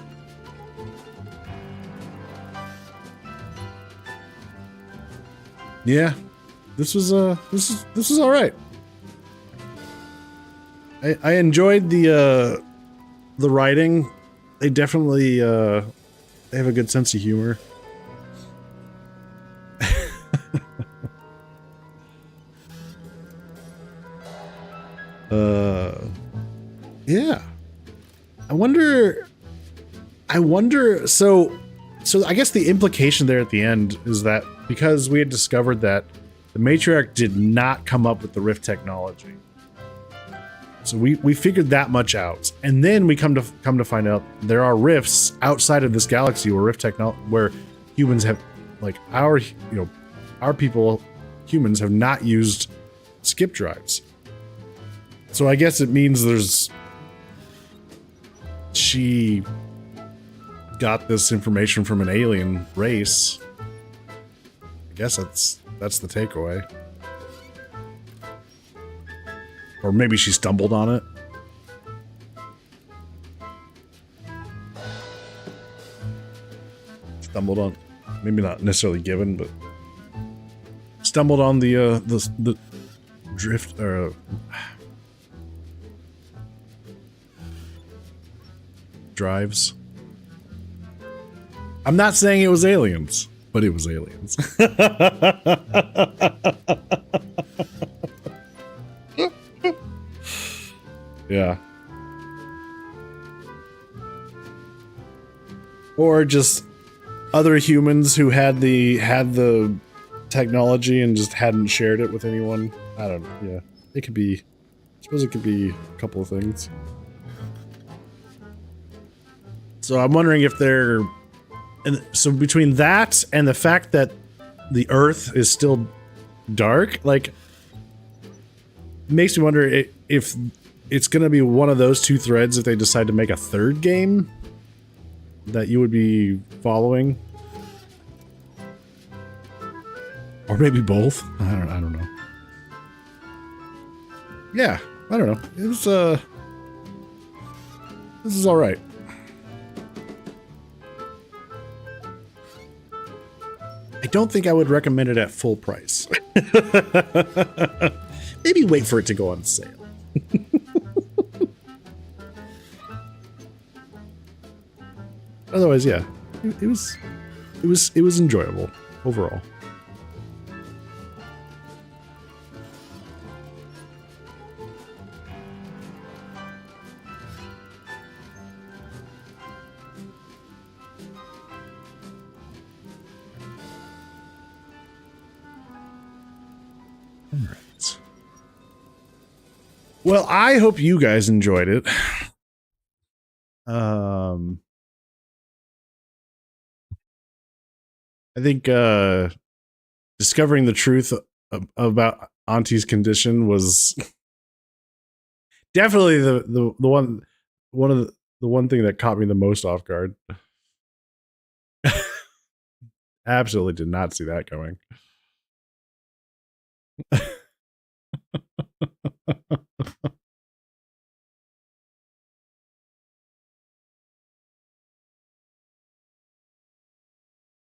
Yeah, this was all right. I enjoyed the writing. They definitely they have a good sense of humor. Yeah. I wonder. So I guess the implication there at the end is that because we had discovered that the matriarch did not come up with the Rift technology. So we figured that much out, and then we come to find out there are rifts outside of this galaxy where where humans have, like our people, humans have not used skip drives. So I guess it means she got this information from an alien race. I guess that's the takeaway. Or maybe she stumbled on it. Stumbled on, maybe not necessarily given, but stumbled on the drift drives. I'm not saying it was aliens, but it was aliens. Yeah. Or just other humans who had the technology and just hadn't shared it with anyone. I don't know. Yeah. It could be, I suppose it could be a couple of things. So I'm wondering if and so between that and the fact that the Earth is still dark, like, makes me wonder if it's going to be one of those 2 threads if they decide to make a 3rd game that you would be following. Or maybe both. I don't know. Yeah, I don't know. It was this is all right. I don't think I would recommend it at full price. Maybe wait for it to go on sale. Otherwise, yeah, it was enjoyable overall. All right. Well, I hope you guys enjoyed it. I think discovering the truth about Auntie's condition was definitely the one thing that caught me the most off guard. Absolutely did not see that coming.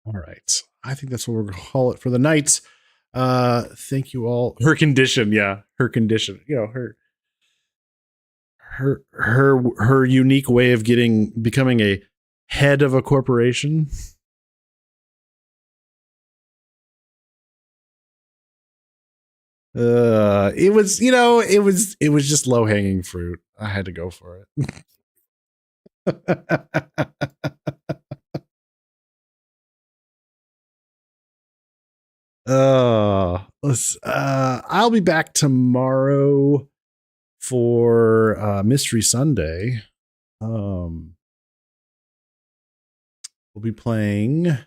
All right. I think that's what we're going to call it for the night. Thank you all. Her condition. Yeah. Her condition. You know, her unique way of becoming a head of a corporation. It was, you know, it was just low hanging fruit. I had to go for it. I'll be back tomorrow for Mystery Sunday. We'll be playing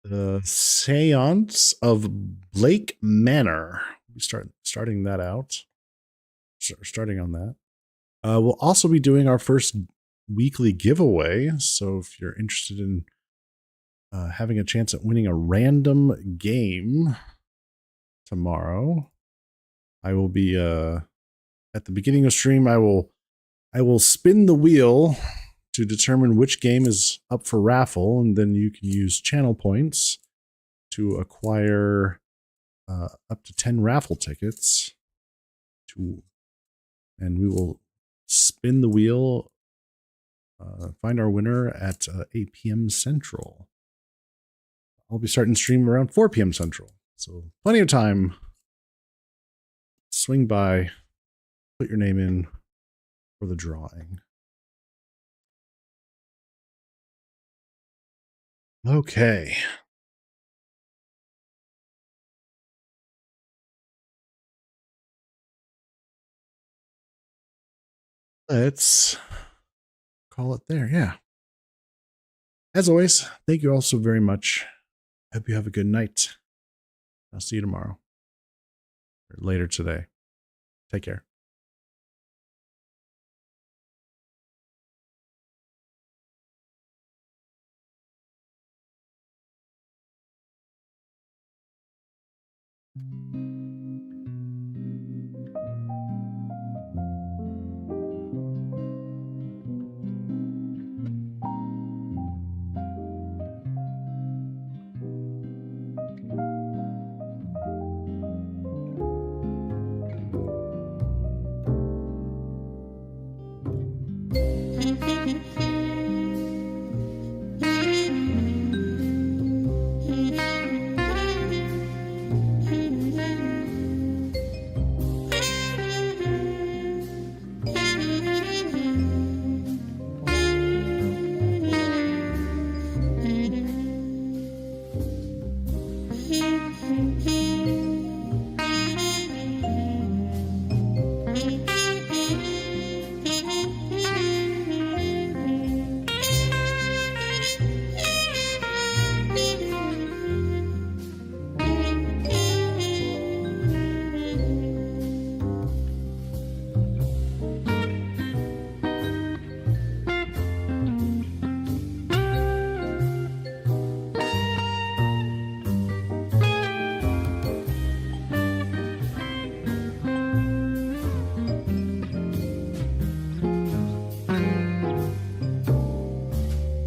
the Seance of Blake Manor. We starting that out. Starting on that. We'll also be doing our first weekly giveaway. So if you're interested in having a chance at winning a random game tomorrow, I will be at the beginning of stream. I will spin the wheel to determine which game is up for raffle, and then you can use channel points to acquire up to 10 raffle tickets. And we will spin the wheel, find our winner at 8 p.m. Central. I'll be starting stream around 4 p.m. Central, so plenty of time. Swing by, put your name in for the drawing. Okay. Let's call it there. Yeah. As always, thank you all so very much. Hope you have a good night. I'll see you tomorrow or later today. Take care.